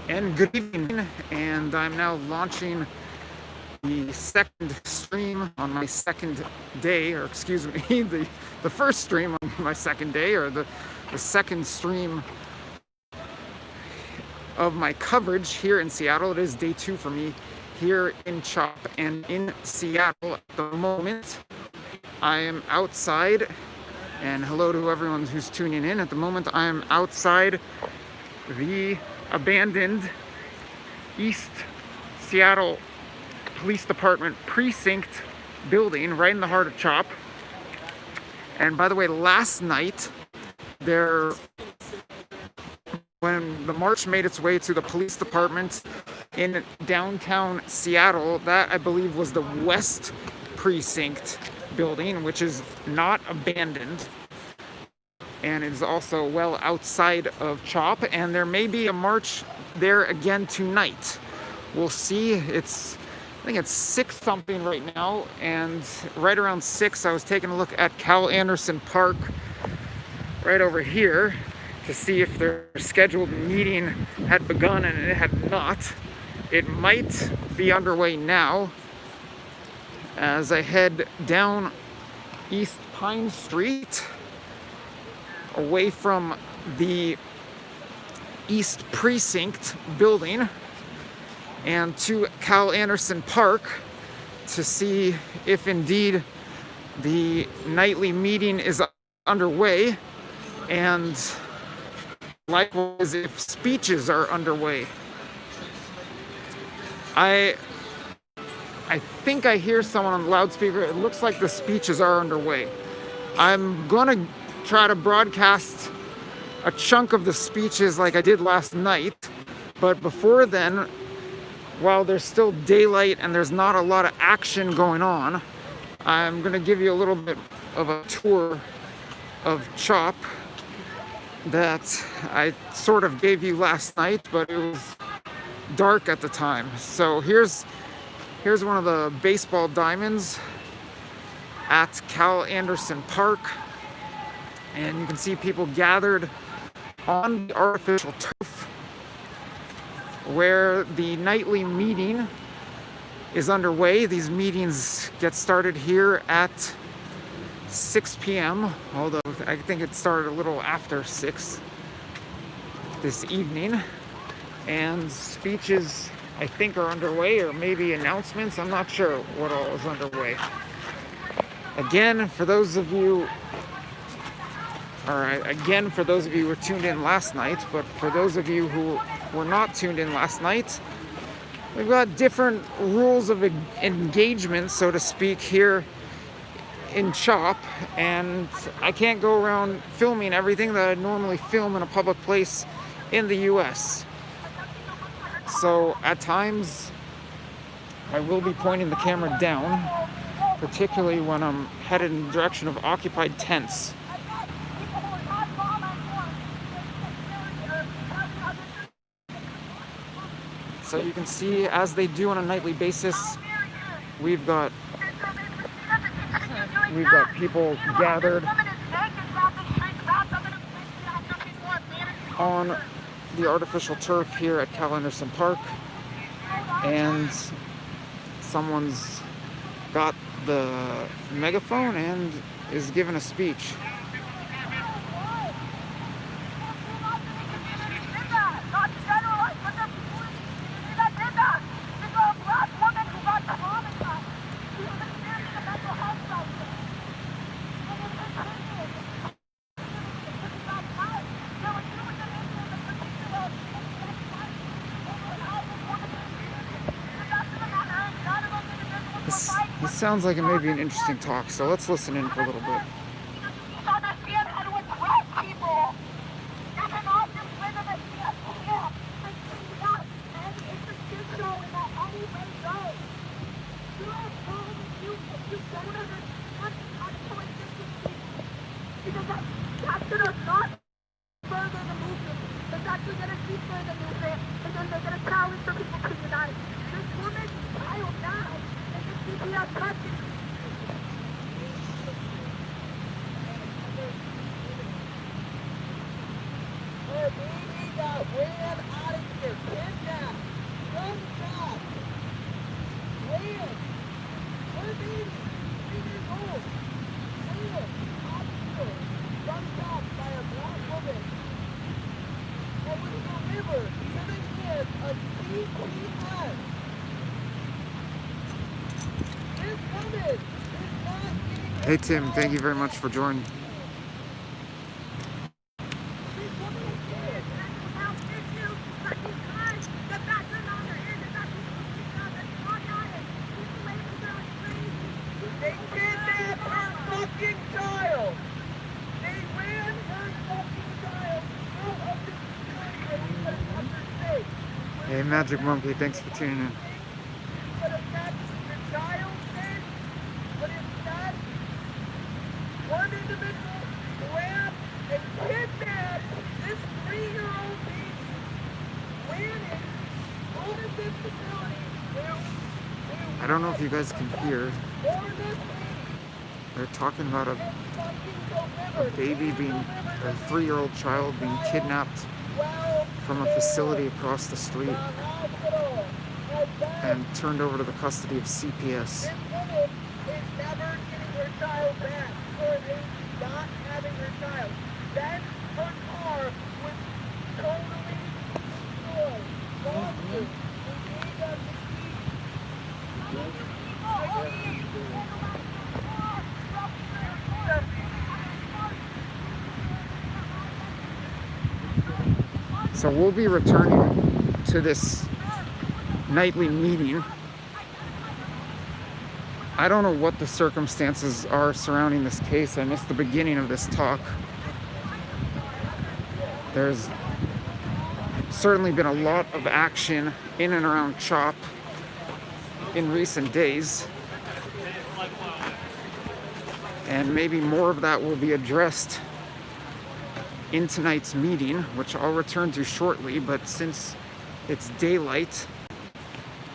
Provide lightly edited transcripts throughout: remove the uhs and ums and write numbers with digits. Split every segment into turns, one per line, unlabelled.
And good evening, and I'm now launching the second stream on my second day, or excuse me, the first stream on my second day, or the second stream of my coverage here in Seattle. It is day 2 for me here in CHOP and in Seattle at the moment. I am outside, and hello to everyone who's tuning in. At the moment, I am outside the abandoned East Seattle Police Department precinct building right in the heart of CHOP. And by the way, last night, when the march made its way to the police department in downtown Seattle, that I believe was the West Precinct building, which is not abandoned and is also well outside of CHOP, and there may be a march there again tonight. We'll see. I think it's 6 something right now, and right around 6 I was taking a look at Cal Anderson Park right over here to see if their scheduled meeting had begun, and it had not. It might be underway now as I head down East Pine Street away from the East Precinct building and to Cal Anderson Park to see if indeed the nightly meeting is underway, and likewise if speeches are underway. I think I hear someone on the loudspeaker. It looks like the speeches are underway. I'm gonna try to broadcast a chunk of the speeches like I did last night, but before then, while there's still daylight and there's not a lot of action going on, I'm gonna give you a little bit of a tour of CHOP that I sort of gave you last night, but it was dark at the time. So here's one of the baseball diamonds at Cal Anderson Park, and you can see people gathered on the artificial turf where the nightly meeting is underway. These meetings get started here at 6 p.m., although I think it started a little after 6 this evening. And speeches, I think, are underway, or maybe announcements. I'm not sure what all is underway. Again, for those of you who were tuned in last night, but for those of you who were not tuned in last night, we've got different rules of engagement, so to speak, here in CHOP, and I can't go around filming everything that I normally film in a public place in the US. So at times, I will be pointing the camera down, particularly when I'm headed in the direction of occupied tents. So you can see, as they do on a nightly basis, we've got people gathered on the artificial turf here at Cal Anderson Park, and someone's got the megaphone and is giving a speech. This sounds like it may be an interesting talk, so let's listen in for a little bit.
got ran out of here, kidnapped, dumped off, ran, her baby, 3 years old, ran, hospital, dumped off by a black woman, and was delivered to the hands of CPS. This woman is not getting
Hey Tim, thank you very much for joining.
They kidnapped her fucking child. They ran her fucking child out of the security and we could have kept her safe.
Hey Magic Monkey, thanks for tuning in.
We could have kept the child safe, but instead, one individual grabbed and kidnapped this 3-year-old baby, ran it out of this facility.
I don't know if you guys can hear. They're talking about a baby being, a 3-year-old child being kidnapped from a facility across the street and turned over to the custody of CPS.
This woman is never getting her child back, or is not having her child. Then her car was totally destroyed. Lawsuit. We gave them the
So we'll be returning to this nightly meeting. I don't know what the circumstances are surrounding this case. I missed the beginning of this talk. There's certainly been a lot of action in and around CHOP in recent days. And maybe more of that will be addressed in tonight's meeting, which I'll return to shortly. But since it's daylight,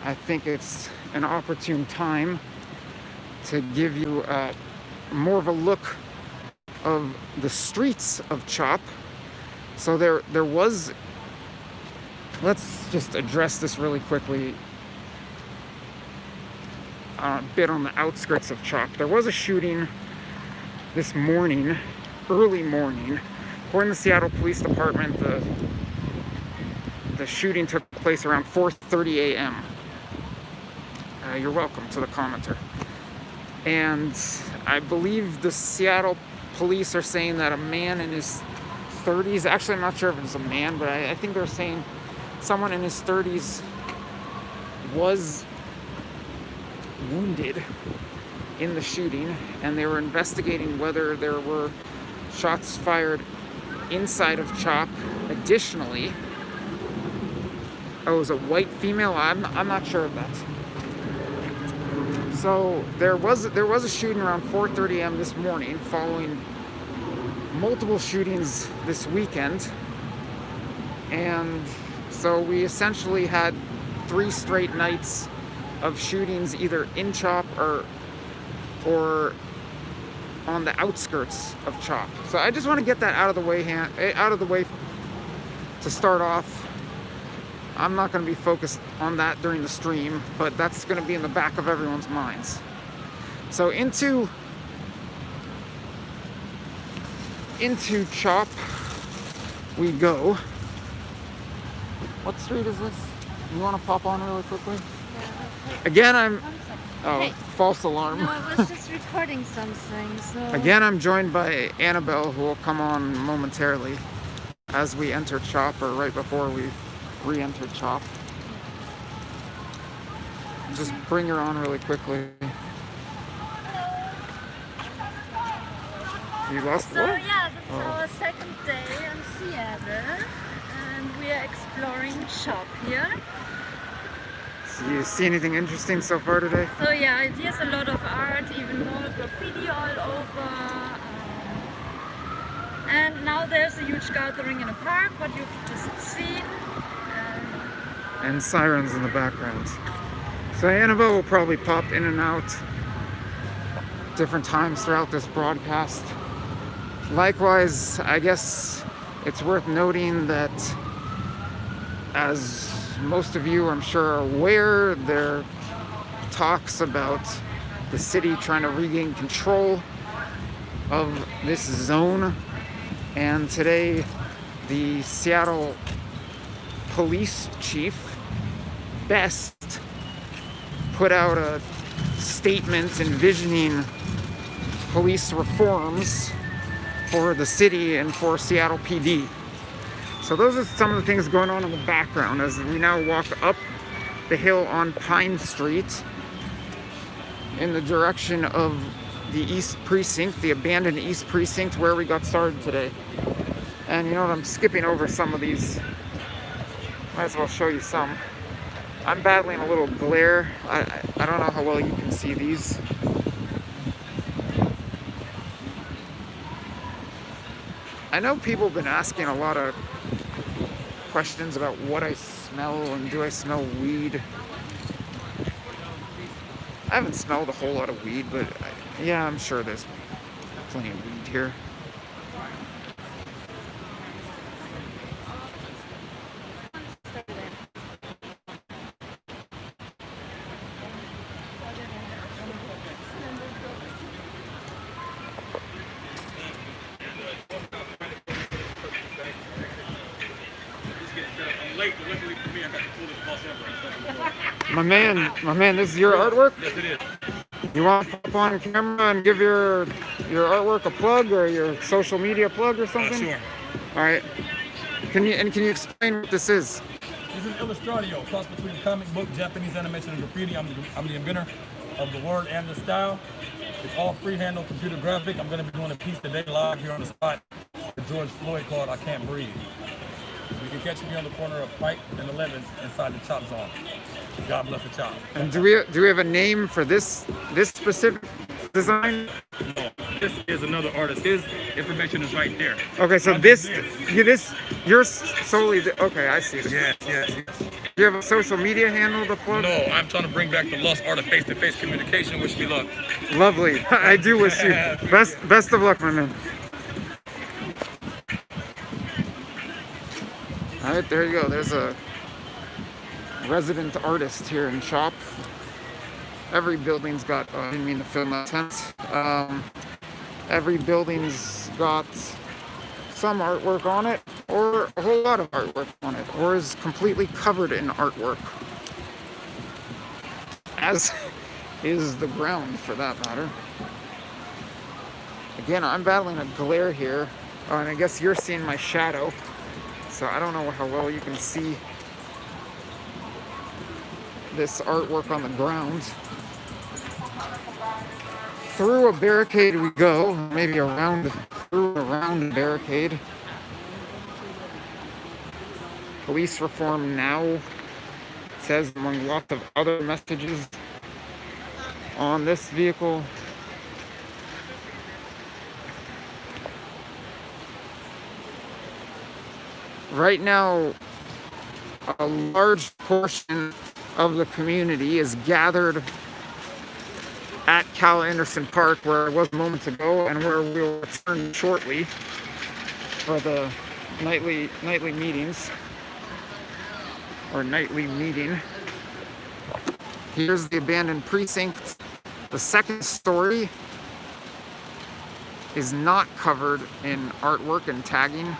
I think it's an opportune time to give you more of a look of the streets of CHOP. So there was, let's just address this really quickly, a bit on the outskirts of CHOP. There was a shooting this morning, early morning. According to the Seattle Police Department, the shooting took place around 4:30 a.m. You're welcome to the commenter. And I believe the Seattle police are saying that a man in his 30s, actually I'm not sure if it's a man, but I think they're saying someone in his 30s was wounded in the shooting, and they were investigating whether there were shots fired inside of CHOP. Additionally, it was a white female. I'm not sure of that. So there was a shooting around 4:30 a.m. this morning, following multiple shootings this weekend, and so we essentially had 3 straight nights of shootings either in CHOP or on the outskirts of CHOP. So I just want to get that out of the way to start off. I'm not going to be focused on that during the stream, but that's going to be in the back of everyone's minds. So into CHOP we go. What street is this? You want to pop on really quickly?
Yeah.
Again, I'm... Oh,
Hey.
false alarm.
No, I was just recording something, so...
Again, I'm joined by Annabelle, who will come on momentarily as we enter CHOP, or right before we re-enter CHOP. Just bring her on really quickly. You lost
So
what?
yeah, this is our second day in Seattle, and we are exploring CHOP here.
So you see anything interesting so far today?
So yeah, here's a lot of art, even more graffiti all over. And now there's a huge gathering in a park, what you've just seen.
And sirens in the background. So Annabelle will probably pop in and out different times throughout this broadcast. Likewise, I guess it's worth noting that as most of you, I'm sure, are aware, there are talks about the city trying to regain control of this zone. And today, the Seattle police chief, Best, put out a statement envisioning police reforms for the city and for Seattle PD. So those are some of the things going on in the background as we now walk up the hill on Pine Street in the direction of the East Precinct, the abandoned East Precinct where we got started today. And you know what, I'm skipping over some of these. Might as well show you some. I'm battling a little glare. I don't know how well you can see these. I know people have been asking a lot of questions about what I smell and do I smell weed. I haven't smelled a whole lot of weed, but yeah, I'm sure there's plenty of weed here. My man, this is your artwork?
Yes, it is.
You want to pop on camera and give your artwork a plug or your social media plug or something?
Sure.
All right. Can you explain what this is?
This is illustratio, cross between comic book, Japanese animation, and graffiti. I'm the inventor of the word and the style. It's all freehand, no computer graphic. I'm going to be doing a piece today live here on the spot for George Floyd called "I Can't Breathe." You can catch me on the corner of Pike and 11th inside the Chop Zone. God bless the Chop.
And do we have a name for this specific design?
No, this is another artist. His information is right there.
Okay, so you're solely okay. I see.
Yes.
Do you have a social media handle to plug?
No, I'm trying to bring back the lost art of face-to-face communication. Wish me luck.
Lovely. I do wish you best of luck, my man. All right, there you go. There's a resident artist here in shop. Every building's got, I didn't mean to film that tent. Every building's got some artwork on it, or a whole lot of artwork on it, or is completely covered in artwork. As is the ground, for that matter. Again, I'm battling a glare here. Oh, and I guess you're seeing my shadow. So I don't know how well you can see this artwork on the ground. Through a barricade we go, maybe through around a barricade. Police reform now, it says among lots of other messages on this vehicle. Right now, a large portion of the community is gathered at Cal Anderson Park, where I was moments ago, and where we'll return shortly for the nightly meetings, or nightly meeting. Here's the abandoned precinct. The second story is not covered in artwork and tagging.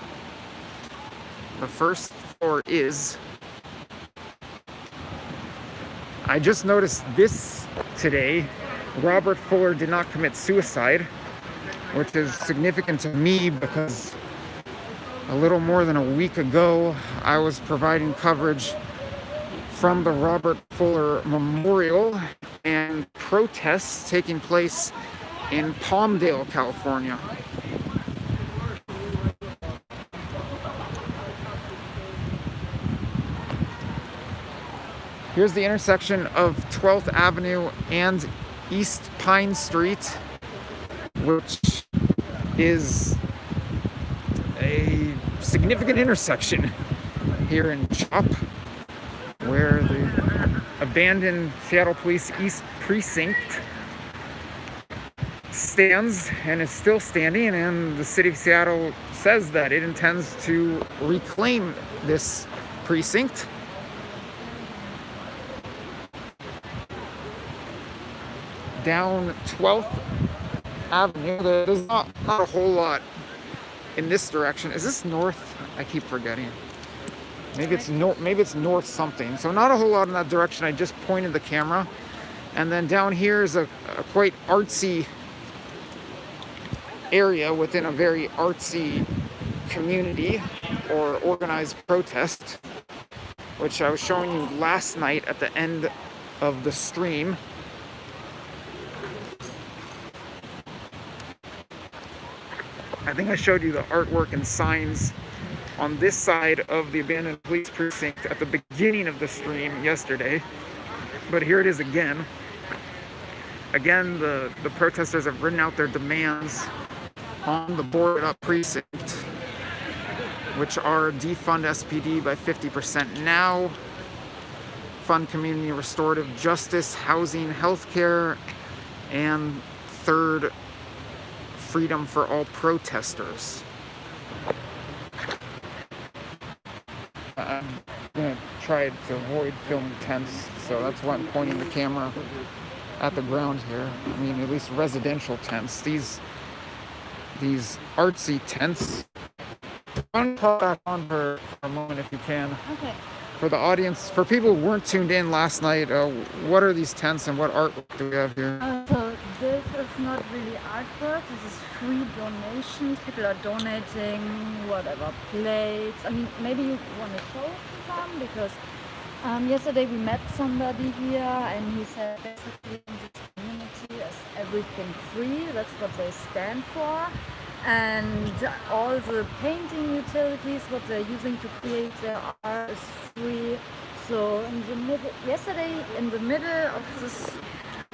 The first floor is. I just noticed this today. Robert Fuller did not commit suicide, which is significant to me because a little more than a week ago, I was providing coverage from the Robert Fuller Memorial and protests taking place in Palmdale, California. Here's the intersection of 12th Avenue and East Pine Street, which is a significant intersection here in Chop, where the abandoned Seattle Police East Precinct stands and is still standing, and the city of Seattle says that it intends to reclaim this precinct. Down 12th Avenue, there's not a whole lot in this direction. Is this north? I keep forgetting. Maybe it's north something. So not a whole lot in that direction. I just pointed the camera. And then down here is a quite artsy area within a very artsy community or organized protest, which I was showing you last night at the end of the stream. I think I showed you the artwork and signs on this side of the abandoned police precinct at the beginning of the stream yesterday. But here it is again. Again, the protesters have written out their demands on the boarded up precinct, which are defund SPD by 50% now, fund community restorative justice, housing, healthcare, and third, freedom for all protesters. I'm gonna try to avoid filming tents, so that's why I'm pointing the camera at the ground here. I mean, at least residential tents. These artsy tents. I want to pop back on for a moment if you can.
Okay.
For the audience, for people who weren't tuned in last night, what are these tents and what artwork do we have here?
So this is not really artwork. This is free donations. People are donating whatever plates. I mean, maybe you want to show some because yesterday we met somebody here and he said basically in this community is everything free. That's what they stand for. And all the painting utilities, what they're using to create their art is free. So in the middle, yesterday in the middle of this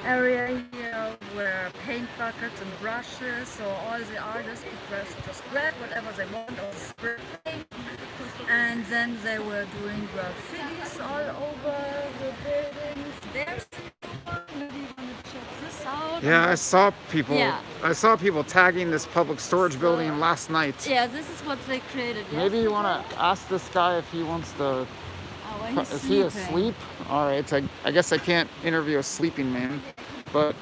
area here were paint buckets and brushes, so all the artists could just grab whatever they want or spray paint. And then they were doing graffitis all over the buildings. There's maybe you want to check this out.
Yeah, I saw people.
Yeah.
I saw people tagging this public storage building last night.
Yeah, this is what they created.
Maybe you want to ask this guy if he wants to. Is he asleep? All right, I guess I can't interview a sleeping man, but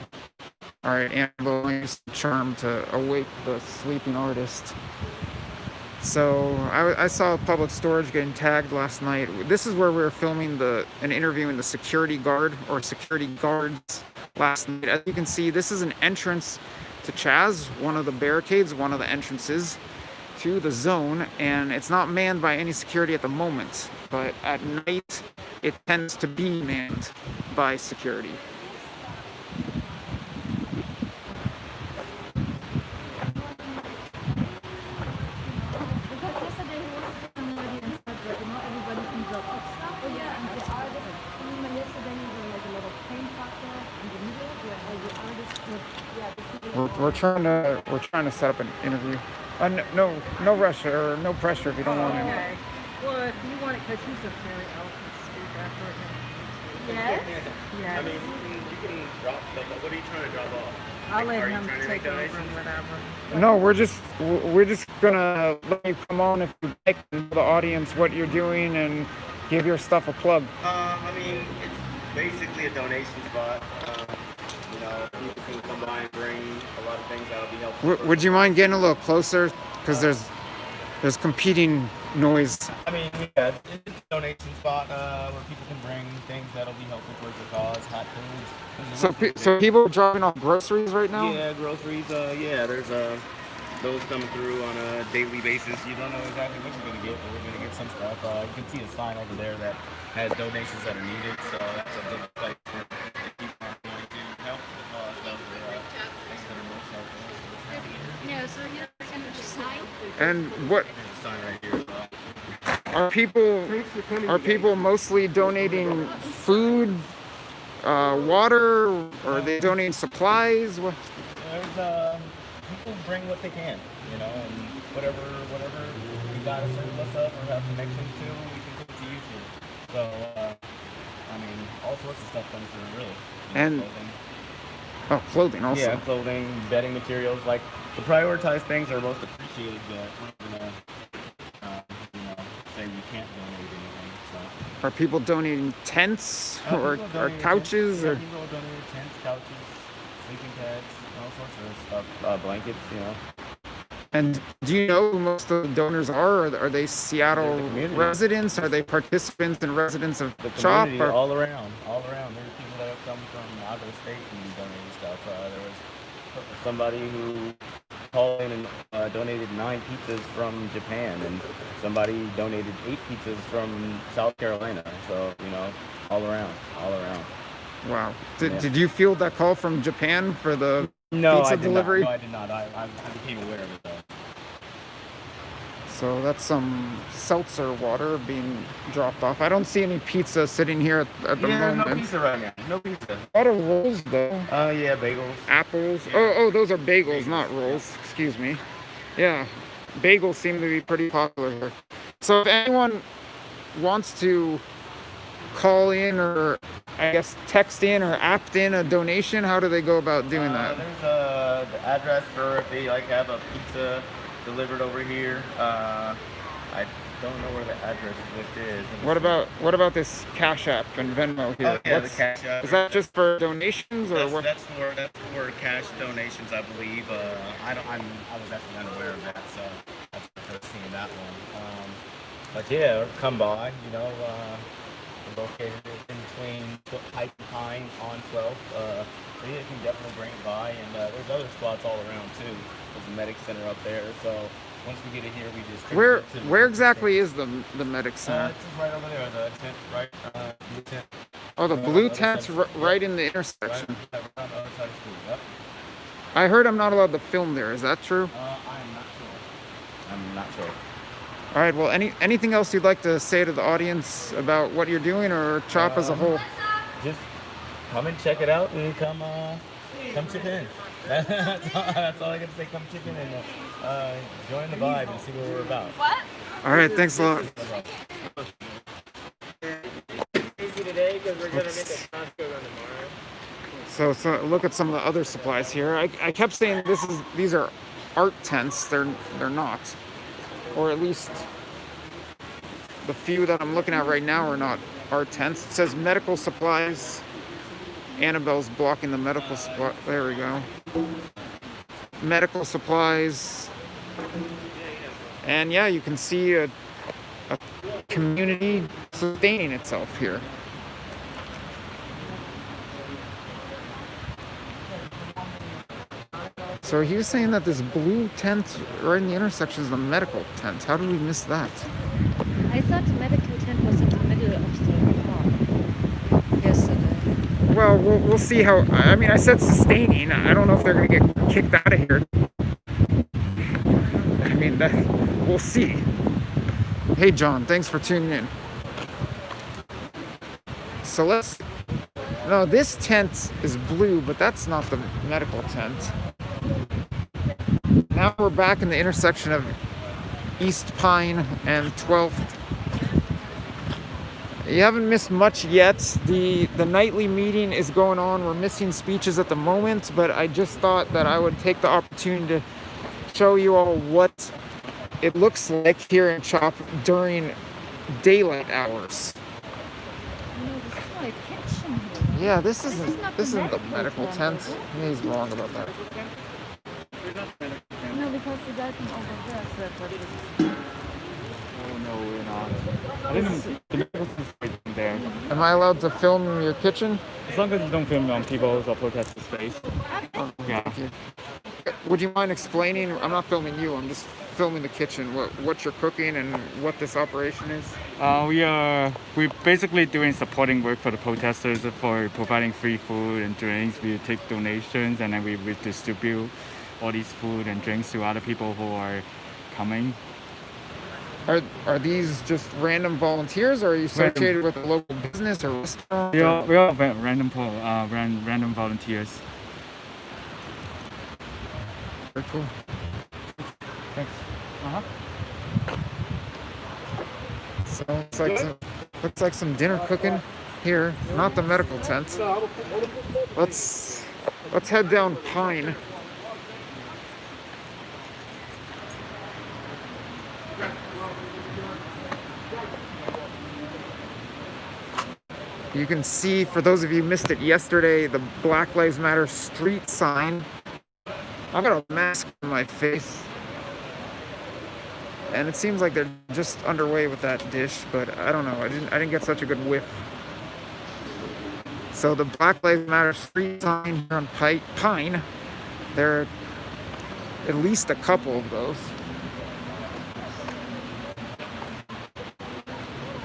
all right, Angelo used the charm to awake the sleeping artist. So I saw public storage getting tagged last night. This is where we were filming an interview in the security guard or security guards last night. As you can see, this is an entrance to Chaz, one of the barricades, one of the entrances to the zone, and it's not manned by any security at the moment, but at night it tends to be manned by security. We're trying to set up an interview. No rush or no pressure if you don't want to.
Okay. Well, if you want it, because he's a very eloquent speaker.
Yes?
Yes.
I mean, you can drop stuff. What are you trying to drop off?
I'll
Like,
let
are you
him
trying to
take
make
over
donations?
whatever.
No, we're just gonna let you come on if you like to the audience what you're doing and give your stuff a plug.
I mean, it's basically a donation spot. You know, people can come by and bring a lot of things that'll be helpful.
Would you mind getting a little closer? Because there's competing noise.
I mean, yeah, it's a donation spot where people can bring things that'll be helpful towards the cause, hot foods.
So people are dropping off groceries right now?
Yeah, groceries. Yeah, there's those coming through on a daily basis. You don't know exactly what you're gonna get, but we're gonna get some stuff. You can see a sign over there that has donations that are needed, so that's a good place for people who are going to help the cause of things that are most helpful.
Yeah, so here's a sign.
And what
There's a sign right here.
are people mostly donating food, water, or are they donating supplies? What?
There's people bring what they can, you know, and whatever we got a surplus of or have connections to, we can put to use here. So I mean, all sorts of stuff comes through, really. You know,
And clothing also.
yeah, clothing, bedding materials, like the prioritized things are most appreciated that we're gonna, say we can't donate anything. So.
Are people donating tents or couches or?
People donating tents, couches, sleeping pads, all sorts of stuff, blankets, you know.
And do you know who most of the donors are? Are they Seattle residents? Are they participants and residents of
The
CHOP?
community, all around. There's people that have come from out of the state and donated stuff. There was somebody who called in and donated 9 pizzas from Japan, and somebody donated 8 pizzas from South Carolina. So, you know, all around.
Wow.
Yeah.
Did you field that call from Japan for the
No,
pizza
I did
delivery?
Not. No, I did not. I became aware of it, though.
So that's some seltzer water being dropped off. I don't see any pizza sitting here at the moment.
No pizza right now. No pizza.
A lot of rolls though.
Yeah, bagels.
Apples. Oh, those are bagels, not rolls. Excuse me. Yeah, bagels seem to be pretty popular here. So if anyone wants to call in or I guess text in or opt in a donation, how do they go about doing that?
There's the address for if they like have a pizza delivered over here. I don't know where the address list is.
What about this Cash App and Venmo here?
Oh, yeah, the Cash App.
Is that just for donations or what?
That's for cash donations, I believe. I was actually unaware of that, so that's the first seeing that one. But yeah, come by. You know, we're located in between Pike and Pine on 12th. So yeah, you can definitely bring it by, and there's other spots all around too. There's a medic center up there, so. Once we get it here, we just
where exactly is the medic center?
It's just right over there, the tent, right? Blue tent.
Oh, the blue tent's right in the intersection.
Right on the other side of the street. Yep.
I heard I'm not allowed to film there. Is that true?
I'm not sure.
All right. Well, anything else you'd like to say to the audience about what you're doing or CHOP as a whole?
Just come and check it out and come chip in. That's all I got to say. Come chip in and join the vibe and see what we're about.
What?
All right. Thanks a lot.
Today because we're gonna make a Costco run tomorrow.
So look at some of the other supplies here. I kept saying these are art tents. They're not, or at least the few that I'm looking at right now are not art tents. It says medical supplies. Annabelle's blocking the medical supply. There we go. Medical supplies. And yeah, you can see a community sustaining itself here. So he was saying that this blue tent right in the intersection is the medical tent. How did we miss that?
I thought the medical tent was in the middle of the park yesterday.
Well, we'll see how. I mean, I said sustaining. I don't know if they're going to get kicked out of here. I mean, we'll see. Hey, John, thanks for tuning in. So no, this tent is blue, but that's not the medical tent. Now we're back in the intersection of East Pine and 12th. You haven't missed much yet. The nightly meeting is going on. We're missing speeches at the moment, but I just thought that I would take the opportunity to show you all what it looks like here in CHOP during daylight hours.
No, this is my kitchen.
Yeah, this
is
isn't
the
the medical
medical
tent.
tent.
He's wrong about that.
No, because the guy from over there said that this is.
Oh no, we're not. I didn't. The medical tent is there.
Am I allowed to film in your kitchen?
As long as you don't film on people's or protesters' face. Yeah.
Would you mind explaining? I'm not filming you. I'm just filming the kitchen. What you're cooking and what this operation is.
We're basically doing supporting work for the protesters for providing free food and drinks. We take donations and then we distribute all these food and drinks to other people who are coming.
Are these just random volunteers, or are you associated with a local business or restaurant?
We are random volunteers.
Very cool.
Thanks.
So looks like some dinner cooking here, not the medical tent. Let's head down Pine. You can see, for those of you who missed it yesterday, the Black Lives Matter street sign. I've got a mask on my face. And it seems like they're just underway with that dish, but I don't know. I didn't get such a good whiff. So the Black Lives Matter street sign here on Pine, there are at least a couple of those.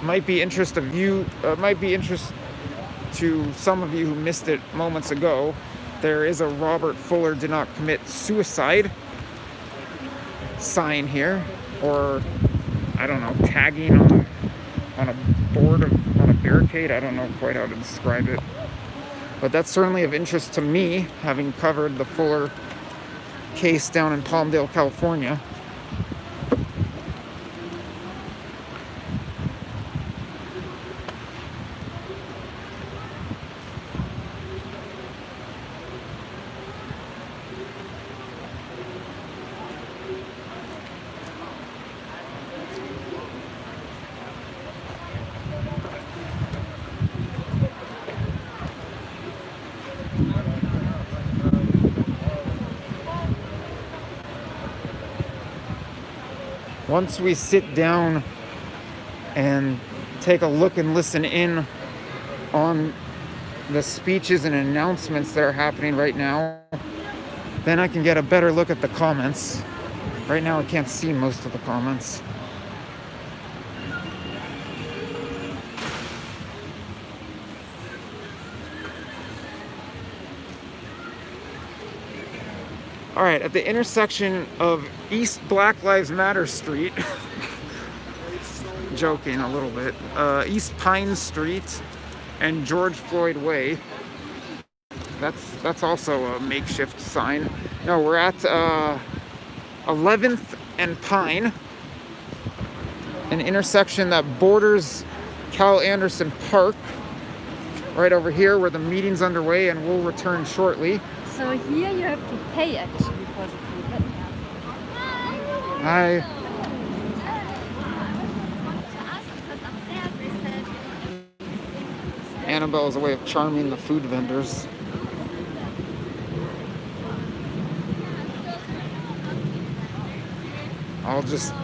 Might be interest to some of you who missed it moments ago. There is a Robert Fuller did not commit suicide sign here, or I don't know, tagging on a board on a barricade. I don't know quite how to describe it, but that's certainly of interest to me, having covered the Fuller case down in Palmdale, California. Once we sit down and take a look and listen in on the speeches and announcements that are happening right now, then I can get a better look at the comments. Right now I can't see most of the comments. All right, at the intersection of East Black Lives Matter Street, joking a little bit, East Pine Street and George Floyd Way. That's also a makeshift sign. No, we're at 11th and Pine, an intersection that borders Cal Anderson Park, right over here where the meeting's underway, and we'll return shortly.
So here you have to pay actually for the food. Let me ask.
Hi. Annabelle is a way of charming the food vendors. I'll just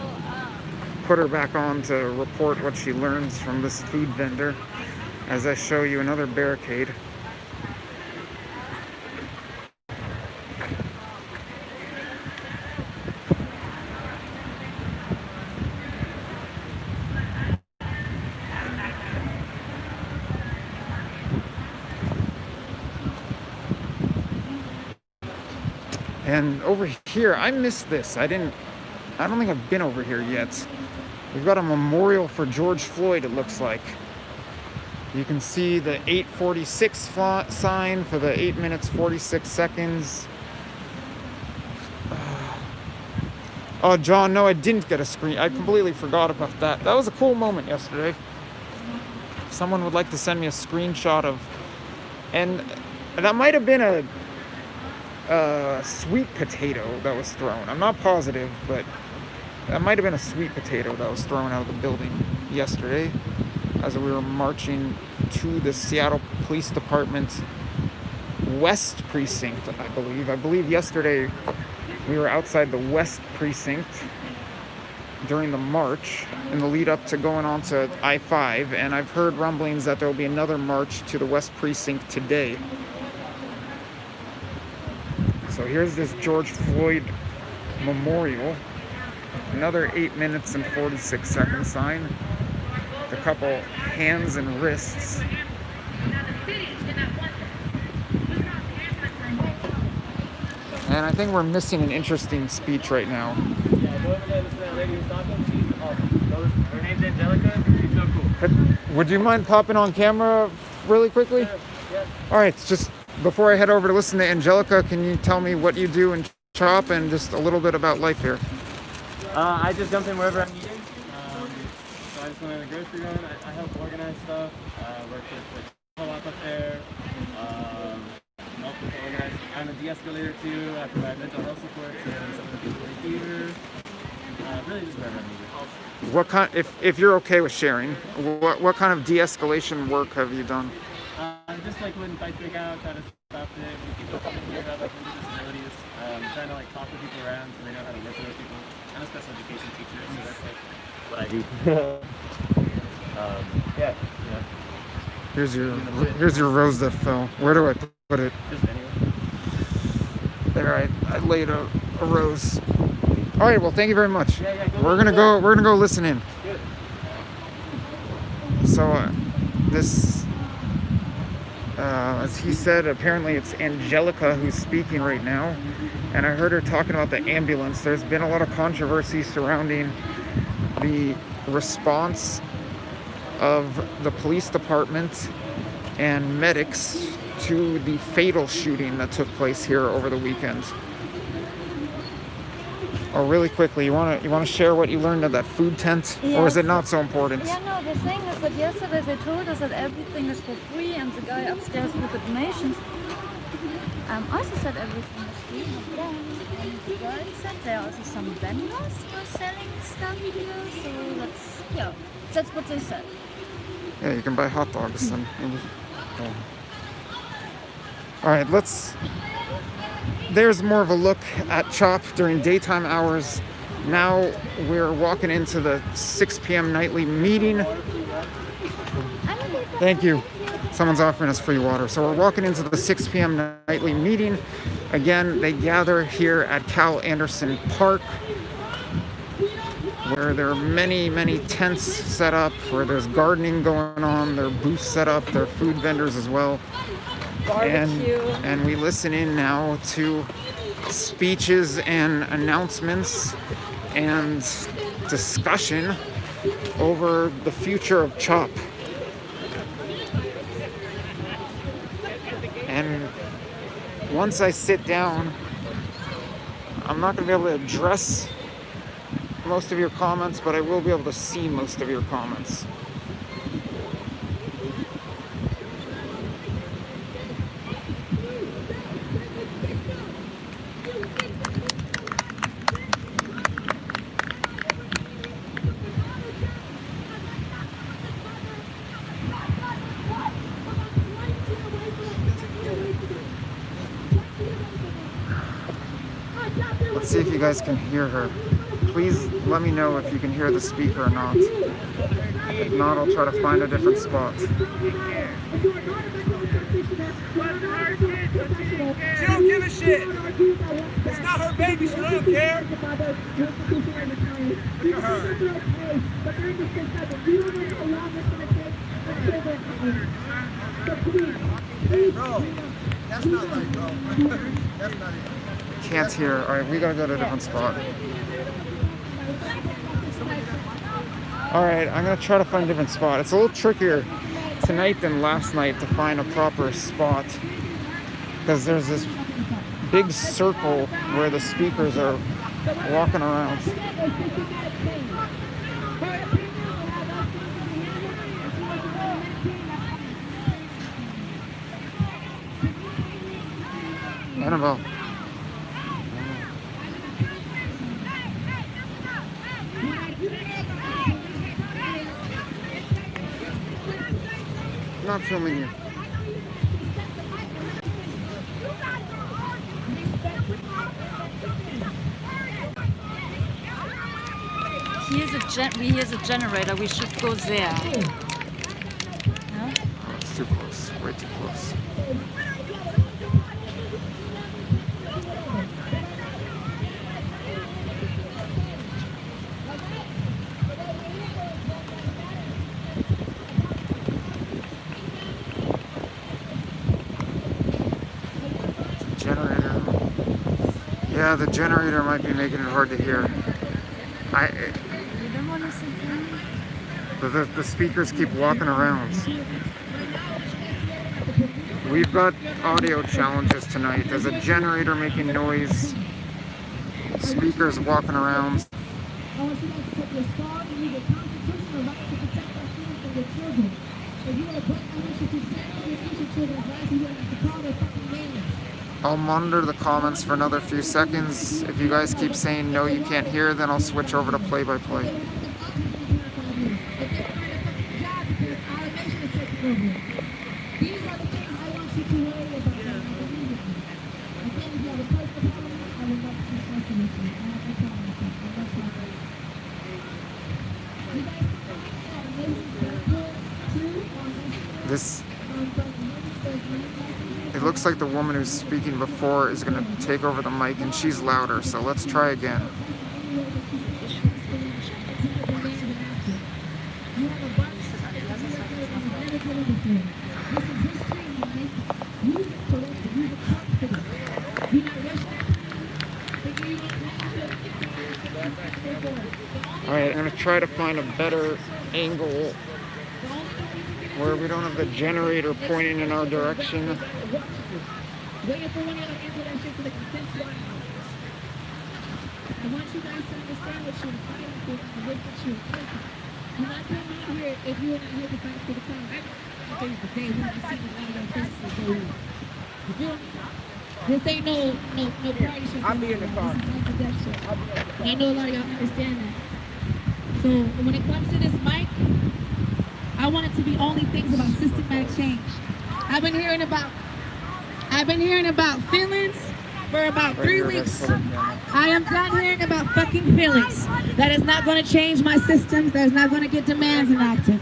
put her back on to report what she learns from this food vendor as I show you another barricade. And over here, I missed this. I don't think I've been over here yet. We've got a memorial for George Floyd, it looks like. You can see the 8:46 sign for the 8 minutes 46 seconds. Oh, John, no, I didn't get a screen. I completely forgot about that. That was a cool moment yesterday. If someone would like to send me a screenshot of, and that might have been a sweet potato that was thrown. I'm not positive, but that might have been a sweet potato that was thrown out of the building yesterday as we were marching to the Seattle Police Department West Precinct, I believe. I believe yesterday we were outside the West Precinct during the march in the lead up to going on to I-5, and I've heard rumblings that there will be another march to the West Precinct today. So here's this George Floyd memorial. Another 8 minutes and 46 seconds sign. A couple hands and wrists. And I think we're missing an interesting speech right now.
Yeah, go over there, listen to that lady who's talking. She's awesome. Her name's Angelica. She's so cool.
Would you mind popping on camera really quickly?
Sure. Yeah.
All right, just before I head over to listen to Angelica, can you tell me what you do in Chop and just a little bit about life here?
I just jump in wherever I'm needed. So I just went in the grocery run. I help organize stuff. Work with co-op up there. Multiple organize. I'm a de-escalator too. I provide mental health support to some of the people in the theater. Really just wherever needed.
What kind, if you're okay with sharing, what kind of de-escalation work have you done?
Just like when fights break out, try to stop it. When people come in here who have like disabilities, trying to like talk to people around so they know how to work with those people. I'm a special education teacher, so that's like what I do. Yeah, yeah.
Here's your rose that fell. Where do I put it?
Just anywhere.
There, I laid a rose. All right, well, thank you very much.
Yeah,
We're gonna go listen in.
Good.
So this, as he said, apparently it's Angelica who's speaking right now, and I heard her talking about the ambulance. There's been a lot of controversy surrounding the response of the police department and medics to the fatal shooting that took place here over the weekend. Oh, really quickly, you wanna share what you learned at that food tent, or is it not so important?
Yeah, no, the thing is that yesterday they told us that everything is for free and the guy upstairs with the donations also said everything is free. But then the guy said there are also some vendors who are selling stuff here, so that's what they said.
Yeah, you can buy hot dogs and all right, there's more of a look at CHOP during daytime hours. Now we're walking into the 6 p.m. nightly meeting. Thank you. Someone's offering us free water. So we're walking into the 6 p.m. nightly meeting. Again, they gather here at Cal Anderson Park, where there are many, many tents set up, where there's gardening going on, there are booths set up, there are food vendors as well. And we listen in now to speeches and announcements and discussion over the future of CHOP. And once I sit down, I'm not going to be able to address most of your comments, but I will be able to see most of your comments. Let's see if you guys can hear her. Please let me know if you can hear the speaker or not. If not, I'll try to find a different spot.
She don't give a shit. It's not her baby. She don't care. Look at her. Hey, bro. That's not right, bro. That's not it.
Can't hear. All right, we gotta go to a different spot. All right, I'm gonna try to find a different spot. It's a little trickier tonight than last night to find a proper spot, because there's this big circle where the speakers are walking around. Annabelle. Not filming you.
Here's a generator. We should go there.
Oh, it's too close. Way too close. Generator. Yeah, the generator might be making it hard to hear.
You don't want to sit down?
The speakers keep walking around. We've got audio challenges tonight. There's a generator making noise. Speakers walking around.
I want you guys to put your strong and your constitutional right to protect our freedom from your children. If you want to put initiative 7 on your children's rights, you don't have to call their fucking names.
I'll monitor the comments for another few seconds. If you guys keep saying no, you can't hear, then I'll switch over to play-by-play.
These are the things I want you to worry about. Again, if you have a personal problem, I will not discuss it with you. I promise you. I'm not talking. You guys
This, it looks like the woman who's speaking before is going to take over the mic, and she's louder, so let's try again. Alright, I'm going to try to find a better angle where we don't have the generator pointing in our direction.
waiting for one of y'all to answer that shit so they can sense why. I want you guys to understand what you're fighting for and the risk that you're taking. You're not coming out here if you're not here to fight for the power. I tell you the day when I see a lot of your faces that go in. You feel me? This ain't no party shit.
I'll be in the car.
And I know a lot of y'all understand that. So when it comes to this mic, I want it to be only things about systematic change. I've been hearing about feelings for about 3 weeks. I am done hearing about fucking feelings. That is not going to change my systems. That is not going to get demands enacted.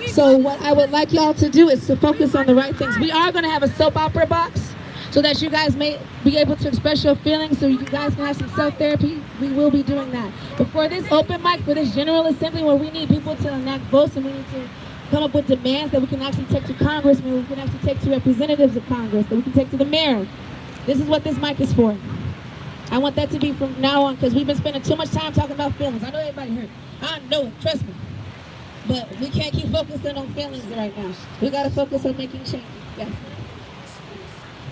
So what I would like y'all to do is to focus on the right things. We are going to have a soap opera box so that you guys may be able to express your feelings, so you guys can have some self-therapy. We will be doing that. But for this open mic, for this General Assembly where we need people to enact votes and we need to come up with demands that we can actually take to congressmen, we can actually take to representatives of Congress, that we can take to the mayor. This is what this mic is for. I want that to be from now on, because we've been spending too much time talking about feelings. I know everybody hurt. I know it, trust me. But we can't keep focusing on feelings right now. We gotta focus on making change. Yes.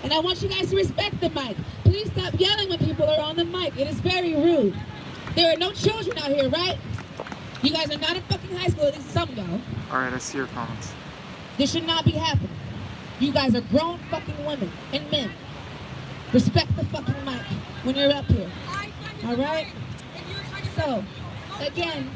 And I want you guys to respect the mic. Please stop yelling when people are on the mic. It is very rude. There are no children out here, right? You guys are not in fucking high school, at least some go.
Alright, I see your comments.
This should not be happening. You guys are grown fucking women and men. Respect the fucking mic when you're up here. Alright? So, again,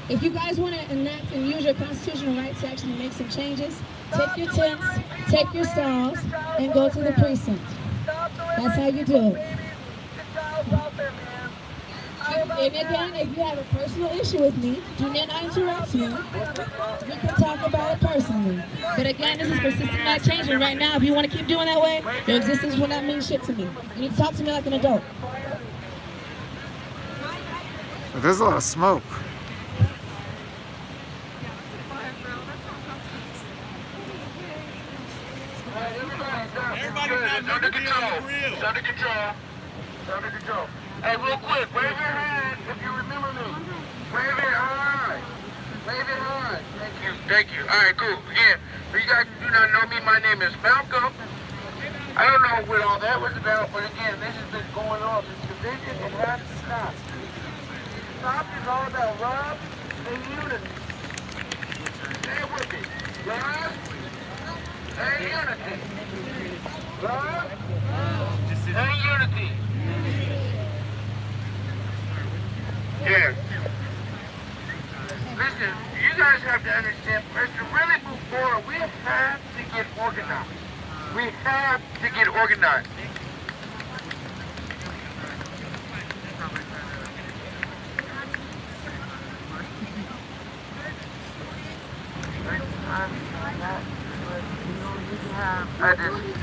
if you guys want to enact and use your constitutional right to actually make some changes, take your tents, take your stalls, and go to the precinct. That's how you do it. And again, if you have a personal issue with me, do not interrupt me. We can talk about it personally. But again, this is for systematic change, and right now, if you want to keep doing that way, your existence will not mean shit to me. You need to talk to me like an adult.
There's a lot of smoke.
Everybody under control. Under control. Under control. Hey, real quick, wave your hand if you remember me. Wave it high. Wave it high. Thank you. Thank you. All right, cool. Again, for you guys who do not know me, my name is Malcolm. I don't know what all that was about, but again, this has been going on. This division, it has to stop. Stop is all about love and unity. Stay with me. Love and unity. Love and unity. Yeah. Listen, you guys have to understand, for us to really move forward, we have to get organized. We have to get organized.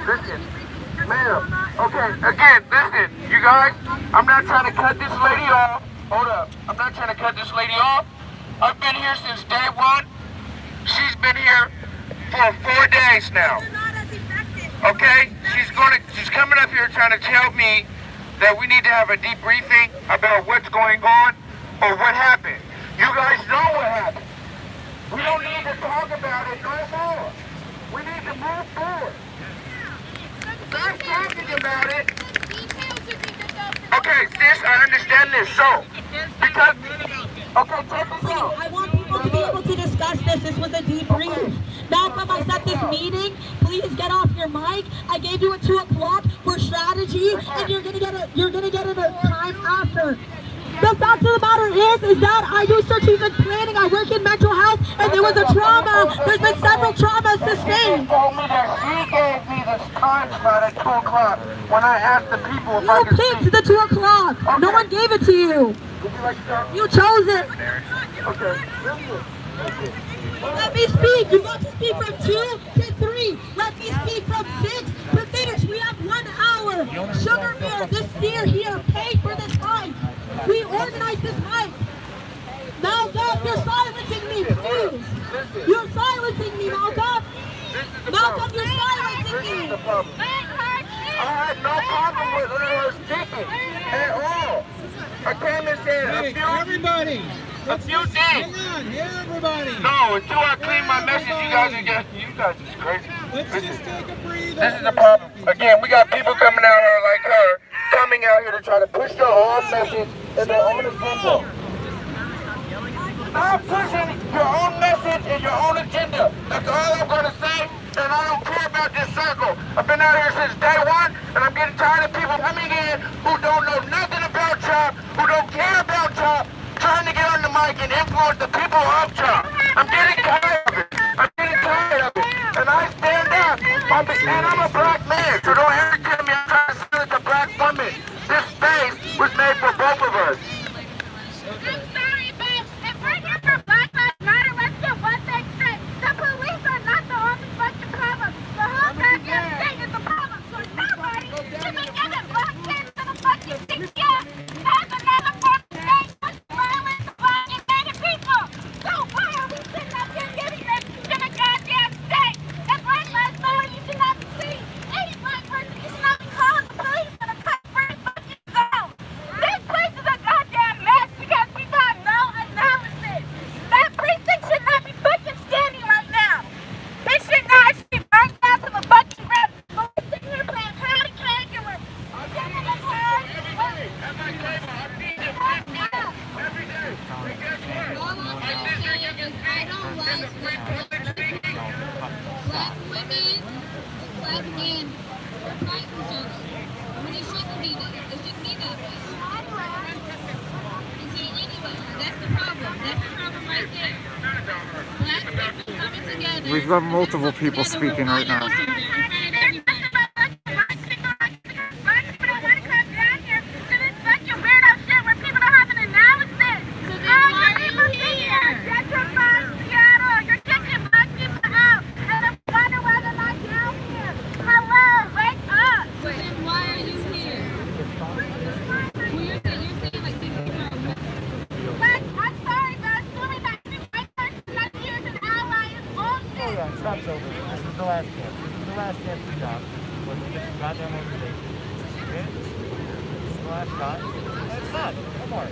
Listen, ma'am. Okay, again, listen, you guys, I'm not trying to cut this lady off. Hold up. I'm not trying to cut this lady off. I've been here since day one. She's been here for 4 days now. Okay? She's coming up here trying to tell me that we need to have a debriefing about what's going on or what happened. You guys know what happened. We don't need to talk about it no more. We need to move forward. Stop talking about it. Okay, sis, I understand this. So, okay, check this out.
I want people to be able to discuss this. This was a debrief. Malcolm, I set this meeting. Please get off your mic. I gave you a 2 o'clock for strategy, and you're gonna get it a time after. The fact of the matter is that I do strategic planning. I work in mental health, and there was a trauma. There's been several traumas sustained.
Told me that she gave me this time slot at 2 o'clock when I asked the people if I
You
could
picked the 2 o'clock. No one gave it to you.
Would you like to start?
You chose it.
Okay.
Let me speak. You got to speak from 2 to 3. Let me speak from 6 to finish. We have 1 hour. Sugar Bear, this deer here paid for this mic. We organized this mic. Malcolm, you're silencing me, please. You're silencing me, Malcolm. Malcolm, you're silencing me.
I had no problem with her speaking at all. I came and said a few things.
Everybody.
No, until I clean my message, you guys are crazy.
Let's just take a breather.
This is the problem. Again, we got people coming out here like her, coming out here to try to push their own message and their own agenda. Stop pushing your own message and your own agenda. That's all I'm going to say, and I don't care about this circle. I've been out here since day one, and I'm getting tired of people coming in who don't know nothing about CHOP, who don't care about CHOP, trying to get on the mic and influence the people of CHOP. I'm getting tired of it. I'm getting tired of it. And I stand up. And I'm a black man, so don't ever tell me I'm trying to silence a black woman. This space was made for both of us.
I'm sorry, but if we're here for Black Lives Matter, let's get one thing straight. The police are not the only fucking problem. The whole goddamn state is the problem. So nobody should be giving black kids to the fucking 6 years as another form of state push violence to black and native people. So why are we sitting up here giving this to the goddamn state? If Black Lives Matter, you should not be seen. Any black person, you should not be calling the police in a cut-free fucking zone. This place is a goddamn mess because we got no analysis. That precinct should not be fucking standing right now. This should not be burnt down to the fucking ground. We're sitting here playing patty cake and we're sitting in the car. Black women, black men, are prostitutes. When it shouldn't be that. It shouldn't be that way. And so anyway, that's the problem. That's the problem right there. Black people coming together.
We've got multiple people speaking right now.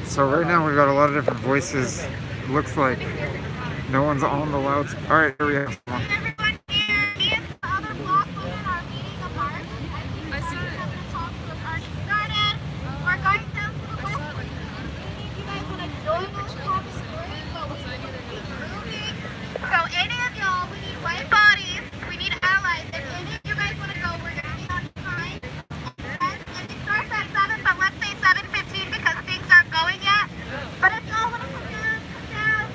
So right now we've got a lot of different voices. Looks like no one's on the loudspeaker. All right, here we have one.
So any of y'all, we need white bodies, we need allies. If any of you guys want to go, we're going to be on time. And it starts at 7, but let's say 7:15 because things aren't going yet. But if y'all want to come down,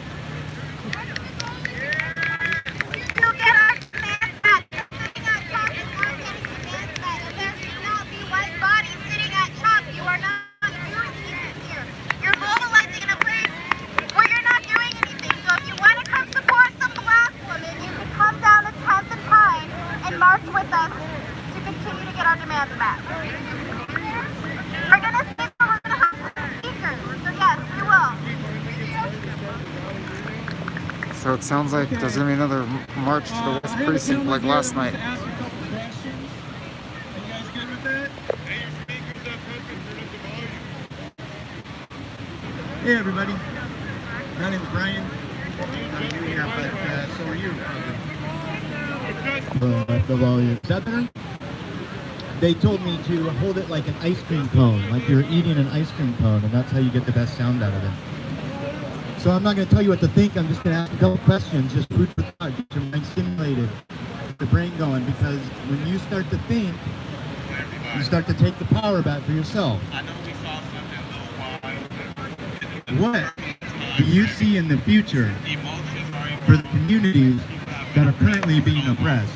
we still get our demands met. Sitting at CHOP is not getting demands met. If there should not be white bodies sitting at CHOP, you are not doing anything here. You're mobilizing in a place where you're not doing anything. So if you want to come support some black women, you can come down to 10th and Pine and march with us to continue to get our demands met. We're going to speak, but we're going to have some speakers. So yes, we will.
So it sounds like there's gonna be another march to the West Precinct like last night.
Ask a couple questions. Are you guys good with that? Hey everybody. My name is Brian. I'm here, but so are you. The volume. Is that better? They told me to hold it like an ice cream cone, like you're eating an ice cream cone, and that's how you get the best sound out of it. So I'm not going to tell you what to think. I'm just going to ask a couple questions, just food for thought, get your mind stimulated. stimulated, the brain going, because when you start to think, you start to take the power back for yourself. What do you see in the future for the communities that are currently being oppressed?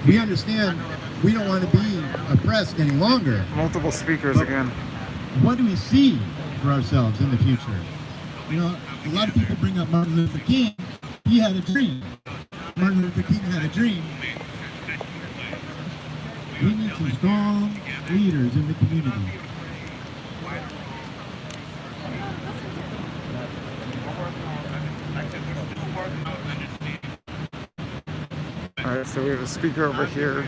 We understand we don't want to be oppressed any longer.
Multiple speakers again.
What do we see for ourselves in the future? You know, a lot of people bring up Martin Luther King. He had a dream. Martin Luther King had a dream. We need some strong leaders in the community.
Alright, so we have a speaker over here.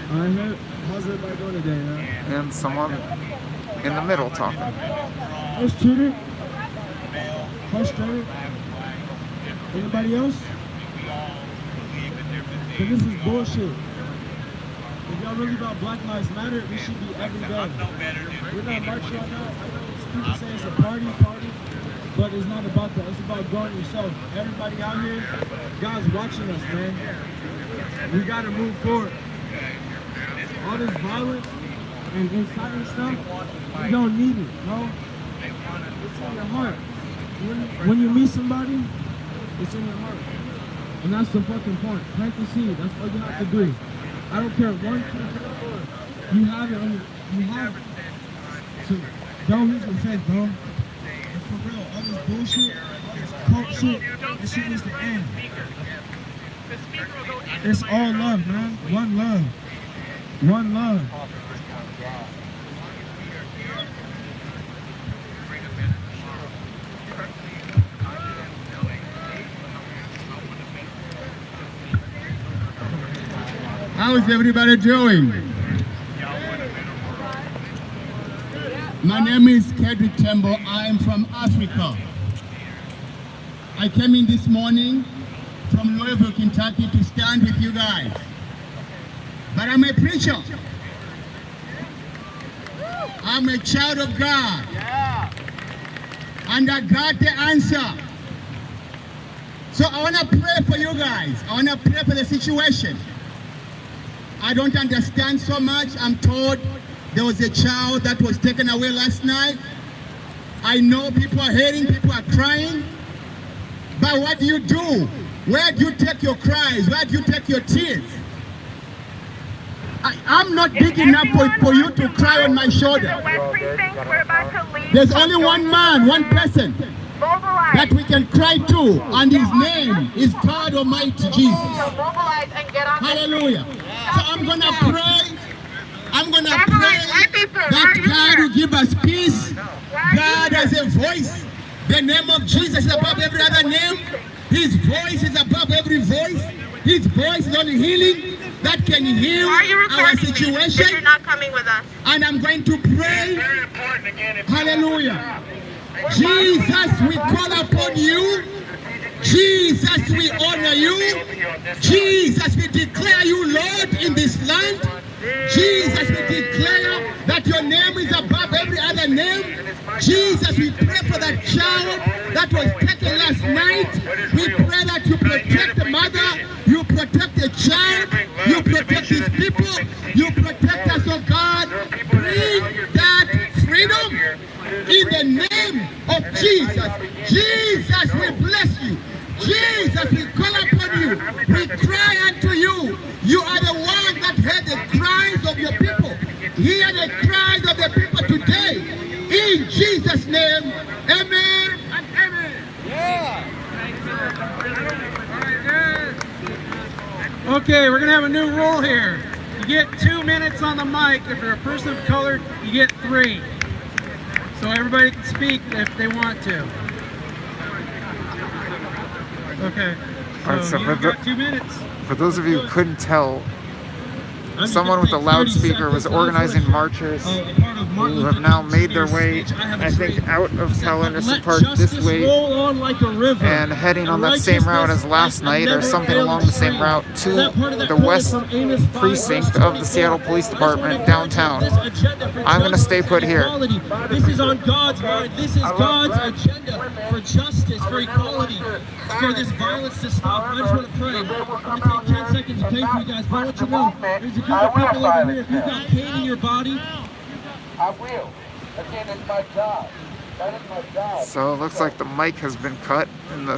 How's everybody doing today, man?
And someone in the middle talking.
Hush cheater? Frustrated? Anybody else? Cause this is bullshit. If y'all really about Black Lives Matter, we should be every day. We're not marching right now. I know people say it's a party, but it's not about that. It's about growing yourself. Everybody out here, God's watching us, man. We gotta move forward. All this violence and inciting stuff, you don't need it, no? It's in your heart. When you meet somebody, it's in your heart. And that's the fucking point. Plant the seed. That's all you have to do. I don't care 1, 2, 3, 4. You have it. You have it. So don't lose your faith, bro. And for real, all this bullshit, all this cult shit, this shit needs to end. It's all love, man. One love. One love.
How is everybody doing? My name is Kedrick Tembo. I am from Africa. I came in this morning from Louisville, Kentucky to stand with you guys. But I'm a preacher. I'm a child of God. And I got the answer. So I want to pray for you guys. I want to pray for the situation. I don't understand so much. I'm told there was a child that was taken away last night. I know people are hating, people are crying. But what do you do? Where do you take your cries? Where do you take your tears? I'm not big enough for you to cry on my shoulder. There's only one man, one person that we can cry to, and his name is God Almighty Jesus. Hallelujah. So I'm gonna pray. I'm gonna pray that God will give us peace. God has a voice. The name of Jesus is above every other name. His voice is above every voice. His voice is only healing that can heal our situation.
You're not coming with us.
And I'm going to pray. Hallelujah. Jesus, we call upon you. Jesus, we honor you. Jesus, we declare you Lord in this land. Jesus, we declare that your name is above every other name. Jesus, we pray for that child that was taken last night. We pray that you protect the mother, you protect the child, you protect these people, you protect us, oh God. Bring that freedom in the name of Jesus. Jesus, we bless you. Jesus, we call upon you. We cry unto you. You are the one that heard the cries of your people. Hear the cries of the people today. In Jesus' name, amen and amen.
Okay, we're going to have a new rule here. You get 2 minutes on the mic. If you're a person of color, you get 3. So everybody can speak if they want to. Okay.
Alright, so
you've got 2 minutes.
for those of you who couldn't tell, someone with a loudspeaker was organizing marchers who have now made their way, I think, out of Calendar Park this way and heading on that same route as last night or something along the same route to the west precinct of the Seattle Police Department downtown. I'm going to stay put here.
This is on God's mind. This is God's agenda for justice, for equality, for this violence to stop. I just want to pray. I'm going to take 10 seconds to pray for you guys, but I want you to know there's a group of people over here. If you've got pain in your body,
I will. Again, it's my job. That is my job.
So it looks like the mic has been cut in the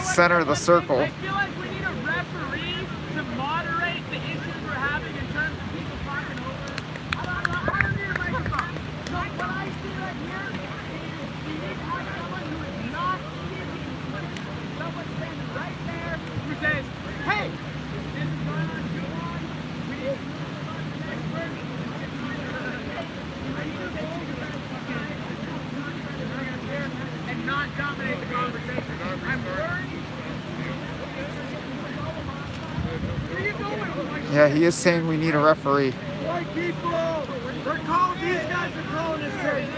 center of the circle.
I feel like we need a referee to moderate the issues we're having in terms of people talking over. I don't need a microphone. So what I see right here is we need to have someone who is not speaking. Someone standing right there who says, hey, this is going on too long. We need to move on to the next person. And not dominate the conversation. I'm worried.
Yeah, he is saying we need a referee.
White people, they're calling, these guys are calling us crazy.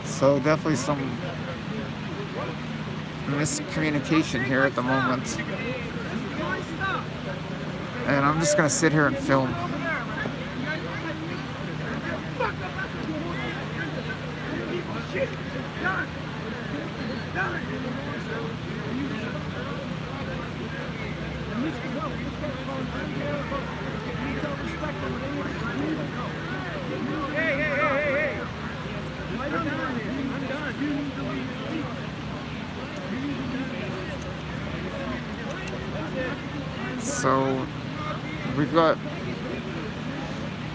So definitely some miscommunication here at the moment. And I'm just gonna sit here and film. So we've got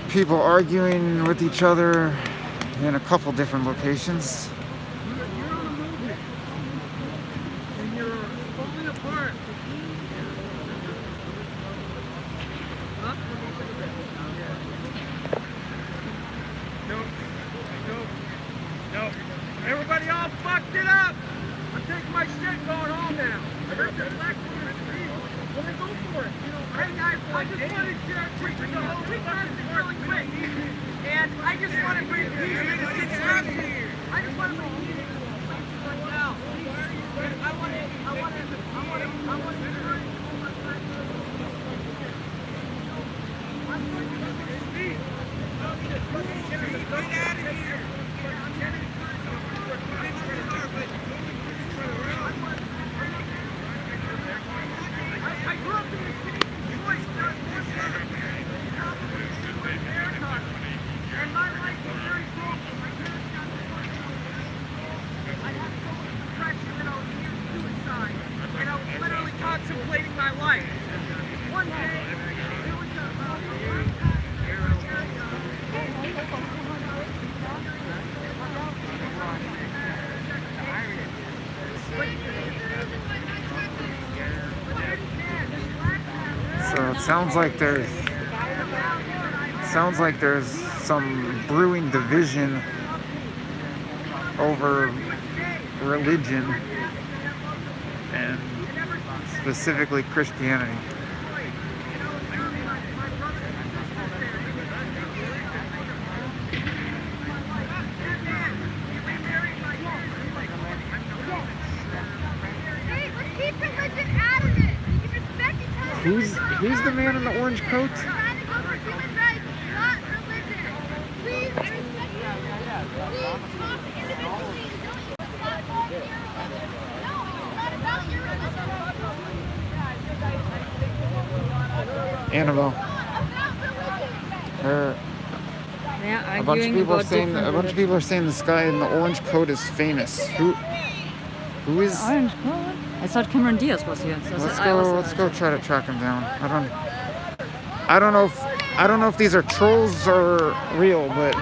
people arguing with each other in a couple different locations.
And you're falling apart. Huh? No. Everybody all fucked it up. I'm taking my shit and going home now. I got the black well, then go for it. Hey guys, I just wanted to share a quick really quick. And I just want to bring peace to the situation. I just want to bring peace to the situation right now. And I want to get out of here. I grew up in the city of Detroit, and my life was very broken. My parents got divorced. I had so much depression that I was near suicide, and I was literally contemplating my life. One day, there was
So it sounds like there's some brewing division over religion and specifically Christianity.
Hey, let's keep religion out of it. We can respect each other.
Who's the man in the orange coat?
We're trying to go for human rights, not religion. Please respect each other. Please talk individually. Don't use platform here. No, it's not about your religion.
Annabelle.
About religion.
Her,
They're
a bunch of
arguing
people are
about
saying
different
a bunch of people are saying this guy in the orange coat is famous. Who is?
Orange coat? I thought Cameron Diaz was here. So
Let's go try to track him down. I don't know if these are trolls or real, but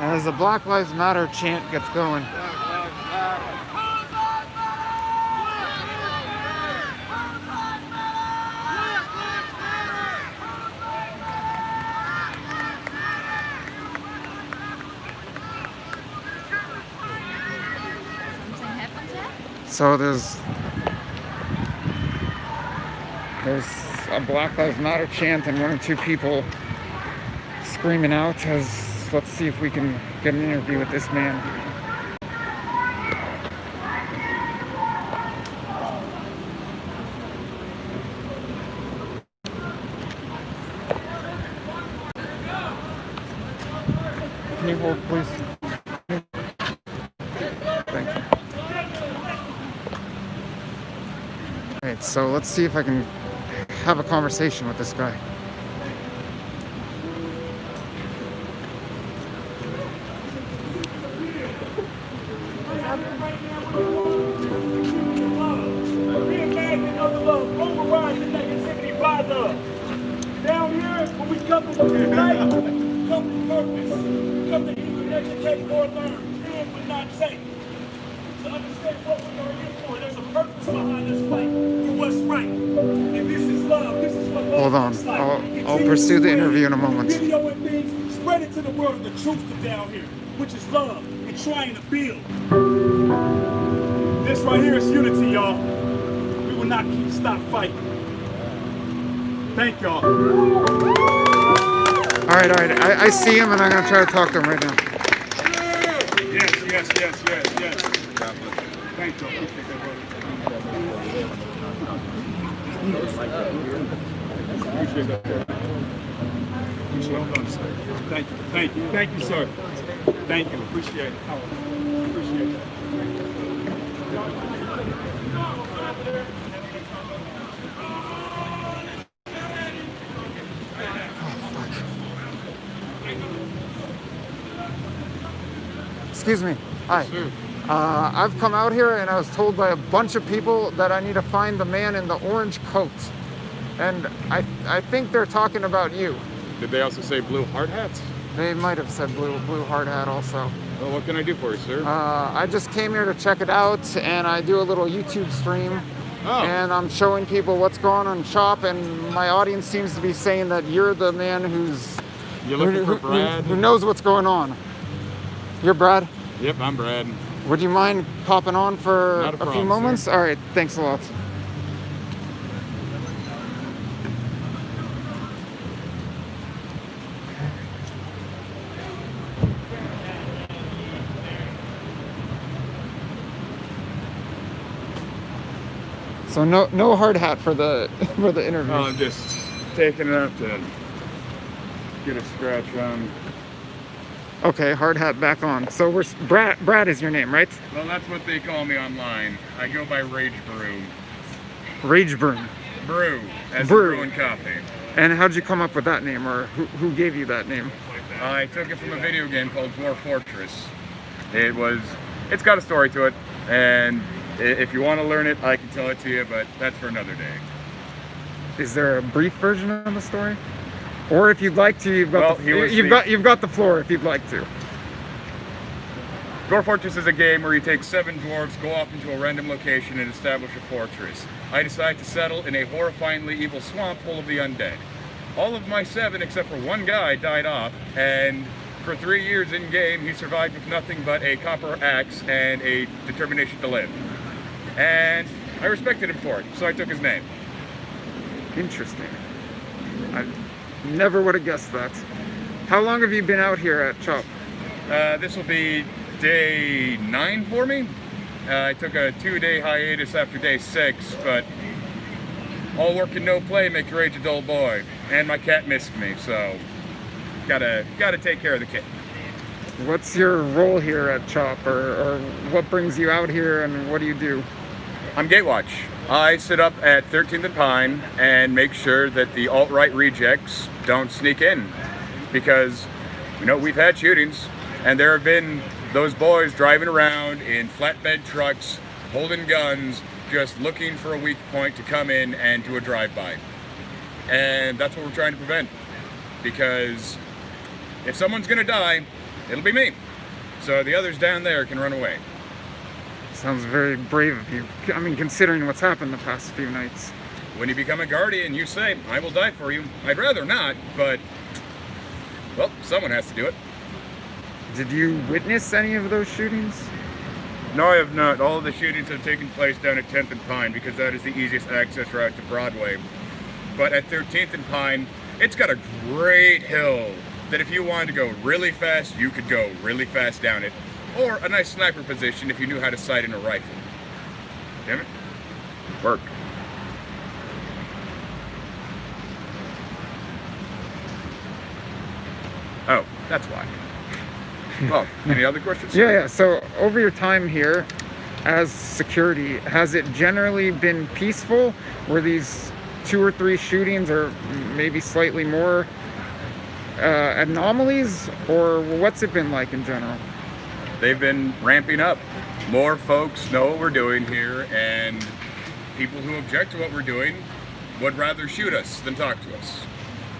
as the Black Lives Matter chant gets going. So there's a Black Lives Matter chant and one or two people screaming out. Let's see if we can get an interview with this man. Can you hold, please? Thank you. Alright, so let's see if I can have a conversation with this guy.
Down here, when we come to unite, come with purpose, come to either educate or learn, live but not take. To understand what we are here for, there's a purpose behind this fight for what's right. And this is love. This is what love
Hold on,
looks like.
I'll pursue the interview in a moment.
Video and things, spread it to the world, the truth to down here, which is love and trying to build. This right here is unity, y'all. We will not stop fighting. Thank y'all.
All right. I see him, and I'm gonna try to talk to him right now.
Yes. Thank you. Appreciate that, brother. Appreciate that. Well done, sir. Thank you, sir. Thank you. Appreciate it. Appreciate it.
Excuse me. Hi. I've come out here and I was told by a bunch of people that I need to find the man in the orange coat. And I think they're talking about you.
Did they also say blue hard hats?
They might have said blue hard hat also.
Well, what can I do for you, sir?
I just came here to check it out, and I do a little YouTube stream.
Oh.
And I'm showing people what's going on in shop, and my audience seems to be saying that you're the man
You're looking for Brad?
who knows what's going on. You're Brad?
Yep, I'm Brad.
Would you mind popping on for
Not a
a few
problem,
moments?
sir.
All right, thanks a lot. So no hard hat for the interview.
Oh, I'm just taking it up to get a scratch on.
Okay, hard hat back on. So we're Brad is your name, right?
Well, that's what they call me online. I go by Rage Brew.
Rage Broom.
Brew, as
Brew.
in brewing coffee.
And how'd you come up with that name, or who gave you that name?
I took it from a video game called Dwarf Fortress. It's got a story to it, and if you want to learn it, I can tell it to you, but that's for another day.
Is there a brief version of the story? Or if you'd like to, you've got
Well,
you've got the floor if you'd like to.
Dwarf Fortress is a game where you take 7 dwarves, go off into a random location, and establish a fortress. I decide to settle in a horrifyingly evil swamp full of the undead. All of my 7, except for one guy, died off, and for 3 years in game, he survived with nothing but a copper axe and a determination to live. And I respected him for it, so I took his name.
Interesting. I never would have guessed that. How long have you been out here at Chop?
This will be day 9 for me. I took a 2-day hiatus after day 6, but all work and no play makes Rage a dull boy. And my cat missed me, so gotta take care of the kid.
What's your role here at Chop, or what brings you out here, and what do you do?
I'm Gatewatch. I sit up at 13th and Pine and make sure that the alt-right rejects don't sneak in. Because, you know, we've had shootings, and there have been those boys driving around in flatbed trucks, holding guns, just looking for a weak point to come in and do a drive-by. And that's what we're trying to prevent. Because if someone's gonna die, it'll be me. So the others down there can run away.
Sounds very brave of you. I mean, considering what's happened the past few nights.
When you become a guardian, you say, I will die for you. I'd rather not, but, well, someone has to do it.
Did you witness any of those shootings?
No, I have not. All of the shootings have taken place down at 10th and Pine because that is the easiest access route to Broadway. But at 13th and Pine, it's got a great hill that if you wanted to go really fast, you could go really fast down it. Or a nice sniper position if you knew how to sight in a rifle. Damn it. Work. Oh, that's why. Well, any other questions?
Yeah. So over your time here as security, has it generally been peaceful? Were these 2 or 3 shootings, or maybe slightly more, anomalies, or what's it been like in general?
They've been ramping up. More folks know what we're doing here, and people who object to what we're doing would rather shoot us than talk to us.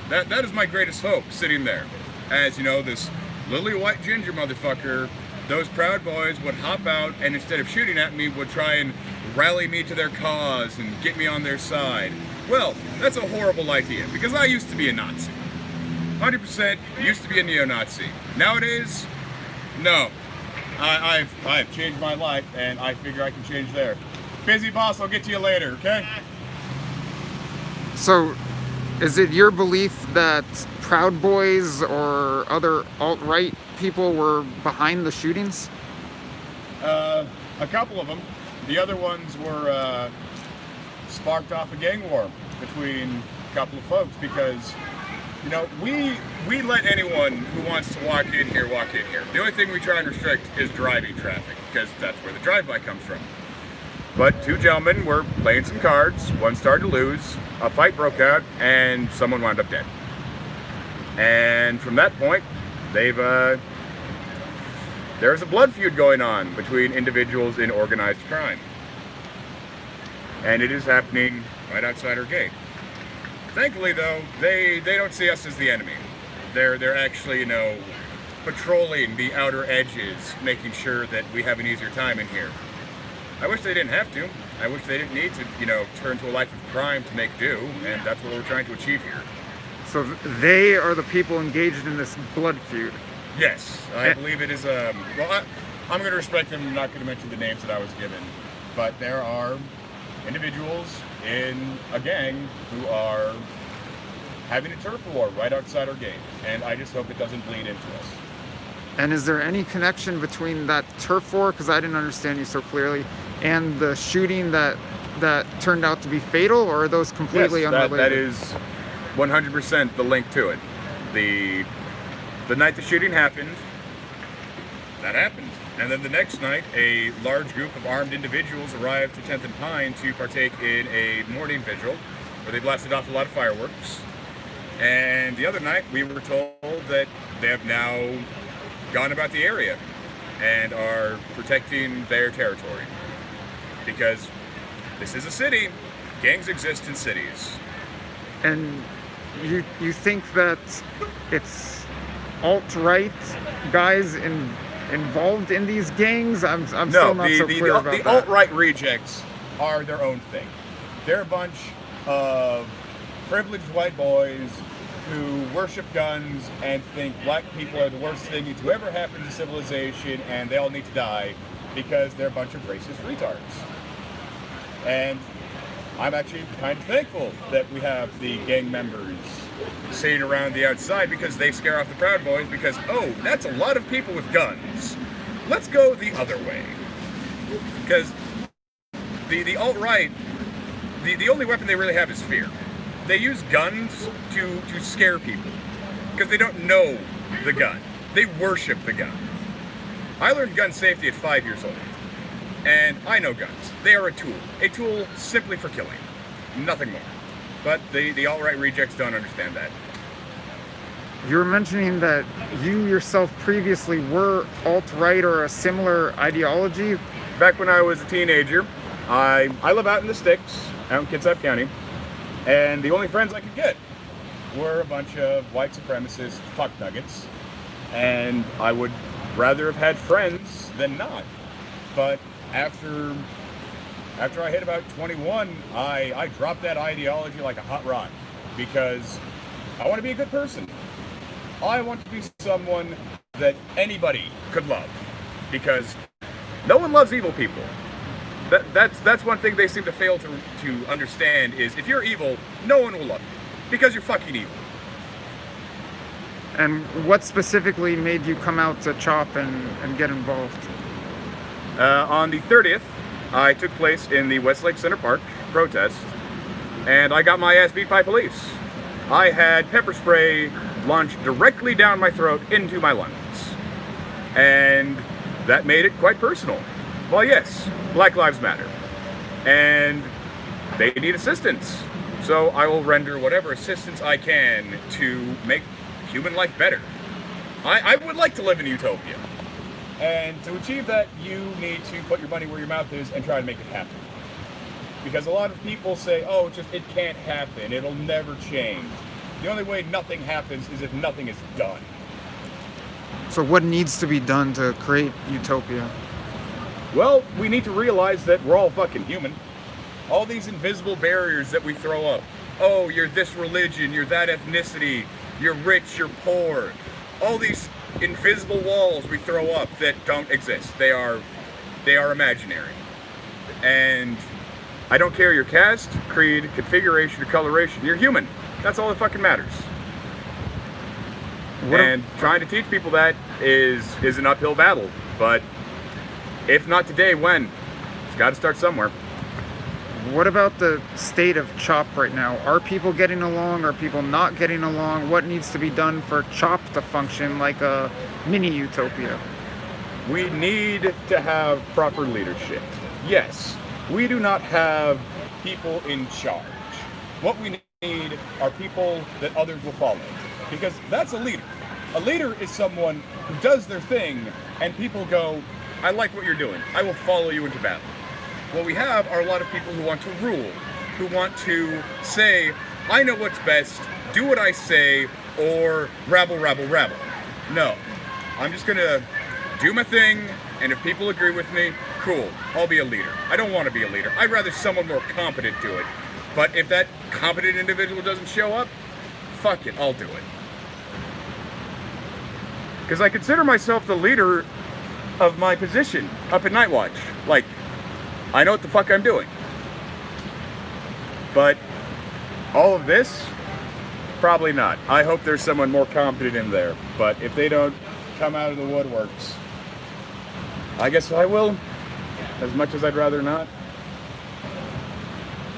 That is my greatest hope, sitting there. As you know, this lily white ginger motherfucker, those Proud Boys would hop out and instead of shooting at me would try and rally me to their cause and get me on their side. Well, that's a horrible idea because I used to be a Nazi. 100% used to be a neo-Nazi. Nowadays, no. I've changed my life and I figure I can change there. Busy boss, I'll get to you later, okay?
So, is it your belief that Proud Boys or other alt-right people were behind the shootings?
A couple of them. The other ones were sparked off a gang war between a couple of folks because, you know, we let anyone who wants to walk in here walk in here. The only thing we try and restrict is driving traffic because that's where the drive-by comes from. But 2 gentlemen were playing some cards, one started to lose, a fight broke out, and someone wound up dead. And from that point, there's a blood feud going on between individuals in organized crime. And it is happening right outside our gate. Thankfully though, they don't see us as the enemy. They're actually, you know, patrolling the outer edges, making sure that we have an easier time in here. I wish they didn't have to. I wish they didn't need to, you know, turn to a life of crime to make do, and that's what we're trying to achieve here.
So they are the people engaged in this blood feud?
Yes, I believe it is, well, I'm going to respect them. I'm not going to mention the names that I was given, but there are individuals in a gang who are having a turf war right outside our gate, and I just hope it doesn't bleed into us.
And is there any connection between that turf war, because I didn't understand you so clearly, and the shooting that turned out to be fatal, or are those completely unrelated?
That is 100% the link to it. The night the shooting happened, that happened. And then the next night, a large group of armed individuals arrived to 10th and Pine to partake in a morning vigil where they blasted off a lot of fireworks. And the other night, we were told that they have now gone about the area and are protecting their territory. Because this is a city. Gangs exist in cities.
And you think that it's alt-right guys involved in these gangs? I'm still not so clear about that.
The alt-right rejects are their own thing. They're a bunch of privileged white boys who worship guns and think black people are the worst thing to ever happen to civilization and they all need to die because they're a bunch of racist retards. And I'm actually kind of thankful that we have the gang members sitting around the outside because they scare off the Proud Boys because, oh, that's a lot of people with guns. Let's go the other way. Because the alt-right, the only weapon they really have is fear. They use guns to scare people because they don't know the gun. They worship the gun. I learned gun safety at 5 years old. And I know guns. They are a tool simply for killing, nothing more. But the alt-right rejects don't understand that.
You were mentioning that you yourself previously were alt-right or a similar ideology.
Back when I was a teenager, I live out in the sticks, out in Kitsap County, and the only friends I could get were a bunch of white supremacist fuck nuggets, and I would rather have had friends than not. But after I hit about 21, I dropped that ideology like a hot rock because I want to be a good person. I want to be someone that anybody could love because No one loves evil people. That's one thing they seem to fail to understand is if you're evil, no one will love you because you're fucking evil.
And what specifically made you come out to CHOP and get involved?
On the 30th, I took place in the Westlake Center Park protest, and I got my ass beat by police. I had pepper spray launched directly down my throat into my lungs. And that made it quite personal. Well, yes, Black Lives Matter. And they need assistance. So I will render whatever assistance I can to make human life better. I would like to live in utopia. And to achieve that, you need to put your money where your mouth is and try to make it happen. Because a lot of people say, oh, it can't happen, it'll never change. The only way nothing happens is if nothing is done.
So what needs to be done to create utopia?
Well, we need to realize that we're all fucking human. All these invisible barriers that we throw up. Oh, you're this religion, you're that ethnicity, you're rich, you're poor. All these invisible walls we throw up that don't exist. They are imaginary. And I don't care your caste, creed, configuration, or coloration. You're human. That's all that fucking matters. And trying to teach people that is an uphill battle. But if not today, when? It's got to start somewhere.
What about the state of CHOP right now? Are people getting along? Are people not getting along? What needs to be done for CHOP to function like a mini utopia?
We need to have proper leadership. Yes, we do not have people in charge. What we need are people that others will follow. Because that's a leader. A leader is someone who does their thing and people go, I like what you're doing. I will follow you into battle. What we have are a lot of people who want to rule, who want to say, I know what's best, do what I say, or rabble, rabble, rabble. No, I'm just gonna do my thing, and if people agree with me, cool, I'll be a leader. I don't want to be a leader. I'd rather someone more competent do it. But if that competent individual doesn't show up, fuck it, I'll do it. Because I consider myself the leader of my position up at Night Watch. Like, I know what the fuck I'm doing. But all of this, probably not. I hope there's someone more competent in there. But if they don't come out of the woodworks, I guess I will, as much as I'd rather not.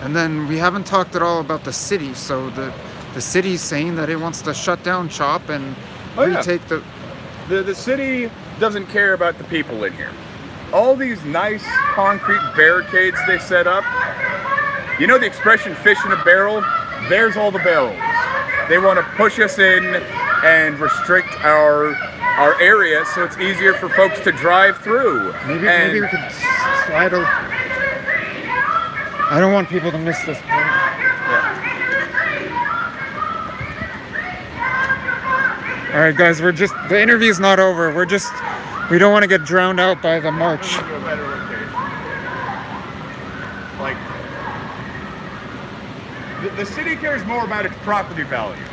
And then we haven't talked at all about the city. So the city's saying that it wants to shut down CHOP and retake
The city doesn't care about the people in here. All these nice concrete barricades they set up. You know the expression fish in a barrel? There's all the barrels. They want to push us in and restrict our area so it's easier for folks to drive through.
Maybe we could slide over. I don't want people to miss this point.
Yeah.
All right, guys, the interview's not over. We don't want to get drowned out by the march.
Like, the city cares more about its property value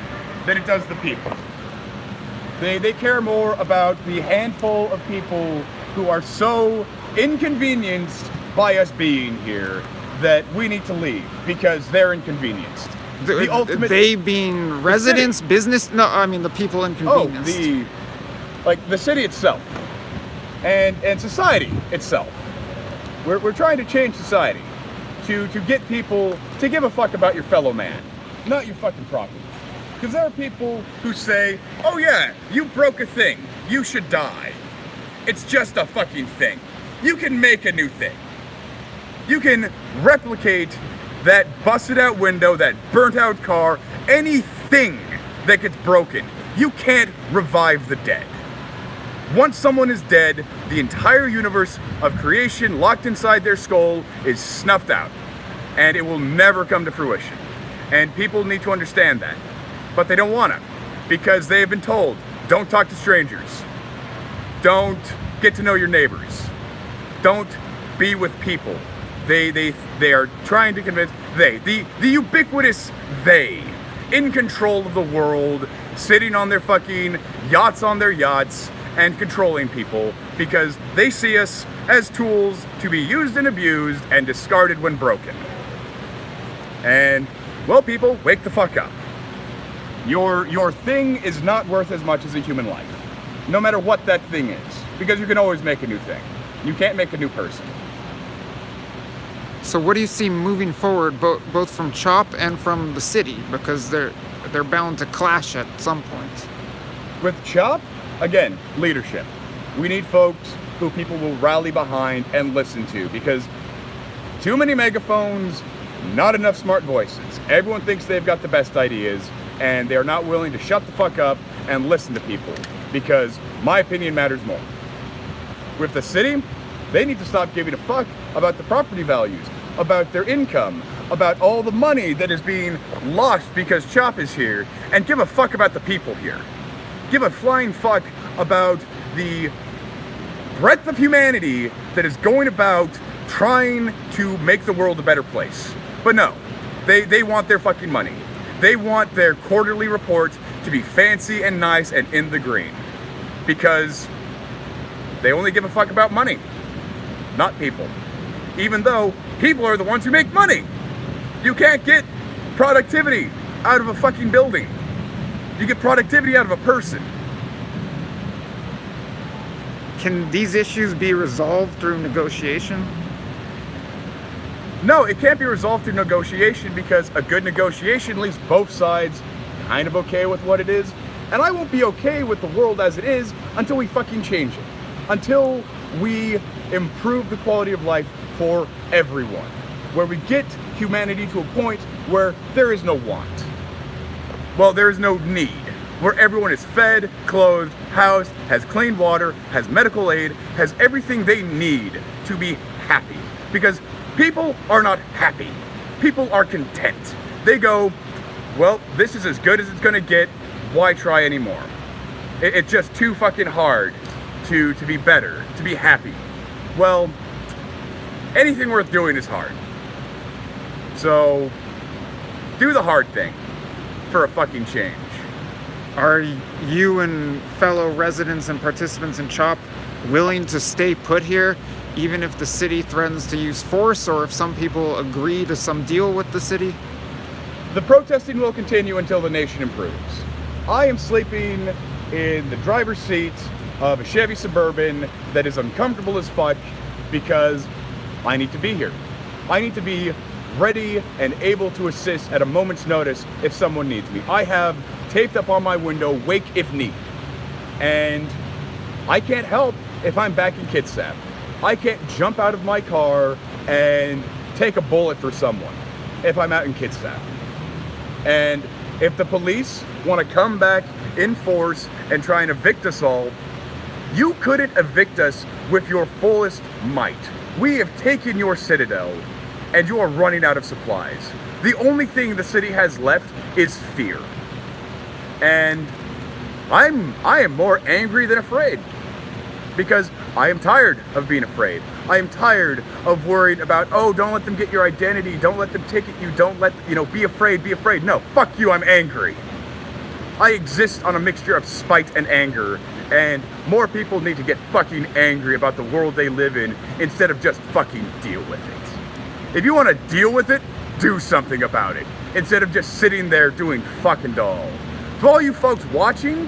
than it does the people. They care more about the handful of people who are so inconvenienced by us being here that we need to leave because they're inconvenienced. The ultimate,
they being residents, business. No, I mean the people inconvenienced.
The city itself, and society itself. We're trying to change society to get people to give a fuck about your fellow man, not your fucking property. Because there are people who say, oh yeah, you broke a thing, you should die. It's just a fucking thing. You can make a new thing. You can replicate that busted out window, that burnt out car, anything that gets broken. You can't revive the dead. Once someone is dead, the entire universe of creation locked inside their skull is snuffed out. And it will never come to fruition. And people need to understand that. But they don't want to. Because they have been told, don't talk to strangers. Don't get to know your neighbors. Don't be with people. They are trying to convince the ubiquitous they in control of the world, sitting on their fucking yachts on their yachts and controlling people because they see us as tools to be used and abused and discarded when broken. And, well, people, wake the fuck up. Your thing is not worth as much as a human life, no matter what that thing is, because you can always make a new thing. You can't make a new person.
So what do you see moving forward, both from CHOP and from the city? Because they're bound to clash at some point.
With CHOP, again, leadership. We need folks who people will rally behind and listen to, because too many megaphones, not enough smart voices. Everyone thinks they've got the best ideas, and they're not willing to shut the fuck up and listen to people, because my opinion matters more. With the city, they need to stop giving a fuck about the property values, about their income, about all the money that is being lost because CHOP is here, and give a fuck about the people here. Give a flying fuck about the breadth of humanity that is going about trying to make the world a better place. But no, they want their fucking money. They want their quarterly report to be fancy and nice and in the green, because they only give a fuck about money, not people. Even though people are the ones who make money. You can't get productivity out of a fucking building. You get productivity out of a person.
Can these issues be resolved through negotiation?
No, it can't be resolved through negotiation, because a good negotiation leaves both sides kind of okay with what it is. And I won't be okay with the world as it is until we fucking change it. Until we improve the quality of life for everyone. Where we get humanity to a point where there is no want. Well, there is no need. Where everyone is fed, clothed, housed, has clean water, has medical aid, has everything they need to be happy. Because people are not happy. People are content. They go, well, this is as good as it's gonna get, why try anymore? It's just too fucking hard to be better, to be happy. Well, anything worth doing is hard. So, do the hard thing for a fucking change.
Are you and fellow residents and participants in CHOP willing to stay put here, even if the city threatens to use force, or if some people agree to some deal with the city?
The protesting will continue until the nation improves. I am sleeping in the driver's seat of a Chevy Suburban that is uncomfortable as fuck, because I need to be here. I need to be ready and able to assist at a moment's notice if someone needs me. I have taped up on my window, wake if need. And I can't help if I'm back in Kitsap. I can't jump out of my car and take a bullet for someone if I'm out in Kitsap. And if the police want to come back in force and try and evict us all, you couldn't evict us with your fullest might. We have taken your citadel, and you are running out of supplies. The only thing the city has left is fear. And I am more angry than afraid, because I am tired of being afraid. I am tired of worrying about, oh, don't let them get your identity, don't let them ticket you, don't let, be afraid, be afraid. No, fuck you, I'm angry. I exist on a mixture of spite and anger, and more people need to get fucking angry about the world they live in instead of just fucking deal with it. If you want to deal with it, do something about it, instead of just sitting there doing fucking all. To all you folks watching,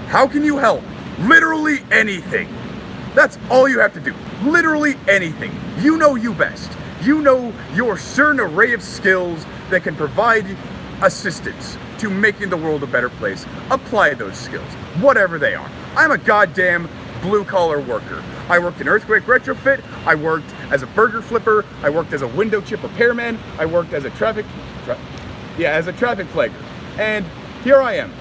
how can you help? Literally anything. That's all you have to do. Literally anything. You know you best. You know your certain array of skills that can provide assistance to making the world a better place. Apply those skills, whatever they are. I'm a goddamn blue-collar worker. I worked in earthquake retrofit, I worked as a burger flipper, I worked as a window chip repairman, I worked as a traffic flagger. And here I am,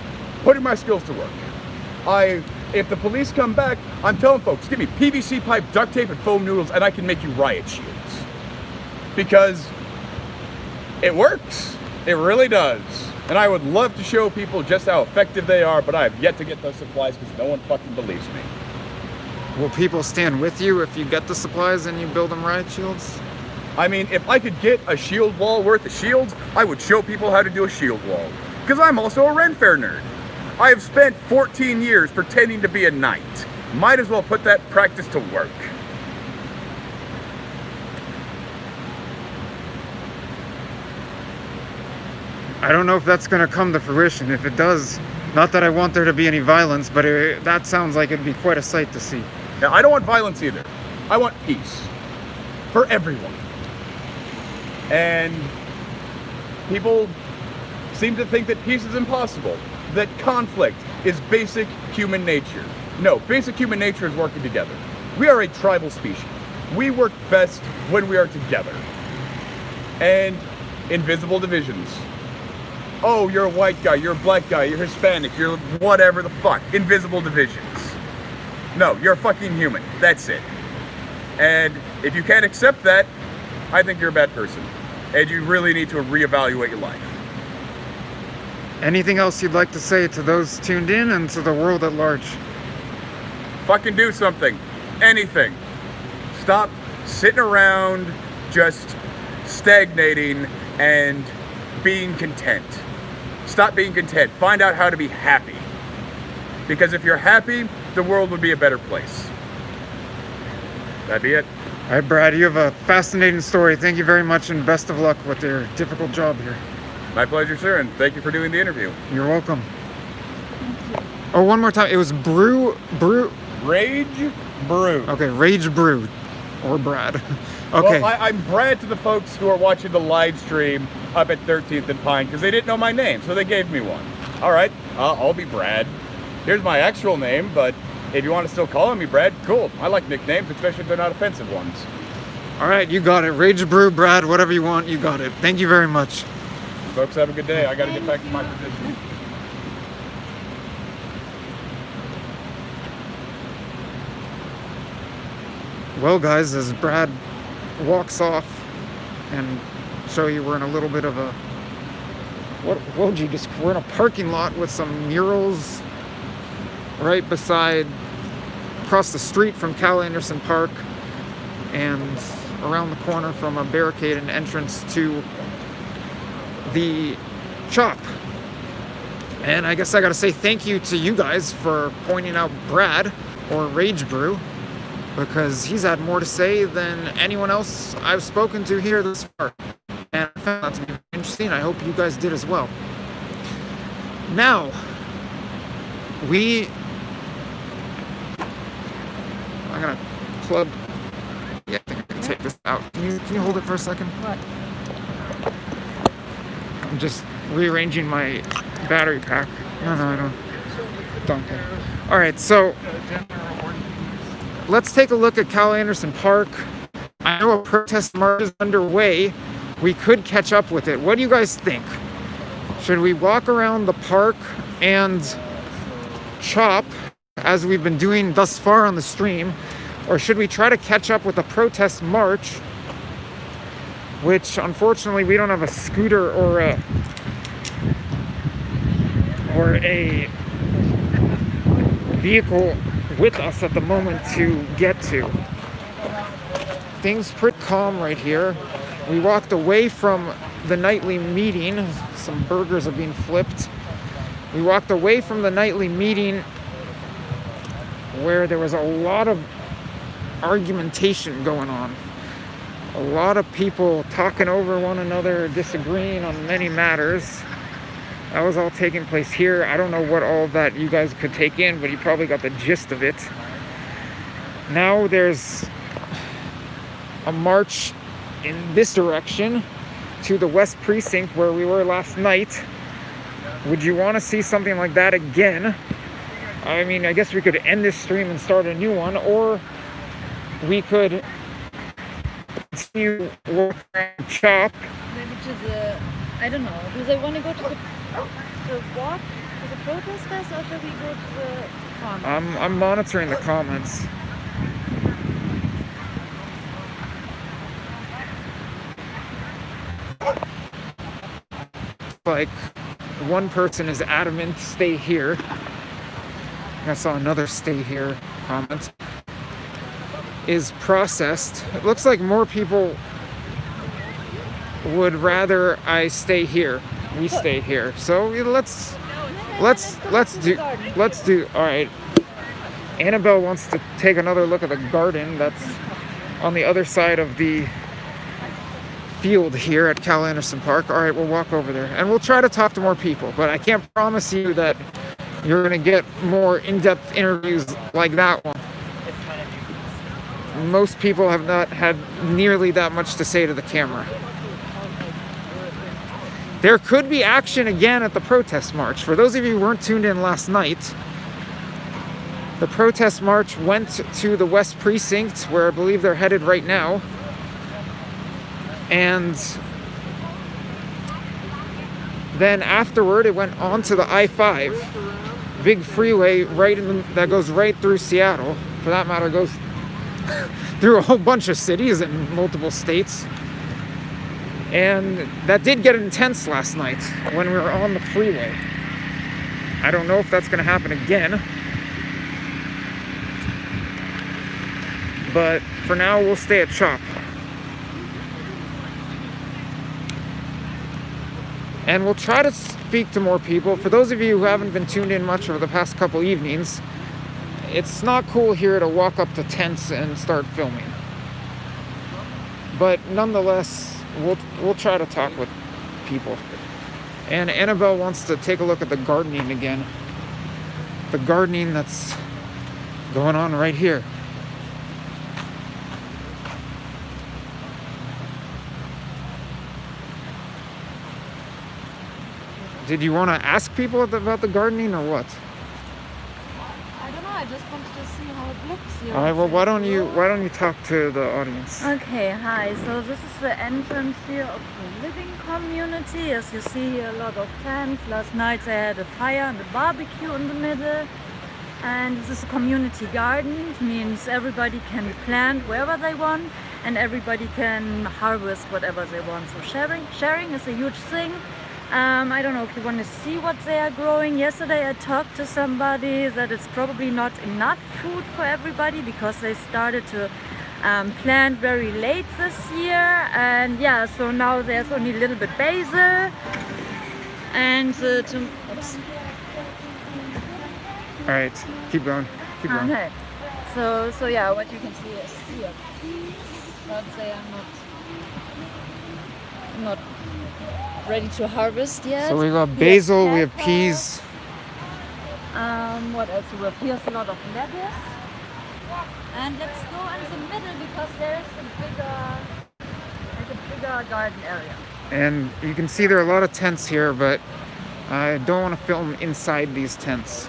putting my skills to work. If the police come back, I'm telling folks, give me PVC pipe, duct tape, and foam noodles, and I can make you riot shields. Because it works. It really does. And I would love to show people just how effective they are, but I have yet to get those supplies because no one fucking believes me.
Will people stand with you if you get the supplies and you build them riot shields?
I mean, if I could get a shield wall worth of shields, I would show people how to do a shield wall. Because I'm also a Ren Fair nerd. I have spent 14 years pretending to be a knight. Might as well put that practice to work.
I don't know if that's going to come to fruition. If it does, not that I want there to be any violence, but that sounds like it'd be quite a sight to see.
Now, I don't want violence either. I want peace for everyone. And people seem to think that peace is impossible, that conflict is basic human nature. No, basic human nature is working together. We are a tribal species. We work best when we are together. And invisible divisions. Oh, you're a white guy, you're a black guy, you're Hispanic, you're whatever the fuck. Invisible divisions. No, you're a fucking human. That's it. And if you can't accept that, I think you're a bad person. And you really need to reevaluate your life.
Anything else you'd like to say to those tuned in and to the world at large?
Fucking do something. Anything. Stop sitting around just stagnating and being content. Stop being content. Find out how to be happy. Because if you're happy, the world would be a better place. That'd be it.
All right, Brad, you have a fascinating story. Thank you very much and best of luck with your difficult job here.
My pleasure, sir, and thank you for doing the interview.
You're welcome. Oh, one more time. It was Brew.
Rage Brew.
Okay, Rage Brew. Or Brad. Okay.
Well, I'm Brad to the folks who are watching the live stream up at 13th and Pine because they didn't know my name, so they gave me one. All right, I'll be Brad. Here's my actual name, but if you want to still call me Brad, cool. I like nicknames, especially if they're not offensive ones.
All right, you got it. Rage Brew, Brad, whatever you want, you got it. Thank you very much.
Folks, have a good day. I got to get back to my position.
Well, guys, as Brad walks off and show you we're in a little bit of a what would you just we're in a parking lot with some murals right beside across the street from Cal Anderson Park and around the corner from a barricaded entrance to the shop. And I guess I gotta say thank you to you guys for pointing out Brad or Rage Brew, because he's had more to say than anyone else I've spoken to here this far. And I found that to be interesting. I hope you guys did as well. Now, I'm gonna plug. Yeah, I think I can take this out. Can you hold it for a second?
What?
I'm just rearranging my battery pack. No, I don't care. All right, so let's take a look at Cal Anderson Park. I know a protest march is underway. We could catch up with it. What do you guys think? Should we walk around the park and chop, as we've been doing thus far on the stream, or should we try to catch up with the protest march, which unfortunately we don't have a scooter or a vehicle with us at the moment to get to. Things pretty calm right here. We walked away from the nightly meeting. Some burgers are being flipped. We walked away from the nightly meeting where there was a lot of argumentation going on. A lot of people talking over one another, disagreeing on many matters. That was all taking place here. I don't know what all that you guys could take in, but you probably got the gist of it. Now there's a march in this direction to the West Precinct where we were last night. Would you want to see something like that again? I mean, I guess we could end this stream and start a new one, or we could continue walk around chop.
Maybe to the, I don't know, do they want to go to the walk, to the protesters, or should we go to the farm?
I'm monitoring the comments. Like, one person is adamant, stay here. I saw another stay here comment. Is processed. It looks like more people would rather I stay here. We stay here. So let's do. All right. Annabelle wants to take another look at the garden that's on the other side of the field here at Cal Anderson Park. All right, we'll walk over there and we'll try to talk to more people, but I can't promise you that you're going to get more in-depth interviews like that one. Most people have not had nearly that much to say to the camera. There could be action again at the protest march. For those of you who weren't tuned in last night, the protest march went to the West Precinct, where I believe they're headed right now. And then afterward, it went on to the I-5, big freeway that goes right through Seattle. For that matter, goes through a whole bunch of cities in multiple states. And that did get intense last night when we were on the freeway. I don't know if that's going to happen again. But for now, we'll stay at CHOP. And we'll try to speak to more people. For those of you who haven't been tuned in much over the past couple evenings, it's not cool here to walk up to tents and start filming. But nonetheless, we'll try to talk with people. And Annabelle wants to take a look at the gardening again. The gardening that's going on right here. Did you want to ask people about the gardening or what?
I don't know. I just wanted to see how it looks here.
All right. Well, why don't you talk to the audience?
Okay. Hi. So this is the entrance here of the living community. As you see here, a lot of tents. Last night they had a fire and a barbecue in the middle. And this is a community garden. It means everybody can plant wherever they want, and everybody can harvest whatever they want. So sharing is a huge thing. I don't know if you want to see what they are growing. Yesterday I talked to somebody that it's probably not enough food for everybody because they started to plant very late this year, and yeah, so now there's only a little bit basil and oops.
All right, keep going. Keep going.
Okay, so yeah, what you can see is here peas, but they are not ready to harvest yet.
So we got basil, we have peas.
What else? We have here's a lot of lettuce. And let's go in the middle because there's a bigger garden area.
And you can see there are a lot of tents here, but I don't want to film inside these tents.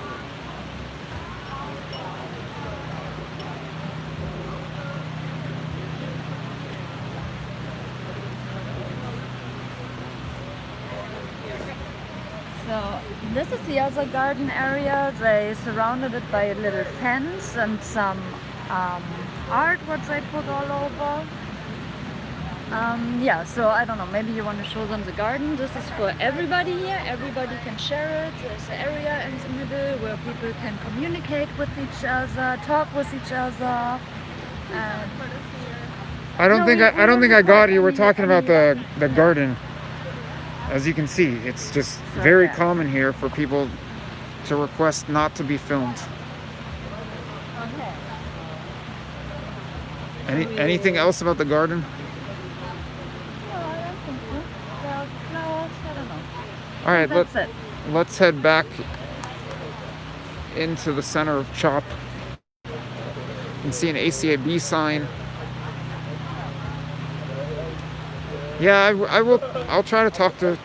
So this is the other garden area. They surrounded it by a little fence and some art what they put all over. Yeah, so I don't know, maybe you want to show them the garden. This is for everybody here. Everybody can share it. There's an area in the middle where people can communicate with each other, talk with each other.
I don't think I got you. We're talking about the garden. As you can see, it's just very common here for people to request not to be filmed.
Okay.
Anything else about the garden?
No, I don't think so. There's flowers, I don't know.
All right,
That's it.
let's head back into the center of CHOP. You can see an ACAB sign. Yeah, I'll try to talk to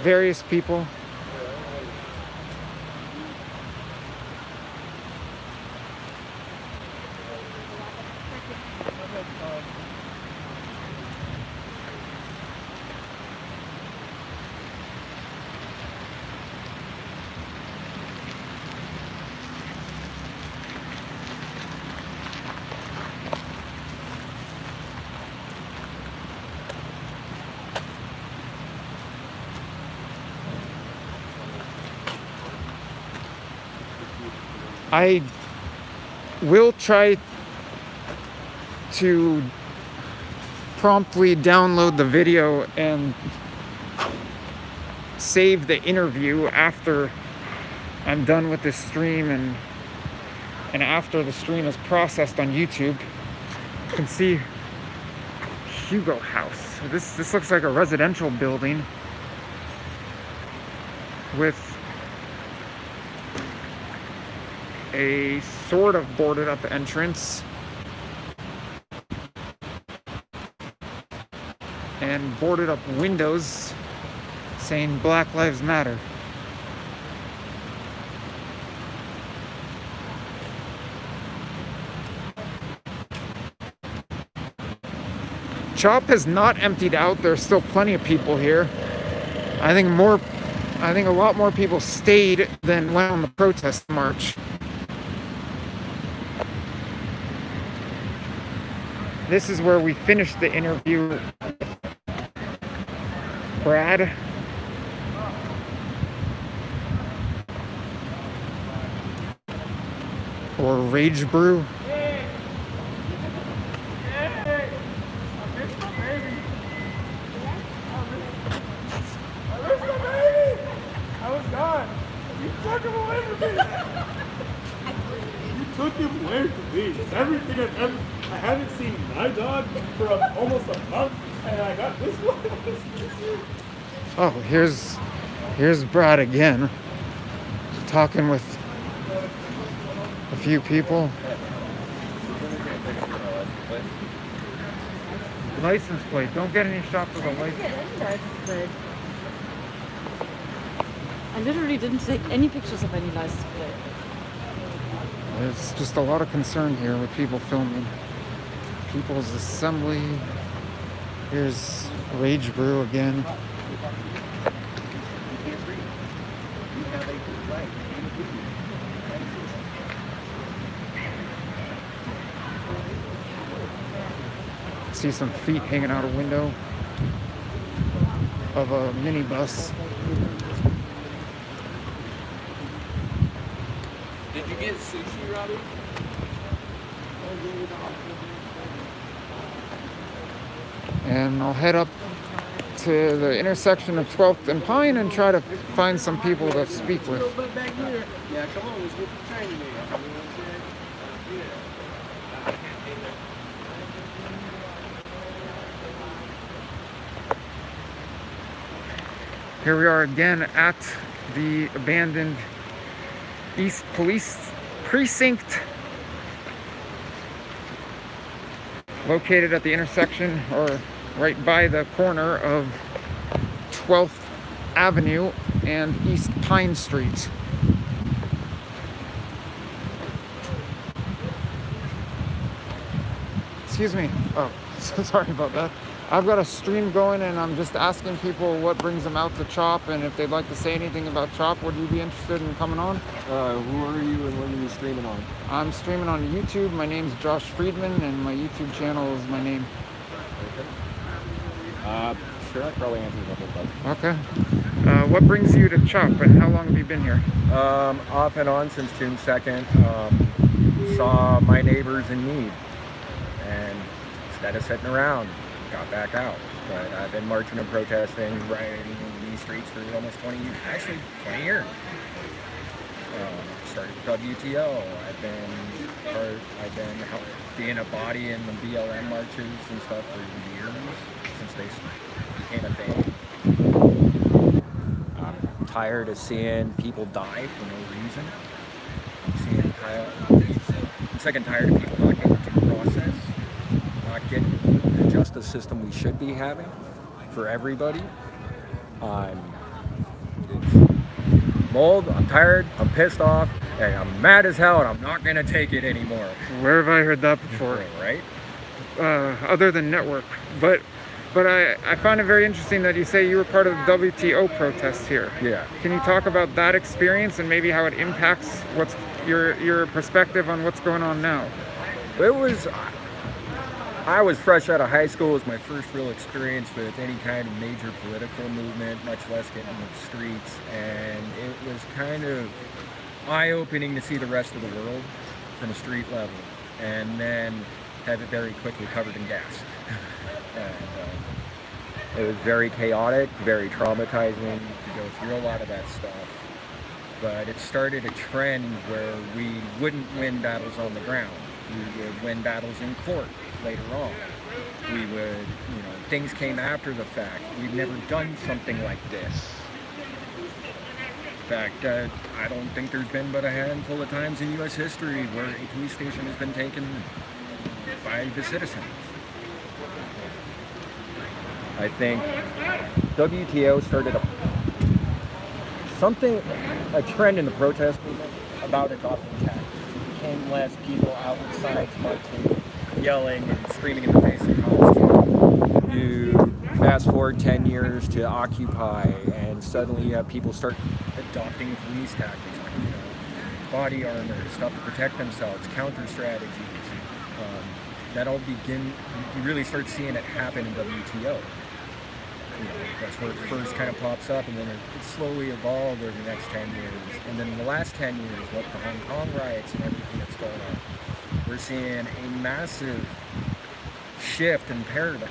various people. I will try to promptly download the video and save the interview after I'm done with this stream and after the stream is processed on YouTube. You can see Hugo House. This looks like a residential building with a sort of boarded up entrance and boarded up windows saying Black Lives Matter. Chop has not emptied out. There's still plenty of people here. I think a lot more people stayed than went on the protest march. This is where we finished the interview with Brad. Or Rage Brew.
Took him away from me. It's everything I've ever. I haven't seen my dog for almost a month, and I got this one.
Oh, here's Brad again, talking with a few people. License plate. Don't get any shots with a license plate.
I literally didn't take any pictures of any license plate.
There's just a lot of concern here with people filming. People's Assembly. Here's Rage Brew again. See some feet hanging out a window of a minibus.
Did you get sushi, Robbie?
And I'll head up to the intersection of 12th and Pine and try to find some people to speak with.
Yeah, come on, let's get the training in. You know what I'm saying?
Here we are again at the abandoned East Police Precinct, located at the intersection or right by the corner of 12th Avenue and East Pine Street. Excuse me. Oh, so sorry about that. I've got a stream going and I'm just asking people what brings them out to Chop, and if they'd like to say anything about Chop, would you be interested in coming on?
Who are you and what are you streaming on?
I'm streaming on YouTube. My name's Josh Friedman and my YouTube channel is my name.
Sure, I'd probably answer a couple of questions.
Okay. What brings you to Chop and how long have you been here?
Off and on since June 2nd. Saw my neighbors in need, and instead of sitting around, got back out. But I've been marching and protesting, riding these streets for almost 20 years. Actually, 20 years. Started with WTO. I've been being a body in the BLM marches and stuff for years since they became a thing. I'm tired of seeing people die for no reason. I'm sick and tired of people not getting due process, not getting the justice system we should be having for everybody. I'm tired, I'm pissed off, and I'm mad as hell, and I'm not gonna take it anymore.
Where have I heard that before?
Right?
Other than network. But I found it very interesting that you say you were part of the WTO protests here.
Yeah.
Can you talk about that experience and maybe how it impacts what's your perspective on what's going on now?
I was fresh out of high school. It was my first real experience with any kind of major political movement, much less getting in the streets, and it was kind of eye-opening to see the rest of the world from a street level, and then have it very quickly covered in gas. And, it was very chaotic, very traumatizing to go through a lot of that stuff, but it started a trend where we wouldn't win battles on the ground. We would win battles in court later on. We would, things came after the fact. We've never done something like this. In fact, I don't think there's been but a handful of times in U.S. history where a police station has been taken by the citizens. I think WTO started a trend in the protest movement about adopting tactics. It became less people out with signs marching, yelling and screaming in the face of cops. You fast forward 10 years to Occupy, and suddenly you have people start adopting police tactics, body armor, stuff to protect themselves, counter strategies. That all begin, you really start seeing it happen in WTO. That's where it first kind of pops up, and then it slowly evolved over the next 10 years. And then in the last 10 years, what the Hong Kong riots and everything that's going on, we're seeing a massive shift in paradigm.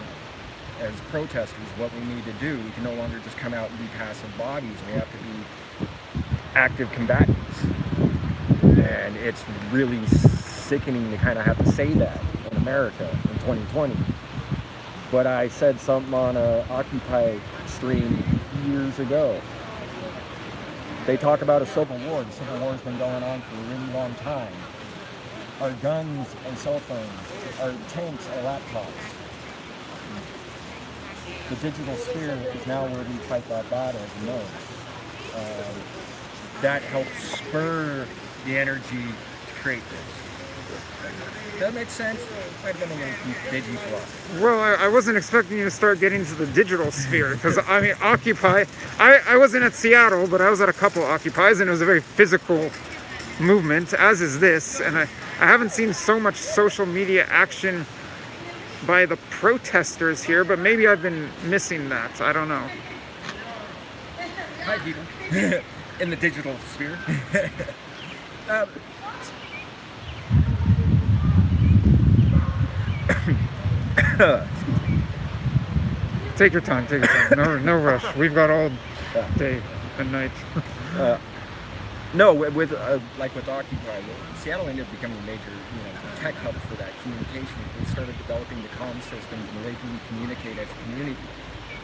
As protesters, what we need to do, we can no longer just come out and be passive bodies. We have to be active combatants. And it's really sickening to kind of have to say that in America in 2020. But I said something on a Occupy stream years ago. They talk about a civil war. The civil war has been going on for a really long time. Our guns and cell phones, our tanks, our laptops. The digital sphere is now where we fight that battle, as you know. That helps spur the energy to create this. Does that make sense? Might have been a little digi philosophy.
Well, I wasn't expecting you to start getting to the digital sphere, because, I mean, Occupy, I wasn't at Seattle, but I was at a couple Occupies, and it was a very physical movement, as is this, and I haven't seen so much social media action by the protesters here, but maybe I've been missing that. I don't know.
Hi, people. In the digital sphere.
Take your time. No rush. We've got all day and night.
No, with like with Occupy, Seattle ended up becoming a major, tech hub for that communication. We started developing the comm systems and the way we communicate as a community,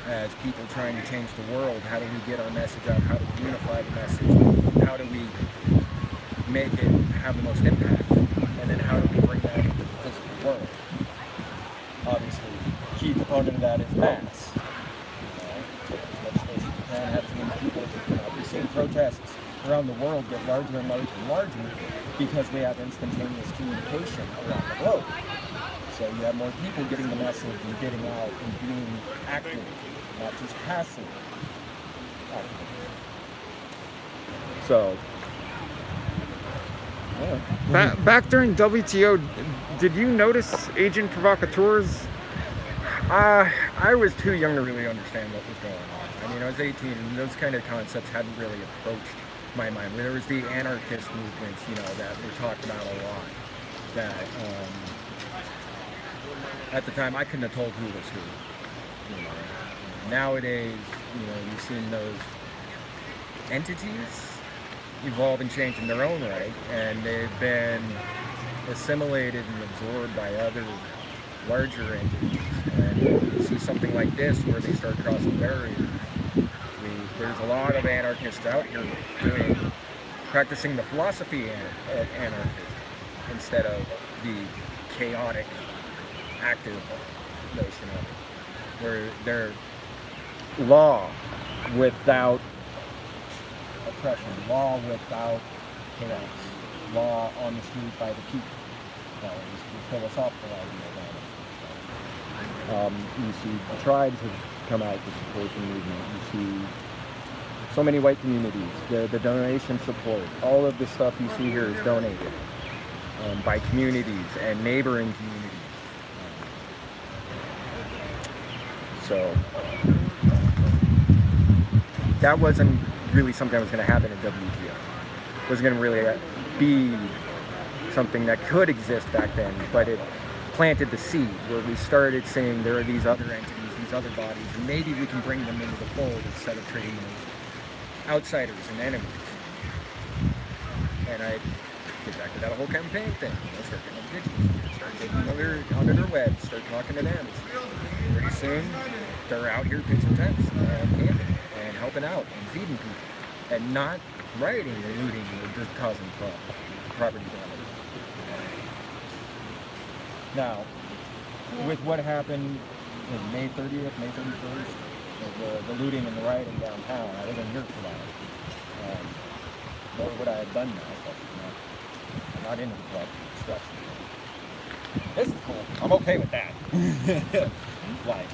as people trying to change the world. How do we get our message out? How do we unify the message? How do we make it have the most impact? And then how do we bring that into the physical world? Obviously, a key component of that is mass. As much as you can have as many people. We've seen protests around the world get larger and larger and larger because we have instantaneous communication around the globe. So you have more people getting the message and getting out and being active, not just passive. So, yeah.
Back during WTO, did you notice agent provocateurs?
I was too young to really understand what was going on. I mean, I was 18, and those kind of concepts hadn't really approached my mind. There was the anarchist movements, that were talked about a lot. That at the time I couldn't have told who was who. Nowadays, you've seen those entities evolve and change in their own right, and they've been assimilated and absorbed by other larger entities. And you see something like this where they start crossing barriers. There's a lot of anarchists out here practicing the philosophy of anarchism instead of the chaotic, active notion of it, where they're law without oppression, law without chaos, law on the street by the people. That was the philosophical idea about it. You see the tribes have come out to support the movement. You see so many white communities, the donation support, all of the stuff you see here is donated by communities and neighboring communities. So that wasn't really something that was going to happen in WTO. It wasn't going to really be something that could exist back then, but it planted the seed where we started saying there are these other entities, these other bodies, and maybe we can bring them into the fold instead of treating them as outsiders and enemies. And get back to that whole campaign thing. Start getting individuals, start getting onto their web, start talking to them. Pretty soon, they're out here pitching tents and camping and helping out and feeding people and not rioting or looting or just causing property damage. Now, with what happened in May 30th, May 31st, the looting and the rioting downtown, I wasn't here for that. Nor would I have done that, but I'm not into the club stuff. This is cool. I'm okay with that. Like,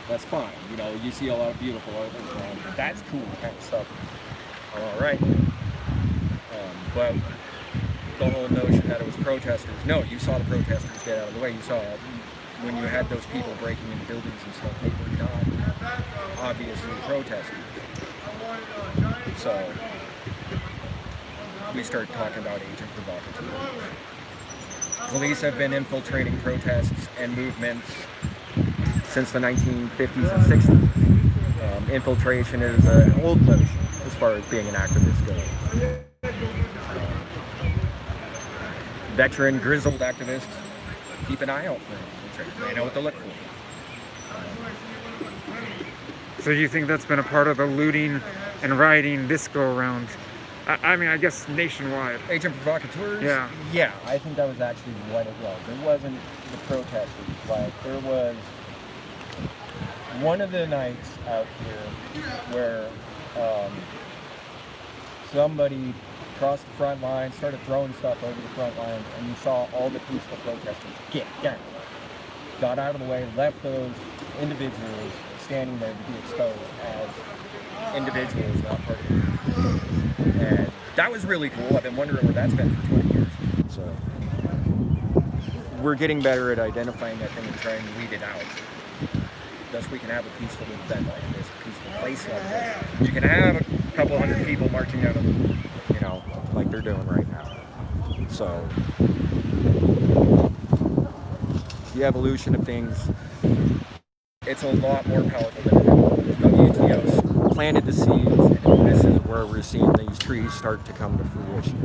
that's fine. You know, you see a lot of beautiful art, that's cool kind of stuff. All right. But the whole notion that it was protesters, no, you saw the protesters get out of the way. You saw when you had those people breaking into buildings and stuff, they were not obviously protesters. So we start talking about agent provocateurs. Police have been infiltrating protests and movements since the 1950s and 60s. Infiltration is an old notion as far as being an activist goes. Veteran, grizzled activists keep an eye out for infiltration. They know what to look for.
So you think that's been a part of the looting and rioting this go around? I mean, I guess nationwide.
Agent provocateurs?
Yeah.
Yeah, I think that was actually what it was. It wasn't the protesters. Like, there was one of the nights out here where somebody crossed the front line, started throwing stuff over the front lines, and you saw all the peaceful protesters get down. Got out of the way, left those individuals standing there to be exposed as individuals, not part of the and that was really cool. I've been wondering where that's been for 20 years. So we're getting better at identifying that thing and trying to weed it out. Thus we can have a peaceful event like this, a peaceful place like this. You can have a couple hundred people marching out of, you know, like they're doing right now. So the evolution of things, it's a lot more powerful than WTOs planted the seeds, and this is where we're seeing these trees start to come to fruition.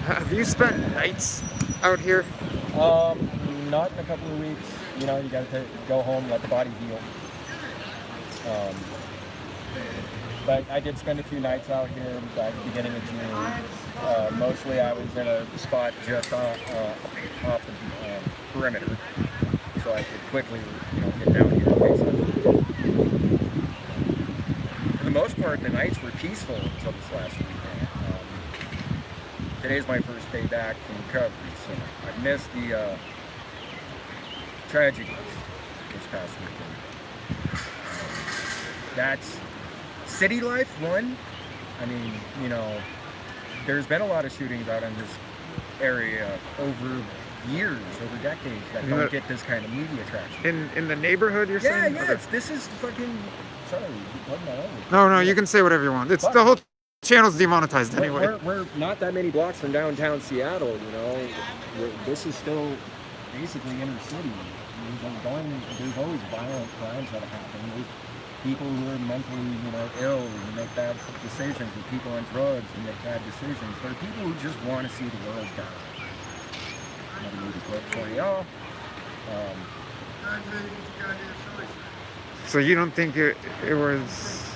Have you spent nights out here?
Not in a couple of weeks. You know, you gotta go home, let the body heal. But I did spend a few nights out here at the beginning of June. Mostly I was in a spot just off the perimeter, so I could quickly, you know, get down here. For the most part, the nights were peaceful until this last weekend. Today's my first day back from recovery, so I missed the tragedies this past weekend. That's city life, one. I mean, you know, there's been a lot of shootings out in this area over years, over decades, that don't get this kind of media traction.
In the neighborhood, you're saying?
Yeah, this is fucking, sorry, plugging that over.
No, you can say whatever you want. It's the whole channel's demonetized anyway.
We're not that many blocks from downtown Seattle, you know. This is still basically inner city. There's always violent crimes that happen. There's people who are mentally, you know, ill and make bad decisions, and people on drugs and make bad decisions. There are people who just want to see the world down. Another movie clip for y'all.
So you don't think it was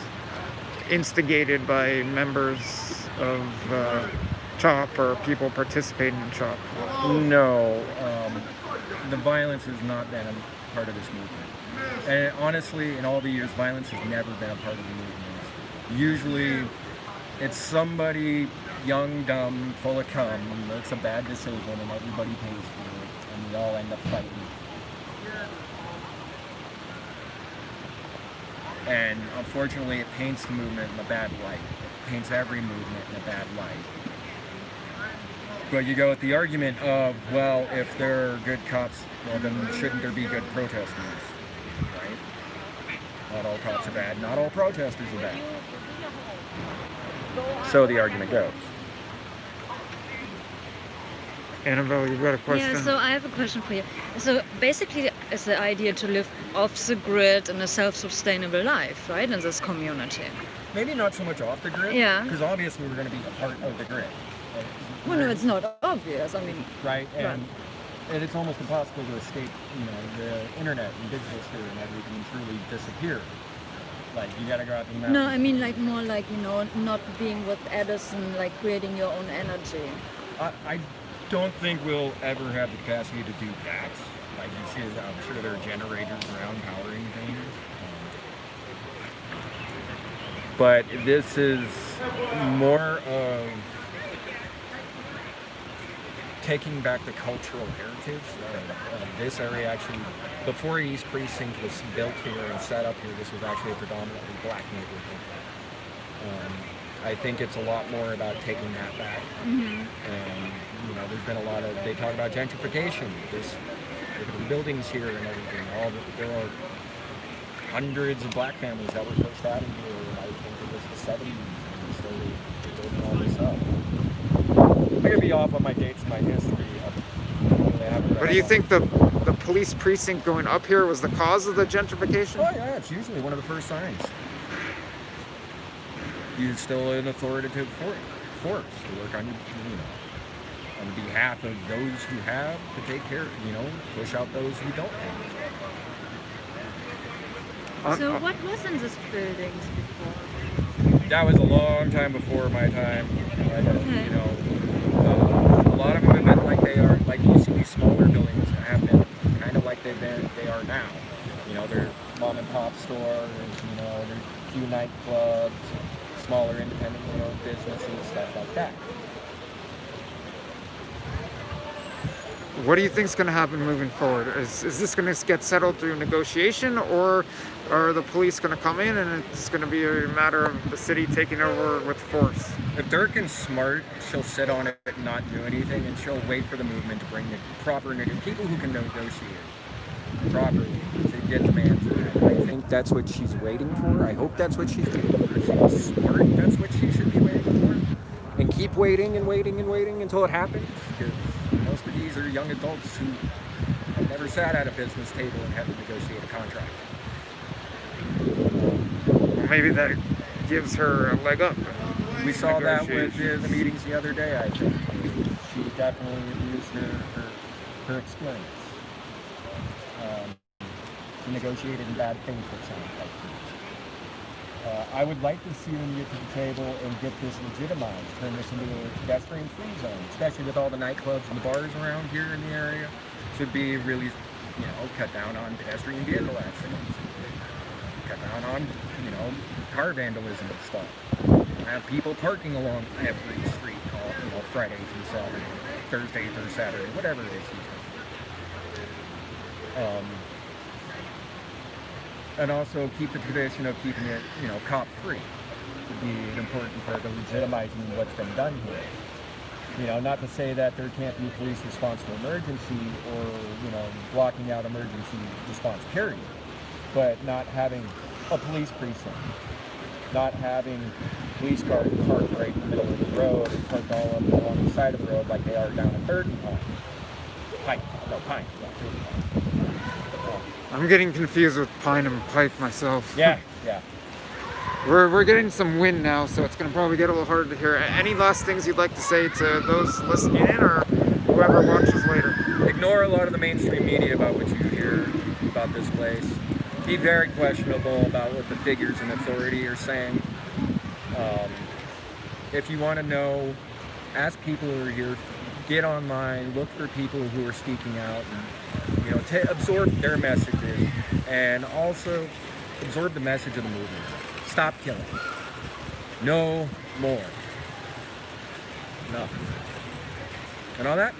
instigated by members of CHOP or people participating in CHOP?
No. The violence has not been a part of this movement. And honestly, in all the years, violence has never been a part of the movement. Usually, it's somebody young, dumb, full of cum, makes a bad decision, and everybody pays for it, and we all end up fighting. And unfortunately, it paints the movement in a bad light. It paints every movement in a bad light. But you go with the argument of, well, if there are good cops, well, then shouldn't there be good protesters, right? Not all cops are bad, not all protesters are bad. So the argument goes.
Annabelle, you've got a question?
Yeah, so I have a question for you. So basically, it's the idea to live off the grid in a self-sustainable life, right, in this community.
Maybe not so much off the grid.
Yeah.
Because obviously we're going to be a part of the grid.
Well, no, it's not obvious. I mean,
Right. And it's almost impossible to escape, the internet and digital sphere and everything and truly disappear. Like, you gotta go out to the mountains.
no, I mean like more like, not being with Edison, like creating your own energy.
I don't think we'll ever have the capacity to do that. Like you see, I'm sure there are generators around powering things. But this is more of taking back the cultural heritage. This area actually, before East Precinct was built here and set up here, this was actually a predominantly black neighborhood. I think it's a lot more about taking that back. And, there's been a lot of, they talk about gentrification. Look at the buildings here and everything. There are hundreds of black families that were pushed out of here, I think it was the 70s, and slowly building all this up. I'm gonna be off on my dates and my history.
But do you think the police precinct going up here was the cause of the gentrification?
Oh yeah, it's usually one of the first signs. You're still an authoritative force to work on on behalf of those who have, to take care, push out those who don't have.
So what was in these buildings before?
That was a long time before my time.
Okay.
A lot of them have been like they are, like you see these smaller buildings have been kind of like they are now. They're mom and pop stores, they're a few nightclubs, smaller independently owned businesses, stuff like that.
What do you think is going to happen moving forward? Is this going to get settled through negotiation, or are the police going to come in and it's going to be a matter of the city taking over with force?
If Durkin's smart, she'll sit on it and not do anything, and she'll wait for the movement to bring the proper people who can negotiate properly to get demands. I think that's what she's waiting for. I hope that's what she's waiting for. If she's smart, that's what she should be waiting for. And keep waiting and waiting and waiting until it happens. Because most of these are young adults who have never sat at a business table and had to negotiate a contract.
Well, maybe that gives her a leg up.
We saw that with the meetings the other day, I think. She definitely used her experience. She negotiated in bad faith, it sounds like. I would like to see them get to the table and get this legitimized, turn this into a pedestrian-free zone, especially with all the nightclubs and the bars around here in the area. Should be really, cut down on pedestrian vehicle accidents, cut down on, car vandalism and stuff. Have people parking along every street, Friday through Saturday, Thursday through Saturday, whatever it is. And also keep the tradition of keeping it, cop-free would be an important part of legitimizing what's been done here. Not to say that there can't be police response to emergency or, blocking out emergency response period, but not having a police precinct, not having police cars parked right in the middle of the road and parked all up along the side of the road like they are down at 3rd and Pine. Pine.
I'm getting confused with Pine and Pike myself.
Yeah.
We're getting some wind now, so it's going to probably get a little harder to hear. Any last things you'd like to say to those listening in or whoever watches later?
Ignore a lot of the mainstream media about what you hear about this place. Be very questionable about what the figures in authority are saying. If you want to know, ask people who are here. Get online, look for people who are speaking out, and, absorb their messages, and also absorb the message of the movement. Stop killing. No more. Enough. And all that,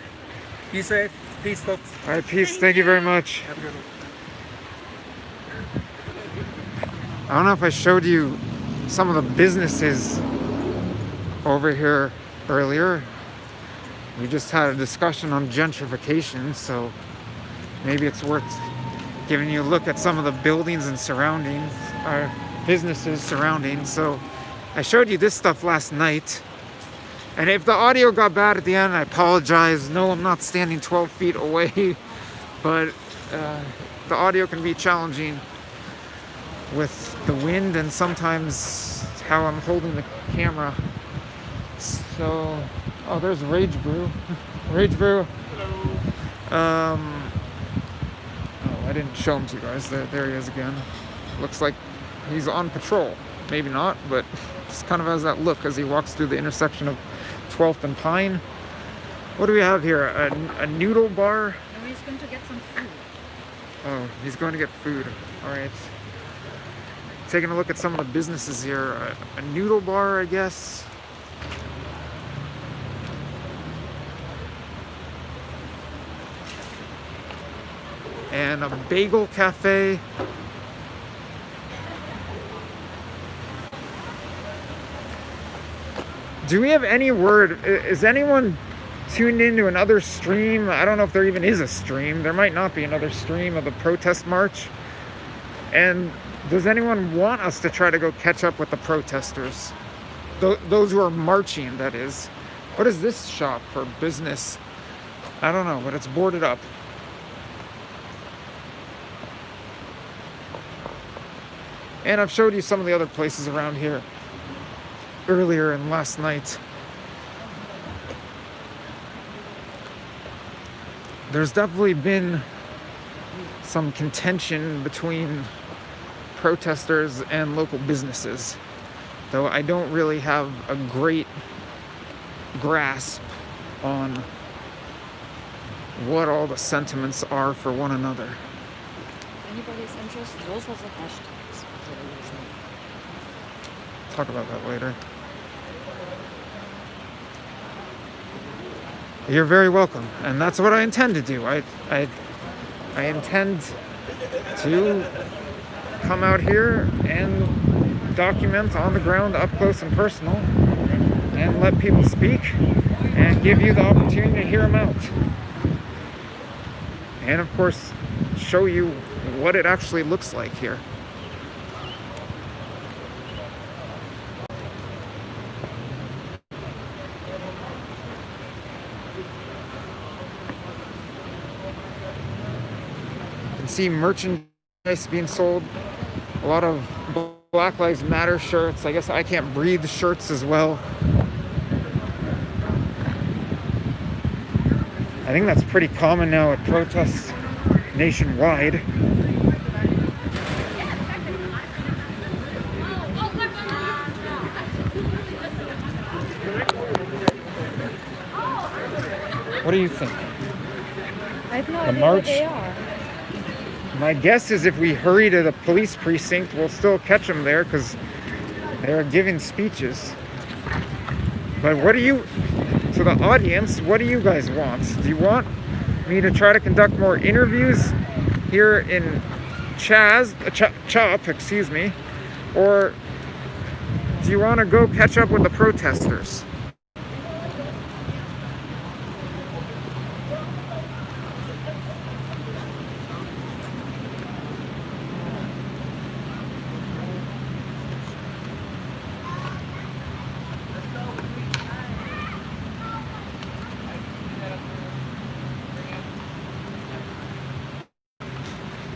be safe. Peace, folks.
All right, peace. Thank you very much.
Have a good one.
I don't know if I showed you some of the businesses over here earlier. We just had a discussion on gentrification, so maybe it's worth giving you a look at some of the buildings and surroundings, or businesses surrounding. So I showed you this stuff last night, And if the audio got bad at the end, I apologize. No, I'm not standing 12 feet away, but the audio can be challenging with the wind and sometimes how I'm holding the camera. So, oh, there's Rage Brew. Rage Brew. Oh, I didn't show him to you guys. There he is again. Looks like he's on patrol. Maybe not, but just kind of has that look as he walks through the intersection of 12th and Pine. What do we have here? A noodle bar?
No, he's going to get some food.
Oh, he's going to get food. All right. Taking a look at some of the businesses here. A noodle bar, I guess. And a bagel cafe. Do we have any word? Is anyone tuned into another stream? I don't know if there even is a stream. There might not be another stream of the protest march. And does anyone want us to try to go catch up with the protesters? Those who are marching, that is. What is this shop for business? I don't know, but it's boarded up. And I've showed you some of the other places around here earlier and last night. There's definitely been some contention between protesters and local businesses, though I don't really have a great grasp on what all the sentiments are for one another.
If anybody's interested, those are the hashtags.
Talk about that later. You're very welcome, and that's what I intend to do. I intend to come out here and document on the ground, up close and personal, and let people speak and give you the opportunity to hear them out. And of course, show you what it actually looks like here. See merchandise being sold, a lot of Black Lives Matter shirts. I guess I Can't Breathe shirts as well. I think that's pretty common now at protests nationwide. What do you think?
I have no
The
idea
march?
what they are.
My guess is if we hurry to the police precinct, we'll still catch them there because they're giving speeches. But what do you, to the audience, what do you guys want? Do you want me to try to conduct more interviews here in Chop, excuse me, or do you want to go catch up with the protesters?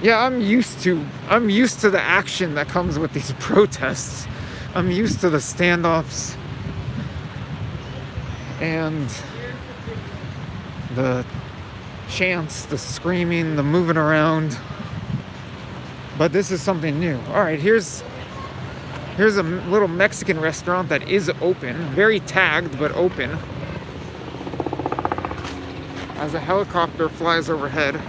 Yeah, I'm used to the action that comes with these protests. I'm used to the standoffs and the chants, the screaming, the moving around. But this is something new. All right, here's a little Mexican restaurant that is open, very tagged but open. As a helicopter flies overhead.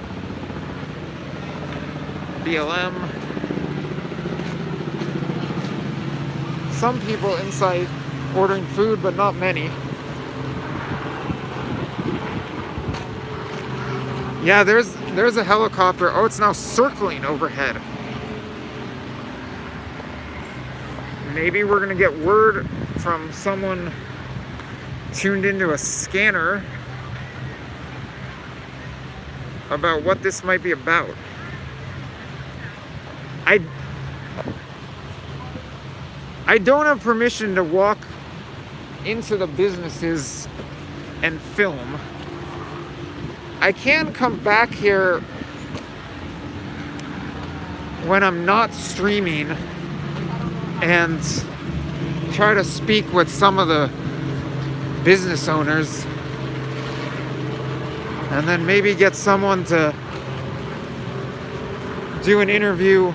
BLM. Some people inside ordering food, but not many. Yeah, there's a helicopter. Oh, it's now circling overhead. Maybe we're gonna get word from someone tuned into a scanner about what this might be about. I don't have permission to walk into the businesses and film. I can come back here when I'm not streaming and try to speak with some of the business owners, and then maybe get someone to do an interview,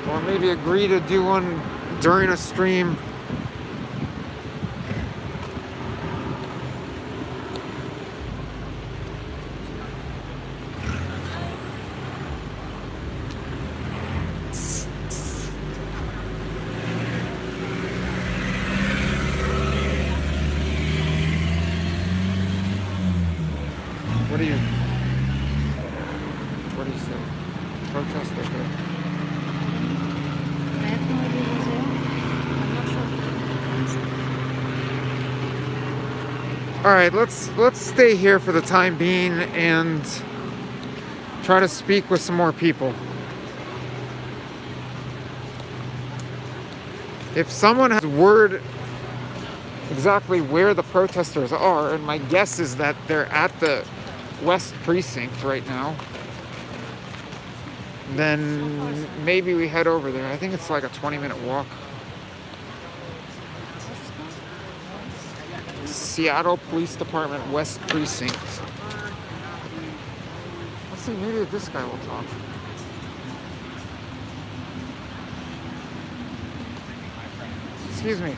or maybe agree to do one during a stream. What do you say? Protest over there.
I have no idea what's there. I'm not sure.
All right, let's stay here for the time being and try to speak with some more people. If someone has word exactly where the protesters are, and my guess is that they're at the West Precinct right now, then maybe we head over there. I think it's like a 20-minute walk. Seattle Police Department West Precinct. Let's see, maybe this guy will talk. Excuse me.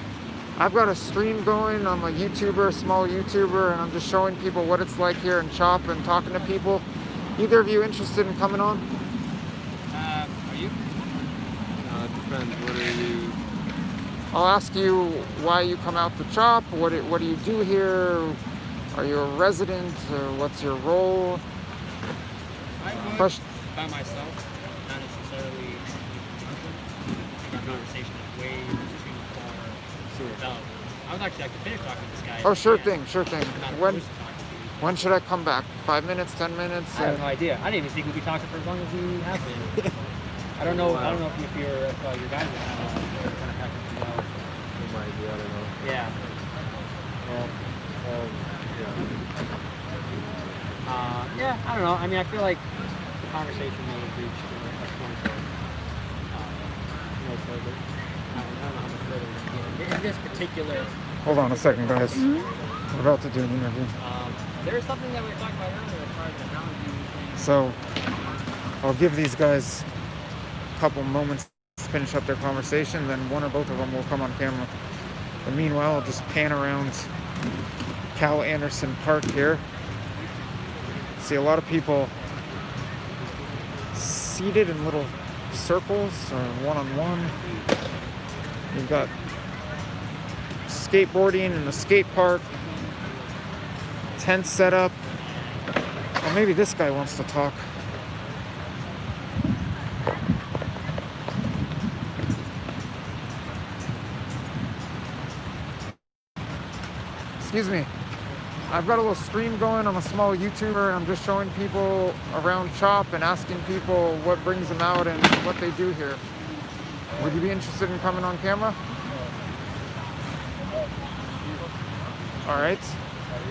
I've got a stream going. I'm a YouTuber, a small YouTuber, and I'm just showing people what it's like here in CHOP and talking to people. Either of you interested in coming on?
Are you? It depends. What are you?
I'll ask you why you come out to CHOP. What do you do here? Are you a resident? What's your role?
I'm
Question.
by myself, not necessarily. The conversation is way too far developed. I was actually like to finish talking to this guy.
Oh, sure thing.
I'm not
When
opposed to talking to you.
when should I come back? 5 minutes? 10 minutes?
I have no idea. I didn't even think we'd be talking for as long as we have been. I don't know. I don't know if your guys are kind of happen to know.
It might be, I don't know.
Yeah. Yeah, I don't know. I mean, I feel like the conversation may have reached a point where no further. I don't know how much further we can get. In this particular.
Hold on a second, guys. We're about to do an interview.
There was something that we were talking about earlier as far as technology.
So I'll give these guys a couple moments to finish up their conversation, then one or both of them will come on camera. But meanwhile, I'll just pan around Cal Anderson Park here. See a lot of people seated in little circles or one-on-one. You've got skateboarding in the skate park, tent set up. Or maybe this guy wants to talk. Excuse me. I've got a little stream going. I'm a small YouTuber, and I'm just showing people around CHOP and asking people what brings them out and what they do here. Would you be interested in coming on camera? All right.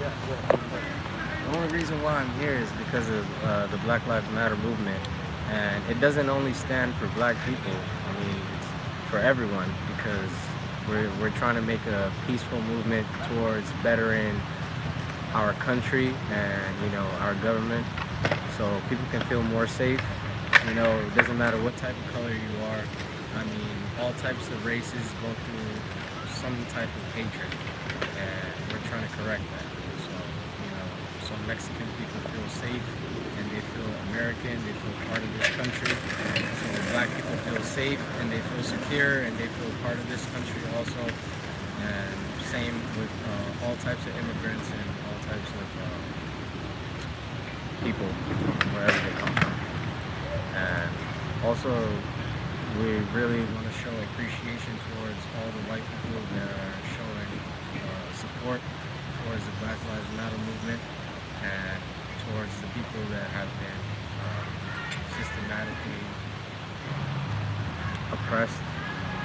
The only reason why I'm here is because of the Black Lives Matter movement, and it doesn't only stand for black people. I mean, it's for everyone, because we're trying to make a peaceful movement towards bettering our country and, you know, our government, so people can feel more safe. You know, it doesn't matter what type of color you are. I mean, all types of races go through some type of hatred, and we're trying to correct that. So, you know, so Mexican people feel safe and they feel American, they feel part of this country. So black people feel safe and they feel secure and they feel part of this country also. And same with all types of immigrants and all types of people from wherever they come from. And also, we really want to show appreciation towards all the white people that are showing support towards the Black Lives Matter movement and towards the people that have been systematically oppressed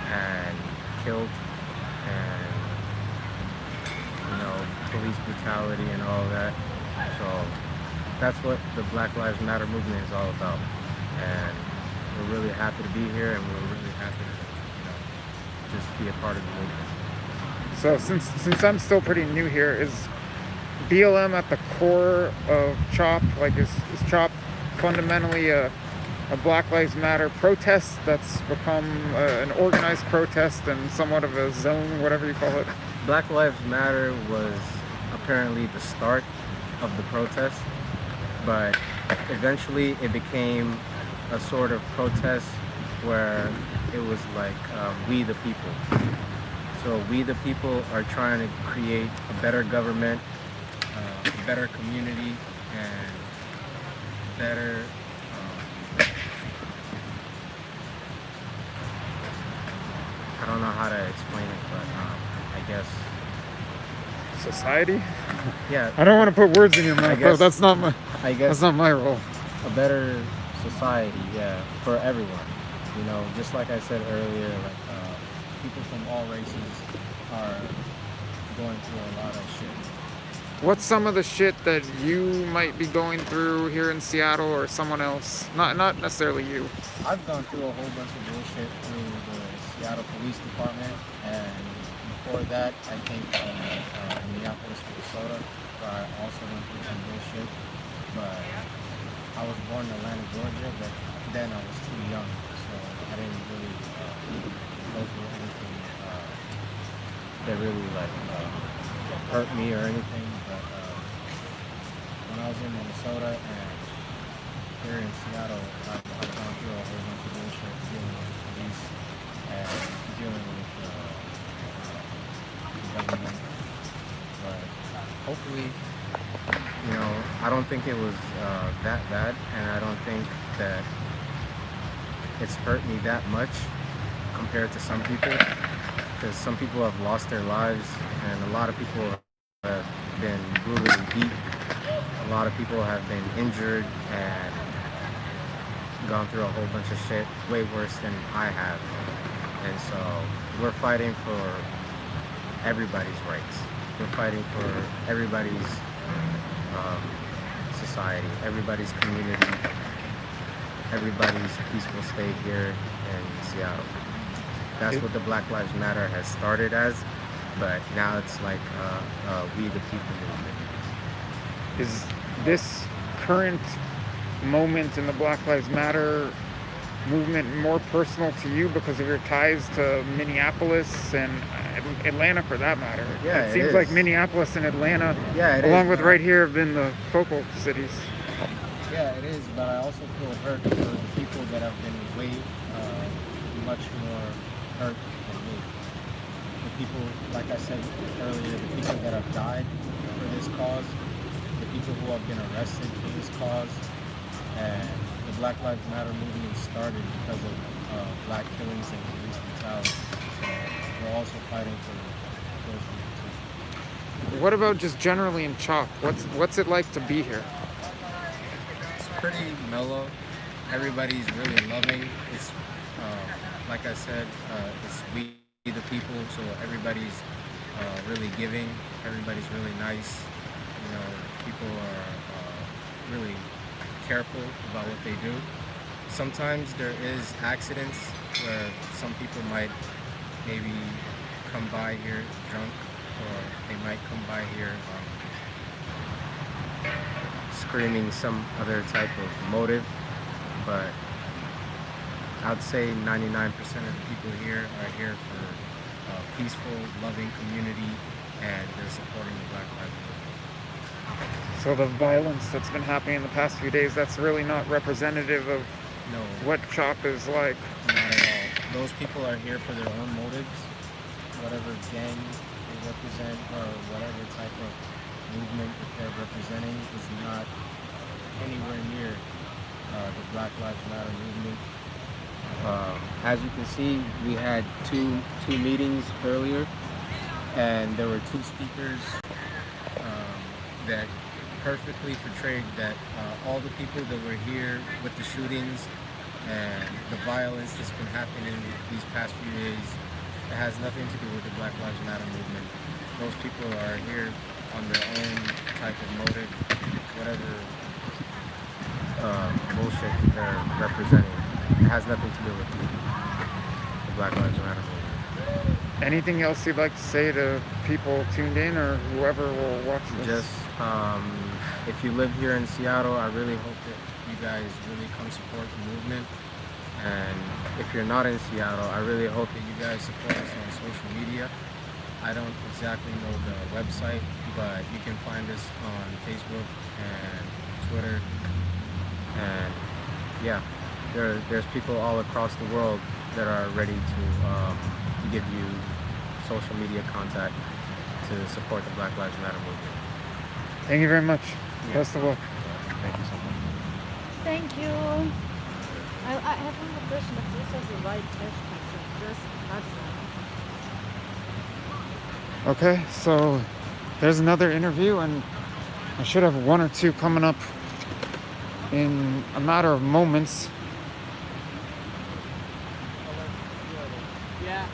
and killed, and police brutality and all of that. So that's what the Black Lives Matter movement is all about, and we're really happy to be here, and we're really happy to just be a part of the movement.
So since I'm still pretty new here, is BLM at the core of CHOP? Like, is CHOP fundamentally a Black Lives Matter protest that's become an organized protest and somewhat of a zone, whatever you call it?
Black Lives Matter was apparently the start of the protest, but eventually it became a sort of protest where it was like we the people. So we the people are trying to create a better government, a better community, and better I don't know how to explain it, but I guess
society?
Yeah.
I don't want to put words in your mouth, though. That's not my role.
A better society, yeah, for everyone. Just like I said earlier, like people from all races are going through a lot of shit.
What's some of the shit that you might be going through here in Seattle, or someone else? Not necessarily you.
I've gone through a whole bunch of bullshit through the Seattle Police Department, and before that I came from Minneapolis, Minnesota, where I also went through some bullshit. But I was born in Atlanta, Georgia, but then I was too young, so I didn't really go through anything that really hurt me or anything. But when I was in Minnesota and here in Seattle, I've gone through a whole bunch of bullshit dealing with police and dealing with the government. But hopefully, I don't think it was that bad, and I don't think that it's hurt me that much compared to some people, because some people have lost their lives, and a lot of people have been brutally beat. A lot of people have been injured and gone through a whole bunch of shit way worse than I have. And so we're fighting for everybody's rights. We're fighting for everybody's society, everybody's community, everybody's peaceful stay here in Seattle. That's what the Black Lives Matter has started as, but now it's like we the people movement.
Is this current moment in the Black Lives Matter movement more personal to you because of your ties to Minneapolis and Atlanta, for that matter?
Yeah,
it seems like Minneapolis and Atlanta, along with right here, have been the focal cities.
Yeah, it is, but I also feel hurt for the people that have been way much more hurt than me. The people, like I said earlier, the people that have died for this cause, the people who have been arrested for this cause, and the Black Lives Matter movement started because of black killings and police brutality. So we're also fighting for those people too.
What about just generally in CHOP? What's it like to be here?
It's pretty mellow. Everybody's really loving. It's like I said, it's we the people, so everybody's really giving. Everybody's really nice. People are really careful about what they do. Sometimes there is accidents where some people might maybe come by here drunk, or they might come by here screaming some other type of motive, but I'd say 99% of the people here are here for a peaceful, loving community, and they're supporting the Black Lives Matter.
So the violence that's been happening in the past few days, that's really not representative of what CHOP is like?
Not at all. Those people are here for their own motives. Whatever gang they represent or whatever type of movement that they're representing is not anywhere near the Black Lives Matter movement. As you can see, we had two meetings earlier, and there were two speakers that perfectly portrayed that all the people that were here with the shootings and the violence that's been happening these past few days It has nothing to do with the Black Lives Matter movement. Those people are here on their own type of motive, whatever bullshit they're representing. It has nothing to do with the Black Lives Matter movement.
Anything else you'd like to say to people tuned in or whoever will watch this?
Just, if you live here in Seattle, I really hope that you guys really come support the movement. And if you're not in Seattle, I really hope that you guys support us on social media. I don't exactly know the website, but you can find us on Facebook and Twitter. And yeah, there's people all across the world that are ready to give you social media contact to support the Black Lives Matter movement.
Thank you very much.
Yeah.
Best of luck.
Thank you so much.
Thank you. I have one question. If this is the right hashtag, so just add them.
Okay, so there's another interview, and I should have one or two coming up in a matter of moments.
Yeah.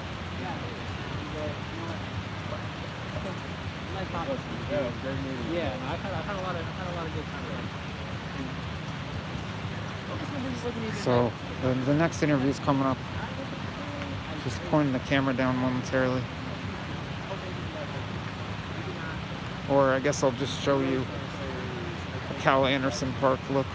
Yeah, no, I've had a lot of good content.
So the next interview is coming up. Just pointing the camera down momentarily. Or I guess I'll just show you a Cal Anderson Park look.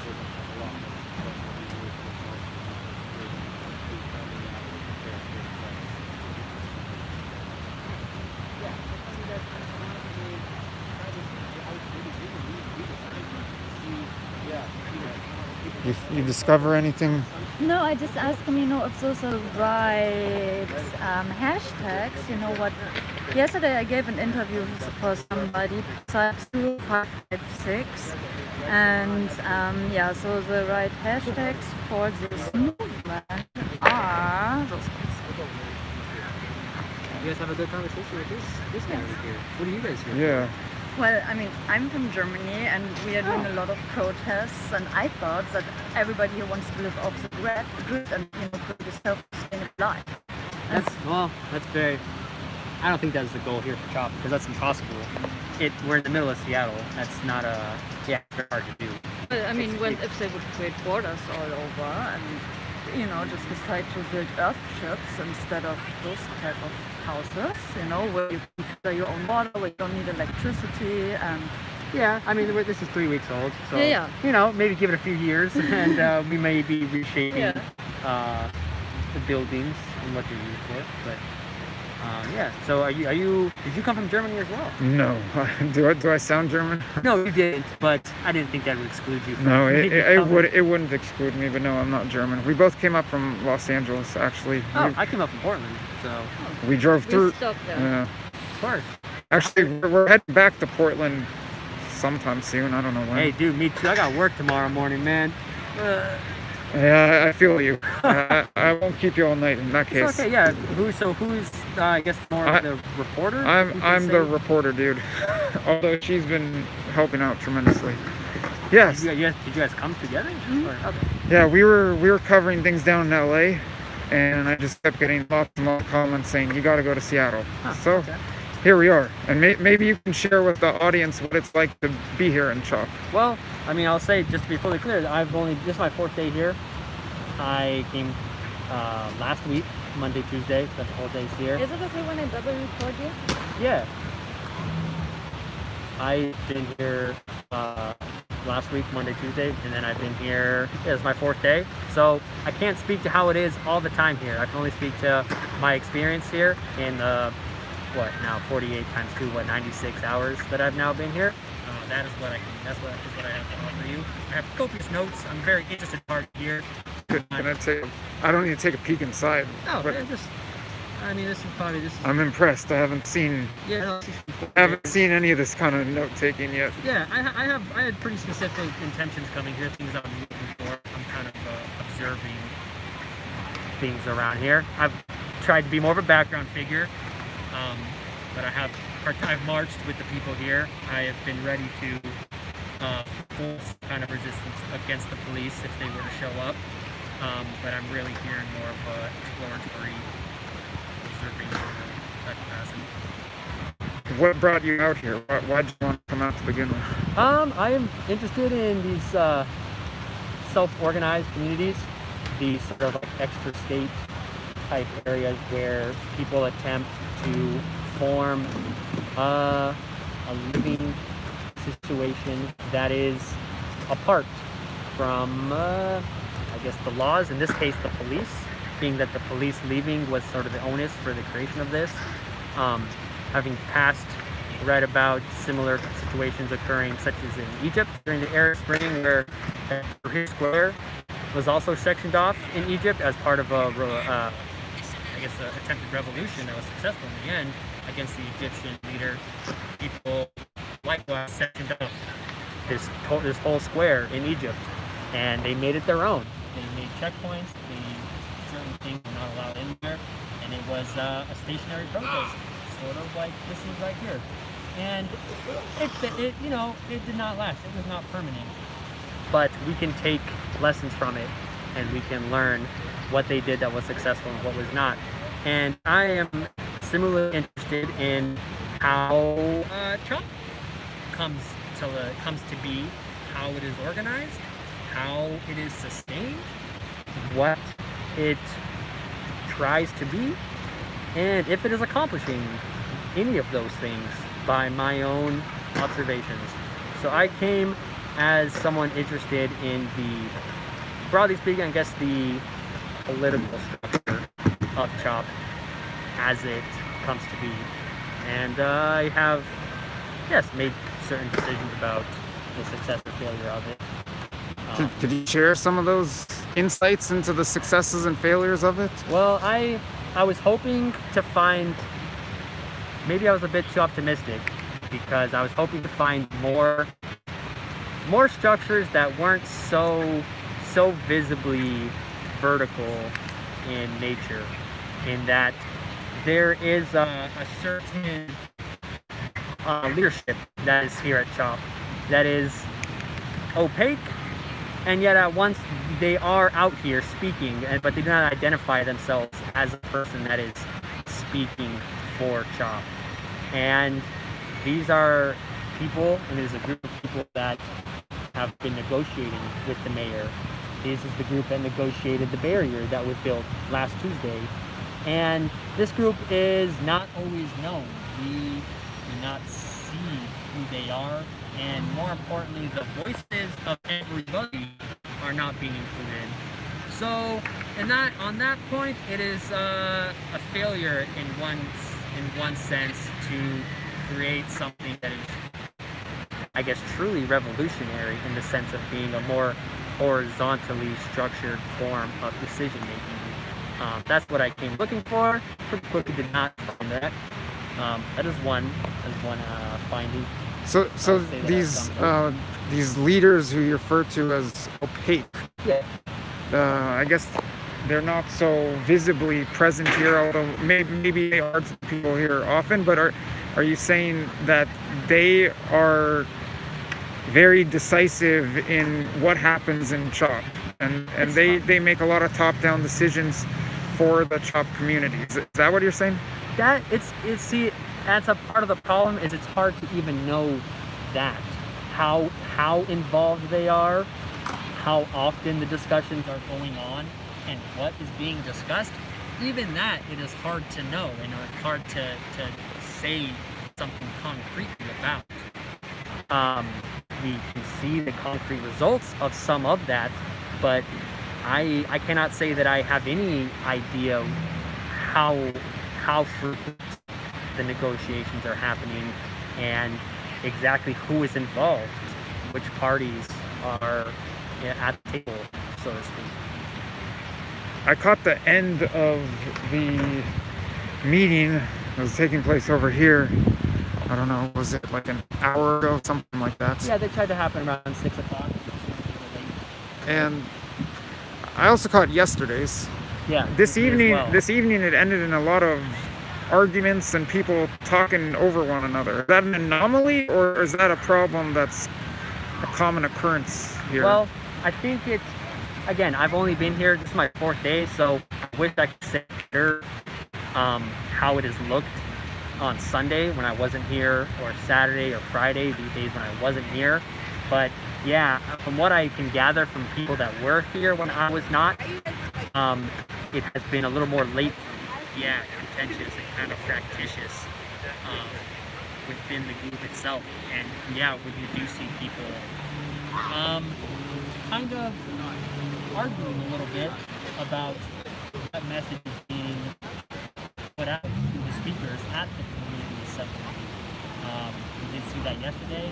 You discover anything?
No, I just asked him, if those are the right hashtags. You know what? Yesterday I gave an interview for somebody, 556, and so the right hashtags for this movement are those ones.
You guys have a good conversation with this guy over here. What do you guys hear?
Yeah.
Well, I'm from Germany, and we are doing a lot of protests, and I thought that everybody here wants to live off the grid and create a self-sustainable life.
That's very. I don't think that's the goal here for CHOP, because that's impossible. We're in the middle of Seattle. That's not very hard to do.
But I mean, if they would create borders all over and just decide to build earthships instead of those type of houses, where you can filter your own water, where you don't need electricity, and
yeah, I mean, this is 3 weeks old, so maybe give it a few years, and we may be reshaping the buildings and what they're used for. But so did you come from Germany as well?
No. Do I sound German?
No, you didn't, but I didn't think that would exclude you from
No, it wouldn't exclude me, but no, I'm not German. We both came up from Los Angeles, actually.
I came up from Portland, so
we drove through.
Stuck there.
Yeah.
Of course.
Actually, we're heading back to Portland sometime soon. I don't know when.
Hey, dude, me too. I got work tomorrow morning, man.
Yeah, I feel you. I won't keep you all night in that case.
It's okay, yeah. Who's I guess more of the reporter?
I'm the reporter, dude. Although she's been helping out tremendously. Yes.
Did you guys come together?
Mm-hmm.
Okay.
Yeah, we were covering things down in LA, and I just kept getting lots and lots of comments saying you got to go to Seattle. So here we are, and maybe you can share with the audience what it's like to be here in CHOP.
Well, I mean, I'll say just to be fully clear, this is my 4th day here. I came last week, Monday, Tuesday, spent the whole days here.
Is it okay when I double record you?
Yeah. I've been here last week, Monday, Tuesday, and then I've been here, it's my 4th day. So I can't speak to how it is all the time here. I can only speak to my experience here in 48 times 2, 96 hours that I've now been here. That is what I have to offer you. I have copious notes. I'm very interested part here.
I don't need to take a peek inside.
No, this is
I'm impressed. I haven't seen any of this kind of note taking yet.
Yeah, I had pretty specific intentions coming here, things I'm looking for. I'm kind of observing things around here. I've tried to be more of a background figure, but I've marched with the people here. I have been ready to force kind of resistance against the police if they were to show up. But I'm really here in more of a exploratory, observing
what brought you out here? Why did you want to come out to begin with?
I am interested in these self-organized communities, these sort of like extra state type areas where people attempt to form a living situation that is apart from, I guess, the laws. In this case, the police, being that the police leaving was sort of the onus for the creation of this. Having read about similar situations occurring, such as in Egypt during the Arab Spring, where Tahrir Square was also sectioned off in Egypt as part of a, I guess, an attempted revolution that was successful in the end against the Egyptian leader. People likewise sectioned off this whole square in Egypt, and they made it their own. They made checkpoints. Certain things were not allowed in there, and it was a stationary protest, sort of like this is right here. And it you know, it did not last. It was not permanent. But we can take lessons from it, and we can learn what they did that was successful and what was not. And I am similarly interested in how Trump comes to be, how it is organized, how it is sustained, what it tries to be, and if it is accomplishing any of those things by my own observations. So I came as someone interested in the, broadly speaking, I guess, the political structure of CHOP as it comes to be. And I have, yes, made certain decisions about the success or failure of it.
Could you share some of those insights into the successes and failures of it?
Well, I was hoping to find, maybe I was a bit too optimistic, because I was hoping to find more structures that weren't so visibly vertical in nature, in that there is a certain leadership that is here at CHOP that is opaque, and yet at once they are out here speaking, but they do not identify themselves as a person that is speaking for CHOP. And these are people, and it is a group of people that have been negotiating with the mayor. This is the group that negotiated the barrier that was built last Tuesday. And this group is not always known. We do not see who they are, and more importantly, the voices of everybody are not being included. So, on that point, it is a failure in one sense to create something that is, I guess, truly revolutionary in the sense of being a more horizontally structured form of decision making. That's what I came looking for. Pretty quickly did not find that. That is one finding.
So these leaders who you refer to as opaque,
yeah.
I guess they're not so visibly present here, although maybe they are to people here often. But are you saying that they are very decisive in what happens in CHOP, and they make a lot of top-down decisions for the CHOP community? Is that what you're saying?
See, that's a part of the problem, is it's hard to even know that, how involved they are, how often the discussions are going on, and what is being discussed. Even that, it is hard to know, and it's hard to say something concretely about. We can see the concrete results of some of that, but I cannot say that I have any idea how frequent the negotiations are happening and exactly who is involved, which parties are at the table, so to speak.
I caught the end of the meeting that was taking place over here. I don't know, was it like an hour ago, something like that?
Yeah, they tried to happen around 6 o'clock.
And I also caught yesterday's.
Yeah.
This evening it ended in a lot of arguments and people talking over one another. Is that an anomaly, or is that a problem that's a common occurrence here?
Well, I think it's, again, I've only been here, this is my 4th day, so I wish I could say better how it has looked on Sunday when I wasn't here, or Saturday or Friday, these days when I wasn't here. But yeah, from what I can gather from people that were here when I was not, it has been a little more late, yeah, contentious and kind of fractious within the group itself. And yeah, when you do see people kind of arguing a little bit about what message is being put out to the speakers at the community assembly. We did see that yesterday.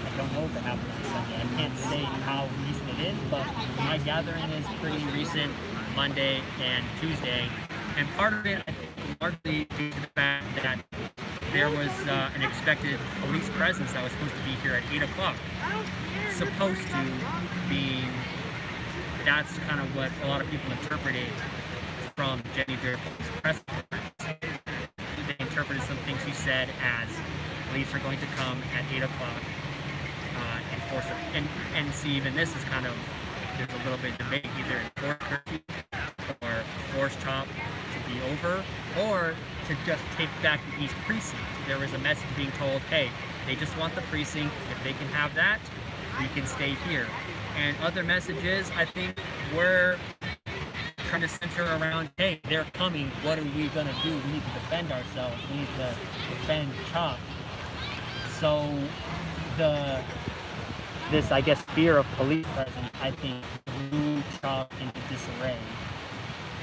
I don't know if it happened on Sunday. I can't say how recent it is, but my gathering is pretty recent, Monday and Tuesday. And part of it, I think, largely due to the fact that there was an expected police presence that was supposed to be here at 8 o'clock. Supposed to be, that's kind of what a lot of people interpreted from Jenny Durkle's press conference. They interpreted some things she said as police are going to come at 8 o'clock and force it. And see, even this is kind of, there's a little bit of debate, either enforce curfew or force CHOP to be over, or to just take back the East Precinct. There was a message being told, hey, they just want the precinct. If they can have that, we can stay here. And other messages, I think, were trying to center around, hey, they're coming, what are we gonna do? We need to defend ourselves, we need to defend CHOP. So this, I guess, fear of police presence, I think, threw CHOP into disarray.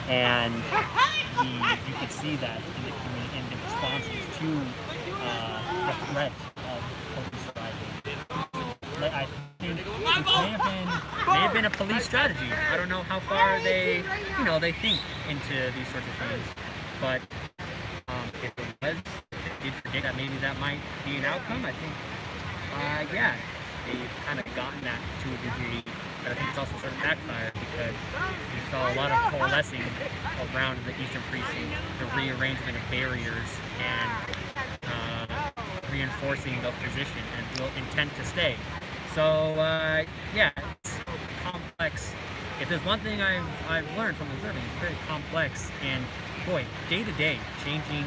And you could see that in the community, in the responses to the threat of police arriving. I think it may have been a police strategy. I don't know how far they think into these sorts of things. But if it was, if it did predict that maybe that might be an outcome, I think, yeah, they've kind of gotten that to a degree. But I think it's also sort of backfired because we saw a lot of coalescing around the Eastern Precinct, the rearrangement of barriers, and reinforcing the position and real intent to stay. So yeah, it's complex. If there's one thing I've learned from observing, it's very complex and, boy, day to day changing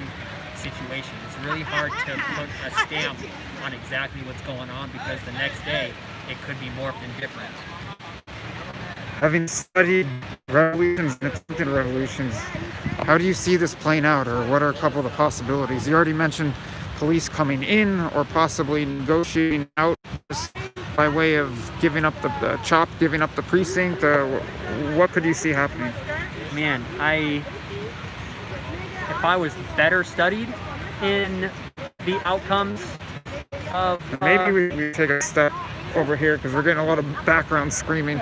situation. It's really hard to put a stamp on exactly what's going on because the next day it could be morphed and different.
Having studied revolutions and attempted revolutions, how do you see this playing out, or what are a couple of the possibilities? You already mentioned police coming in or possibly negotiating out by way of giving up the CHOP, giving up the precinct. What could you see happening?
Man, if I was better studied in the outcomes of...
Maybe we take a step over here because we're getting a lot of background screaming.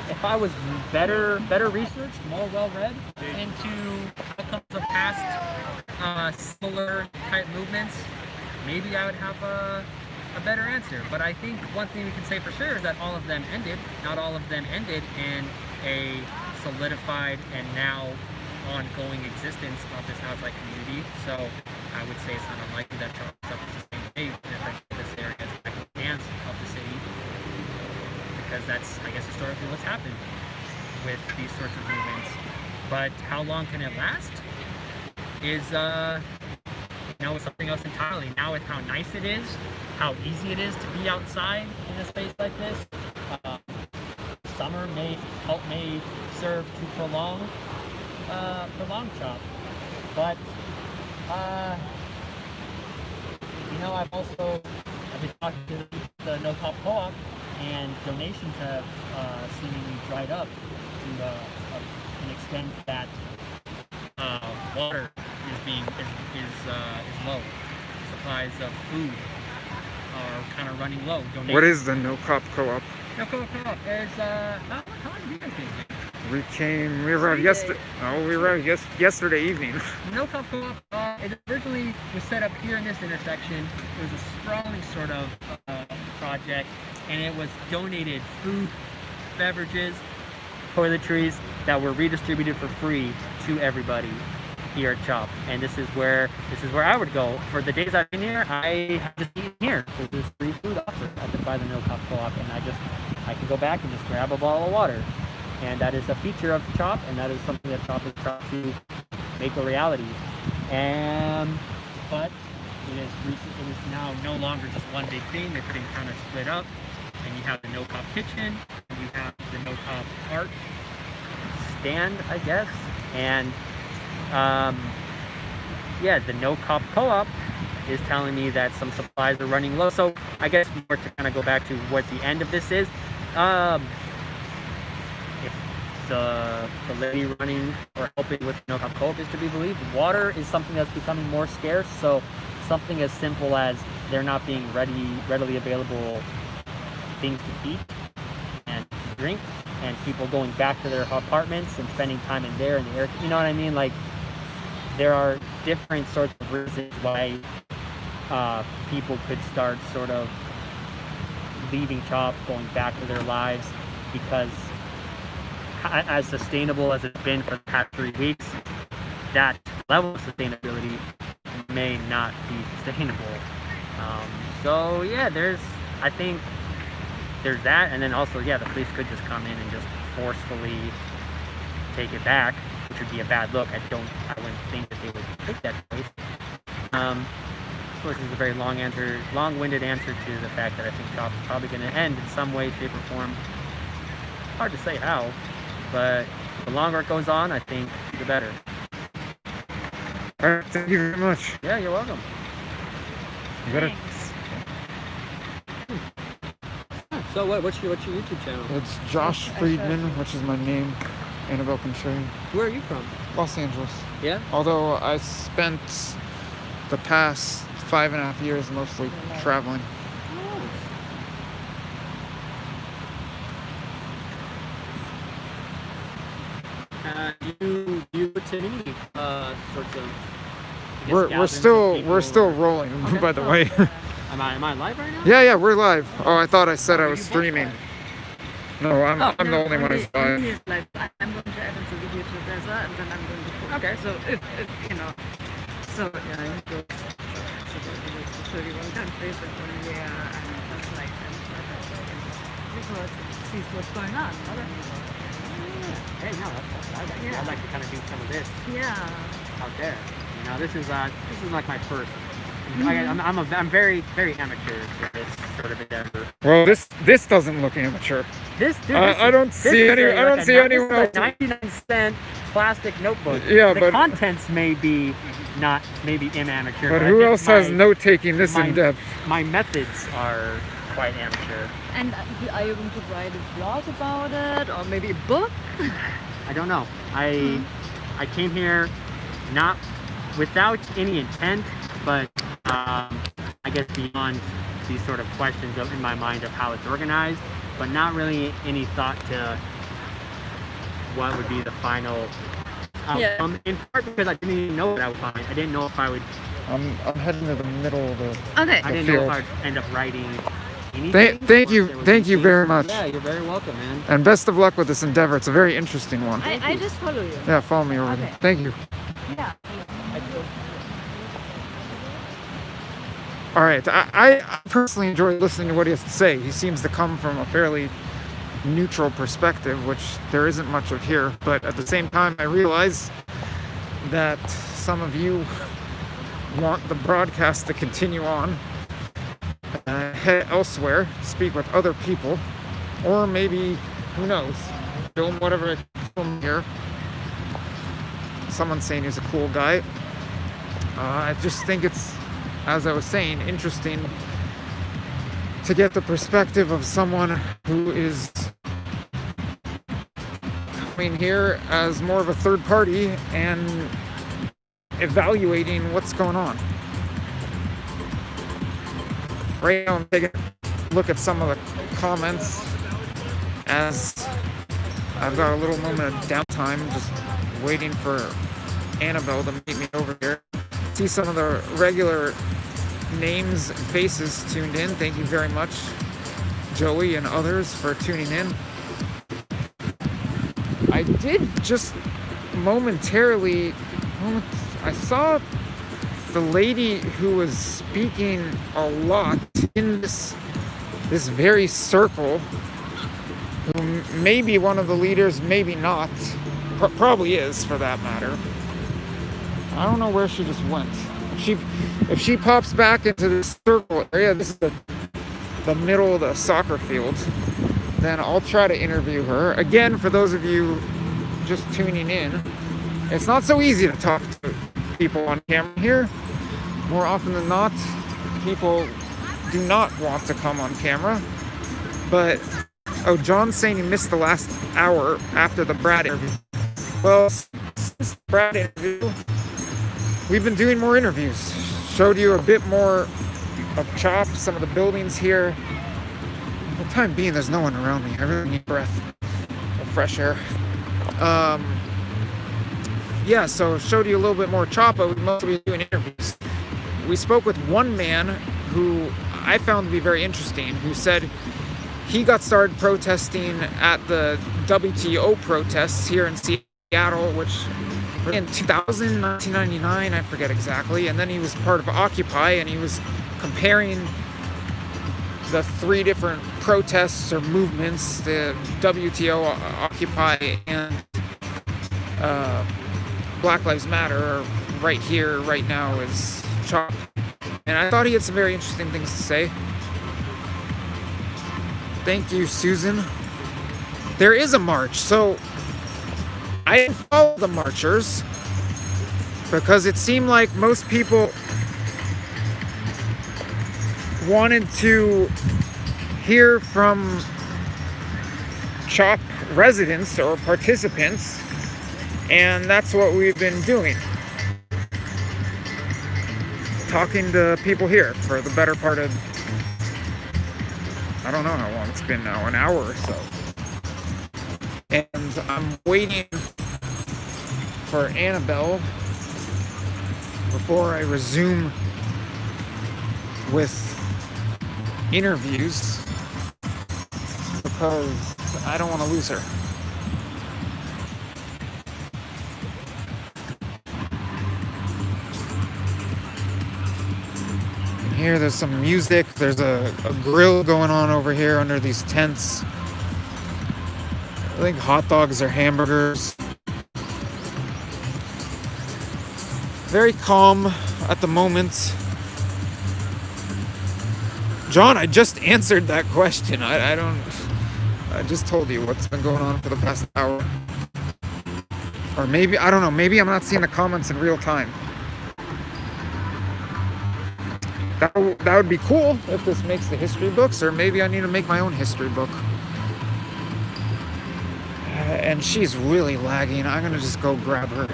If I was better researched, more well-read into outcomes of past similar type movements, maybe I would have a better answer. But I think one thing we can say for sure is that all of them ended. Not all of them ended in a solidified and now ongoing existence of this outside community. So I would say it's not unlikely that Trump suffers the same fate in this area as the dance of the city. Because that's, I guess, historically what's happened with these sorts of movements. But how long can it last is, something else entirely. Now with how nice it is, how easy it is to be outside in a space like this, summer may serve to prolong CHOP. But, I've been talking to the No Cop Co-op, and donations have seemingly dried up to an extent that water is low. Supplies of food are kind of running low. Donations.
What is the No Cop Co-op?
No Cop Co-op is how long have you guys been here?
We arrived yesterday evening.
No Cop Co-op, it originally was set up here in this intersection. It was a sprawling sort of project, and it was donated food, beverages, toiletries that were redistributed for free to everybody here at CHOP. And this is where I would go. For the days I've been here, I have just eaten here because there's free food offered by the No Cop Co-op, and I can go back and just grab a bottle of water. and that is a feature of Chop, and that is something that Chop is trying to make a reality. But it is now no longer just one big thing. They're getting kind of split up, and you have the No Cop Kitchen, and you have the No Cop Art stand, I guess, and yeah, the No Cop Co-op is telling me that some supplies are running low. So I guess more to kind of go back to what the end of this is. If the lady running or helping with No Cop Co-op is to be believed, water is something that's becoming more scarce. So something as simple as there not being readily available things to eat and drink, and people going back to their apartments and spending time in there in the air. You know what I mean? Like, there are different sorts of reasons why people could start sort of leaving Chop, going back to their lives, because as sustainable as it's been for the past 3 weeks, that level of sustainability may not be sustainable. So yeah, I think there's that, and then also, yeah, the police could just come in and just forcefully take it back, which would be a bad look. I wouldn't think that they would take that place. Of course, this is a very long-winded answer to the fact that I think Chop is probably going to end in some way, shape, or form. Hard to say how, but the longer it goes on, I think the better.
All right, thank you very much.
Yeah, you're welcome.
You better.
So what's your YouTube channel?
It's Josh Friedman, which is my name. Annabelle can show you.
Where are you from?
Los Angeles.
Yeah?
Although I spent the past 5.5 years mostly traveling.
Do you attend any sorts of?
We're still rolling, okay. By the way.
Am I live right now?
Yeah, we're live. Oh, I thought I said I was streaming. No, I'm the only one who's live.
Like, I'm going to edit the video to Reza, and then I'm going to put. Okay. So if you know, so yeah, it goes to 31 countries and Colombia and just like because it sees what's going on. Okay.
Hey, no, I'd like to kind of do some of this.
Yeah.
Out there. You know, this is like my first. I'm very, very amateur for this sort of endeavor.
Well, this doesn't look amateur. I don't see anyone else.
99-cent plastic notebook.
Yeah,
the contents may be amateur.
But who else has note-taking this in depth?
My methods are quite amateur.
And are you going to write a blog about it, or maybe a book?
I don't know. I came here not without any intent, but I guess beyond these sort of questions in my mind of how it's organized, but not really any thought to what would be the final outcome. In part because I didn't even know what I would find. I didn't know if I would.
I'm heading to the middle of the
Okay.
I didn't know if I'd end up writing
anything. Thank you very much.
Yeah, you're very welcome, man.
And best of luck with this endeavor. It's a very interesting one.
I just follow you.
Yeah, follow me over there. Thank you.
Yeah.
All right, I personally enjoy listening to what he has to say. He seems to come from a fairly neutral perspective, which there isn't much of here. But at the same time, I realize that some of you want the broadcast to continue on, head elsewhere, speak with other people, or maybe, who knows, film whatever I film here. Someone's saying he's a cool guy. I just think it's, as I was saying, interesting to get the perspective of someone who is coming here as more of a third party and evaluating what's going on. Right now I'm taking a look at some of the comments as I've got a little moment of downtime, just waiting for Annabelle to meet me over here. See some of the regular names and faces tuned in. Thank you very much, Joey and others, for tuning in. I did just momentarily, I saw the lady who was speaking a lot in this very circle, who maybe one of the leaders, maybe not. Probably is, for that matter. I don't know where she just went. If she pops back into this circle area, this is the middle of the soccer field, then I'll try to interview her. Again, for those of you just tuning in, it's not so easy to talk to people on camera here. More often than not, people do not want to come on camera. But, oh, John's saying he missed the last hour after the Brad interview. Well, since the Brad interview, we've been doing more interviews. Showed you a bit more of CHOP, some of the buildings here. For the time being, there's no one around me. I really need breath of fresh air. Yeah, so showed you a little bit more CHOP, but we've mostly been doing interviews. We spoke with one man who I found to be very interesting, who said he got started protesting at the WTO protests here in Seattle, which in 2000, 1999, I forget exactly, and then he was part of Occupy, and he was comparing the three different protests or movements, the WTO, Occupy, and Black Lives Matter. Right here, right now, is CHOP. And I thought he had some very interesting things to say. Thank you, Susan. There is a march, so I didn't follow the marchers because it seemed like most people wanted to hear from CHOP residents or participants, and that's what we've been doing. Talking to people here for the better part of, I don't know how long it's been now, an hour or so. And I'm waiting for Annabelle before I resume with interviews because I don't want to lose her. And here there's some music. There's a grill going on over here under these tents. I think hot dogs or hamburgers. Very calm at the moment. John, I just answered that question. I just told you what's been going on for the past hour. Or maybe, I don't know, maybe I'm not seeing the comments in real time. That would be cool if this makes the history books, or maybe I need to make my own history book. And she's really lagging. I'm gonna just go grab her.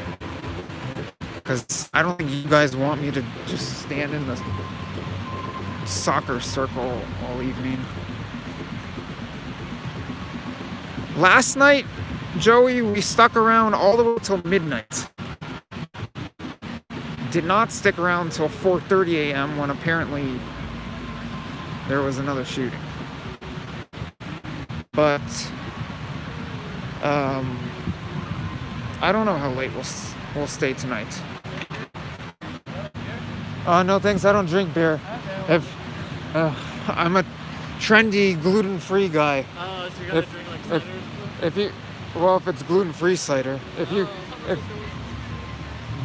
Because I don't think you guys want me to just stand in the soccer circle all evening. Last night, Joey, we stuck around all the way till midnight. Did not stick around till 4:30 a.m. when apparently there was another shooting. But I don't know how late we'll stay tonight. No thanks, I don't drink beer. I'm a trendy gluten-free guy.
Oh, so you're gonna drink like cider?
If it's gluten-free cider. If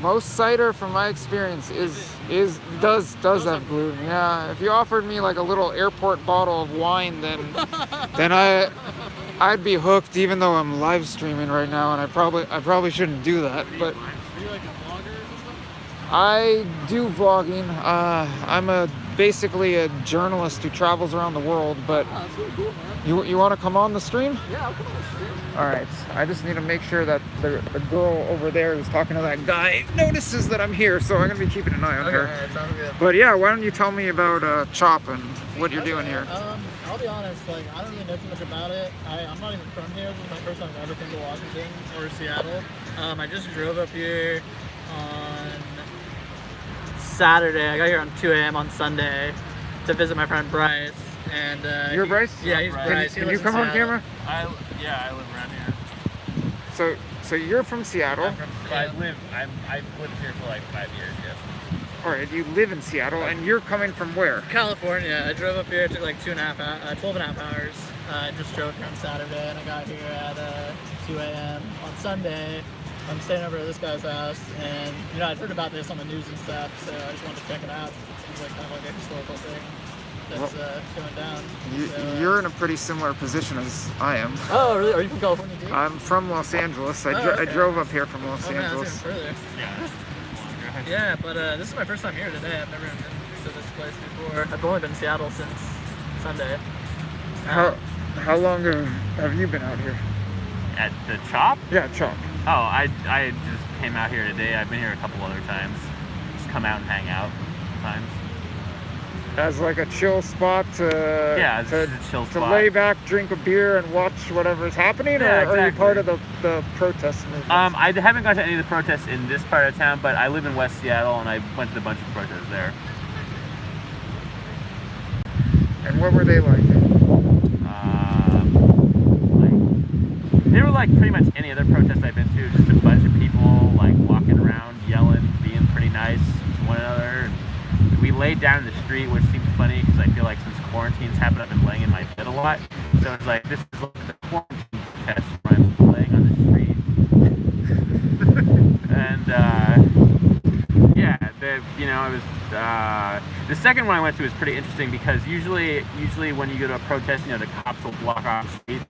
most cider, from my experience, does have gluten. Yeah, if you offered me like a little airport bottle of wine, then I'd be hooked, even though I'm live streaming right now, and I probably shouldn't do that. But
Are you like a vlogger or something?
I do vlogging. I'm basically a journalist who travels around the world. But
Oh, that's really cool, man.
you want to come on the stream?
Yeah, I'll come on the stream.
All right. I just need to make sure that the girl over there who's talking to that guy notices that I'm here. So I'm gonna be keeping an eye on her.
Okay, sounds good.
But yeah, why don't you tell me about CHOP and what you're doing here?
I'll be honest, like, I don't really know too much about it. I'm not even from here. This is my first time ever come to Washington or Seattle. I just drove up here on Saturday. I got here on 2 a.m. on Sunday to visit my friend Bryce. And
You're Bryce?
Yeah, he's Bryce.
Can you come on camera?
I live around here.
So you're from Seattle.
I've lived here for like 5 years, yes.
All right, you live in Seattle, and you're coming from where?
California. I drove up here. It took like 12 and a half hours.
I just drove here on Saturday, and I got here at 2 a.m. on Sunday. I'm staying over at this guy's house, and I'd heard about this on the news and stuff, so I just wanted to check it out. It seems like kind of like a historical thing that's going down.
You're in a pretty similar position as I am.
Oh, really? Are you from California too?
I'm from Los Angeles. I drove up here from Los Angeles.
That's even further. Yeah, but this is my first time here today. I've never been to this place before. I've only been in Seattle since Sunday.
How long have you been out here?
At the Chop?
Yeah, Chop.
Oh, I just came out here today. I've been here a couple other times. Just come out and hang out sometimes.
As like a chill spot to
it's a chill spot.
lay back, drink a beer, and watch whatever's happening,
Yeah,
or are you
exactly.
part of the protest movement?
I haven't gone to any of the protests in this part of town, but I live in West Seattle, and I went to a bunch of protests there.
And what were they like?
They were like pretty much any other protest I've been to, just a bunch of people like walking around, yelling, being pretty nice to one another. And we laid down in the street, which seemed funny because I feel like since quarantine's happened, I've been laying in my bed a lot. So it's like, this is like the quarantine protest where I'm laying on the street. And it was the second one I went to was pretty interesting because usually when you go to a protest, the cops will block off the streets.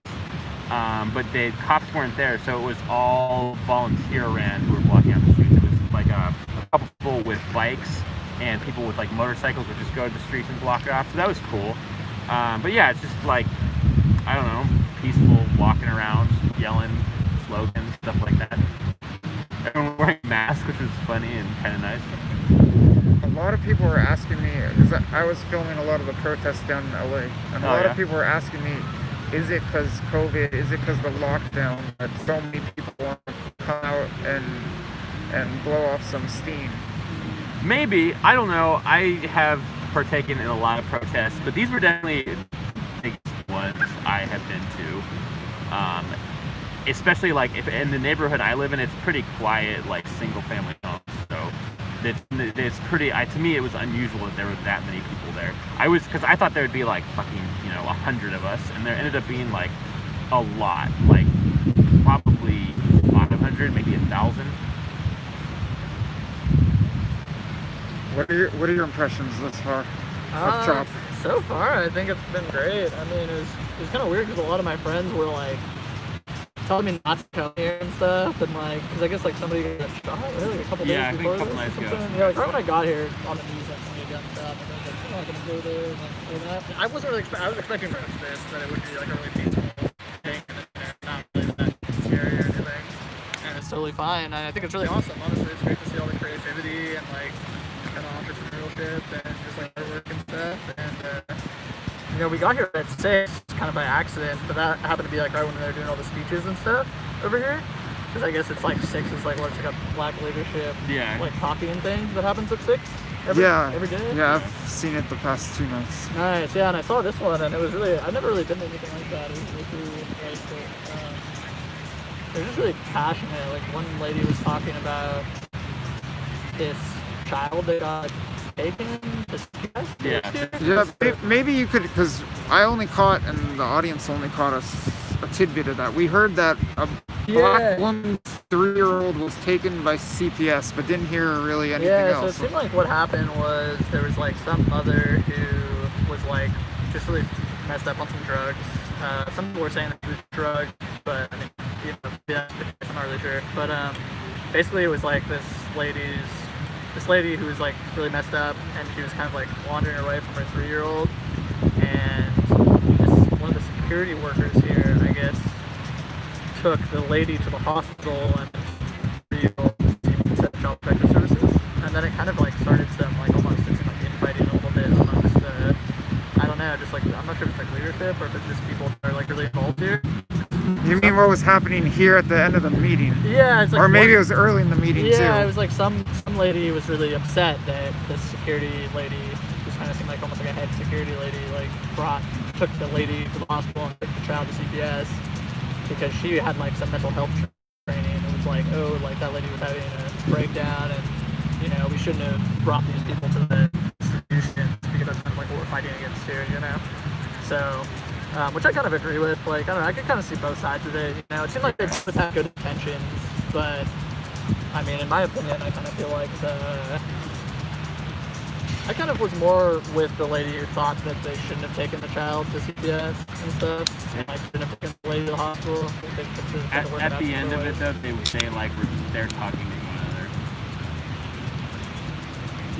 But the cops weren't there, so it was all volunteer ran who were blocking out the streets. It was like a couple people with bikes and people with like motorcycles would just go to the streets and block it off. So that was cool. But yeah, it's just like, I don't know, peaceful walking around, yelling, slogans, stuff like that. Everyone wearing masks, which was funny and kind of nice.
A lot of people were asking me, because I was filming a lot of the protests down in LA, and a lot of people were asking me, is it because COVID, is it because the lockdown that so many people want to come out and blow off some steam?
Maybe, I don't know. I have partaken in a lot of protests, but these were definitely the biggest ones I have been to. Especially like if in the neighborhood I live in, it's pretty quiet, like single family homes. So it's pretty. To me, it was unusual that there were that many people there. Because I thought there would be like fucking 100 of us, and there ended up being like a lot, like probably 500, maybe 1,000.
What are your impressions thus far of Chop?
So far, I think it's been great. I mean, it was kind of weird because a lot of my friends were like telling me not to come here and stuff, and like, because I guess like somebody got shot really a couple days before this or something. Yeah, like right when I got here on the news, like somebody got shot, and I was like, I'm not gonna go there. And like, I wasn't really I was expecting this, that it would be like a really peaceful thing, and not really that scary or anything. And it's totally fine. And I think it's really awesome. Honestly, it's great to see all the creativity and like kind of entrepreneurship and just like artwork and stuff. And we got here at 6, kind of by accident, but that happened to be like right when they were doing all the speeches and stuff over here. Because I guess it's like 6 is like what's like a black leadership, like copying thing that happens at 6 every day.
Yeah, I've seen it the past 2 nights.
Nice, yeah, and I saw this one, and it was really, I've never really been to anything like that. It was really cool. Like, they're just really passionate. Like one lady was talking about this child that got taken.
Yeah, maybe you could, because I only caught, and the audience only caught a tidbit of that. We heard that a black woman, 3-year-old, was taken by CPS, but didn't hear really anything else.
Yeah, so it seemed like what happened was there was like some mother who was like just really messed up on some drugs. Some people were saying that she was drugged, but I mean, I'm not really sure. But basically, it was like this lady who was like really messed up, and she was kind of like wandering away from her 3-year-old, and one of the security workers here, I guess, took the lady to the hospital and set child protective services, and then it kind of like started some like almost like infighting a little bit amongst the, I don't know, just like I'm not sure if it's like leadership or if it's just people that are like really involved here.
You mean what was happening here at the end of the meeting?
Yeah, it's like,
or maybe it was early in the meeting too.
Yeah, it was like some lady was really upset that this security lady, who's kind of seemed like almost like a head security lady, like took the lady to the hospital and took the child to CPS because she had like some mental health training. It was like, oh, like that lady was having a breakdown, and we shouldn't have brought these people to the institutions because that's kind of like what we're fighting against here, So which I kind of agree with. Like, I don't know, I could kind of see both sides of it. You know, it seemed like they both had good intentions, but I mean, in my opinion, I kind of feel like I kind of was more with the lady who thought that they shouldn't have taken the child to CPS and stuff, and like shouldn't have taken the lady to the hospital.
At the end of it, though, they like they're talking to one another.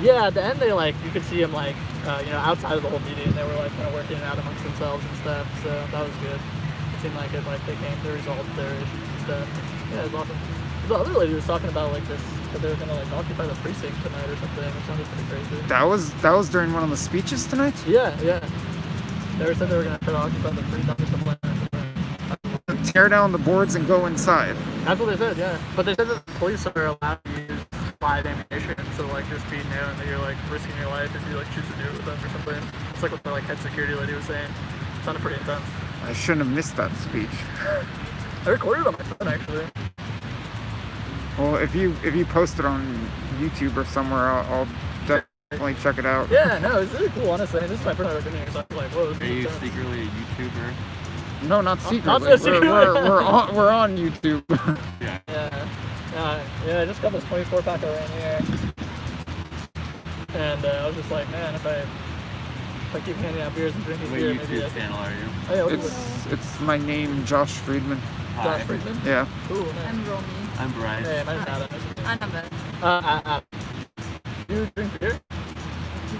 Yeah, at the end, they like you could see them like you know, outside of the whole meeting, they were like kind of working it out amongst themselves and stuff. So that was good. It seemed like they came to resolve their issues and stuff. Yeah, it was awesome. The other lady was talking about like this, that they were gonna like occupy the precinct tonight or something. It sounded pretty crazy.
That was during one of the speeches tonight?
Yeah. They said they were gonna try to occupy the precinct.
Tear down the boards and go inside.
That's what they said, yeah. But they said that the police are allowed to use live ammunition, so like just being there and you're like risking your life if you like choose to do it with them or something. It's like what the like head security lady was saying. It sounded pretty intense.
I shouldn't have missed that speech.
I recorded it on my phone actually.
Well, if you post it on YouTube or somewhere, I'll definitely check it out.
Yeah, no, it's really cool, honestly. This is my first time I've been here, so I'm like, whoa.
Are you secretly a YouTuber?
No, not secretly.
Not so secretly.
We're on YouTube.
Yeah.
Yeah, I just got this 24 pack around here. And I was just like, man, if I keep handing out beers and drinking beer, maybe
YouTube channel are you?
Oh, yeah, what is it?
It's my name, Josh Friedman.
Hi.
Josh Friedman?
Yeah.
Cool, man.
I'm Romy.
I'm Bryce.
Hey, my name's Adam.
Annabelle.
You drink beer?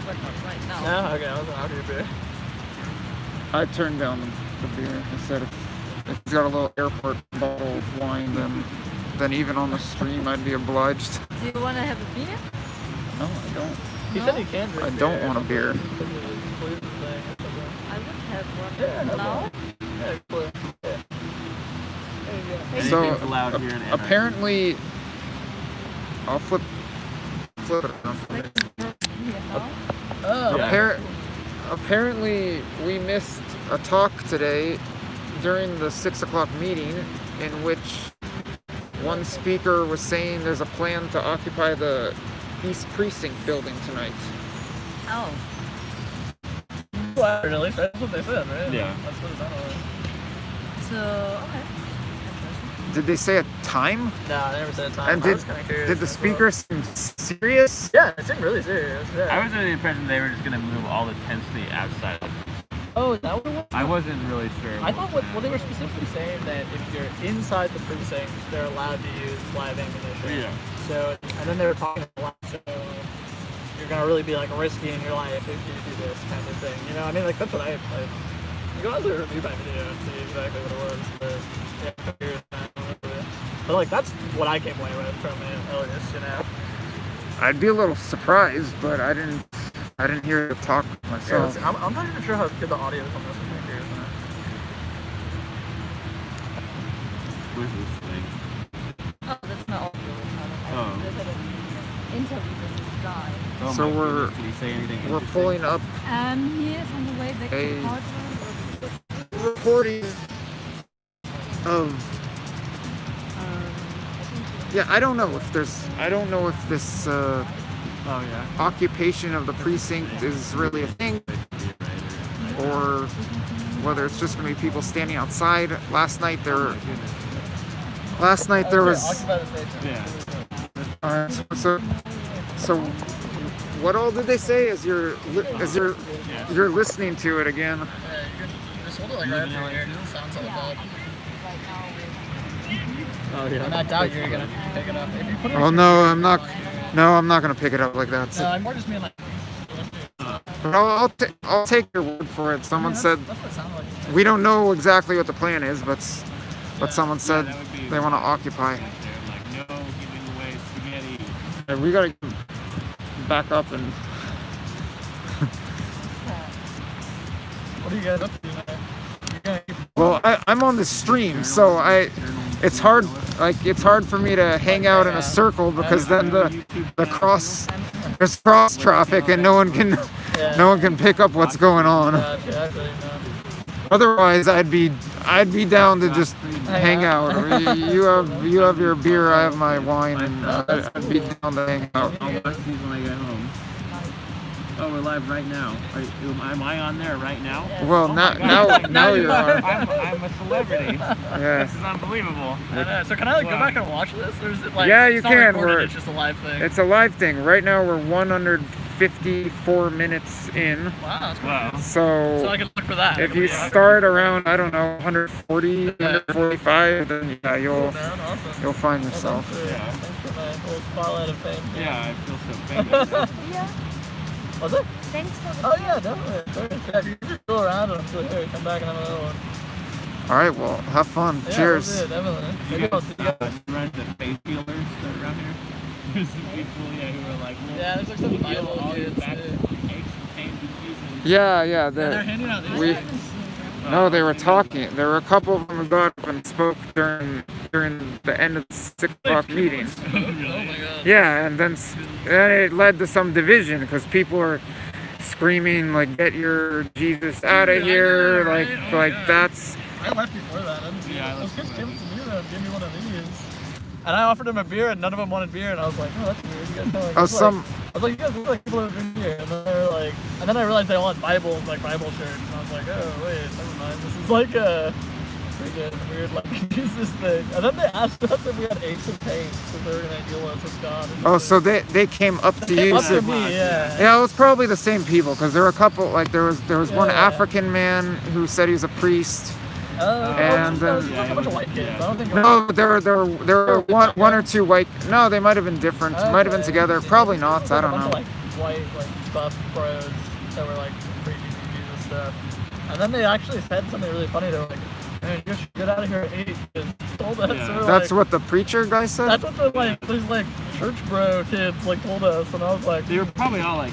But not right now.
No? Okay, I wasn't out here beer.
I turned down the beer. I said if it's got a little airport bottle of wine, then even on the stream I'd be obliged.
Do you want to have a beer?
No, I don't.
He said he can drink
I
beer.
don't want a beer.
I would have one.
Yeah, no
now.
Yeah, cool. Yeah.
So
Anything's allowed here in Anarchy.
apparently, I'll flip it around for you.
Oh,
Apparently, we missed a talk today during the 6 o'clock meeting in which one speaker was saying there's a plan to occupy the East Precinct building tonight.
Oh.
Well, at least that's what they said, right?
Yeah.
That's what it sounded like.
So, okay.
Did they say a time?
No, they never said a time.
And
I was kinda curious
did the
as
speaker seem serious?
well. Yeah, it seemed really serious. Yeah.
I was under the impression they were just gonna move all the tents to the outside.
Oh, is that what it was?
I wasn't really sure.
I thought well, they were specifically saying that if you're inside the precinct, they're allowed to use live ammunition.
Yeah.
So, and then they were talking about so you're gonna really be like risking your life if you do this kind of thing. You know, I mean, like that's what I like. You go out there and review my video and see exactly what it was, but yeah, I'm curious now. But like that's what I came away with from it, at least, you know.
I'd be a little surprised, but I didn't hear the talk
Yeah,
myself.
I'm not even sure how good the audio is on this one. I'm curious.
What is this thing?
Oh, that's not audio.
Oh.
They had an interview with this guy.
Oh
So
my
we're-
goodness, did he say anything
We're
interesting?
pulling up
He is on the way back to
Hey.
the hotel.
recording of. Yeah, I don't know if this
Oh yeah.
occupation of the precinct is really a thing, or whether it's just going to be people standing outside. Last night there was.
Occupy the stage.
Yeah.
So what all did they say as you're listening to it again?
Yeah, you just hold it like right up your ear. It doesn't sound so bad.
Oh yeah.
And I doubt you're gonna pick it up. If you put it
Oh no, I'm not. No, I'm not going to pick it up like that.
No, I'm more just being like.
But I'll take your word for it. Someone said
That's what it sounded like.
we don't know exactly what the plan is, but someone said
that would be-
they want to occupy.
Like no giving away spaghetti.
Yeah, we gotta back up and.
What are you guys up to, man? You're gonna keep
Well, I'm on the stream, so it's hard for me to hang out in a circle because then there's cross traffic and no one can pick up what's going on. Otherwise, I'd be down to just hang out. You have your beer, I have my wine, and I'd be down to hang out.
I'll bust these when I get home. Oh, we're live right now. Am I on there right now?
Well, now you are.
I'm a celebrity.
Yeah.
This is unbelievable.
So can I like go back and watch this, or is it like?
Yeah, you
it's not
can.
recorded, it's just a live thing.
It's a live thing. Right now we're 154 minutes in.
Wow, that's cool.
So
I can look for that.
if you start around, I don't know, 140, 145, then yeah, you'll find yourself.
Yeah. Thanks for my little spotlight of fame.
Yeah, I feel so famous.
Yeah.
Was it?
Thanks for the
Oh yeah, definitely. Yeah, you can just go around and I'm still here. Come back and have another one.
All right, well, have fun.
Yeah,
Cheers.
we'll do it, definitely. Maybe I'll see you guys.
Run the faith healers around here. There's some people who are like,
yeah, there's like some Bible kids.
Yeah.
They're handing out these.
No, they were talking. There were a couple of them who got up and spoke during the end of the 6 o'clock meeting.
Oh my god.
Yeah, and then it led to some division because people are screaming like, "Get your Jesus out of here!" That's.
I left before that. I didn't see it. Those kids came to me though and gave me one of these. And I offered them a beer and none of them wanted beer and I was like, oh, that's weird. You guys kinda like, I was like, you guys look like people who drink beer. And then they were like, and then I realized they all had Bibles, like Bible shirts. And I was like, oh, wait, never mind. This is like a freaking weird, like, Jesus thing. And then they asked us if we had aches and pains because they were going to deal with us with God.
Oh, so they came up to you.
Up to me, yeah.
Yeah, it was probably the same people because there were a couple. Like there was one African man who said he was a priest. And then
a bunch of white kids. I don't think.
No, there were one or two white. No, they might have been different. Might have been together. Probably not. I don't know.
Like white, like buff bros that were like preaching Jesus stuff. And then they actually said something really funny. They were like, "Man, you should get out of here at 8." Told us.
Yeah.
So
That's
like,
what the preacher guy said.
That's what the like these like church bro kids like told us, and I was like,
they were probably all like.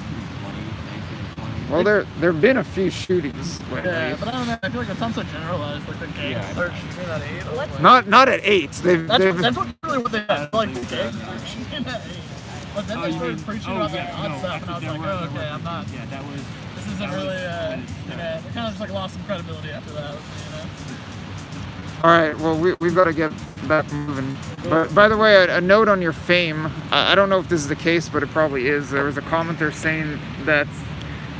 Well, there've been a few shootings lately.
Yeah, but I don't know. I feel like it sounds so generalized. Like the gang start shooting at 8. Like,
Not at 8.
That's really what they had. Like the gang started shooting at 8. But then they started preaching about that odd stuff, and I was like, oh, okay, I'm not. Yeah, that was. This isn't really. They kind of just like lost some credibility after that.
All right, well, we've got to get back moving. But by the way, a note on your fame. I don't know if this is the case, but it probably is. There was a commenter saying that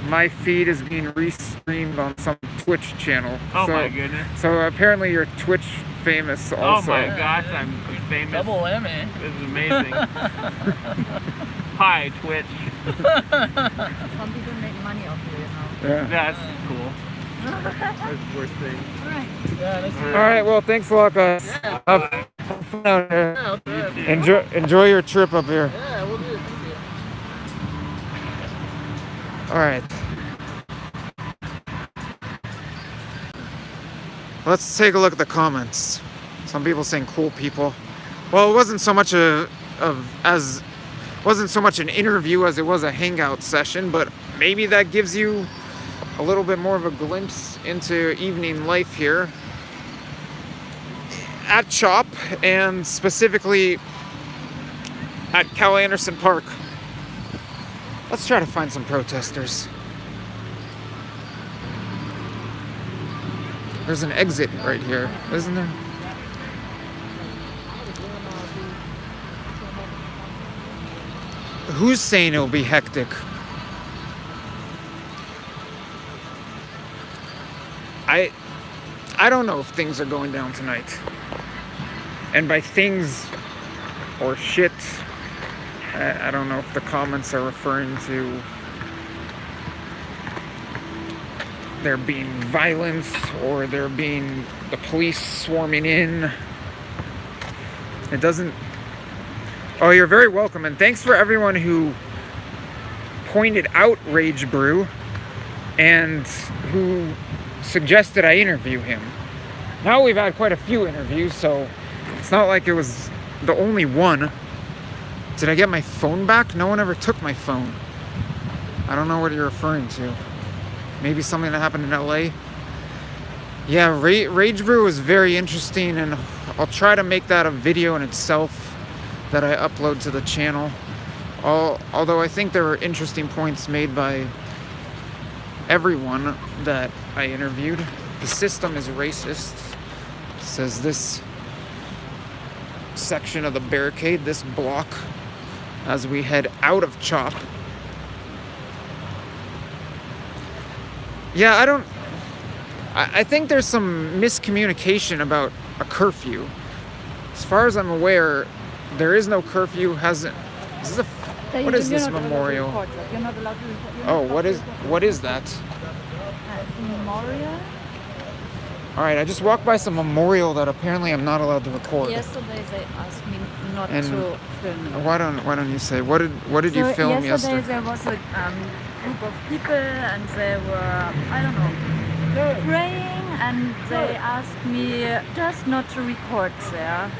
my feed is being restreamed on some Twitch channel.
Oh my goodness.
So apparently you're Twitch famous also.
Oh my gosh, I'm famous.
Double whammy.
This is amazing. Hi, Twitch.
Some people make money off of it now.
Yeah.
That's cool. That's the worst thing.
All right, well, thanks a lot, guys. Have fun out here. Enjoy your trip up here.
Yeah, we'll do it.
All right. Let's take a look at the comments. Some people saying cool people. Well, it wasn't so much wasn't so much an interview as it was a hangout session, but maybe that gives you a little bit more of a glimpse into evening life here at CHOP, and specifically at Cal Anderson Park. Let's try to find some protesters. There's an exit right here, isn't there? Who's saying it'll be hectic? I don't know if things are going down tonight. And by things or shit, I don't know if the comments are referring to there being violence or there being the police swarming in. It doesn't... Oh, you're very welcome, and thanks for everyone who pointed out Rage Brew and who suggested I interview him. Now we've had quite a few interviews, so it's not like it was the only one. Did I get my phone back? No one ever took my phone. I don't know what you're referring to. Maybe something that happened in LA? Yeah, Rage Brew was very interesting, and I'll try to make that a video in itself that I upload to the channel. Although I think there were interesting points made by everyone that I interviewed. The system is racist, says this section of the barricade, this block, as we head out of CHOP. Yeah, I think there's some miscommunication about a curfew. As far as I'm aware, there is no curfew. What is this memorial?
You're not allowed to report.
Oh, what is that?
It's a memorial.
All right, I just walked by some memorial that apparently I'm not allowed to record.
Yesterday they asked me not
And
to film.
Why don't you say what did you film
yesterday?
yesterday?
There was a group of people and they were, I don't know, praying, and they asked me just not to record there.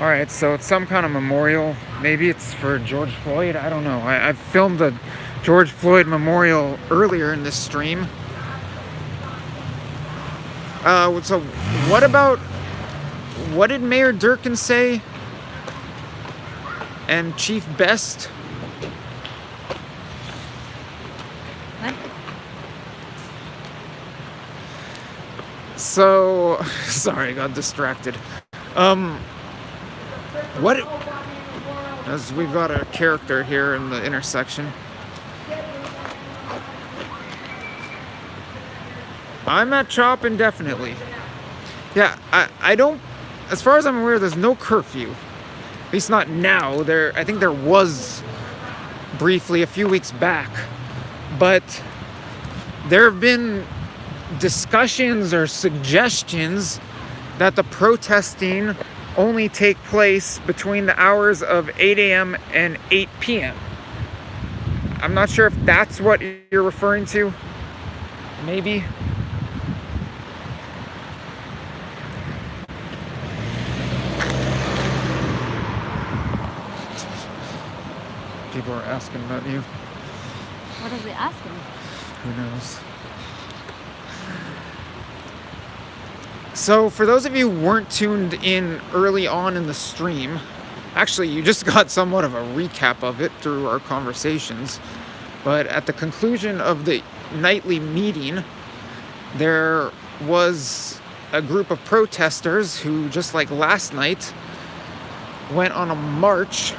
All right, so it's some kind of memorial. Maybe it's for George Floyd. I don't know. I filmed the George Floyd memorial earlier in this stream. So what did Mayor Durkin say? And Chief Best? So, sorry, I got distracted. As we've got a character here in the intersection. I'm at CHOP indefinitely. Yeah, I don't, as far as I'm aware, there's no curfew. At least not now. I think there was briefly a few weeks back. But there have been discussions or suggestions that the protesting only take place between the hours of 8 a.m. and 8 p.m. I'm not sure if that's what you're referring to. Maybe. People are asking about you.
What are they asking?
Who knows? So, for those of you who weren't tuned in early on in the stream, actually, you just got somewhat of a recap of it through our conversations. But at the conclusion of the nightly meeting, there was a group of protesters who, just like last night, went on a march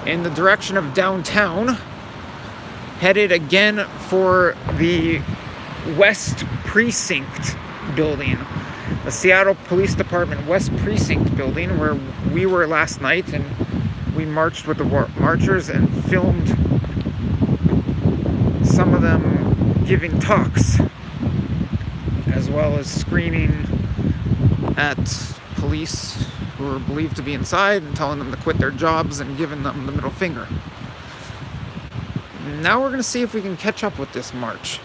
in the direction of downtown, headed again for the West Precinct building, the Seattle Police Department West Precinct building, where we were last night, and we marched with the marchers and filmed some of them giving talks, as well as screaming at police who were believed to be inside and telling them to quit their jobs and giving them the middle finger. Now we're going to see if we can catch up with this march.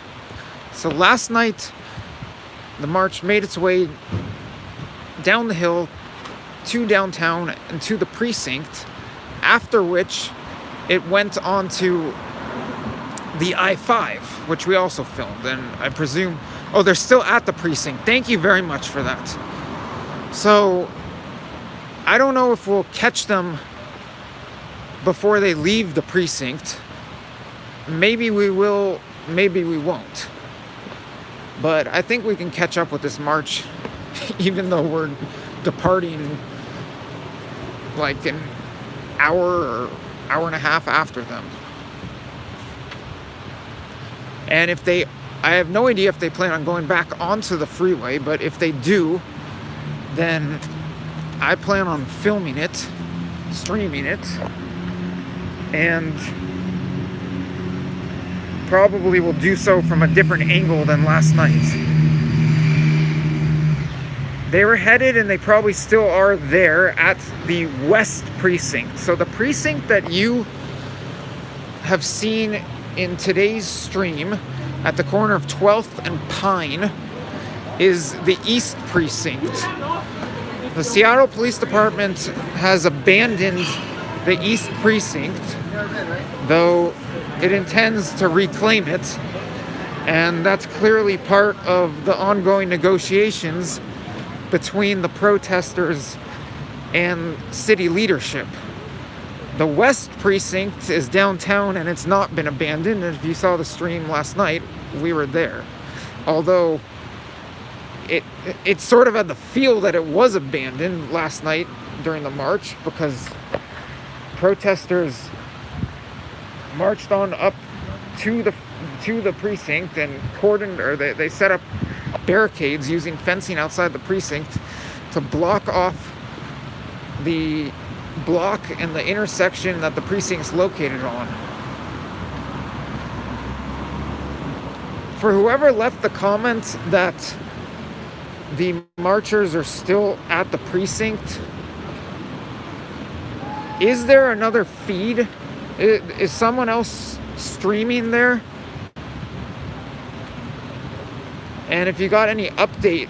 So last night, the march made its way down the hill to downtown and to the precinct, after which it went on to the I-5, which we also filmed, and I presume... Oh, they're still at the precinct. Thank you very much for that. So, I don't know if we'll catch them before they leave the precinct. Maybe we will, maybe we won't. But I think we can catch up with this march, even though we're departing like an hour or hour and a half after them. And if they, I have no idea if they plan on going back onto the freeway, but if they do, then I plan on filming it, streaming it, and probably will do so from a different angle than last night. They were headed, and they probably still are there, at the West Precinct. So the precinct that you have seen in today's stream at the corner of 12th and Pine is the East Precinct. The Seattle Police Department has abandoned the East Precinct, though it intends to reclaim it, and that's clearly part of the ongoing negotiations between the protesters and city leadership. The West Precinct is downtown, and it's not been abandoned, and if you saw the stream last night, we were there. Although it sort of had the feel that it was abandoned last night during the march, because protesters marched on up to the to the precinct and cordoned, or they set up barricades using fencing outside the precinct to block off the block and the intersection that the precinct's located on. For whoever left the comment that the marchers are still at the precinct, is there another feed? Is someone else streaming there? And if you got any update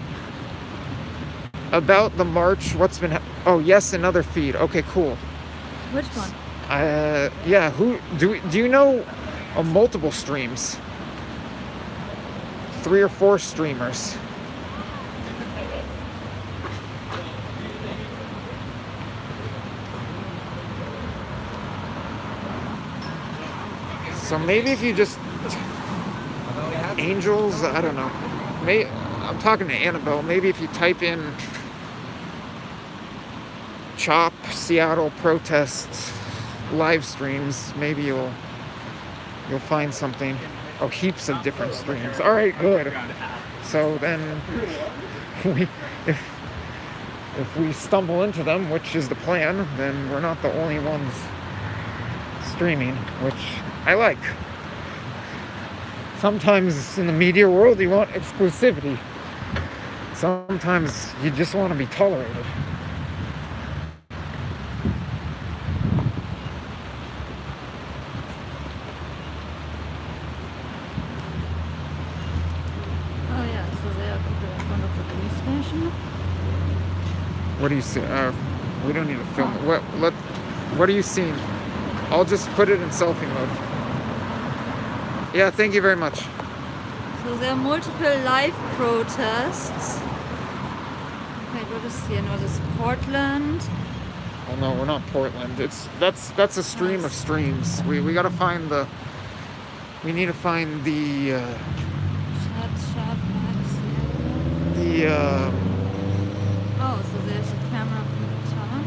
about the march, what's been oh yes, another feed. Okay, cool.
Which one?
Yeah, who do you know multiple streams? 3 or 4 streamers. So maybe if you just Angels, I don't know. I'm talking to Annabelle. Maybe if you type in CHOP Seattle protests live streams, maybe you'll find something. Oh, heaps of different streams. All right, good. So then, if we stumble into them, which is the plan, then we're not the only ones streaming, which I like. Sometimes in the media world you want exclusivity. Sometimes you just want to be tolerated.
Oh yeah, so there are people in front of the police station.
What do you see? We don't need to film it. What are you seeing? I'll just put it in selfie mode. Yeah, thank you very much.
So there are multiple live protests. Wait, what is here? No, this is Portland.
Oh no, we're not Portland. That's a stream of streams. We gotta find the. We need to find the.
Oh, so there's a camera from the top.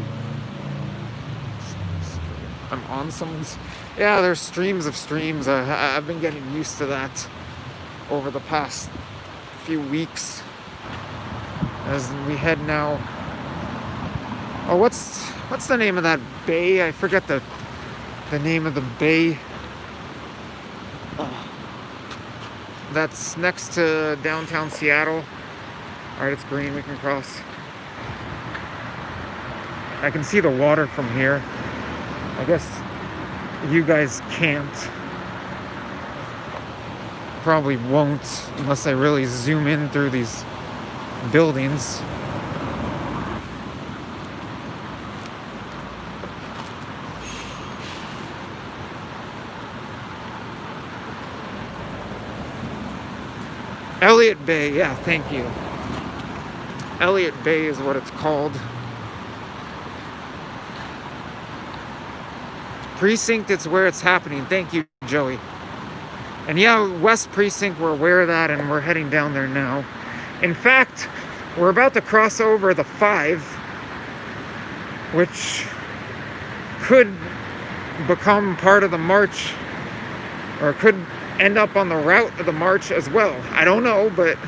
I'm on someone's. Yeah, there's streams of streams. I've been getting used to that over the past few weeks as we head now. Oh, what's the name of that bay? I forget the name of the bay. That's next to downtown Seattle. All right, it's green. We can cross. I can see the water from here. I guess you guys can't. Probably won't unless I really zoom in through these buildings. Elliott Bay, yeah, thank you. Elliott Bay is what it's called. Precinct, it's where it's happening. Thank you, Joey. And yeah, West Precinct, we're aware of that and we're heading down there now. In fact, we're about to cross over the 5, which could become part of the march, or could end up on the route of the march as well. I don't know, but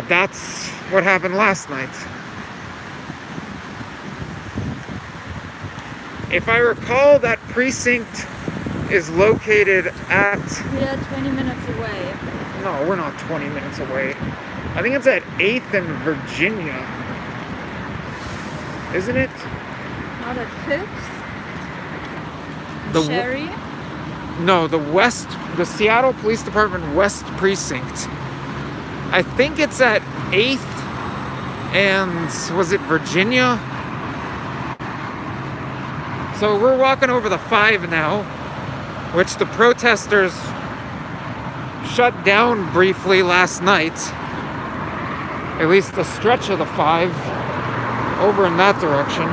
that's what happened last night. If I recall, that precinct is located at...
We are 20 minutes away.
No, we're not 20 minutes away. I think it's at 8th and Virginia. Isn't it?
Not at 5th? Sherry?
No, the Seattle Police Department West Precinct. I think it's at 8th and... was it Virginia? So we're walking over the 5 now, which the protesters shut down briefly last night. At least a stretch of the 5 over in that direction.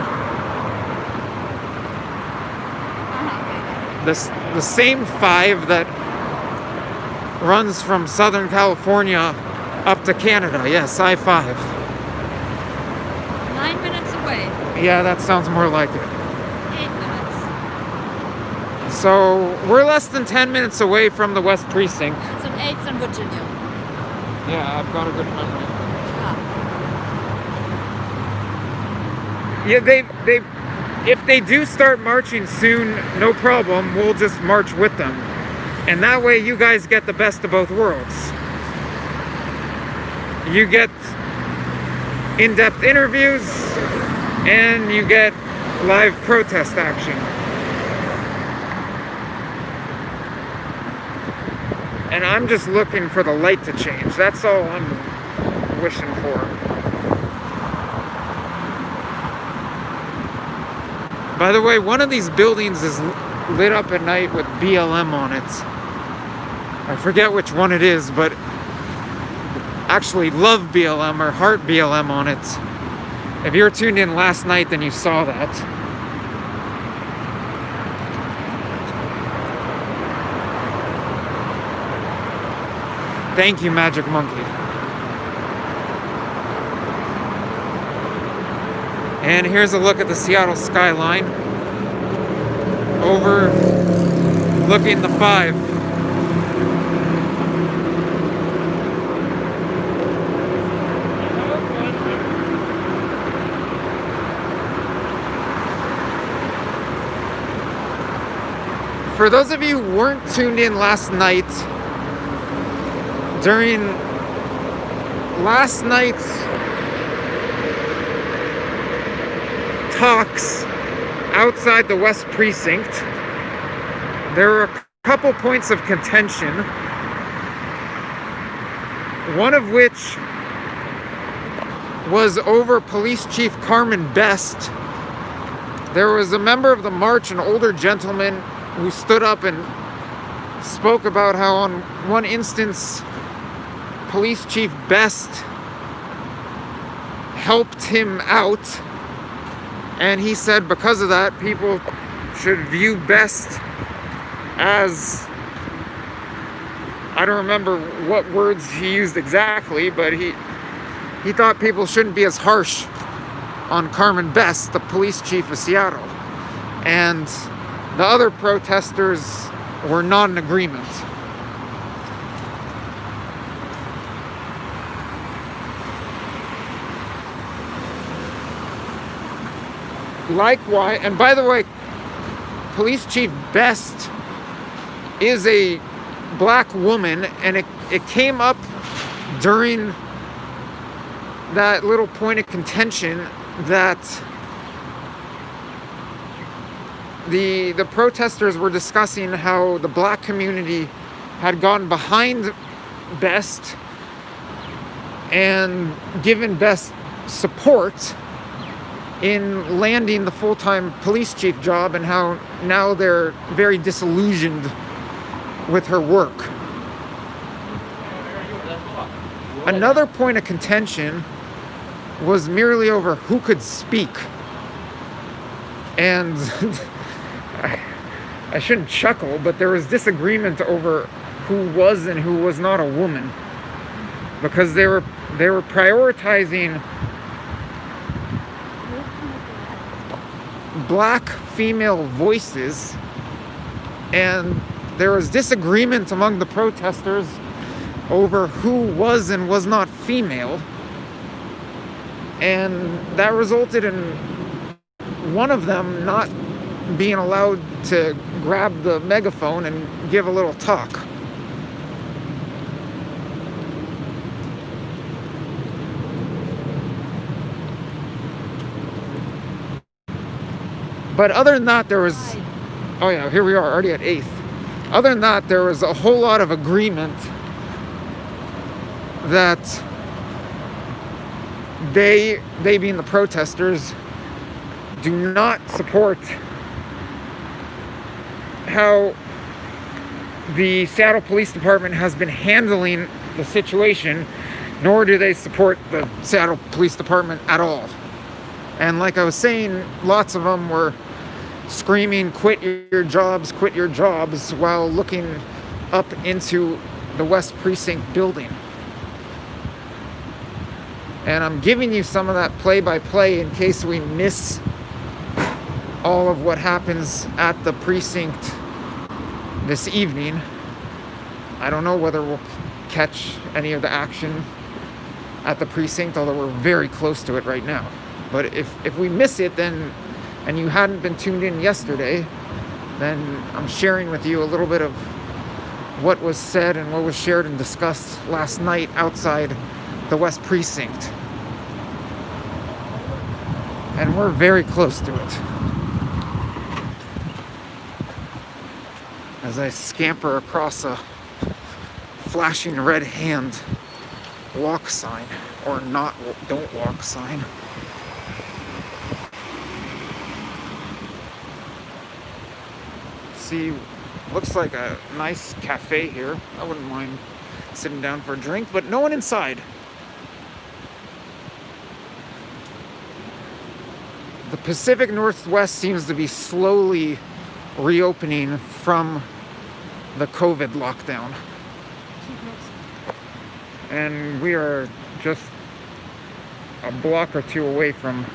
The same 5 that runs from Southern California up to Canada. Yes, I-5.
9 minutes away.
Yeah, that sounds more like it.
8 minutes.
So we're less than 10 minutes away from the West Precinct.
It's in 8th and Virginia.
Yeah, I've got a good memory.
Ah.
Yeah, if they do start marching soon, no problem. We'll just march with them. And that way you guys get the best of both worlds. You get in-depth interviews and you get live protest action. And I'm just looking for the light to change. That's all I'm wishing for. By the way, one of these buildings is lit up at night with BLM on it. I forget which one it is, but actually Love BLM or Heart BLM on it. If you were tuned in last night, then you saw that. Thank you, Magic Monkey. And here's a look at the Seattle skyline overlooking the 5. For those of you who weren't tuned in last night, during last night's talks outside the West Precinct, there were a couple points of contention, one of which was over Police Chief Carmen Best. There was a member of the march, an older gentleman, who stood up and spoke about how on one instance Police Chief Best helped him out, and he said because of that people should view Best as, I don't remember what words he used exactly, but he thought people shouldn't be as harsh on Carmen Best, the police chief of Seattle. And the other protesters were not in agreement. Likewise, and by the way, Police Chief Best is a black woman, and it came up during that little point of contention that the protesters were discussing how the black community had gone behind Best and given Best support in landing the full-time police chief job, and how now they're very disillusioned with her work. Another point of contention was merely over who could speak. And I shouldn't chuckle, but there was disagreement over who was and who was not a woman, because they were prioritizing black female voices, and there was disagreement among the protesters over who was and was not female, and that resulted in one of them not being allowed to grab the megaphone and give a little talk. But other than that, there was, oh yeah, here we are already at 8th. Other than that, there was a whole lot of agreement that they being the protesters, do not support how the Seattle Police Department has been handling the situation, nor do they support the Seattle Police Department at all. And like I was saying, lots of them were screaming, quit your jobs, while looking up into the West Precinct building. And I'm giving you some of that play-by-play in case we miss all of what happens at the precinct this evening. I don't know whether we'll catch any of the action at the precinct, although we're very close to it right now. But if we miss it, then, and you hadn't been tuned in yesterday, then I'm sharing with you a little bit of what was said and what was shared and discussed last night outside the West Precinct. And we're very close to it. As I scamper across a flashing red hand walk sign, or not don't walk sign. See, looks like a nice cafe here. I wouldn't mind sitting down for a drink, but no one inside. The Pacific Northwest seems to be slowly reopening from the COVID lockdown. And we are just a block or two away from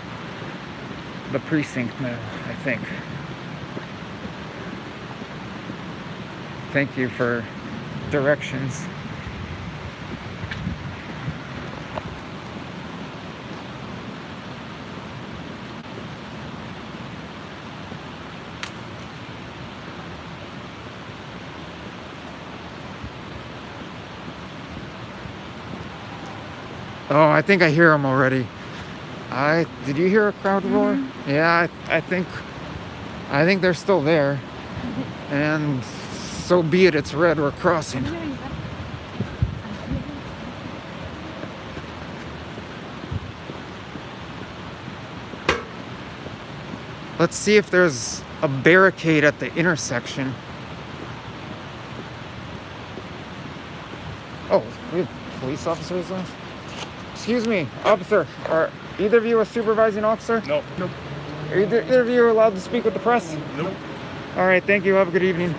the precinct now, I think. Thank you for directions. Oh, I think I hear them already. Did you hear a crowd roar? Yeah, I think they're still there. And so be it, it's red, we're crossing. Let's see if there's a barricade at the intersection. Oh, we have police officers left? Excuse me, officer, are either of you a supervising officer?
Nope. Nope.
Are either of you allowed to speak with the press?
Nope.
All right, thank you, have a good evening.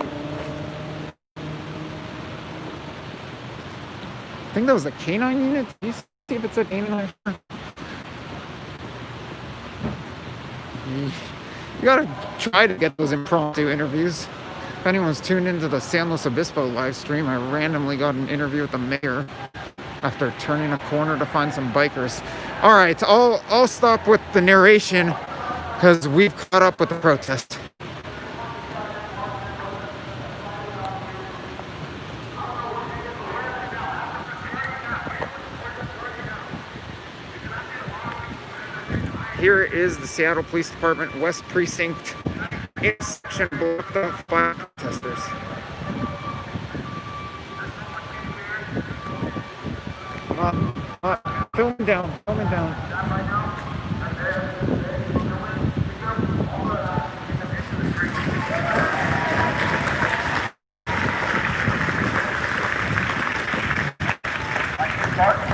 I think that was the canine unit. Did you see if it said canine? You gotta try to get those impromptu interviews. If anyone's tuned into the San Luis Obispo live stream, I randomly got an interview with the mayor after turning a corner to find some bikers. All right, I'll stop with the narration because we've caught up with the protest. Here is the Seattle Police Department West Precinct intersection blocked off by protesters. Filming down.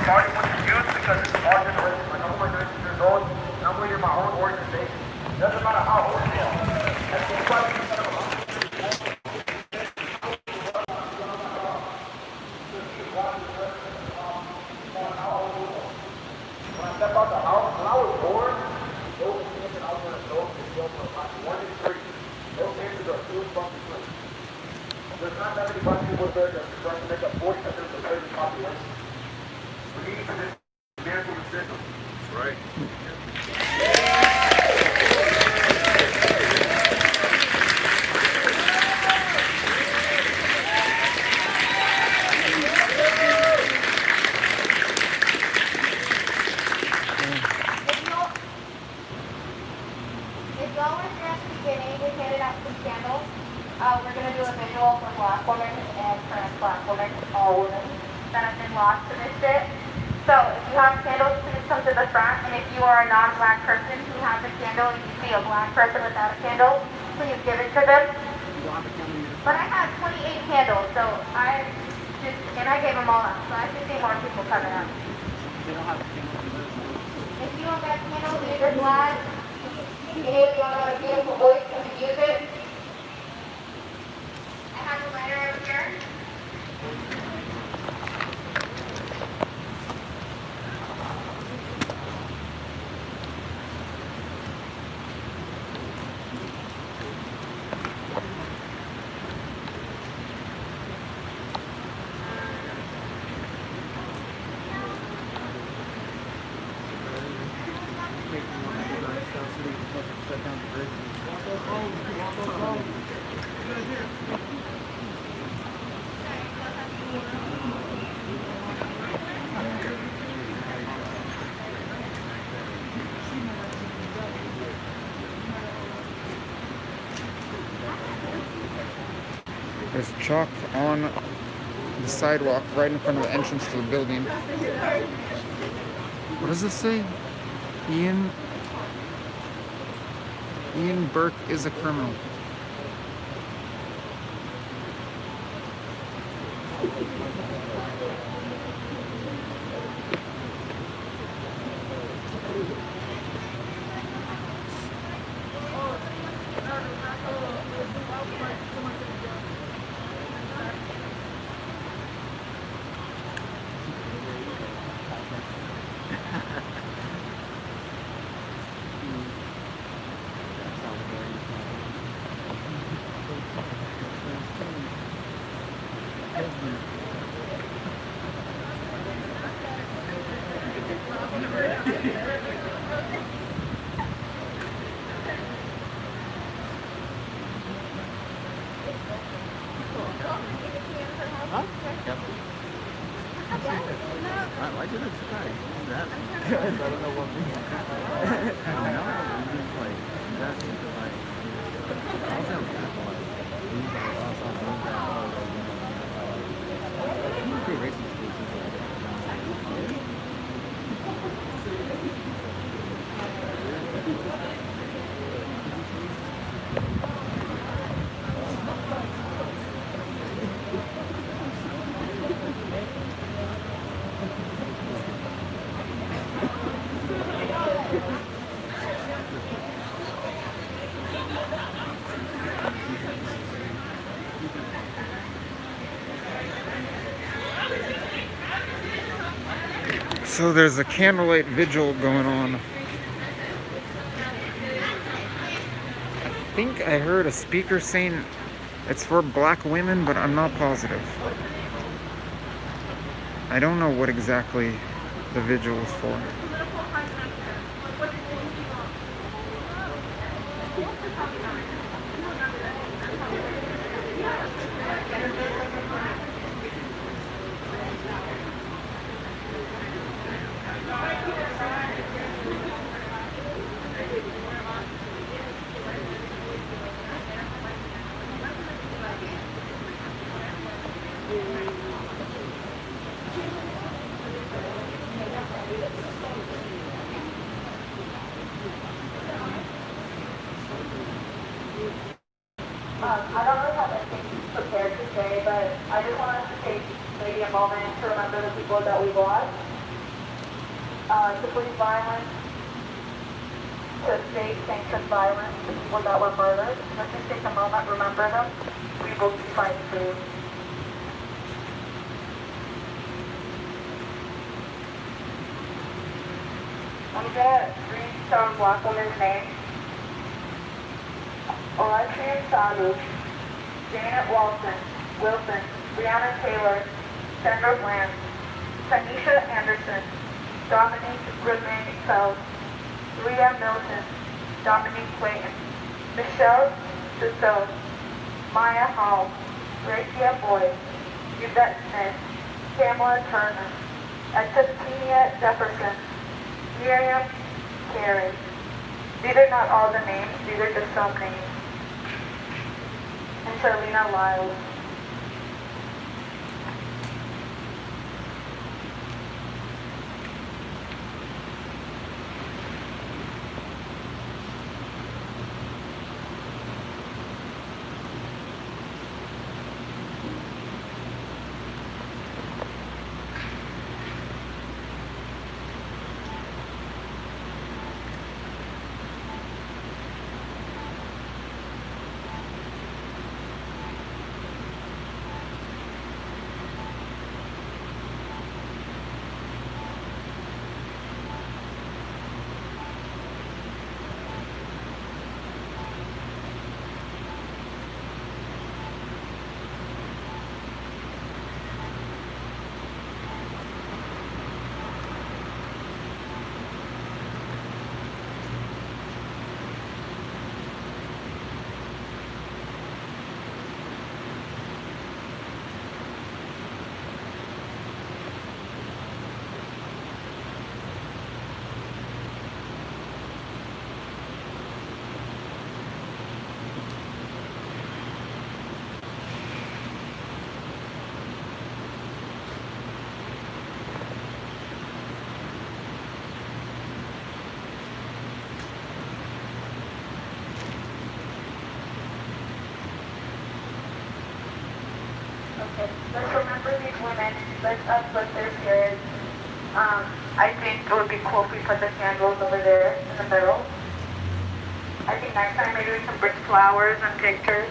Starting with the youth because it's our generation. Like, I'm over 19 years old, and I'm leading my own organization. Doesn't matter how old you are. That's the question. When I step out the house, when I was born, those kids and I was going to go to jail for like 1 in 3. Those cases are too fucking clean. There's not that many black people there that are trying to make up 40% of the crazy population. We need to dismantle the system. That's right.
If y'all were here at the beginning, we handed out some candles. We're going to do a visual for black women and trans black women, all women that have been lost to this shit. So if you have candles, please come to the front. And if you are a non-black person who has a candle and you see a black person without a candle, please give it to them. But I have 28 candles, so I gave them all out. So I should see more people coming out. If you don't got candles, either black, if you have a beautiful voice, can you use it? I have a lighter over here.
There's chalk on the sidewalk right in front of the entrance to the building. What does this say? Ian Burke is a criminal.
Why did it surprise? That I don't know what means. I know. It's like that's like also pretty racist.
So there's a candlelight vigil going on. I think I heard a speaker saying it's for black women, but I'm not positive. I don't know what exactly the vigil is for.
I don't really have anything prepared to say, but I just want us to take maybe a moment to remember the people that we've lost. To police violence, to state-sanctioned violence, the people that were murdered. Let's just take a moment, remember them. We will be fighting for you. I'm gonna read some black women's names. Alexia Sadu, Janet Wilson, Breonna Taylor, Sandra Bland, Tanisha Anderson, Dominique Remain-Feld, Rhea Milton, Dominique Clayton, Michelle Dussault, Maya Hall, Rakia Boyd, Yvette Smith, Pamela Turner, Etienne Jefferson, Miriam Carey. These are not all the names, these are just some names. And Charlena Lyles. Okay, let's remember these women. Let's uplift their spirits. I think it would be cool if we put the candles over there in the middle. I think next time maybe we can bring flowers and pictures.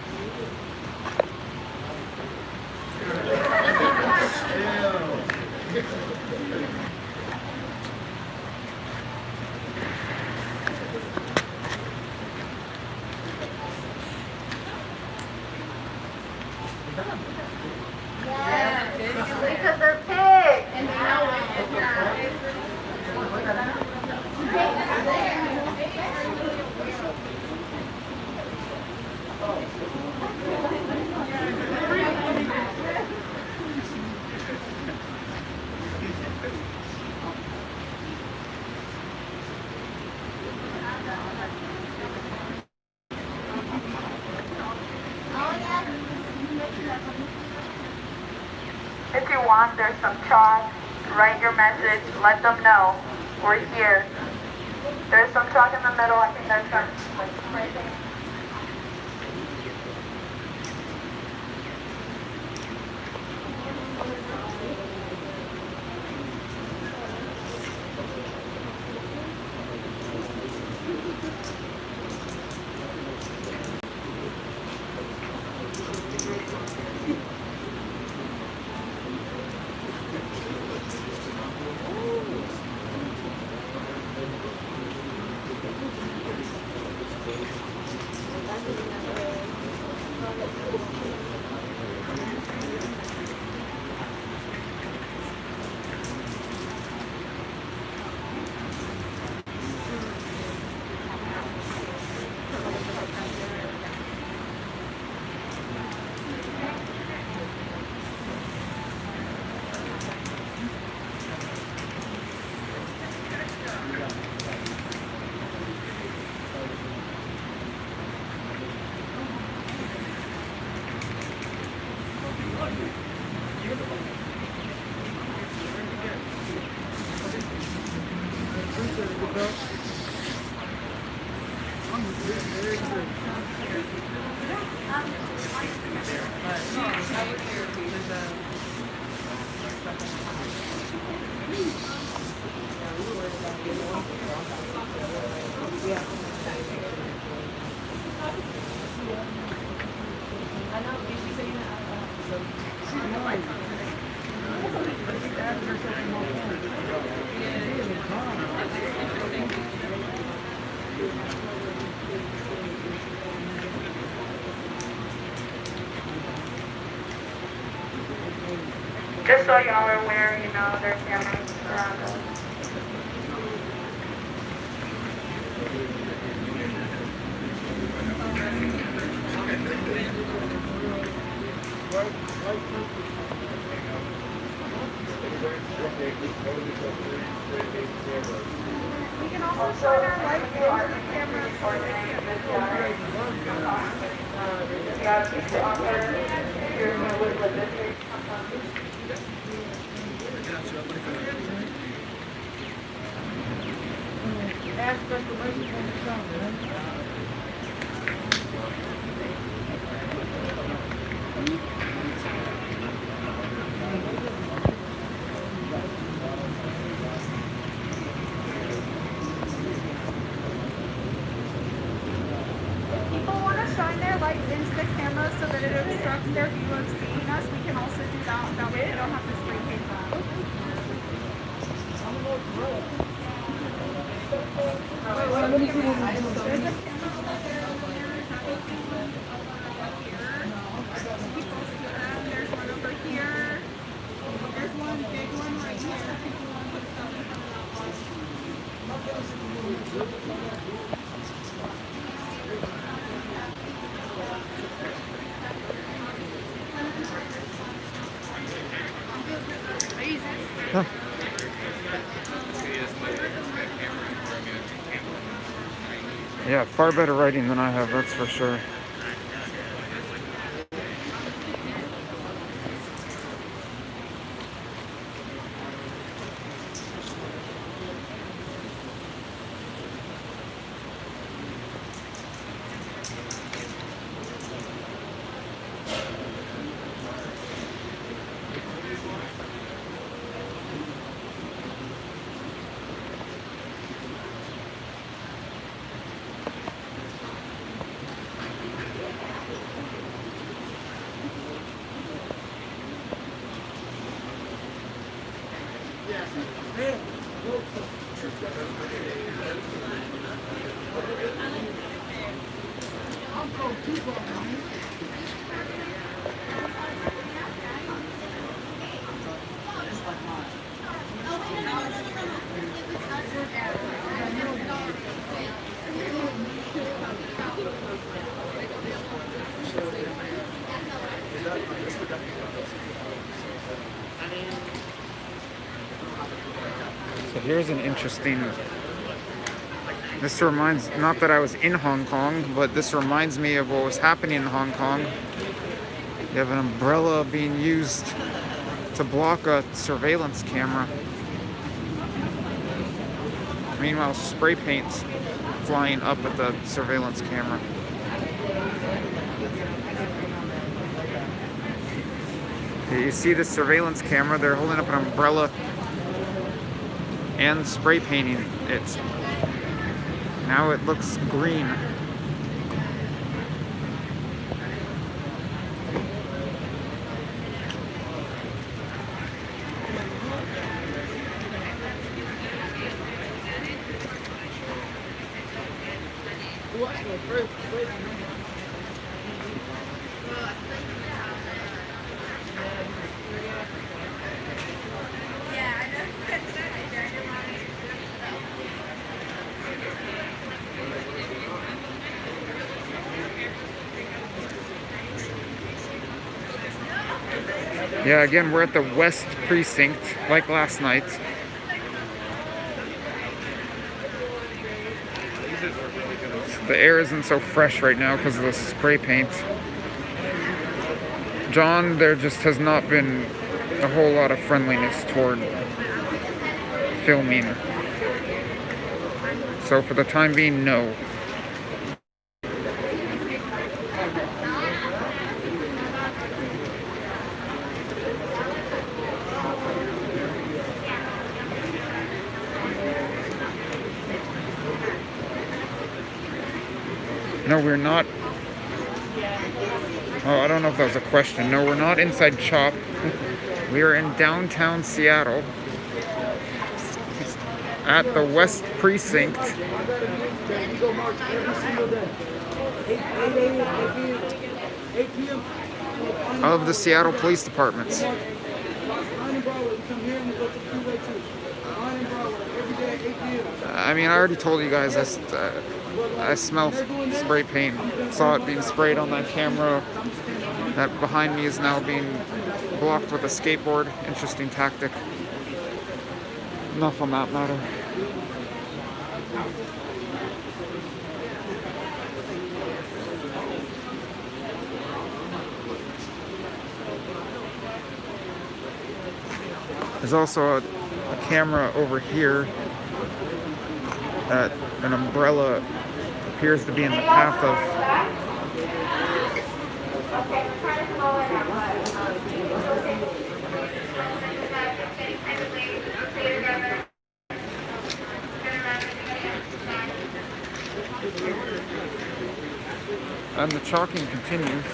Because they're pigs. And they know If you want, there's some chalk. Write your message. Let them know we're here. There's some chalk in the middle. I think that's like right there. Just so y'all are aware, you know, there's cameras around us. We can also shine our lights into the cameras for people want to shine their lights into the camera so that it obstructs their view of seeing us, we can also do that. That way we don't have to spray paint that. There's one over here. There's one big one right here. People want to put stuff in
Huh. Yeah, far better writing than I have, that's for sure. So here's an interesting. This reminds, not that I was in Hong Kong, but this reminds me of what was happening in Hong Kong. You have an umbrella being used to block a surveillance camera. Meanwhile, spray paint's flying up at the surveillance camera. Okay, you see the surveillance camera, they're holding up an umbrella and spray painting it. Now it looks green. Yeah, again, we're at the West Precinct, like last night. The air isn't so fresh right now because of the spray paint. John, there just has not been a whole lot of friendliness toward filming. So for the time being, no. No, we're not. Oh, I don't know if that was a question. No, we're not inside CHOP. We are in downtown Seattle at the West Precinct of the Seattle Police Departments. I mean, I already told you guys I smell spray paint. Saw it being sprayed on that camera. That behind me is now being blocked with a skateboard. Interesting tactic. Enough on that matter. There's also a camera over here that an umbrella appears to be in the path of. And the chalking continues.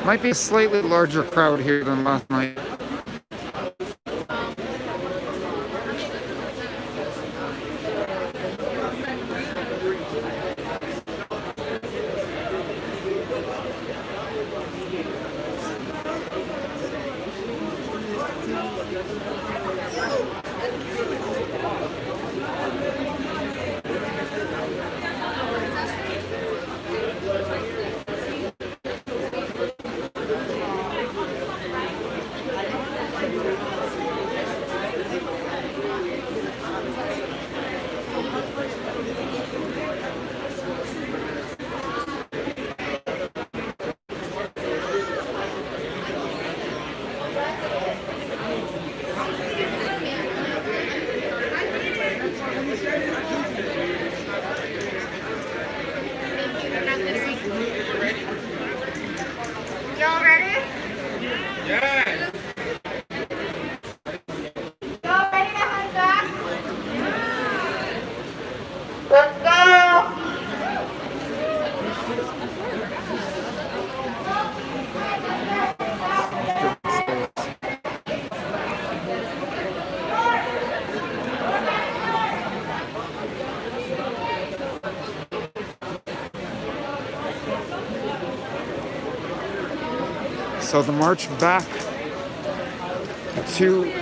Might be a slightly larger crowd here than last night.
Y'all ready?
Yeah.
Y'all ready to hunt back? Let's go!
So the march back to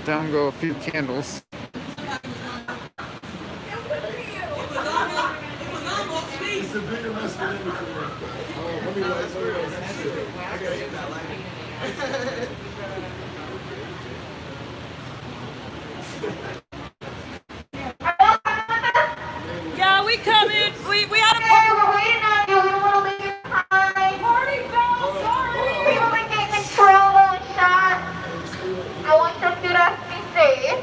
down go a few candles.
It's a bigger mess for them to clean. Oh, let me light I gotta get that light.
Yeah, we coming. We had a party. We're waiting on you. We don't want to leave you behind. Party fell. Sorry. We only take control of the shot. I want your students to be safe.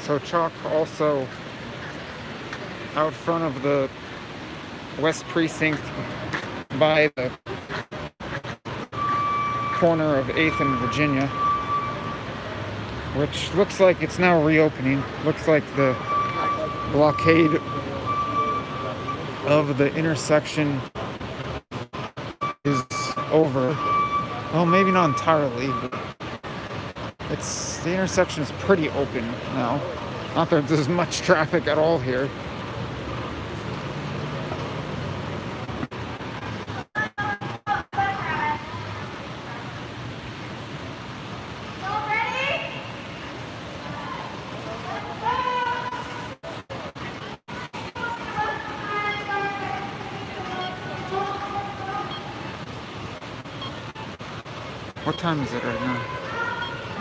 So chalk also out front of the West Precinct by the corner of 8th and Virginia, which looks like it's now reopening. Looks like the blockade of the intersection is over. Well, maybe not entirely, but the intersection is pretty open now. Not that there's much traffic at all here. What time is it right now?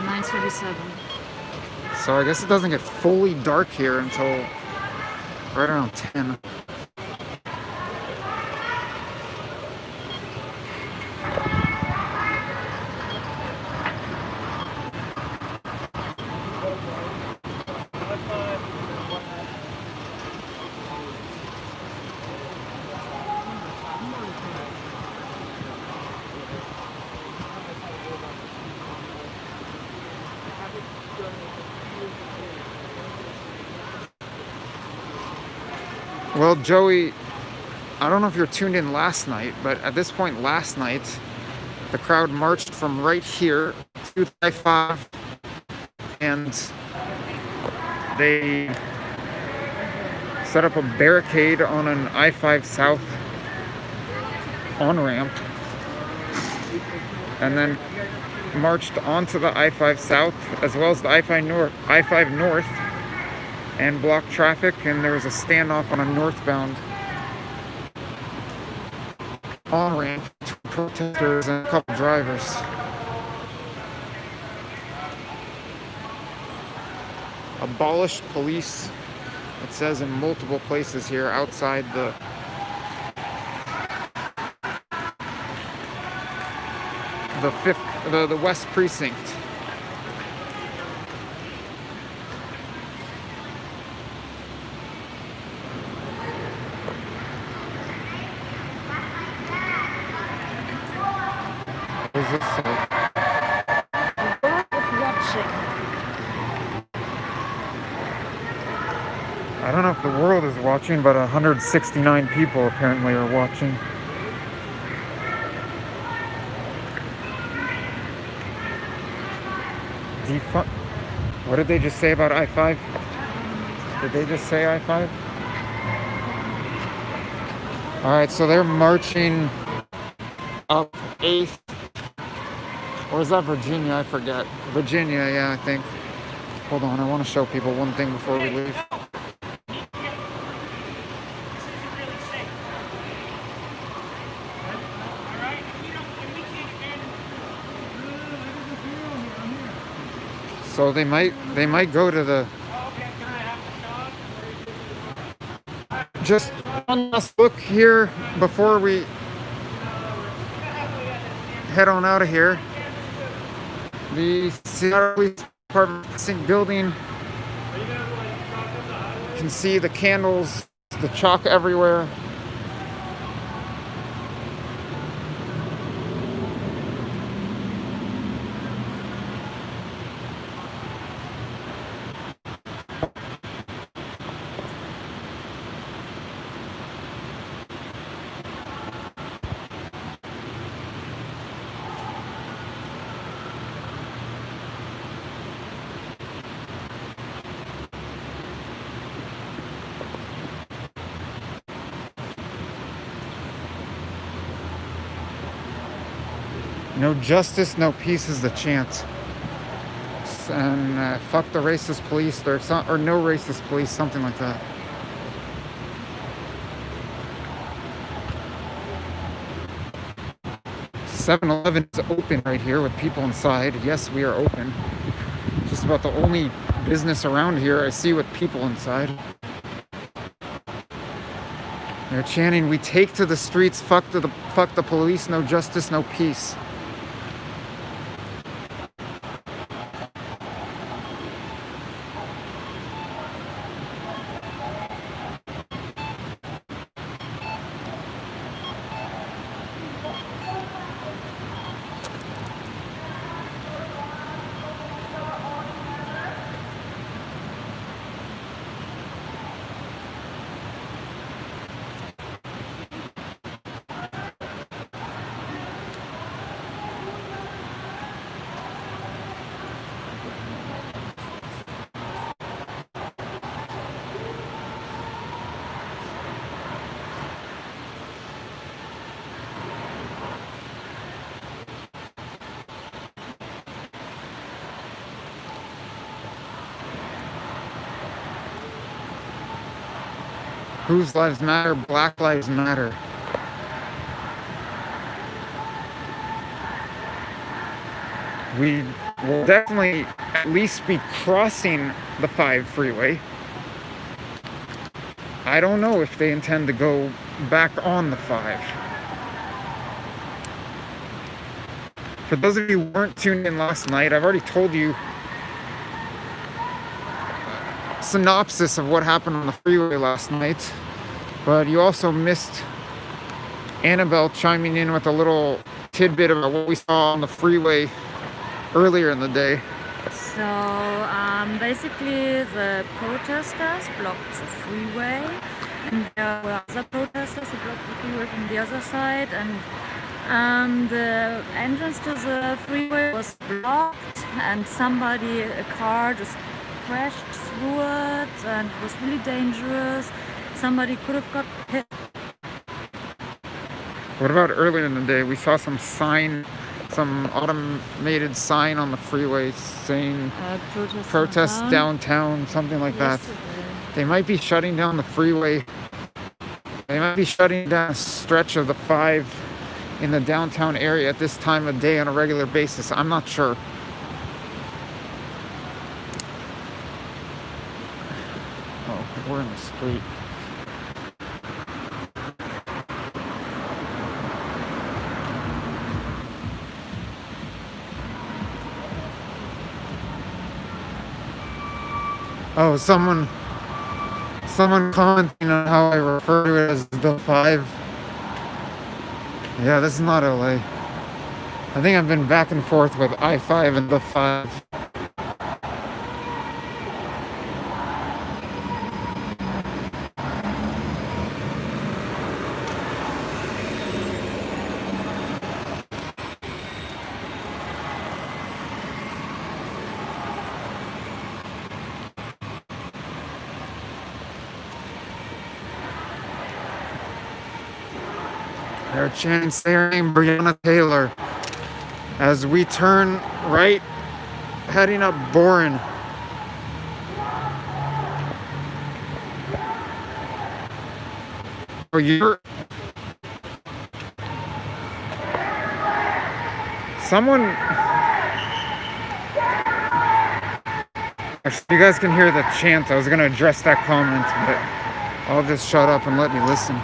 9:37.
So I guess it doesn't get fully dark here until right around 10. Well, Joey, I don't know if you're tuned in last night, but at this point last night, the crowd marched from right here to I-5, and they set up a barricade on an I-5 South on-ramp, and then marched onto the I-5 South as well as the I-5 North, and blocked traffic, and there was a standoff on a northbound on-ramp between protesters and a couple drivers. Abolish police, it says in multiple places here outside the West Precinct. What does this say? I don't know if the world is watching, but 169 people apparently are watching. What did they just say about I-5? Did they just say I-5? Alright, so they're marching up 8th. Or is that Virginia? I forget. Virginia, yeah, I think. Hold on, I want to show people one thing before we leave. So they might go to the. Just one last look here before we head on out of here. The Seattle Police Department precinct building. You can see the candles, the chalk everywhere. No justice, no peace is the chant. And fuck the racist police, or no racist police, something like that. "7-Eleven is open right here with people inside." Yes, we are open. Just about the only business around here I see with people inside. They're chanting, "We take to the streets, fuck the police, no justice, no peace." Whose lives matter? Black lives matter. We will definitely at least be crossing the 5 freeway. I don't know if they intend to go back on the 5. For those of you who weren't tuned in last night, I've already told you synopsis of what happened on the freeway last night, but you also missed Annabelle chiming in with a little tidbit about what we saw on the freeway earlier in the day.
So basically the protesters blocked the freeway, and there were other protesters who blocked the freeway from the other side, and the entrance to the freeway was blocked, and a car just crashed through it, and it was really dangerous. somebody could have got hit.
What about earlier in the day? We saw some sign, some automated sign on the freeway saying protest downtown, something like that. They might be shutting down the freeway. They might be shutting down a stretch of the 5 in the downtown area at this time of day on a regular basis. I'm not sure. Oh, we're in the street. Oh, someone commenting on how I refer to it as the 5. Yeah, this is not LA. I think I've been back and forth with I-5 and the 5. They're chanting Breonna Taylor as we turn right, heading up Boren. For your someone, actually, you guys can hear the chant. I was gonna address that comment, but I'll just shut up and let you listen.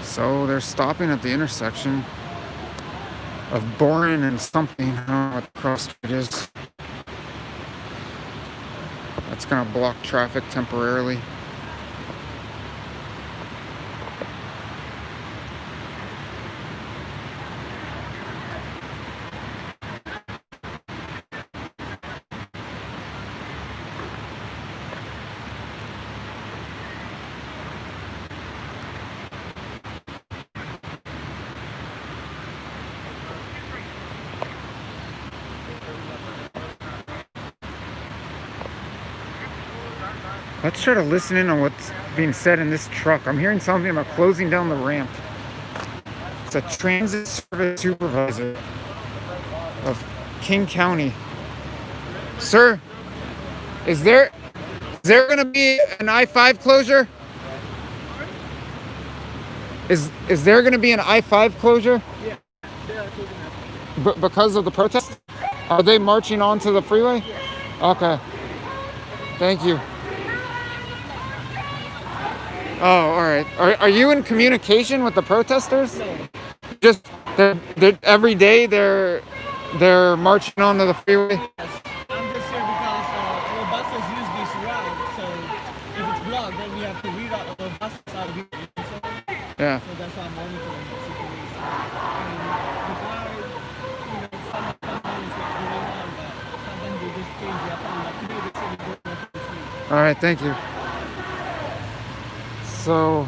So they're stopping at the intersection of Boren and something. I don't know what the cross street is. That's gonna block traffic temporarily. Let's try to listen in on what's being said in this truck. I'm hearing something about closing down the ramp. It's a transit service supervisor of King County. Sir, is there going to be an I-5 closure? Is there going to be an I-5 closure?
Yeah, they are closing
I-5. Because of the protest? Are they marching onto the freeway? Okay. Thank you. Oh, all right. Are you in communication with the protesters?
No.
Just they're every day they're marching onto the freeway.
Yes, I'm just here because our buses use this route. So if it's blocked, then we have to reroute our buses out of here.
Yeah.
So that's why I'm monitoring the situation. Sometimes they just change their plan. Like today they said they're going to the street.
All right. Thank you. So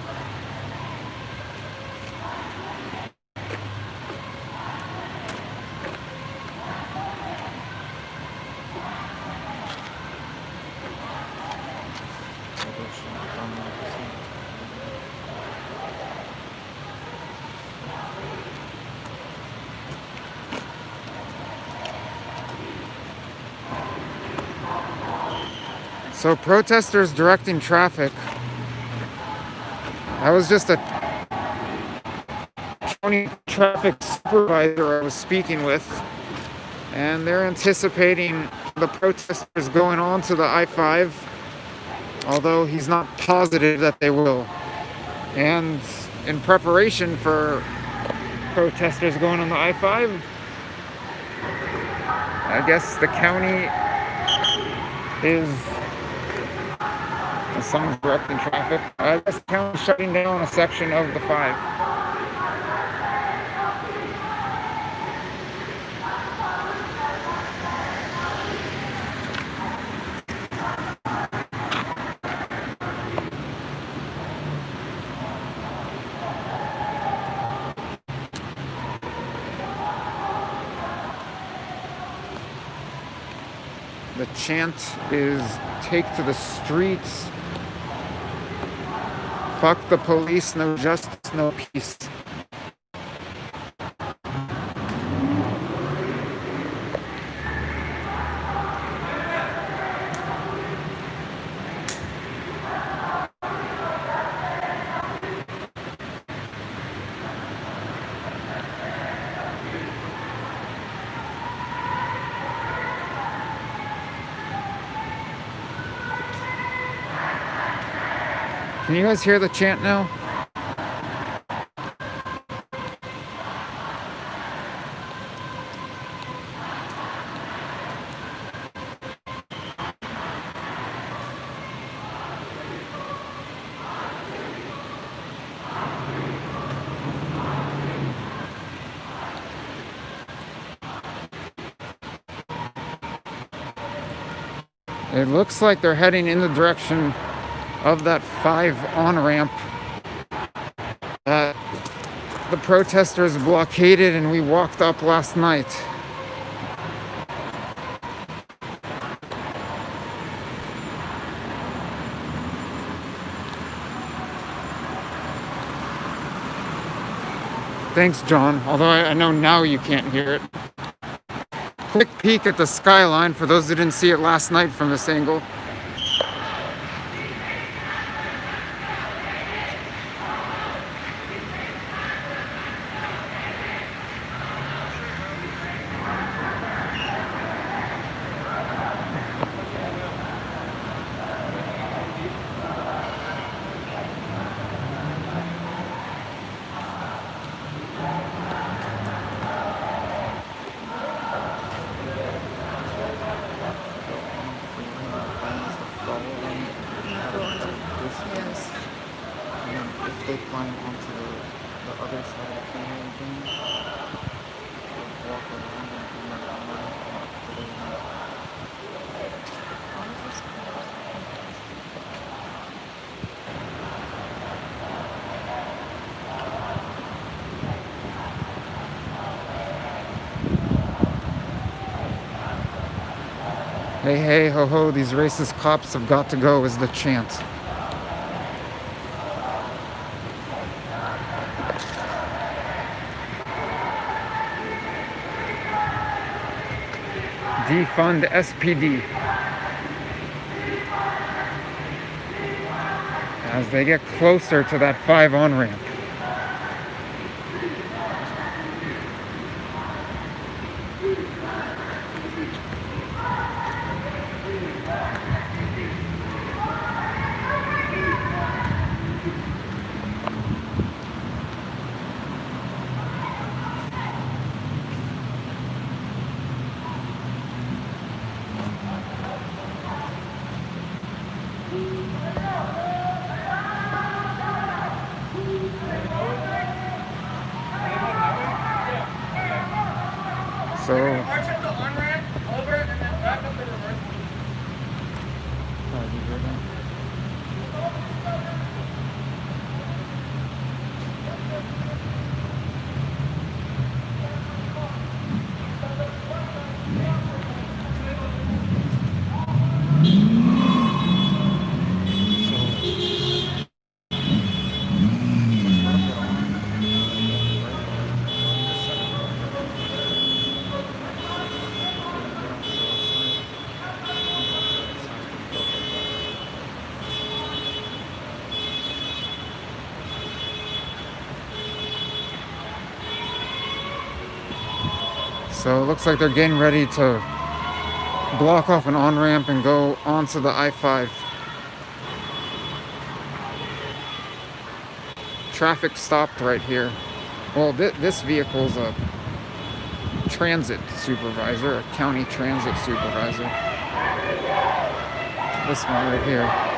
protesters directing traffic. I was just a county traffic supervisor I was speaking with, and they're anticipating the protesters going on to the I-5, although he's not positive that they will. And in preparation for protesters going on the I-5, I guess the county is, the sun's directing traffic, I guess the county is shutting down a section of the 5. The chant is "Take to the streets, fuck the police, no justice, no peace." Can you guys hear the chant now? It looks like they're heading in the direction of that 5 on-ramp that the protesters blockaded and we walked up last night. Thanks, John, although I know now you can't hear it. Quick peek at the skyline for those who didn't see it last night from this angle. They climb onto the other side of the freeway again, walk around and come "Hey, hey, ho, ho, these racist cops have got to go" is the chant. Defund SPD. As they get closer to that 5 on-ramp. So So it looks like they're getting ready to block off an on-ramp and go onto the I-5. traffic stopped right here. Well, this vehicle's a transit supervisor, a county transit supervisor. This one right here.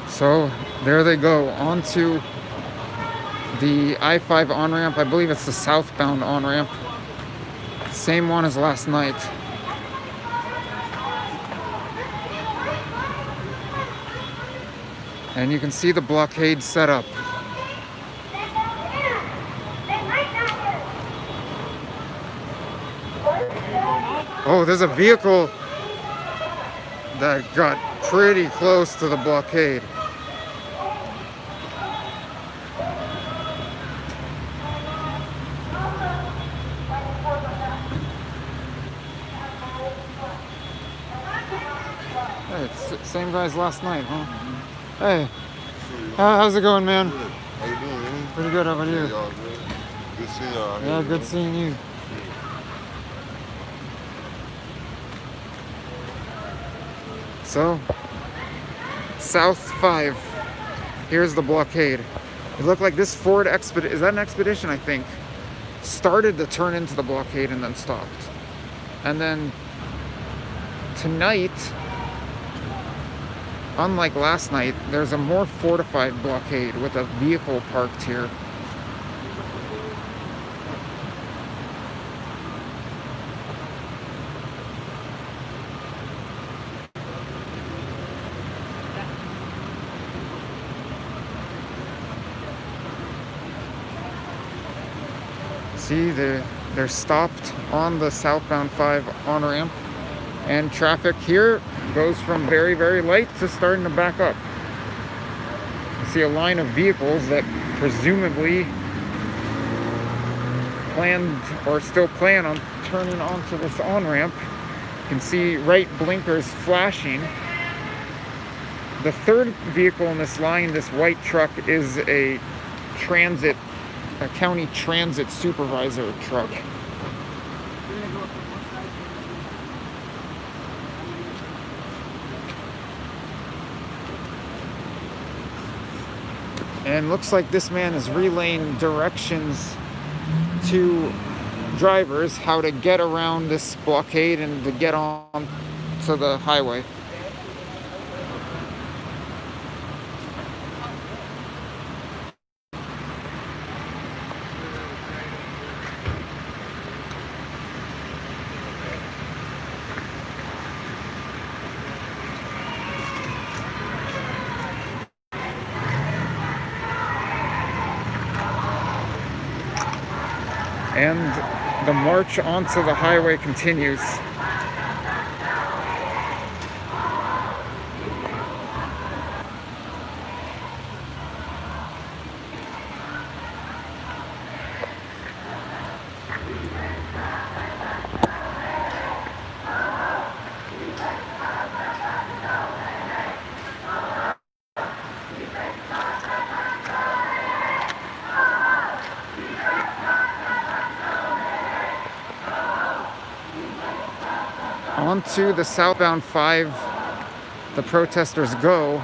So there they go, onto the I-5 on-ramp. I believe it's the southbound on-ramp. Same one as last night. And you can see the blockade set up. Oh, there's a vehicle that got pretty close to the blockade. Hey, it's same guys last night, huh? Hey, how's it going, man?
Good. How you doing, man?
Pretty good. How about you?
Y'all good? Good seeing y'all.
Yeah, good seeing you. So, South 5. Here's the blockade. It looked like this Ford Expedition, is that an Expedition, I think, started to turn into the blockade and then stopped. And then tonight, unlike last night, there's a more fortified blockade with a vehicle parked here. See, they're stopped on the southbound 5 on-ramp, and traffic here goes from very, very light to starting to back up. You see a line of vehicles that presumably planned or still plan on turning onto this on-ramp. You can see right blinkers flashing. The third vehicle in this line, this white truck, is a county transit supervisor truck. And looks like this man is relaying directions to drivers how to get around this blockade and to get on to the highway. And the march onto the highway continues. Onto the southbound 5 the protesters go,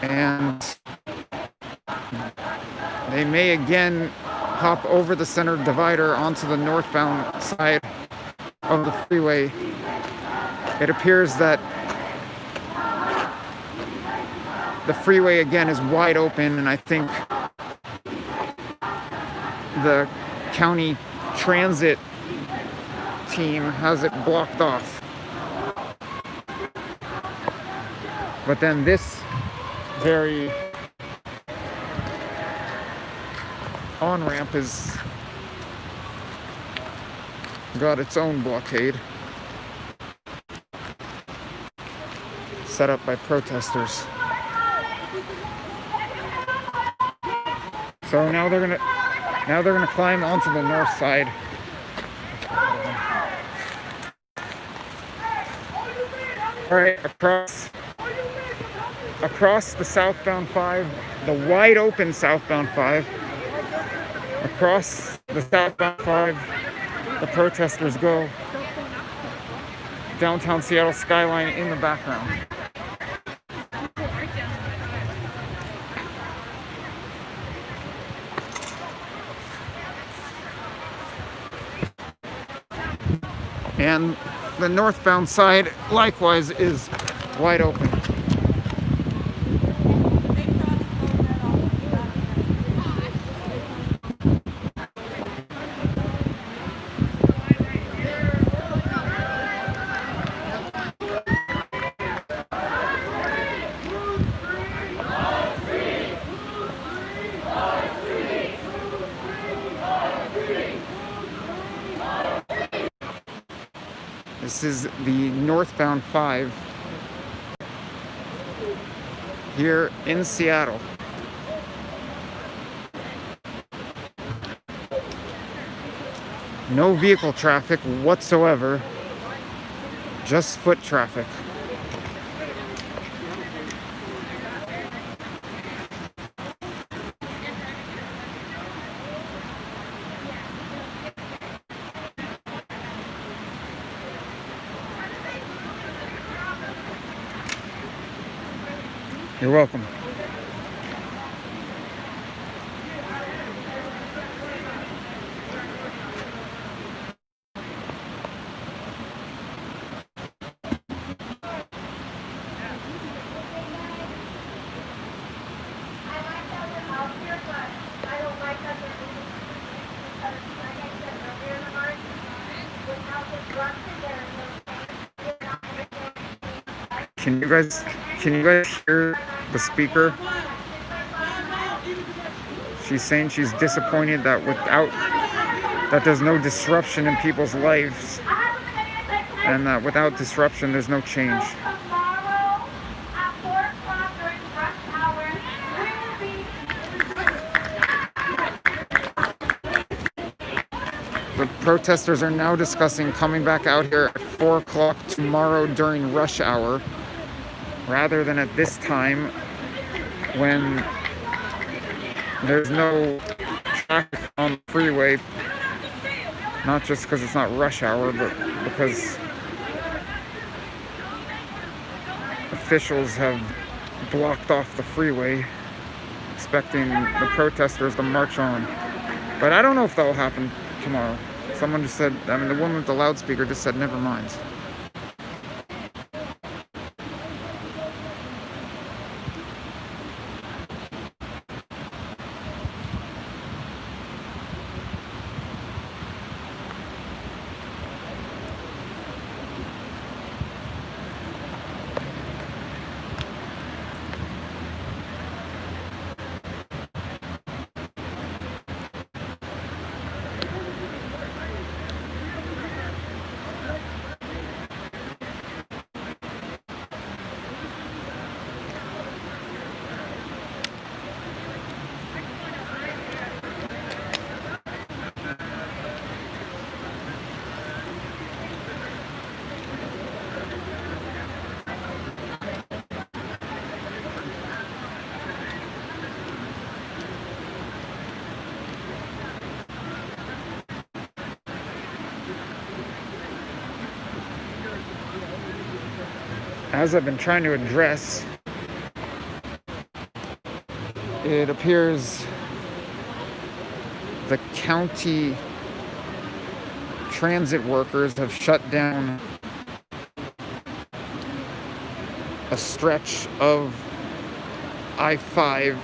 and they may again hop over the center divider onto the northbound side of the freeway. It appears that the freeway again is wide open, and I think the county transit team has it blocked off. But then this very on-ramp is got its own blockade set up by protesters. So now they're gonna climb onto the north side. All right, across the southbound 5, the wide open southbound 5, across the southbound 5, the protesters go. Downtown Seattle skyline in the background. And the northbound side likewise is wide open. This is the northbound 5 here in Seattle. No vehicle traffic whatsoever, just foot traffic. You're welcome. Can you guys hear the speaker? She's saying she's disappointed that there's no disruption in people's lives, and that without disruption there's no change. The protesters are now discussing coming back out here at 4 o'clock tomorrow during rush hour, rather than at this time when there's no traffic on the freeway, not just because it's not rush hour, but because officials have blocked off the freeway, expecting the protesters to march on. But I don't know if that will happen tomorrow. Someone just said, the woman with the loudspeaker just said, never mind. As I've been trying to address, it appears the county transit workers have shut down a stretch of I-5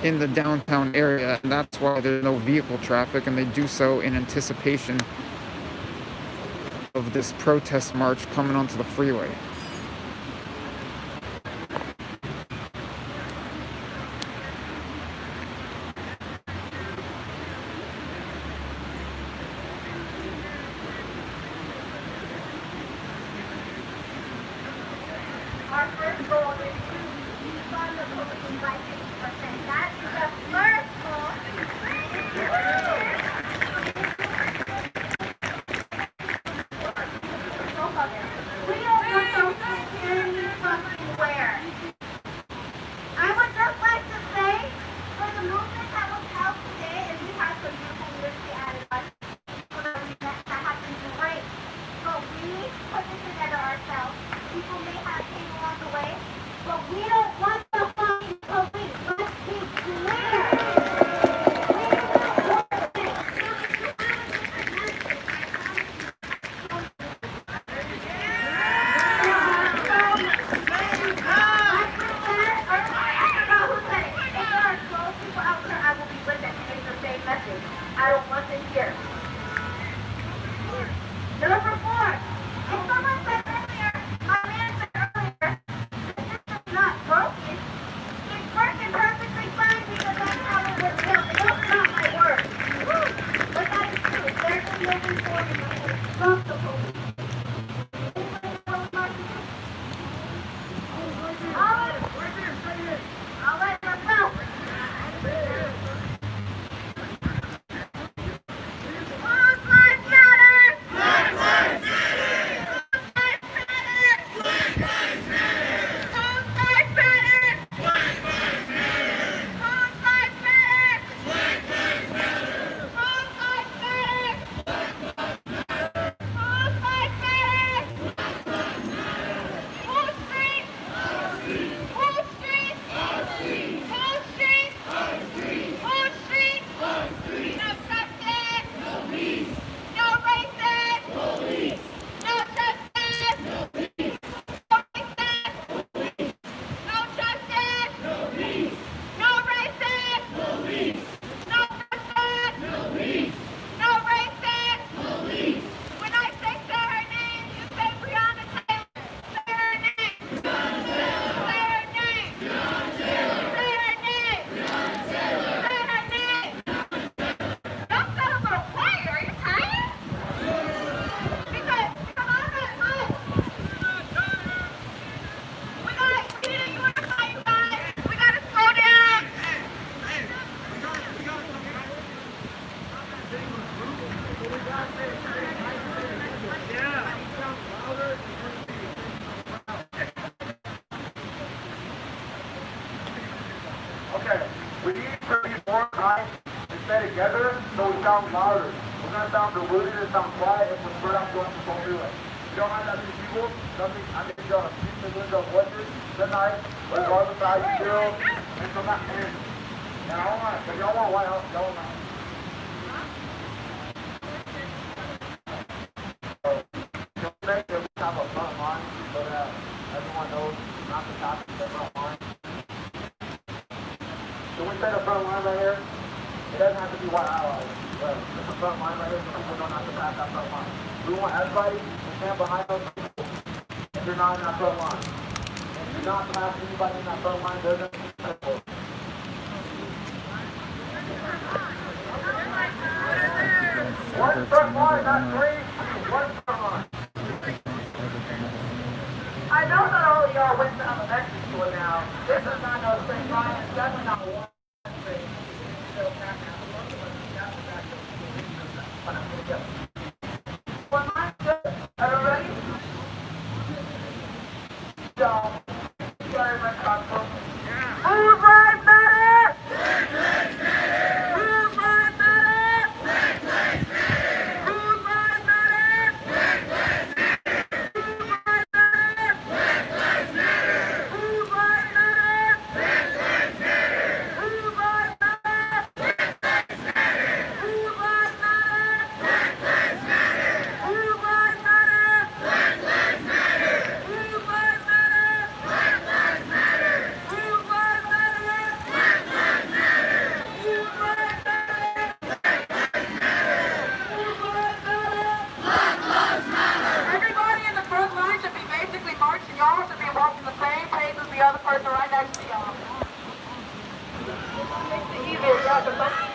in the downtown area, and that's why there's no vehicle traffic, and they do so in anticipation of this protest march coming onto the freeway.
Our first goal is to defund the police by 50%. That is the first goal. We don't want the We don't want the fucking police. Let's be clear. I don't want to hear. Number 4, if someone said earlier, my man said earlier, this is not broken. It's working perfectly fine because that's how it was built. Those are not my words. But that is true. There's a moving forward. Stop the police. I'll let myself.
Okay, we need to be more high and stay together so we sound louder. We're going to sound diluted and sound quiet if we're spread out going to go through it. You don't have that many people, nothing, I mean, you're going to speak to those voices tonight, regardless of how you feel, and so that, and I don't want, if y'all want white house, y'all want. So, make sure we have a front line so that everyone knows not to stop at the front line. So we set a front line right here. It doesn't have to be white allies. But it's a front line right here so people don't have to pass that front line. We want everybody to stand behind those people if you're not in that front line. If you're not past anybody in that front line, they're going to be critical. One front line, not three. One front line. I know that all of y'all went to elementary school now. This is not no straight line. It's definitely not one straight. One line, good. Everybody? So, sorry, my console. Who's right better? Who's right better? Who's right better? Everybody in the front line should be basically marching. Y'all should be walking the same pace as the other person right next to y'all. Makes it easier, yeah, 'cause some-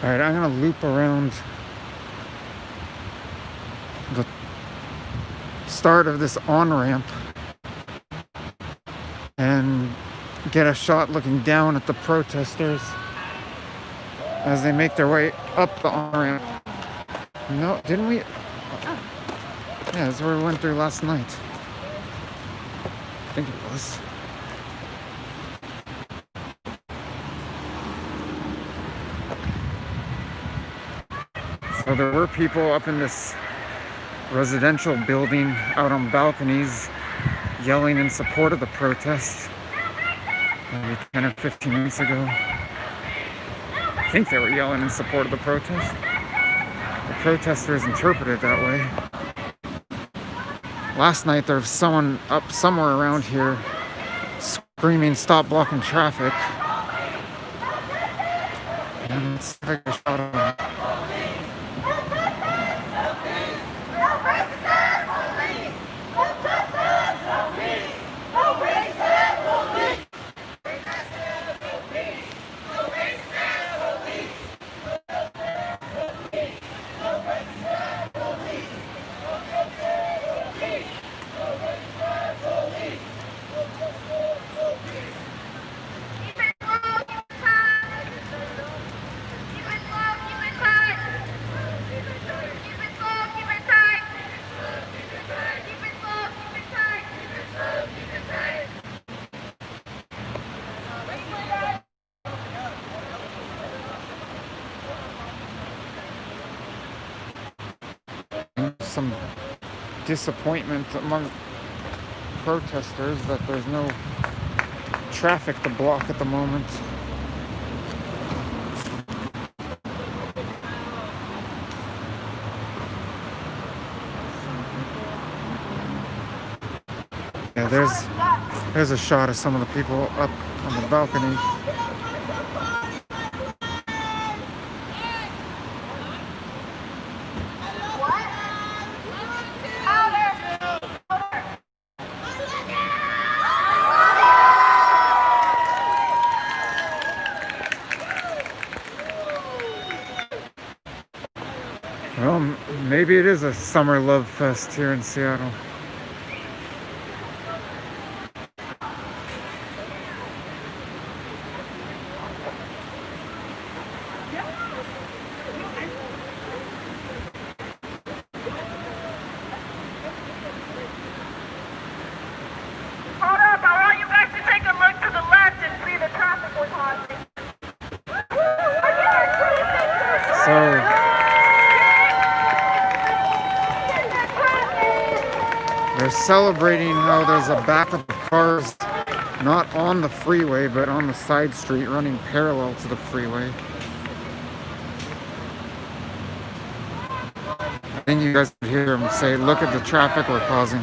All right, I'm gonna loop around the start of this on-ramp and get a shot looking down at the protesters as they make their way up the on-ramp. No, didn't we? Yeah, that's where we went through last night. I think it was. So there were people up in this residential building out on balconies yelling in support of the protest maybe 10 or 15 minutes ago. I think they were yelling in support of the protest. The protesters interpreted it that way. Last night there was someone up somewhere around here screaming, "Stop blocking traffic." And let's take a shot of it. Some disappointment among protesters that there's no traffic to block at the moment. Yeah, there's a shot of some of the people up on the balcony. Well, maybe it is a summer love fest here in Seattle.
Hold up, I want you guys to take a look to the left and see the traffic we're causing.
So they're celebrating how there's a backup of cars not on the freeway but on the side street running parallel to the freeway. I think you guys could hear them say, "Look at the traffic we're causing."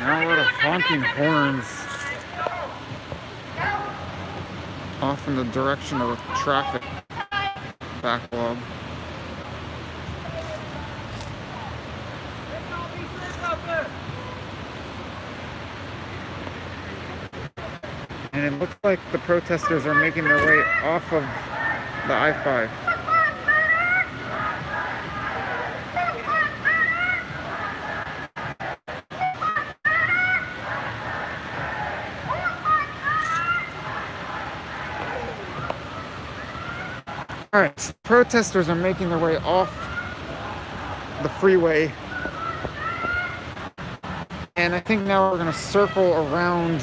Now a lot of honking horns off in the direction of the traffic backlog. And it looks like the protesters are making their way off of the I-5. Alright, so protesters are making their way off the freeway. And I think now we're going to circle around,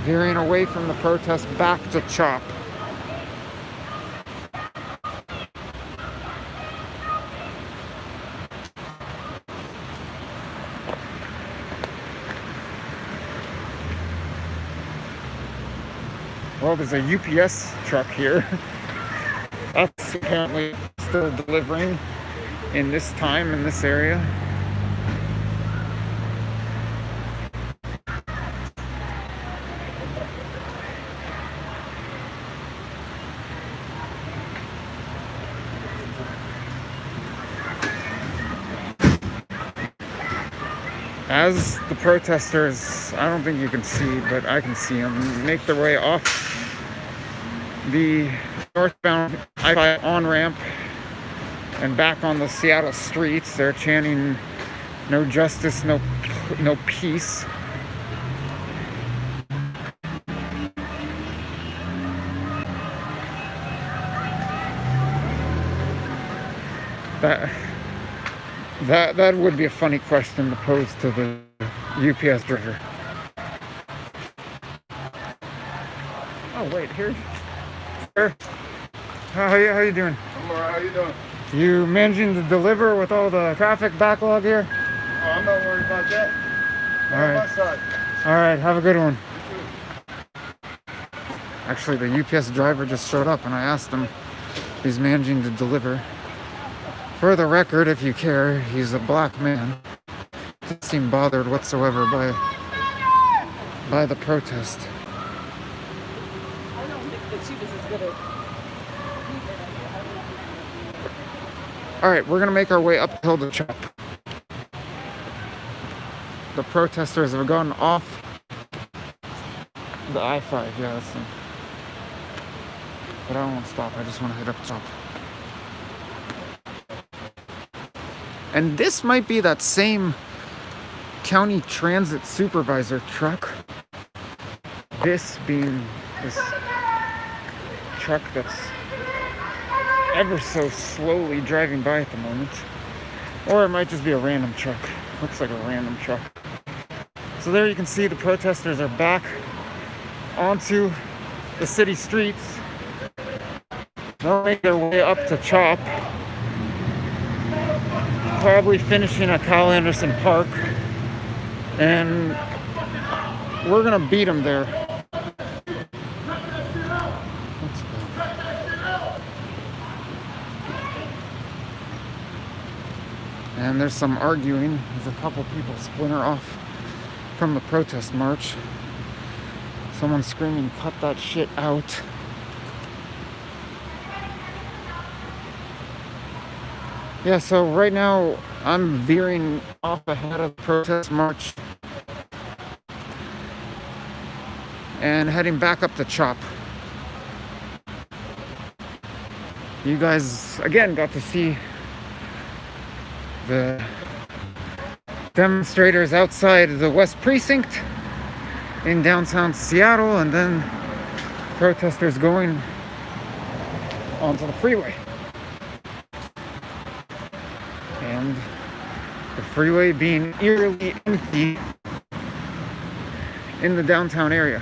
veering away from the protest back to CHOP. Well, there's a UPS truck here. That's apparently still delivering in this time in this area. As the protesters, I don't think you can see, but I can see them, make their way off the northbound I-5 on-ramp and back on the Seattle streets. They're chanting, "No justice, no peace." That would be a funny question to pose to the UPS driver. Oh wait, here. Sir, how you doing?
I'm alright, how you doing?
You managing to deliver with all the traffic backlog here?
Oh, I'm not worried about that.
All right.
On my side.
All right, have a good one. Actually, the UPS driver just showed up and I asked him if he's managing to deliver. For the record, if you care, he's a black man. Doesn't seem bothered whatsoever by the protest.
I don't think the cheapest is good at.
All right, we're gonna make our way uphill to CHOP. The protesters have gone off the I-5. Yeah, that's them. But I don't want to stop. I just want to hit up CHOP. And this might be that same county transit supervisor truck. This being this truck that's ever so slowly driving by at the moment. Or it might just be a random truck. Looks like a random truck. So there you can see the protesters are back onto the city streets. They'll make their way up to CHOP. Probably finishing at Kyle Anderson Park, and we're gonna beat them there. Let's go. And there's some arguing. There's a couple people splinter off from the protest march. Someone screaming, "Cut that shit out." Yeah, so right now I'm veering off ahead of the protest march and heading back up to CHOP. You guys again got to see the demonstrators outside the West Precinct in downtown Seattle, and then protesters going onto the freeway. And the freeway being eerily empty in the downtown area.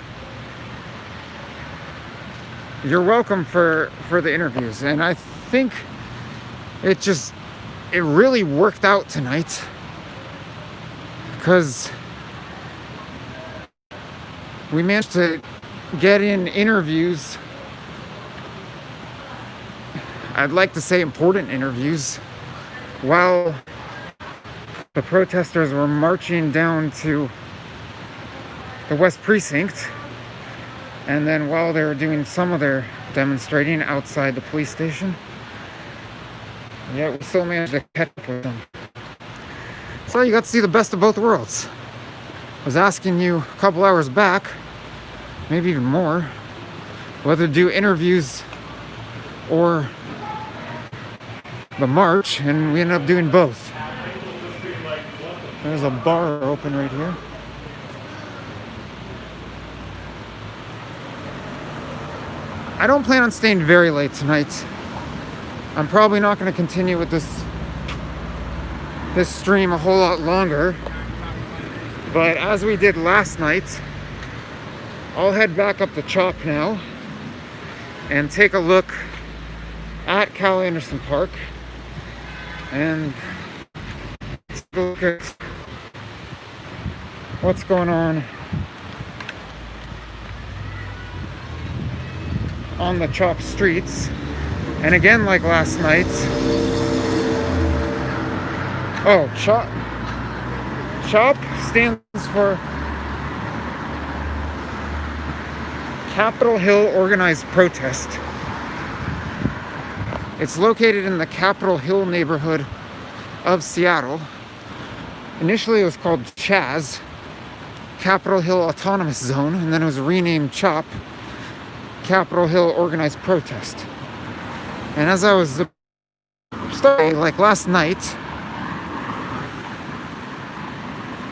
You're welcome for the interviews, and I think it really worked out tonight, because we managed to get in interviews. I'd like to say important interviews, while the protesters were marching down to the West Precinct, and then while they were doing some of their demonstrating outside the police station. Yeah, we still managed to catch up with them. So you got to see the best of both worlds. I was asking you a couple hours back maybe even more, whether to do interviews or the march, and we ended up doing both. There's a bar open right here. I don't plan on staying very late tonight. I'm probably not going to continue with this stream a whole lot longer. But as we did last night, I'll head back up the Chop now and take a look at Cal Anderson Park and take a look at what's going on the Chop streets. And again, like last night, Chop stands for Capitol Hill Organized Protest. It's located in the Capitol Hill neighborhood of Seattle. Initially it was called CHAZ, Capitol Hill Autonomous Zone, and then it was renamed CHOP, Capitol Hill Organized Protest. And as I was starting, like last night,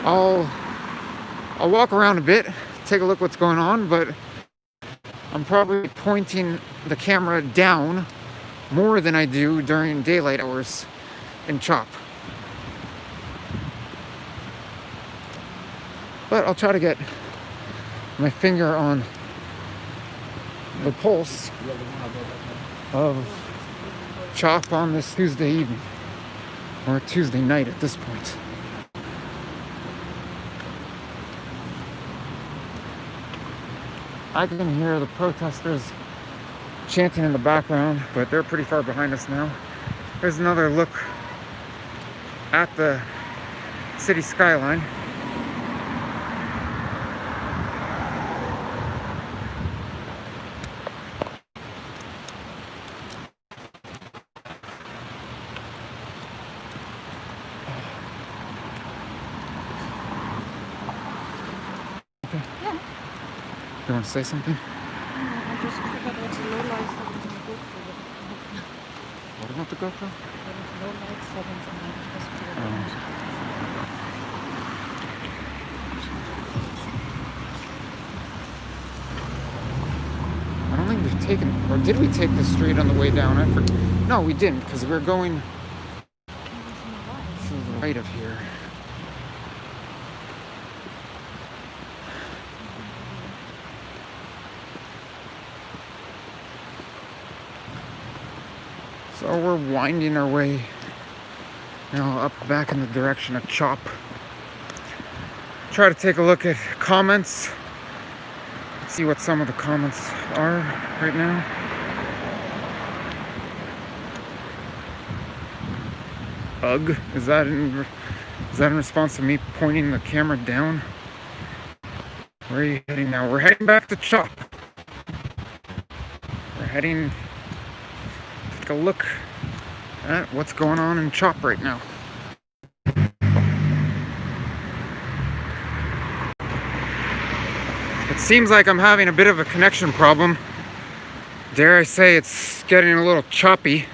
I'll walk around a bit, take a look what's going on, but I'm probably pointing the camera down more than I do during daylight hours in CHOP. But I'll try to get my finger on the pulse of CHOP on this Tuesday evening, or Tuesday night at this point. I can hear the protesters chanting in the background, but they're pretty far behind us now. There's another look at the city skyline. Okay.
Yeah.
You want to say something?
I just forgot what's low light settings on the GoPro.
What about the GoPro?
Low light settings on the
I don't think we've taken, or did we take the street on the way down? I forget. No, we didn't, because we're going to the right of here. So we're winding our way, up back in the direction of CHOP. Try to take a look at comments. See what some of the comments are right now. Ugh, is that in response to me pointing the camera down? Where are you heading now? We're heading back to CHOP. We're heading to take a look at what's going on in CHOP right now. It seems like I'm having a bit of a connection problem. Dare I say it's getting a little choppy.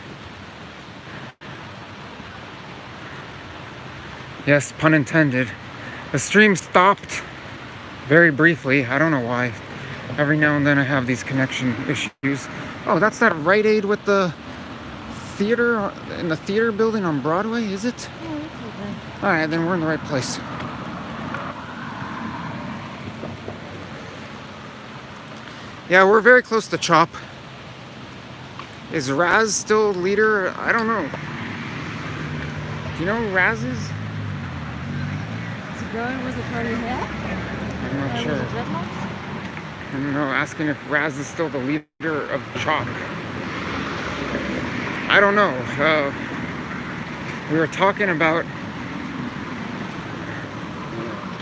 Yes, pun intended. The stream stopped very briefly. I don't know why. Every now and then I have these connection issues. Oh, that's that Rite Aid with the theater, in the theater building on Broadway, is it?
Yeah, it's okay.
Alright, then we're in the right place. Yeah, we're very close to CHOP. Is Raz still leader? I don't know. Do you know who Raz is?
Is it going with the curly hair?
I'm not sure.
With the dreadlocks?
I don't know, asking if Raz is still the leader of CHOP. I don't know. We were talking about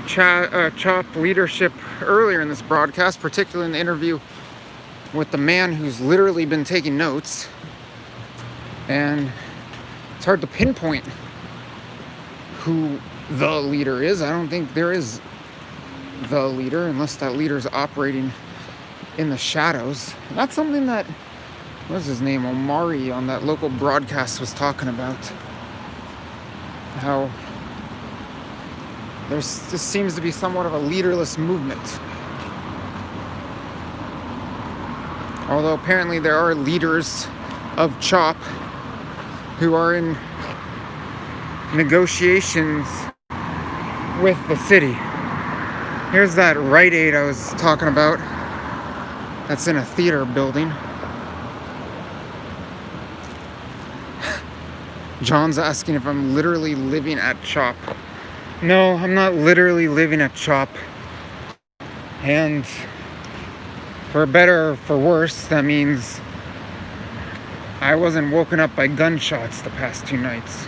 CHOP leadership earlier in this broadcast, particularly in the interview with the man who's literally been taking notes. And it's hard to pinpoint who the leader is. I don't think there is the leader unless that leader is operating in the shadows. And that's something that, what's his name, Omari on that local broadcast was talking about. How there just seems to be somewhat of a leaderless movement. Although apparently there are leaders of CHOP who are in negotiations with the city. Here's that Rite Aid I was talking about. That's in a theater building. John's asking if I'm literally living at CHOP. No, I'm not literally living at CHOP. And for better or for worse, that means I wasn't woken up by gunshots the past 2 nights.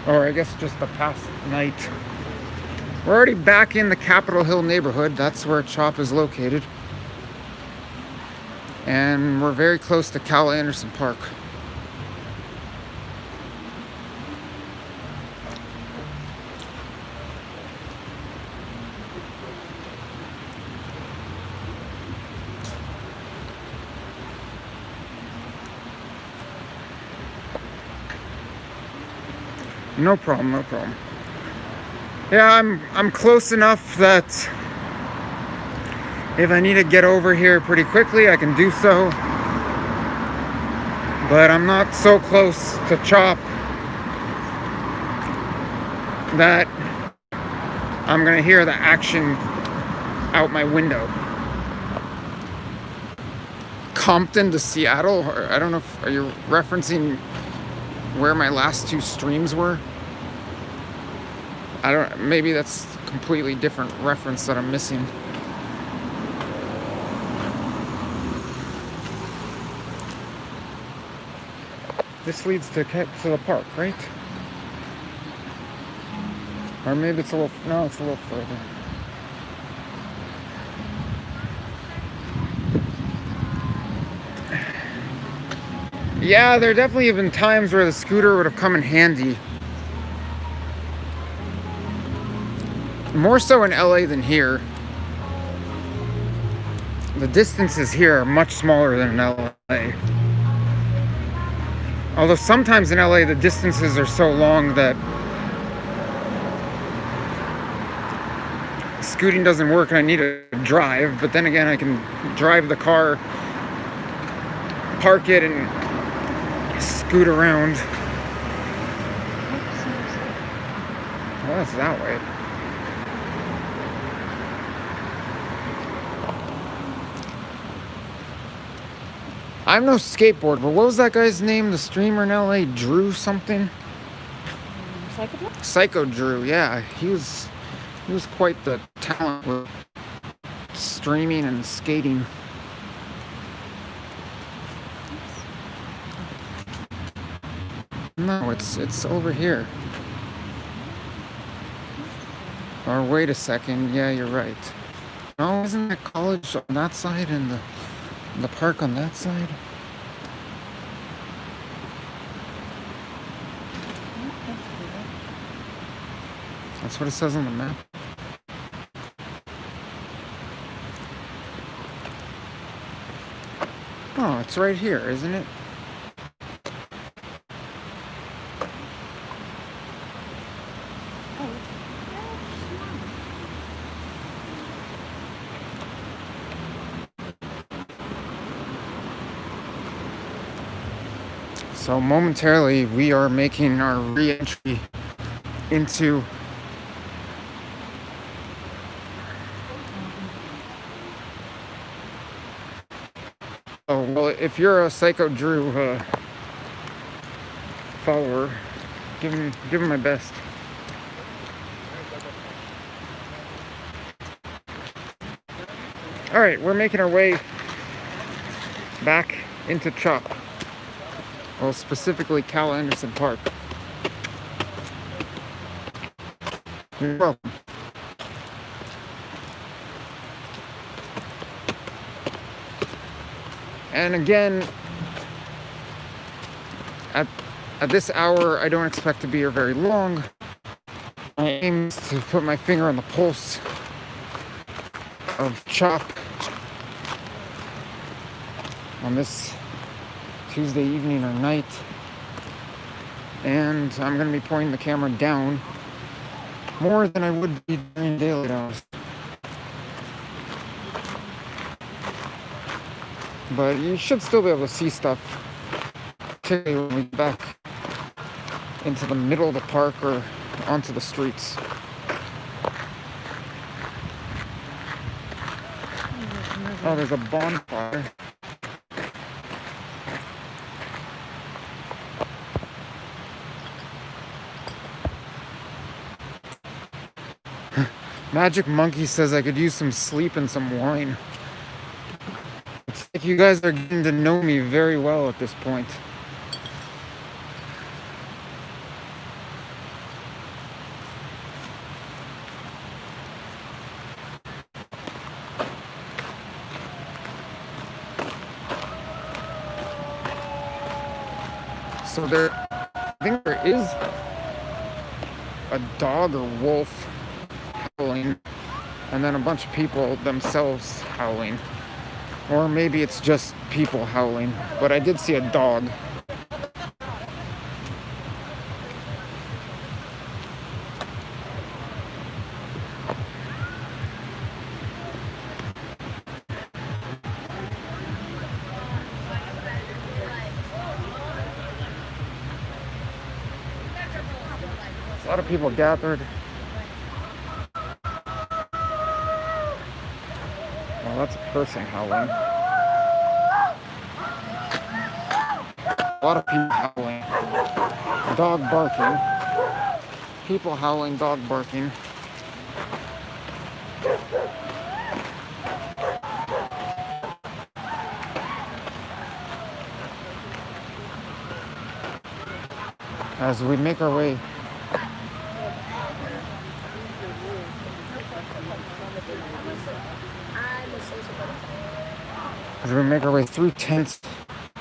Or I guess just the past night. We're already back in the Capitol Hill neighborhood. That's where CHOP is located. And we're very close to Cal Anderson Park. No problem, no problem. Yeah, I'm close enough that if I need to get over here pretty quickly, I can do so. But I'm not so close to CHOP that I'm gonna hear the action out my window. Compton to Seattle? I don't know if, are you referencing where my last 2 streams were? I don't, maybe that's a completely different reference that I'm missing. This leads to the park, right? Or maybe it's a little, no, it's a little further. Yeah, there definitely have been times where the scooter would have come in handy. More so in LA than here. The distances here are much smaller than in LA. Although sometimes in LA the distances are so long that scooting doesn't work and I need to drive, but then again I can drive the car, park it, and scoot around. Well, that's that way. I'm no skateboarder, but what was that guy's name? The streamer in LA, Drew something? Psycho Drew, yeah. He was quite the talent with streaming and skating. No, it's over here. Or wait a second, yeah, you're right. No, isn't that college on that side and the park on that side? That's what it says on the map. Oh, it's right here, isn't it? So momentarily we are making our re-entry into well, if you're a Psycho Drew follower, give him my best. All right, we're making our way back into CHOP. Well, specifically Cal Anderson Park. You're welcome. And again, at this hour, I don't expect to be here very long. My aim is to put my finger on the pulse of CHOP on this Tuesday evening or night, and I'm going to be pointing the camera down more than I would be during daylight hours. But you should still be able to see stuff, particularly when we get back into the middle of the park or onto the streets. Oh, there's a bonfire. Magic Monkey says I could use some sleep and some wine. It's like you guys are getting to know me very well at this point. So I think there is a dog or wolf howling, and then a bunch of people themselves howling. Or maybe it's just people howling, but I did see a dog. A lot of people gathered. Well, that's a person howling. A lot of people howling. Dog barking. People howling, dog barking. As we make our way through tents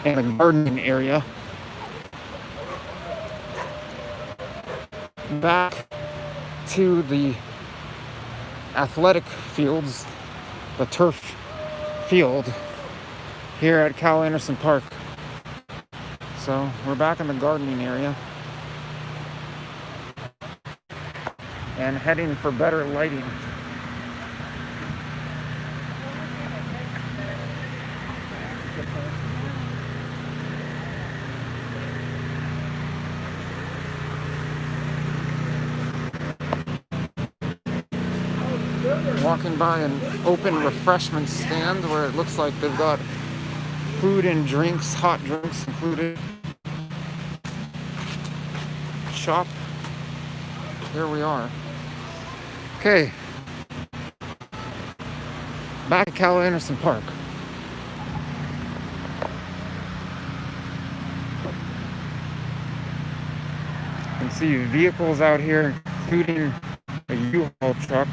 and the gardening area, back to the athletic fields, the turf field here at Cal Anderson Park. So we're back in the gardening area and heading for better lighting. Walking by an open refreshment stand where it looks like they've got food and drinks, hot drinks included. Shop. Here we are. Okay. Back at Cal Anderson Park. You can see vehicles out here, including a U-Haul truck.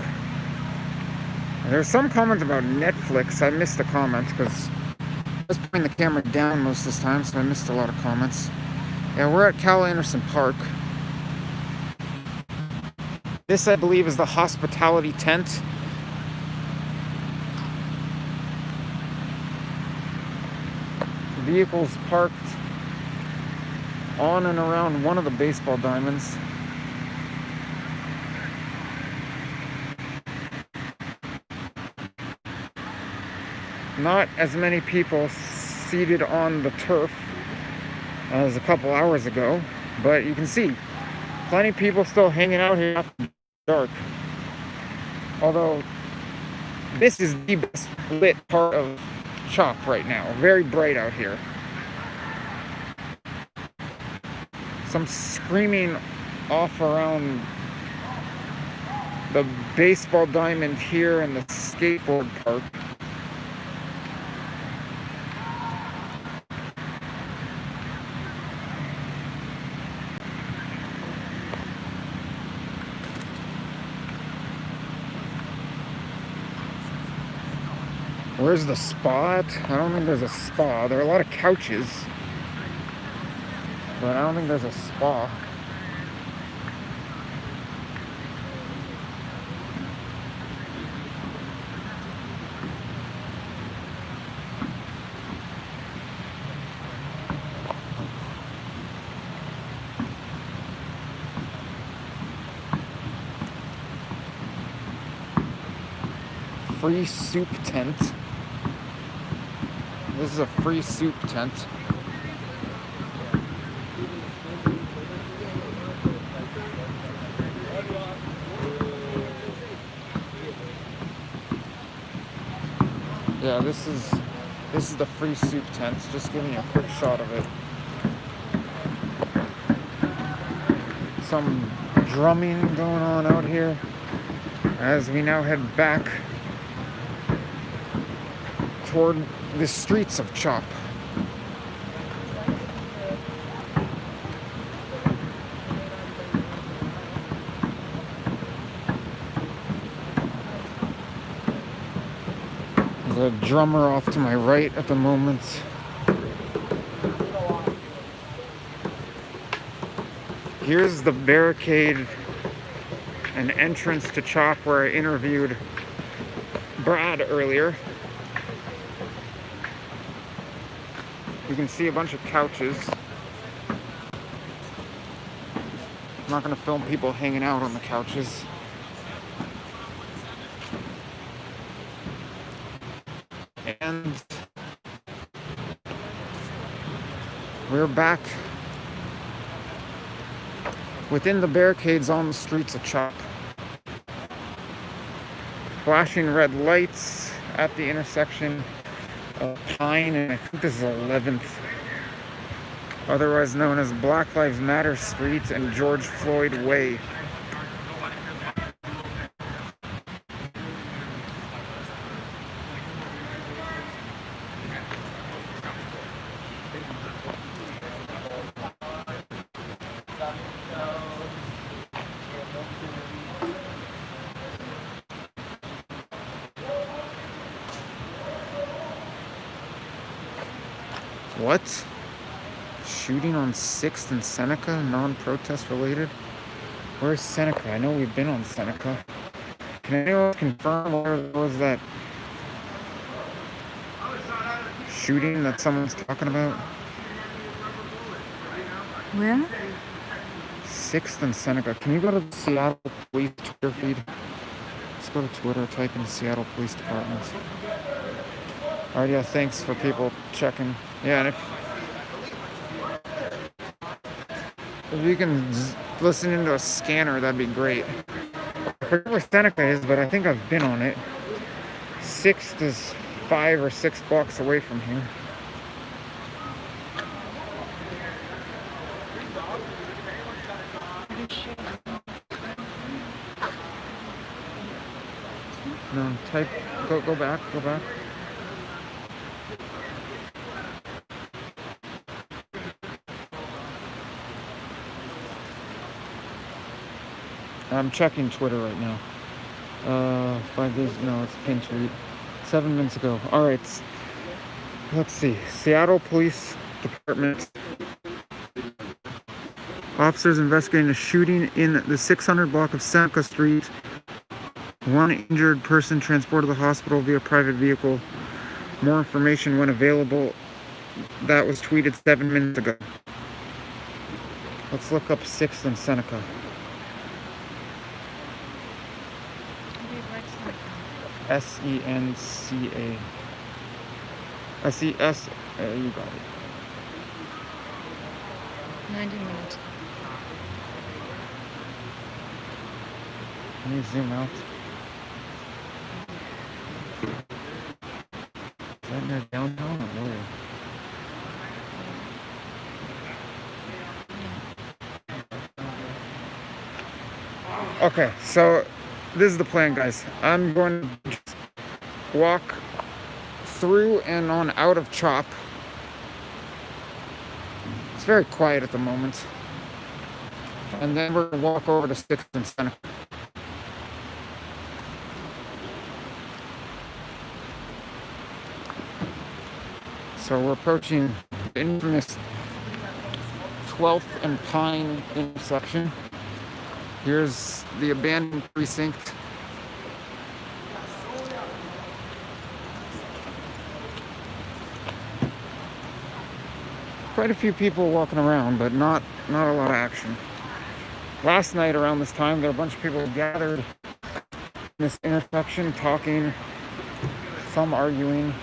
There's some comments about Netflix. I missed the comments because I was putting the camera down most of this time, so I missed a lot of comments. Yeah, we're at Cal Anderson Park. This, I believe, is the hospitality tent. Vehicles parked on and around one of the baseball diamonds. Not as many people seated on the turf as a couple hours ago, but you can see plenty of people still hanging out here after dark. Although this is the best lit part of CHOP right now. Very bright out here. Some screaming off around the baseball diamond here and the skateboard park. Where's the spa at? I don't think there's a spa. There are a lot of couches, but I don't think there's a spa. free soup tent. This is a free soup tent. Yeah, this is the free soup tent. Just giving you a quick shot of it. Some drumming going on out here as we now head back toward the streets of Chop. There's a drummer off to my right at the moment. Here's the barricade and entrance to Chop where I interviewed Brad earlier. You can see a bunch of couches. I'm not going to film people hanging out on the couches. And we're back within the barricades on the streets of Chop. Flashing red lights at the intersection of Pine and I think this is 11th, otherwise known as Black Lives Matter Street and George Floyd Way. What? Shooting on 6th and Seneca, non-protest related? Where's Seneca? I know we've been on Seneca. Can anyone confirm where was that shooting that someone's talking about?
Where?
6th and Seneca. Can you go to the Seattle Police Twitter feed? Let's go to Twitter, type in Seattle Police Department. Alright, yeah, thanks for people checking. Yeah, and if you can listen into a scanner, that'd be great. I forget where Seneca is, but I think I've been on it. 6th is 5 or 6 blocks away from here. No, type, go back. I'm checking Twitter right now. 5 days, no, it's a pinned tweet. 7 minutes ago. Alright, let's see. Seattle Police Department. Officers investigating a shooting in the 600 block of Seneca Street. 1 injured person transported to the hospital via private vehicle. More information when available. That was tweeted 7 minutes ago. Let's look up 6th and Seneca. S-E-N-C-A. S-E-S. You got it.
90 minutes.
Can you zoom out? Is that near downtown or where? Okay, so this is the plan, guys. I'm going to just walk through and on out of Chop. It's very quiet at the moment. And then we're going to walk over to 6th and Seneca. So we're approaching the infamous 12th and Pine intersection. Here's the abandoned precinct. Quite a few people walking around, but not a lot of action. Last night around this time, there were a bunch of people gathered in this intersection talking some arguing,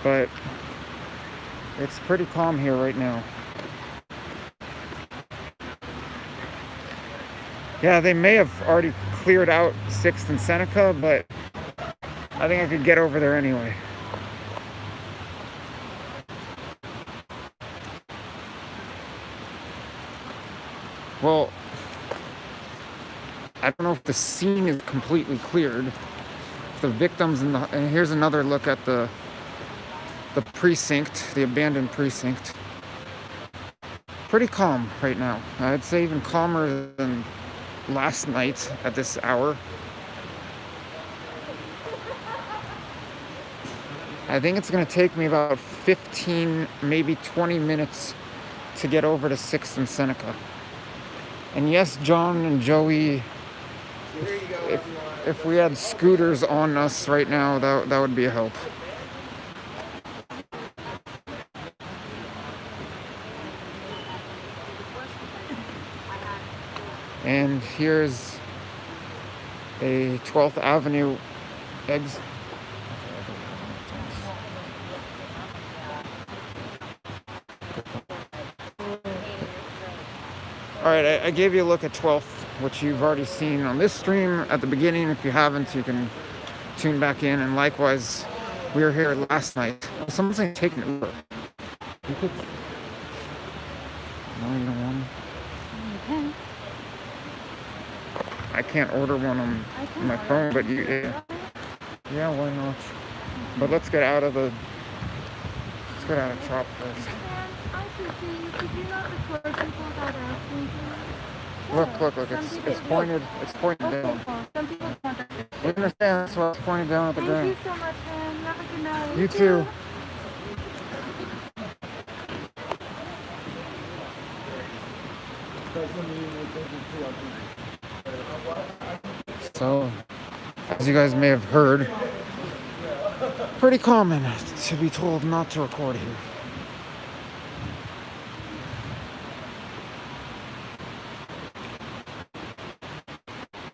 but it's pretty calm here right now. Yeah, they may have already cleared out 6th and Seneca, but I think I could get over there anyway. Well, I don't know if the scene is completely cleared. If the victims and here's another look at the precinct, the abandoned precinct. Pretty calm right now. I'd say even calmer than last night at this hour. I think it's going to take me about 15, maybe 20 minutes to get over to 6th and Seneca. And yes, John and Joey, if we had scooters on us right now, that would be a help. And here's a 12th Avenue exit. Alright, I gave you a look at 12th, which you've already seen on this stream at the beginning. If you haven't, you can tune back in. And likewise, we were here last night. Someone's saying take an Uber. You could... No, you don't want to?
You can.
I can't order one on my phone, but yeah, why not? But let's get out of Chop first. Look, it's pointed down. You understand, that's why it's pointed down at the ground.
Thank you so much, man. Have a good night.
You too. So, as you guys may have heard, pretty common to be told not to record here.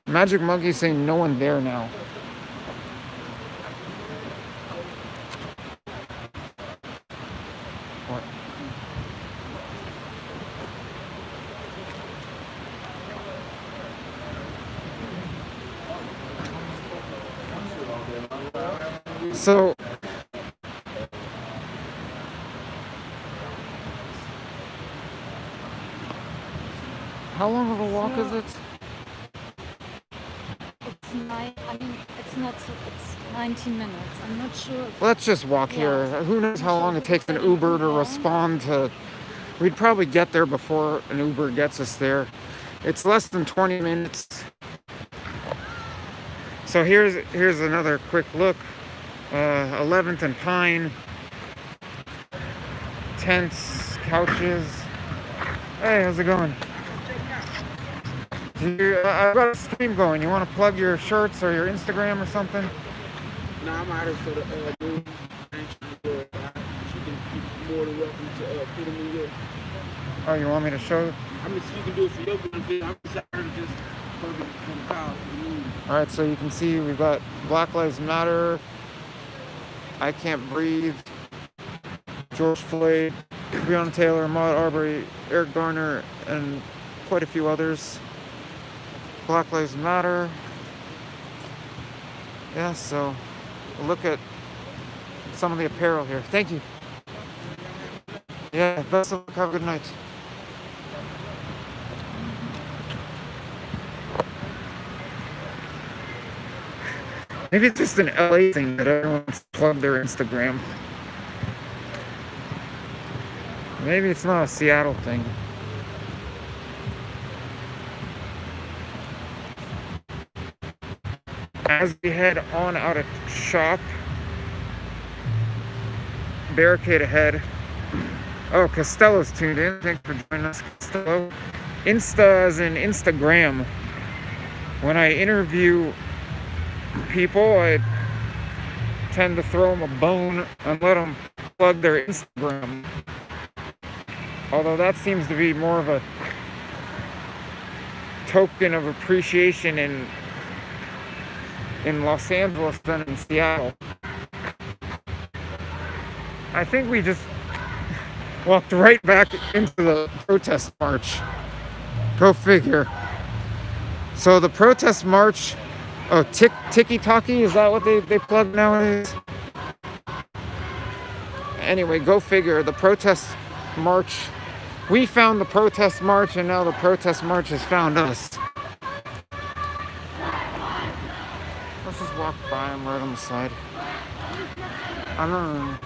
Magic Monkey saying no one there now. What? So, how long of a walk is it?
It's 19 minutes. I'm not sure.
Let's just walk here. Who knows how long it takes an Uber to respond to... We'd probably get there before an Uber gets us there. It's less than 20 minutes. So here's another quick look. 11th and Pine. Tents, couches. Hey, how's it going? I've got a stream going. You want to plug your shirts or your Instagram or something?
No, I'm out here for the dude. You can more than welcome to put them in here.
Oh, you want me to show?
I mean, so you can do it for your benefit. I'm just out here to just plug it from the cows.
Alright, so you can see we've got Black Lives Matter, I Can't Breathe, George Floyd, Breonna Taylor, Ahmaud Arbery, Eric Garner, and quite a few others. Black Lives Matter. Yeah, so look at some of the apparel here. Thank you. Yeah, best of luck. Have a good night. Maybe it's just an LA thing that everyone's plugged their Instagram. Maybe it's not a Seattle thing. As we head on out of shop, barricade ahead. Oh, Costello's tuned in. Thanks for joining us, Costello. Insta as in Instagram. When I interview people, I tend to throw them a bone and let them plug their Instagram. Although that seems to be more of a token of appreciation in Los Angeles than in Seattle. I think we just walked right back into the protest march. Go figure. So the protest march, oh, Tiki-Taki, is that what they plug nowadays? Anyway, go figure. The protest march, we found the protest march, and now the protest march has found us. Let's just walk by them right on the side. I don't know.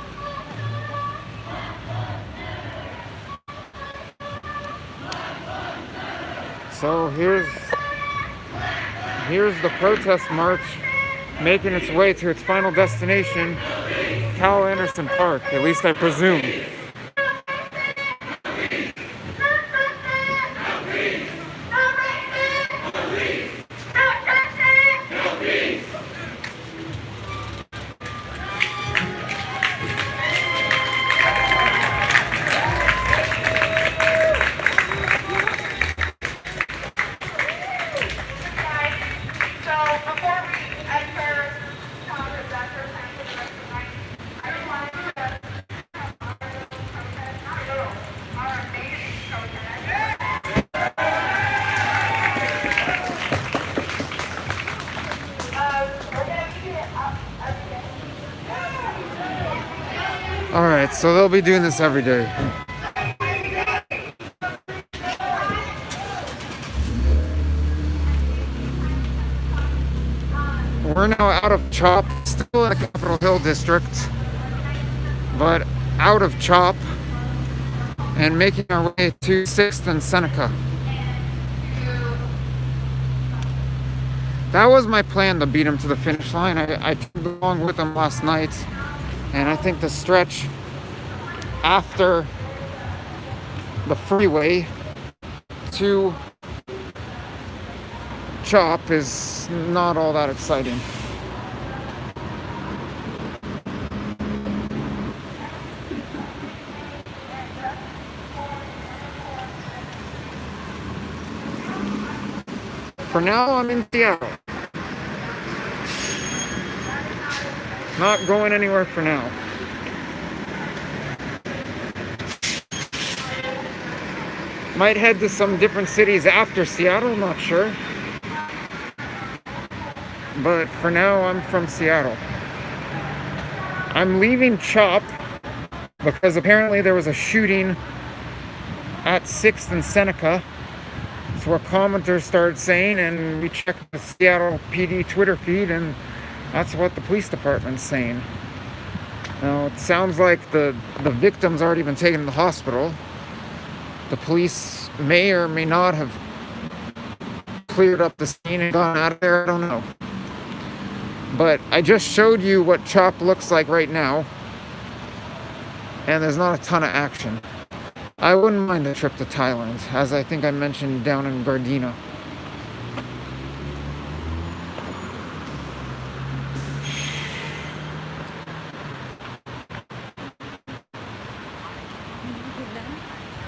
So here's the protest march making its way to its final destination, Cal Anderson Park, at least I presume. Alright, so they'll be doing this every day. We're now out of CHOP, still in the Capitol Hill district, but out of CHOP and making our way to 6th and Seneca. That was my plan, to beat him to the finish line. I tagged along with him last night, and I think the stretch after the freeway to CHOP is not all that exciting. For now, I'm in Seattle. Not going anywhere for now. Might head to some different cities after Seattle, not sure. But for now, I'm from Seattle. I'm leaving CHOP because apparently there was a shooting at 6th and Seneca. That's what commenters started saying, and we checked the Seattle PD Twitter feed, and that's what the police department's saying. Now, it sounds like the victim's already been taken to the hospital. The police may or may not have cleared up the scene and gone out of there, I don't know. But I just showed you what CHOP looks like right now, and there's not a ton of action. I wouldn't mind a trip to Thailand, as I think I mentioned down in Gardena.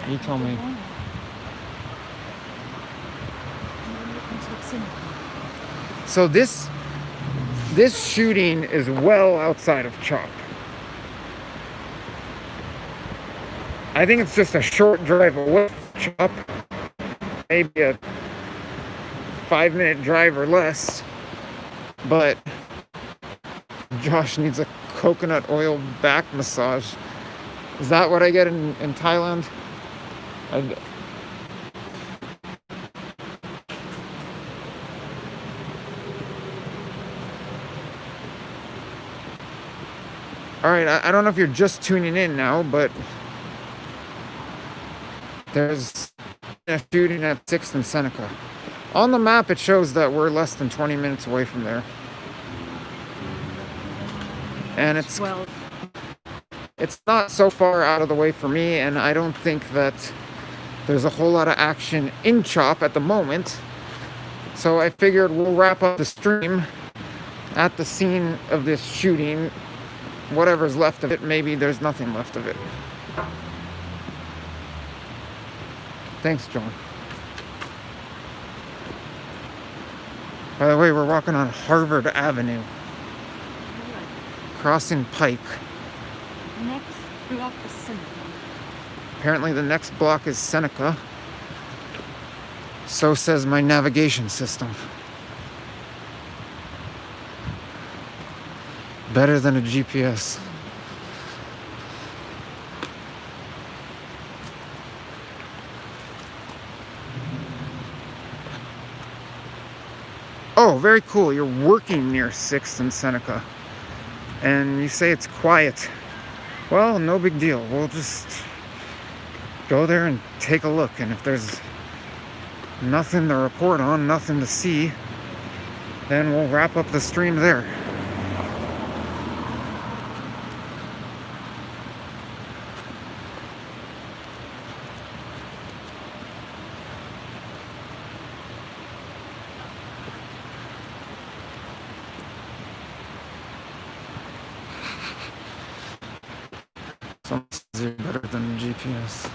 You tell me. So this shooting is well outside of CHOP. I think it's just a short drive away from CHOP. Maybe a 5-minute drive or less. But Josh needs a coconut oil back massage. Is that what I get in Thailand? Alright, I don't know if you're just tuning in now, but there's a shooting at 6th and Seneca. On the map, it shows that we're less than 20 minutes away from there. And it's not so far out of the way for me, and I don't think that there's a whole lot of action in CHOP at the moment. So I figured we'll wrap up the stream at the scene of this shooting. Whatever's left of it, maybe there's nothing left of it. Thanks, John. By the way, we're walking on Harvard Avenue, crossing Pike.
Next block is Seneca.
Apparently the next block is Seneca. So says my navigation system. Better than a GPS. Oh, very cool. You're working near 6th and Seneca. And you say it's quiet. Well, no big deal. We'll just go there and take a look. And if there's nothing to report on, nothing to see, then we'll wrap up the stream there. Better than GPS.
It's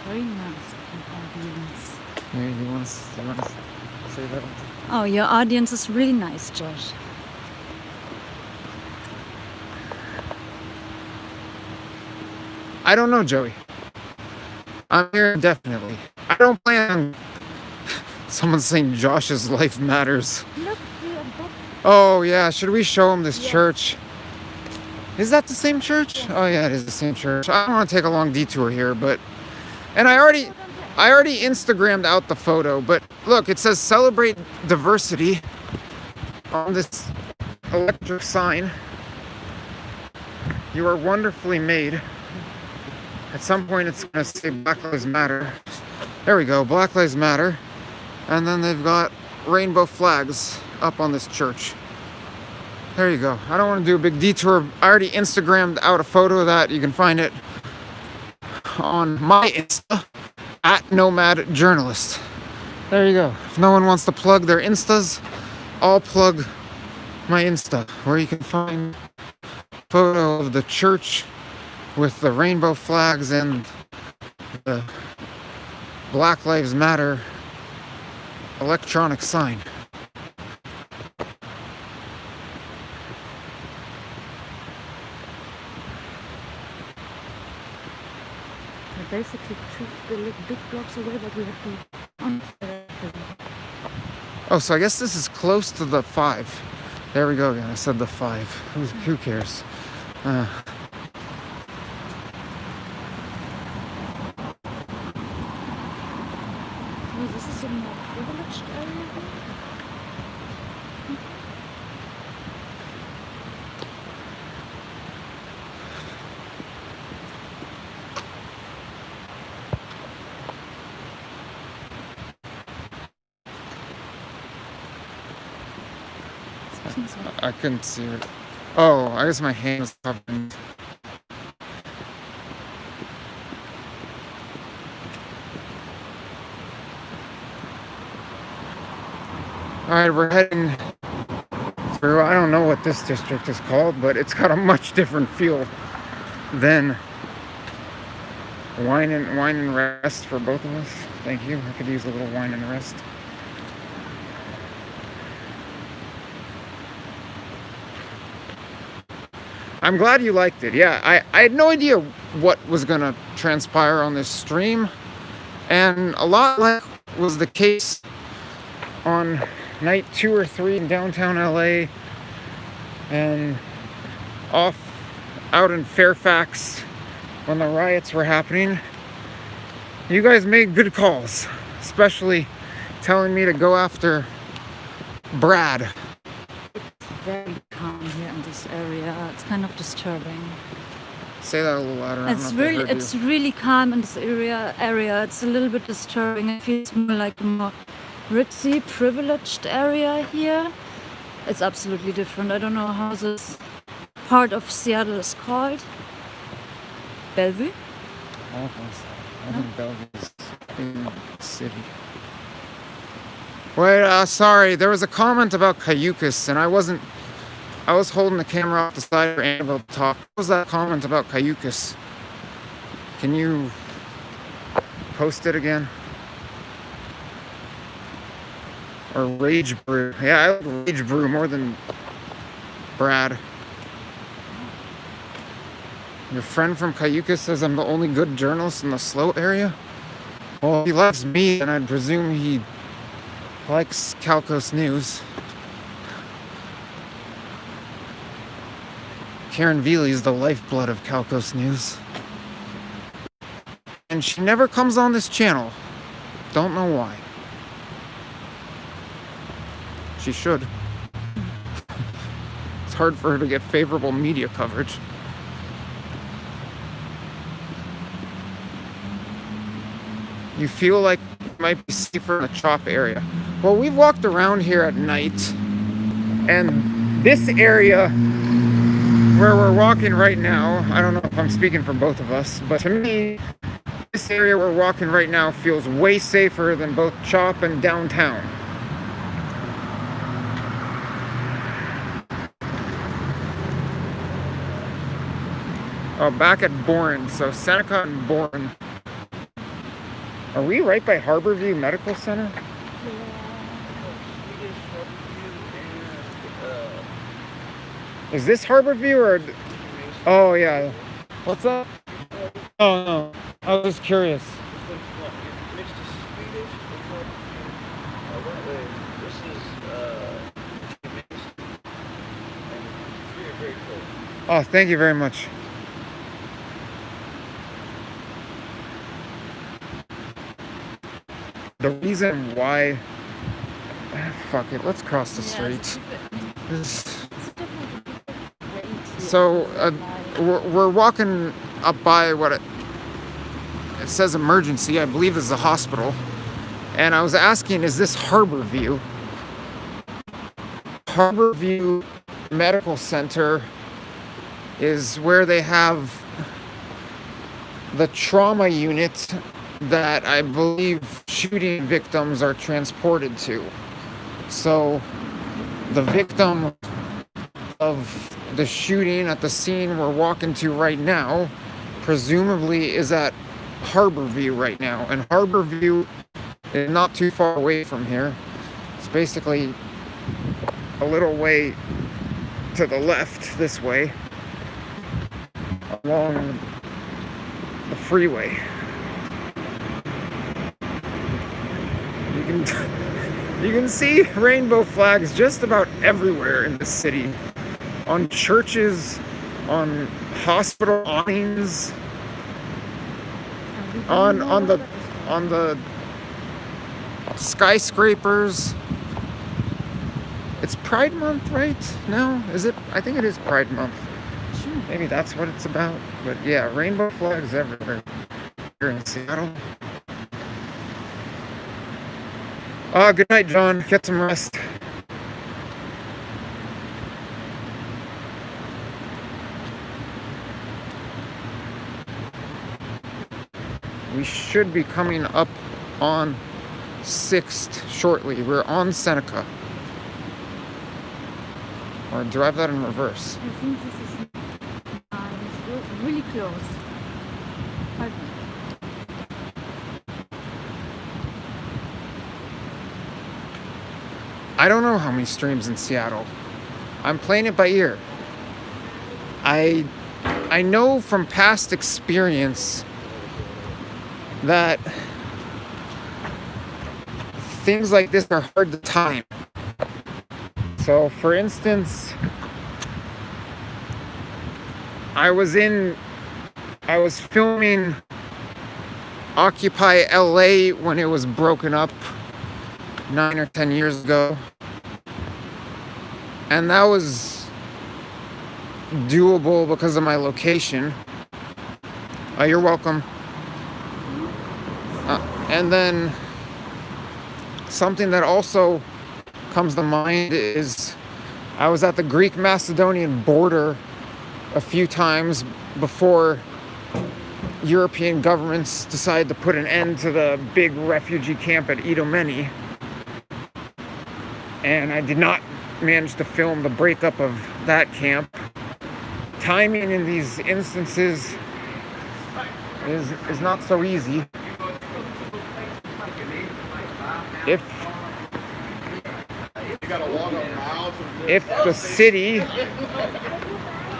very nice audience.
Yeah, you want to say that?
Oh, your audience is really nice, Josh.
I don't know, Joey. I'm here indefinitely. I don't plan on someone saying Josh's life matters.
Look, we are both.
Oh yeah, should we show him this church? Is that the same church? Oh yeah, it is the same church. I don't want to take a long detour here, but and I already Instagrammed out the photo, but look, it says celebrate diversity on this electric sign. You are wonderfully made. At some point it's going to say Black Lives Matter. There we go, Black Lives Matter. And then they've got rainbow flags up on this church. There you go. I don't want to do a big detour. I already Instagrammed out a photo of that. You can find it on my Insta, @NomadJournalist. There you go. If no one wants to plug their Instas, I'll plug my Insta, where you can find a photo of the church with the rainbow flags and the Black Lives Matter electronic sign.
Basically 2 big blocks away, but we have to.
Oh, so I guess this is close to the 5. There we go again. I said the 5. Who cares?
No, this is a more privileged area.
I couldn't see it. Oh, I guess my hand was covered. Alright, we're heading through, I don't know what this district is called, but it's got a much different feel than wine and rest for both of us. Thank you. I could use a little wine and rest. I'm glad you liked it. Yeah, I had no idea what was going to transpire on this stream. And a lot like was the case on night 2 or 3 in downtown LA and out in Fairfax when the riots were happening. You guys made good calls, especially telling me to go after Brad.
Very calm here in this area. It's kind of disturbing.
Say that a little louder.
It's really calm in this area. It's a little bit disturbing. It feels more like a more ritzy, privileged area here. It's absolutely different. I don't know how this part of Seattle is called. Bellevue?
I think Bellevue's in the city. Wait, sorry, there was a comment about Cayucas, and I was holding the camera off the side for Annabelle to talk. What was that comment about Cayucas? Can you post it again? Or Rage Brew. Yeah, I like Rage Brew more than Brad. Your friend from Cayucas says I'm the only good journalist in the slow area. Well, if he likes me, then I'd presume he likes Calcos News. Karen Veely is the lifeblood of Calcos News. And she never comes on this channel. Don't know why. She should. It's hard for her to get favorable media coverage. You feel like you might be safer in the CHOP area. Well, we've walked around here at night, and this area where we're walking right now, I don't know if I'm speaking for both of us, but to me, this area we're walking right now feels way safer than both CHOP and downtown. Oh, back at Bourne, so Seneca and Bourne. Are we right by Harborview Medical Center? Is this Harborview or? Oh yeah. What's up? Oh no, I was just curious. Oh, thank you very much. The reason why... fuck it, let's cross the street. So, we're walking up by what it says emergency. I believe this is a hospital. And I was asking, is this Harborview? Harborview Medical Center is where they have the trauma unit that I believe shooting victims are transported to. So the victim of the shooting at the scene we're walking to right now presumably is at Harborview right now, and Harborview is not too far away from here. It's basically a little way to the left this way along the freeway. You can see rainbow flags just about everywhere in the city. On churches, on hospital awnings, on the skyscrapers. It's Pride Month, right? No? Is it? I think it is Pride Month. Maybe that's what it's about. But yeah, rainbow flags everywhere here in Seattle. Good night, John. Get some rest. We should be coming up on 6th shortly. We're on Seneca. Or do I have that in reverse?
I think this is really close. 5 minutes.
I don't know how many streams in Seattle. I'm playing it by ear. I know from past experience that things like this are hard to time. So, for instance, I was filming Occupy LA when it was broken up 9 or 10 years ago, and that was doable because of my location. You're welcome. And then something that also comes to mind is I was at the Greek-Macedonian border a few times before European governments decided to put an end to the big refugee camp at Idomeni. And I did not manage to film the breakup of that camp. Timing in these instances is not so easy. If the city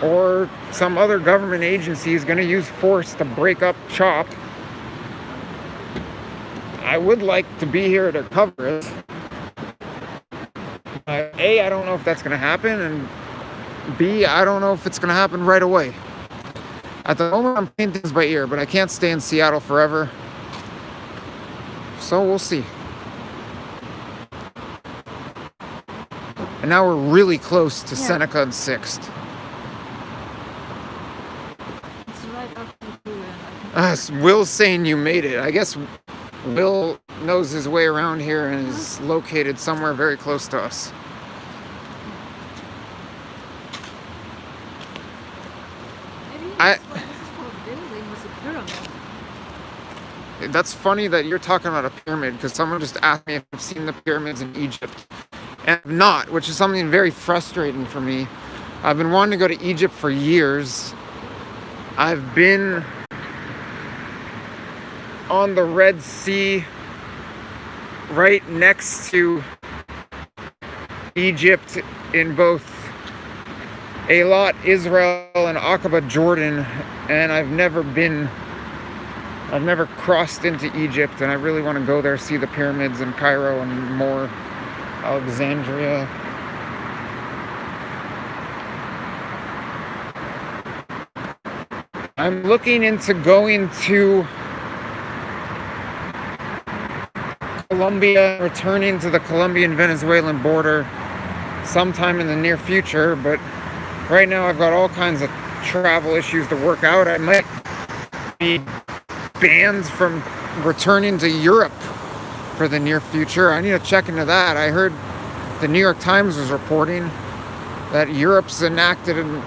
or some other government agency is going to use force to break up CHOP. I would like to be here to cover it. A, I don't know if that's going to happen, and B, I don't know if it's going to happen right away. At the moment, I'm playing things by ear, but I can't stay in Seattle forever. So we'll see. And now we're really close to Seneca and 6th.
It's right after you.
Will's saying you made it. I guess Will knows his way around here and is located somewhere very close to us. That's funny that you're talking about a pyramid, because someone just asked me if I've seen the pyramids in Egypt. And I've not, which is something very frustrating for me. I've been wanting to go to Egypt for years. I've been on the Red Sea, right next to Egypt, in both Eilat, Israel, and Aqaba, Jordan, and I've never crossed into Egypt, and I really want to go there, see the pyramids in Cairo and more, Alexandria. I'm looking into going to Colombia, returning to the Colombian-Venezuelan border sometime in the near future, but right now I've got all kinds of travel issues to work out. I might be banned from returning to Europe for the near future. I need to check into that. I heard the New York Times was reporting that Europe's enacted an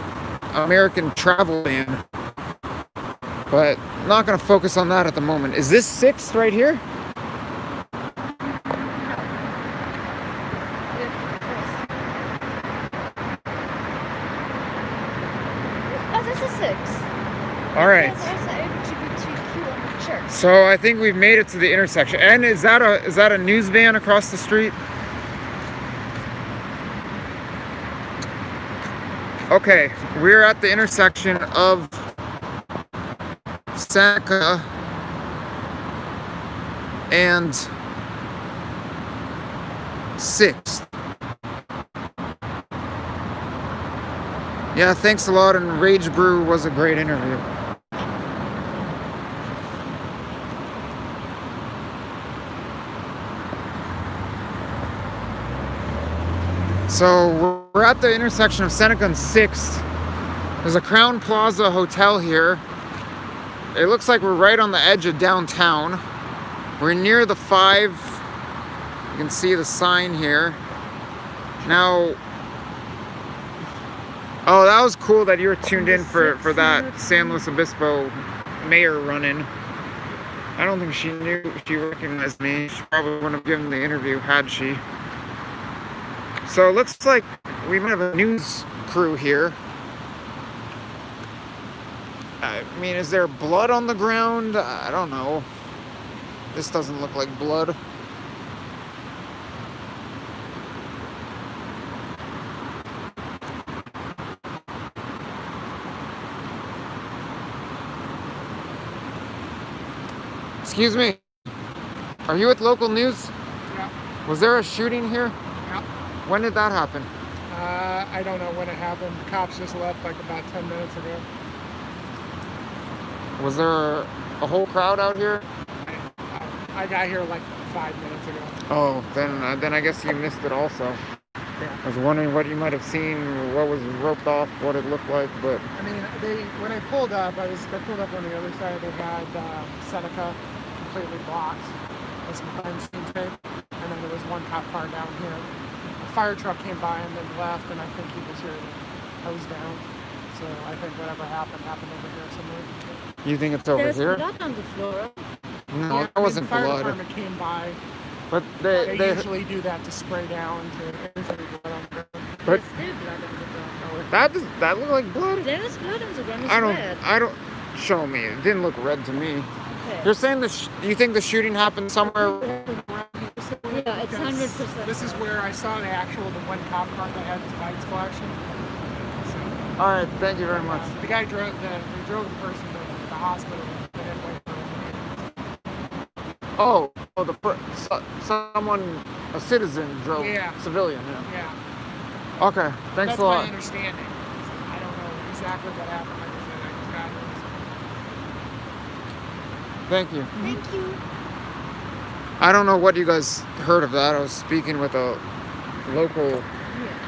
American travel ban. But I'm not going to focus on that at the moment. Is this 6th right here?
Oh, this is 6.
All right. So I think we've made it to the intersection. And is that a news van across the street? Okay, we're at the intersection of Seneca and 6th. Yeah, thanks a lot, and Rage Brew was a great interview. So we're at the intersection of Seneca and 6th. There's a Crown Plaza hotel here. It looks like we're right on the edge of downtown. We're near the 5. You can see the sign here. Now, oh, that was cool that you were tuned in for that San Luis Obispo mayor run-in. I don't think she knew she recognized me. She probably wouldn't have given the interview had she. So it looks like we might have a news crew here. I mean, is there blood on the ground? I don't know. This doesn't look like blood. Excuse me. Are you with local news?
Yeah.
Was there a shooting here?
Yeah.
When did that happen?
I don't know when it happened. The cops just left like about 10 minutes ago.
Was there a whole crowd out here?
I got here like 5 minutes ago.
Oh, then I guess you missed it also.
Yeah.
I was wondering what you might have seen, what was roped off, what it looked like, but...
I mean, when I pulled up, I pulled up on the other side. They had Seneca completely blocked with some crime scene tape, and then there was one cop car down here. A fire truck came by and then left, and I think he was here to hose down. So I think whatever happened over here somewhere.
You think it's over
There's
here?
blood on the floor.
No,
Yeah,
that wasn't
the fire
blood.
department came by.
But
They
they
usually do that to spray down to injure blood on the ground.
but
There's still blood on the ground.
that looked like blood?
There is blood on the ground. It's red.
I don't show me. It didn't look red to me.
Okay.
You're saying you think the shooting happened somewhere?
Yeah, it's 100%.
This is where I saw the one cop car that had his lights flashing. So,
All right, thank you very much.
The guy drove the person to the hospital. They didn't wait for him.
Oh, someone, a citizen drove,
Yeah.
civilian, yeah.
Yeah.
Okay, thanks
That's
a lot.
my understanding. I don't know exactly what happened. Like I said, I just got here.
Thank you.
Thank you.
I don't know what you guys heard of that. I was speaking with a local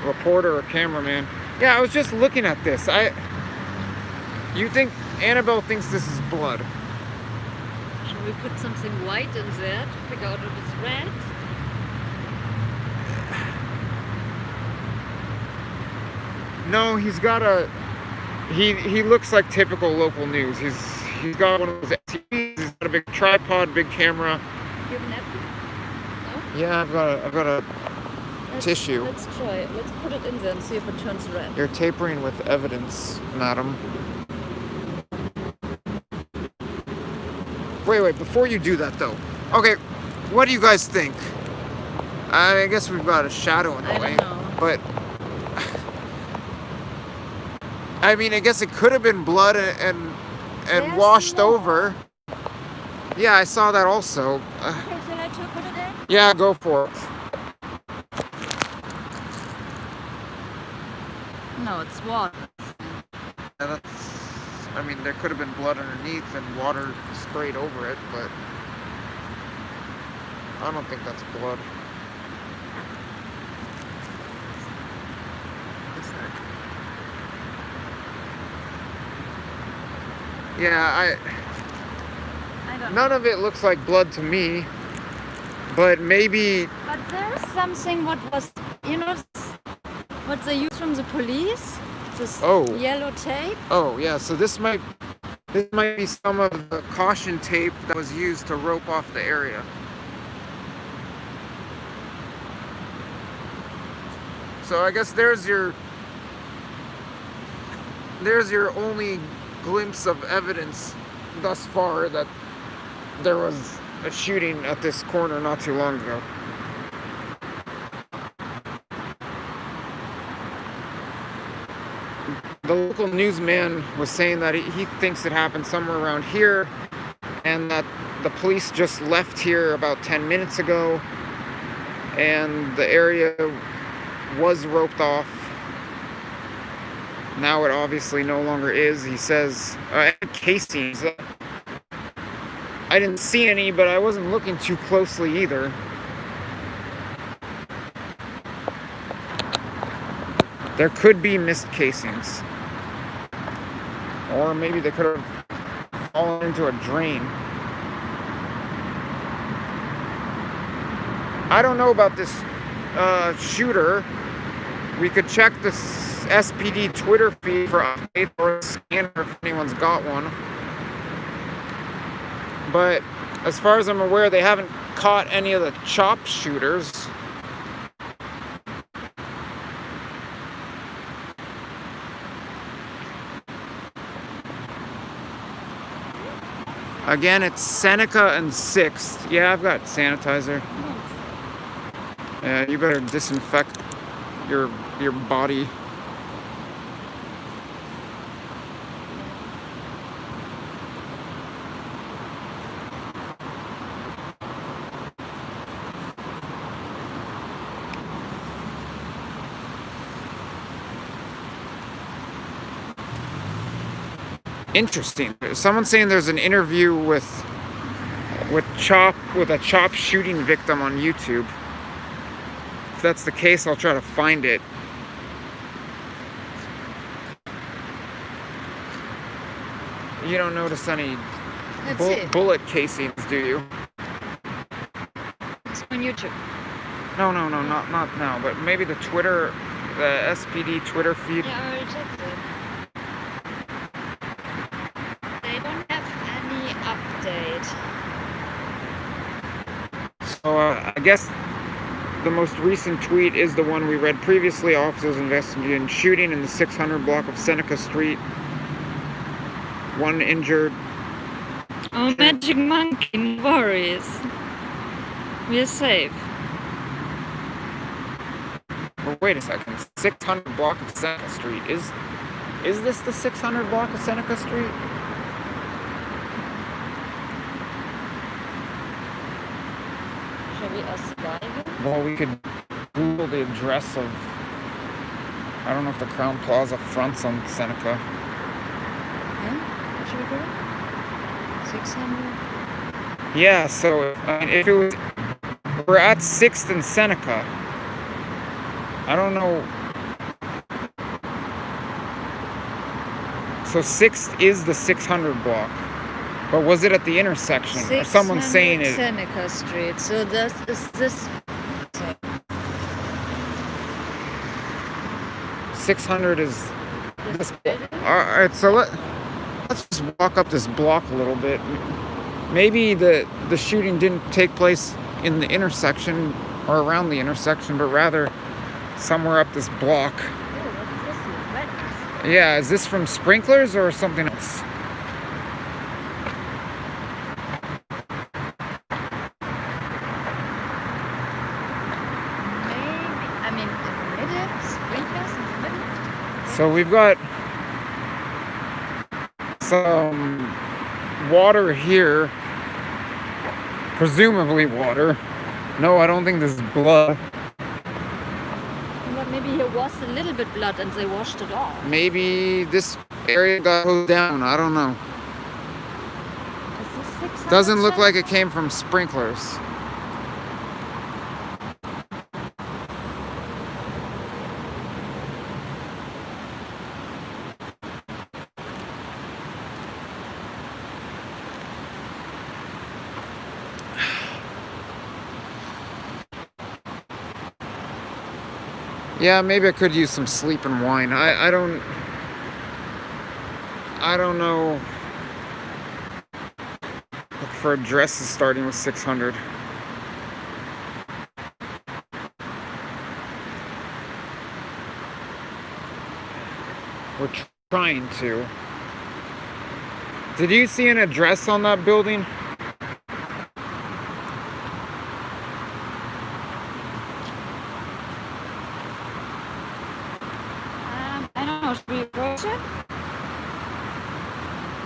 reporter or cameraman. Yeah, I was just looking at this. You think Annabelle thinks this is blood?
Shall we put something white in there to figure out if it's red?
No, he's got a. He looks like typical local news. He's got one of those TVs. He's got a big tripod, big camera.
You have a napkin? No?
Yeah, I've got a tissue.
Let's try it. Let's put it in there and see if it turns red.
You're tapering with evidence, madam. Wait, before you do that though. Okay, what do you guys think? I guess we've got a shadow in the way. But I mean, I guess it could have been blood and washed over. Yeah, I saw that also.
Okay, shall I put it in?
Yeah, go for it.
No, it's water.
Yeah, I mean, there could have been blood underneath and water sprayed over it, but I don't think that's blood. Yeah, none of it looks like blood to me, but maybe.
But there's something what they use from the police. This yellow tape.
Oh yeah, so this might be some of the caution tape that was used to rope off the area. So I guess there's your only glimpse of evidence thus far that there was a shooting at this corner not too long ago. The local newsman was saying that he thinks it happened somewhere around here and that the police just left here about 10 minutes ago and the area was roped off. Now it obviously no longer is. He says, casings. I didn't see any, but I wasn't looking too closely either. There could be missed casings. Or maybe they could have fallen into a drain. I don't know about this shooter. We could check this SPD Twitter feed for updates or a scanner if anyone's got one. But as far as I'm aware, they haven't caught any of the chop shooters. Again, it's Seneca and 6th. Yeah, I've got sanitizer. Yeah, you better disinfect your body. Interesting. Someone's saying there's an interview with a chop shooting victim on YouTube. If that's the case, I'll try to find it. You don't notice any bullet casings, do you?
It's on YouTube.
No, not now. But maybe the SPD Twitter feed.
Yeah, I already checked it. They don't have any update.
So I guess the most recent tweet is the one we read previously. Officers investigating shooting in the 600 block of Seneca Street. 1 injured.
Oh, magic monkey, no worries. We're safe.
Well, wait a second. 600 block of Seneca Street is Is this the 600 block of Seneca Street?
Shall we ask Guy?
Well, we could Google the address of, I don't know if the Crown Plaza fronts on Seneca.
Yeah? What should we go? 600?
Yeah, so I mean, if it was, we're at 6th and Seneca. I don't know. So 6th is the 600 block. But was it at the intersection? Or someone's saying it.
Seneca Street. So this is this.
600 is this. Alright, so let's just walk up this block a little bit. Maybe the shooting didn't take place in the intersection or around the intersection, but rather somewhere up this block. Yeah, is this from sprinklers or something else? So we've got some water here, presumably water. No, I don't think this is blood.
Well, maybe here was a little bit blood and they washed it off.
Maybe this area got closed down. I don't know. Doesn't look like it came from sprinklers. Yeah, maybe I could use some sleep and wine. I don't know. Look for addresses starting with 600. We're trying to. Did you see an address on that building?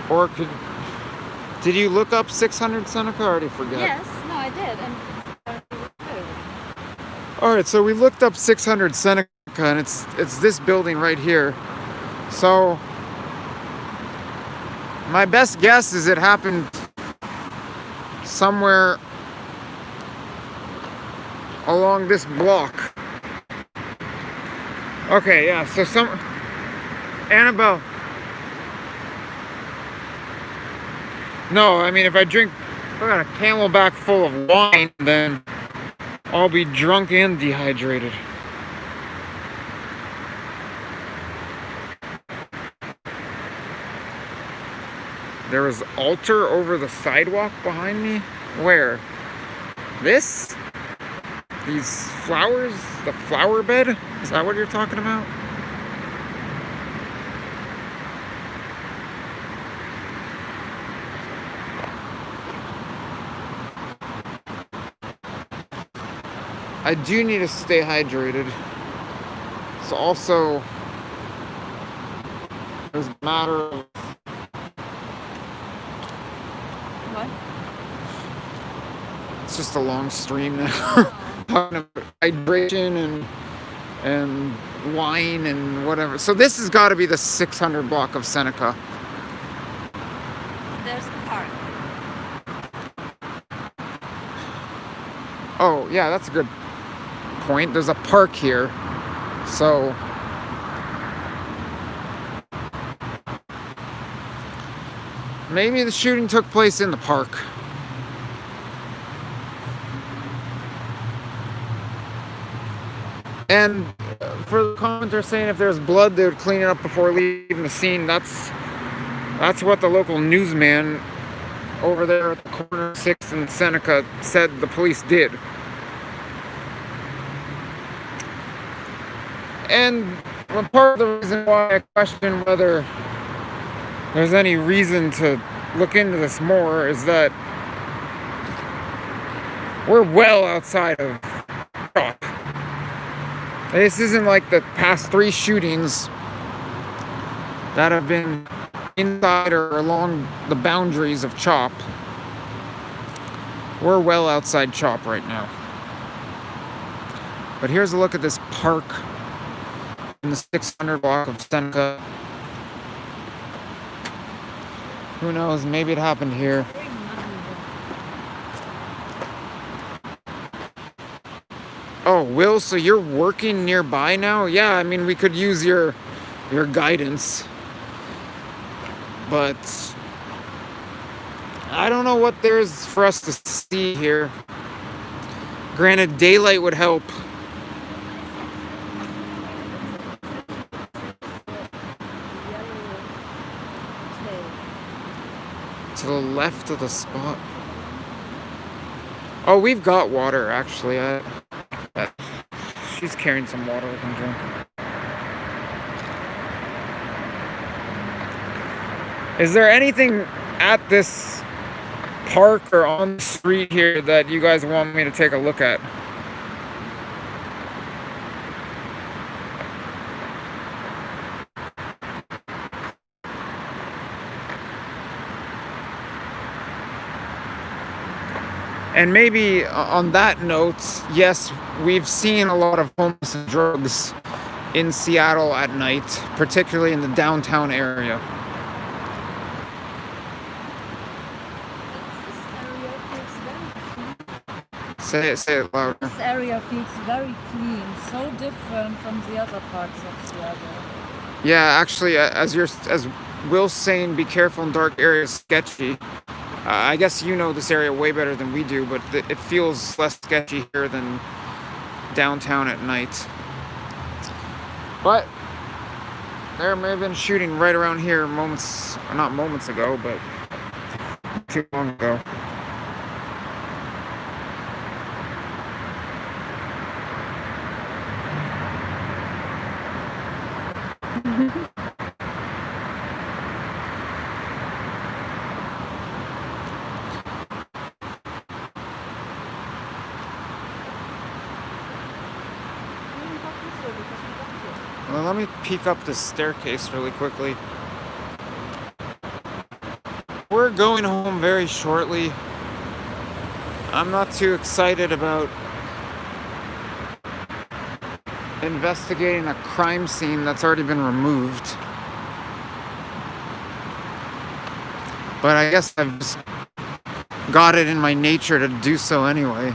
Or did you look up 600 Seneca? I already forgot.
Yes, no, I did.
All right, so we looked up 600 Seneca, and it's this building right here. So my best guess is it happened somewhere along this block. Okay, yeah. So Annabelle. No, I mean, if I got a Camelback full of wine, then I'll be drunk and dehydrated. There was altar over the sidewalk behind me? Where? This? These flowers? The flower bed? Is that what you're talking about? I do need to stay hydrated. It's also a matter of
what?
It's just a long stream now. Talking about hydration and wine and whatever. So this has got to be the 600 block of Seneca.
There's a park.
Oh yeah, that's a good point. There's a park here, so maybe the shooting took place in the park. And for the commenter saying if there's blood, they would clean it up before leaving the scene. That's what the local newsman over there at the corner of 6th and Seneca said the police did. And part of the reason why I question whether there's any reason to look into this more is that we're well outside of shock. This isn't like the past 3 shootings that have been inside or along the boundaries of CHOP. We're well outside CHOP right now. But here's a look at this park in the 600 block of Seneca. Who knows, maybe it happened here. Oh, Will, so you're working nearby now? Yeah, I mean, we could use your guidance. But I don't know what there's for us to see here. Granted, daylight would help. To the left of the spot. Oh, we've got water, actually. She's carrying some water we can drink. Is there anything at this park or on the street here that you guys want me to take a look at? And maybe on that note, yes, we've seen a lot of homeless and drugs in Seattle at night, particularly in the downtown area. Say it louder.
This area feels very clean, so different from the other parts of Seattle.
Yeah, actually, as Will's saying, be careful in dark areas, sketchy. I guess you know this area way better than we do, but it feels less sketchy here than downtown at night. But there may have been shooting right around here not moments ago, but too long ago. Well, let me peek up this staircase really quickly. We're going home very shortly. I'm not too excited about investigating a crime scene that's already been removed. But I guess I've just got it in my nature to do so anyway.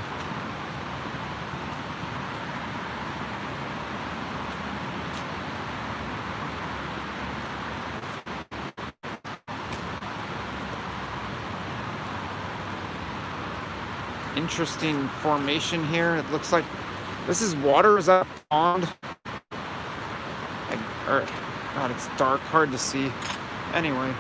Interesting formation here. It looks like this is water. Is that a pond? God, it's dark, hard to see. Anyway.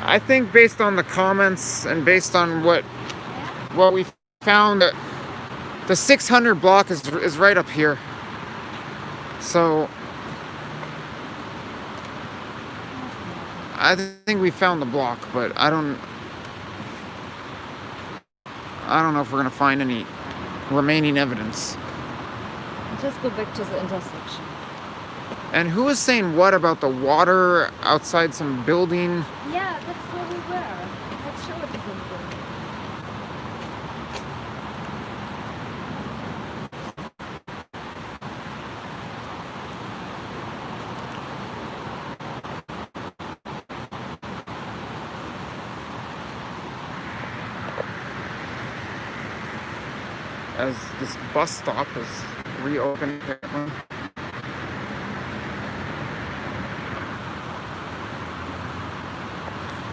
I think based on the comments and based on what we found, the 600 block is right up here. So I think we found the block, but I don't know if we're gonna find any remaining evidence.
Just go back to the intersection.
And who was saying what about the water outside some building?
Yeah, that's where we were. Let's show it to them.
As this bus stop is reopened apparently.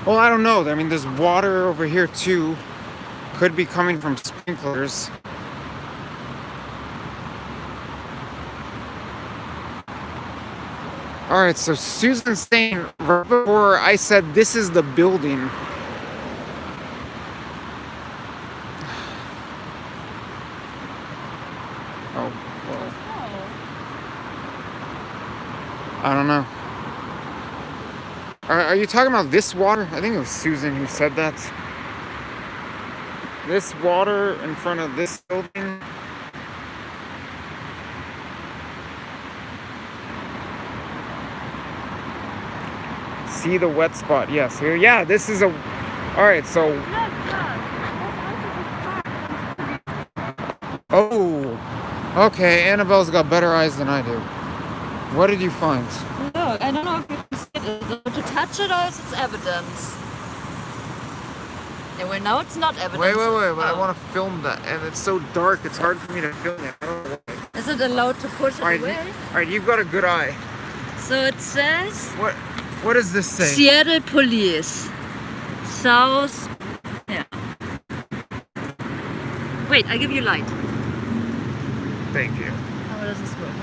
Well, I don't know. I mean, there's water over here too. Could be coming from sprinklers. Alright, so Susan's saying right before I said this is the building. Oh, well. I don't know. Are you talking about this water? I think it was Susan who said that. This water in front of this building. See the wet spot? Yes. Here, yeah. This is a. All right. So. Oh. Okay. Annabelle's got better eyes than I do. What did you find?
Look, I don't know if you can see it. To touch it, or is it evidence? Yeah, well, now it's not evidence.
Wait.
Oh.
I want to film that, and it's so dark. It's hard for me to film it. I don't know why.
Is it allowed to push it away?
All right. You've got a good eye.
So it says.
What does this say?
Seattle Police. South. Yeah. Wait, I give you light.
Thank you.
How does this work?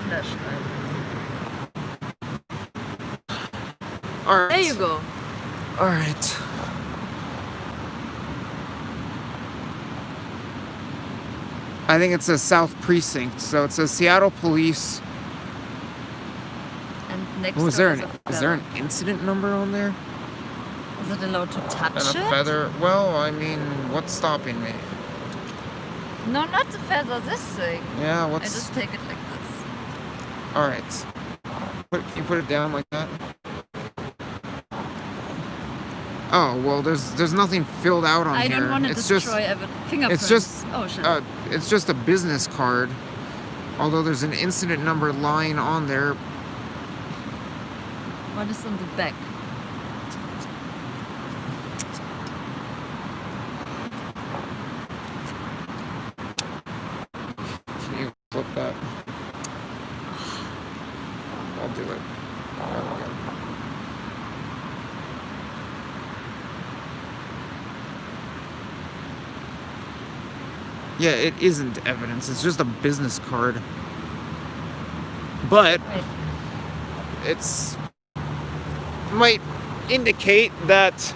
Flashlight.
All right.
There you go.
All right. I think it's a South Precinct, so it says Seattle Police.
And next
Oh, is
door
there an incident number on there?
Is it allowed to touch
And a
it?
feather? Well, I mean, what's stopping me?
No, not the feather, this thing.
Yeah,
I
what's...
just take it like this.
All right. You put it down like that? Oh, well, there's nothing filled out on
I
here.
don't want to destroy fingerprints.
It's just,
oh, shit.
it's just a business card. Although there's an incident number lying on there.
What is on the back?
Can you flip that? I'll do it. There we go. Yeah, it isn't evidence. It's just a business card. But it's might indicate that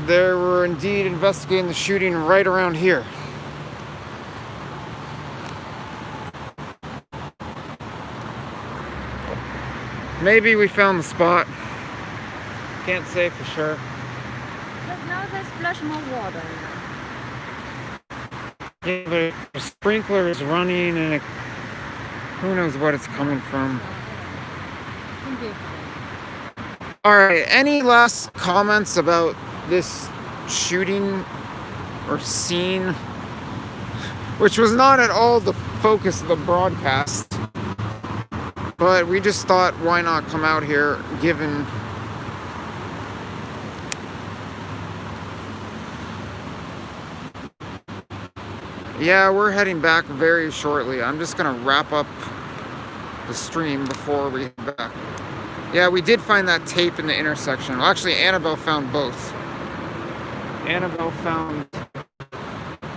they were indeed investigating the shooting right around here. Maybe we found the spot. Can't say for sure.
But now they splash more water.
Yeah, but the sprinkler is running and who knows what it's coming from. Alright, any last comments about this shooting or scene? Which was not at all the focus of the broadcast. But we just thought, why not come out here, given... Yeah, we're heading back very shortly. I'm just gonna wrap up the stream before we head back. Yeah, we did find that tape in the intersection. Well, actually, Annabelle found both. Annabelle found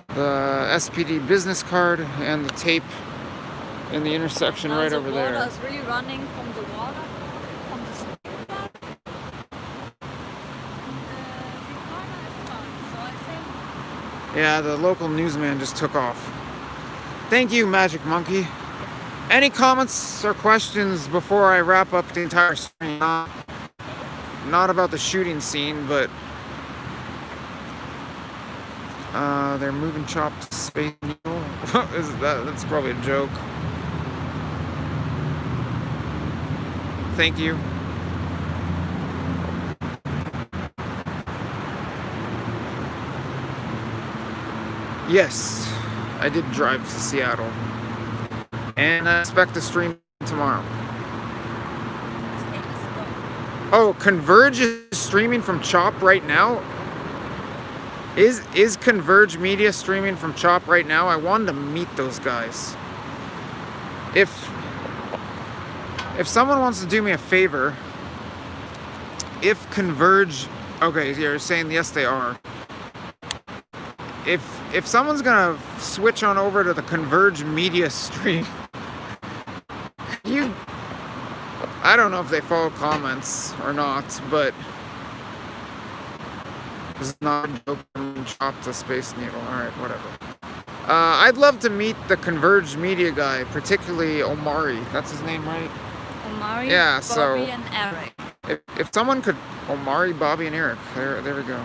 the SPD business card and the tape in the intersection right over there.
The water is really running from the water, from the street.
Yeah, the local newsman just took off. Thank you, Magic Monkey. Any comments or questions before I wrap up the entire stream? Not about the shooting scene, but they're moving chopped Space Needle. That's probably a joke. Thank you. Yes, I did drive to Seattle. And I expect to stream tomorrow. Oh, Converge is streaming from Chop right now? Is Converge Media streaming from Chop right now? I wanted to meet those guys. If someone wants to do me a favor, if Converge... Okay, you're saying yes they are. If someone's gonna switch on over to the Converge Media stream, I don't know if they follow comments or not, but this is not a joke from Chop to Space Needle. Alright, whatever. I'd love to meet the Converge Media guy, particularly Omari. That's his name, right?
Omari,
yeah,
Bobby,
so
and Eric.
If someone could... Omari, Bobby, and Eric. There we go.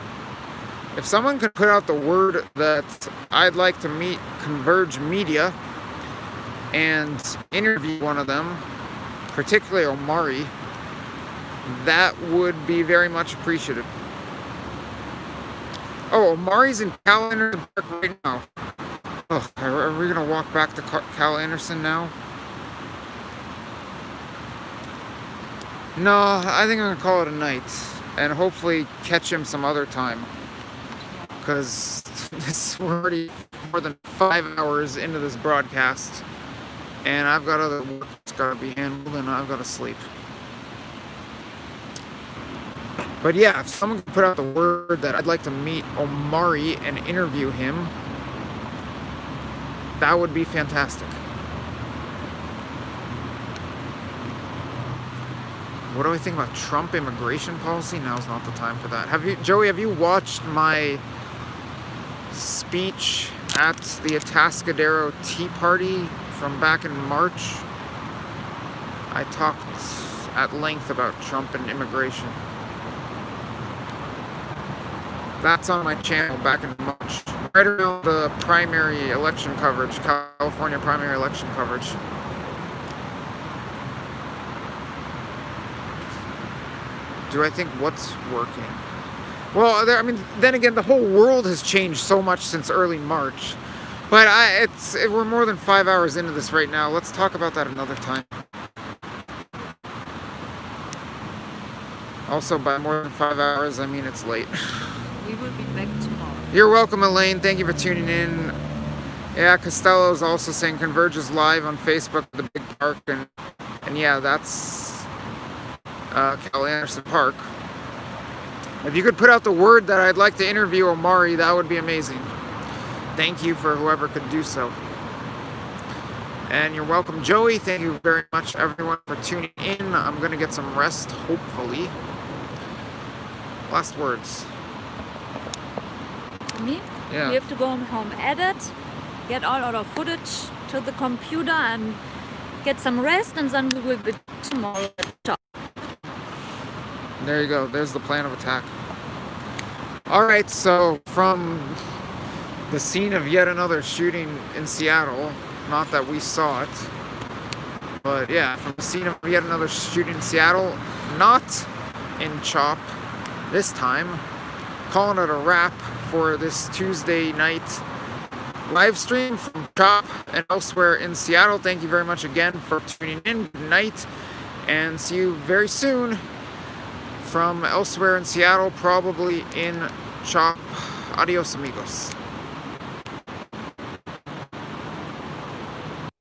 If someone could put out the word that I'd like to meet Converge Media and interview one of them, particularly Omari, that would be very much appreciated. Oh, Omari's in Cal Anderson Park right now. Oh, are we gonna walk back to Cal Anderson now? No, I think I'm gonna call it a night and hopefully catch him some other time. Because we're already more than 5 hours into this broadcast and I've got other work that's gotta be handled and I've gotta sleep. But yeah, if someone could put out the word that I'd like to meet Omari and interview him, that would be fantastic. What do I think about Trump immigration policy? Now's not the time for that. Joey, have you watched my speech at the Atascadero Tea Party from back in March? I talked at length about Trump and immigration. That's on my channel back in March, right around the primary election coverage, California primary election coverage. Do I think what's working? Well, I mean, then again, the whole world has changed so much since early March. But we're more than 5 hours into this right now. Let's talk about that another time. Also, by more than 5 hours, I mean it's late.
We will be back tomorrow.
You're welcome, Elaine. Thank you for tuning in. Yeah, Costello's also saying Converge is live on Facebook at the big park, and yeah, that's Cal Anderson Park. If you could put out the word that I'd like to interview Omari, that would be amazing. Thank you for whoever could do so. And you're welcome, Joey. Thank you very much, everyone, for tuning in. I'm going to get some rest, hopefully. Last words.
Me?
Yeah.
We have to go home, edit, get all our footage to the computer and get some rest, and then we will be tomorrow at top.
There you go. There's the plan of attack. All right, so from the scene of yet another shooting in Seattle, not that we saw it, but yeah, from the scene of yet another shooting in Seattle, not in CHOP this time, calling it a wrap for this Tuesday night live stream from CHOP and elsewhere in Seattle. Thank you very much again for tuning in. Good night, and see you very soon from elsewhere in Seattle, probably in CHOP. Adios, amigos.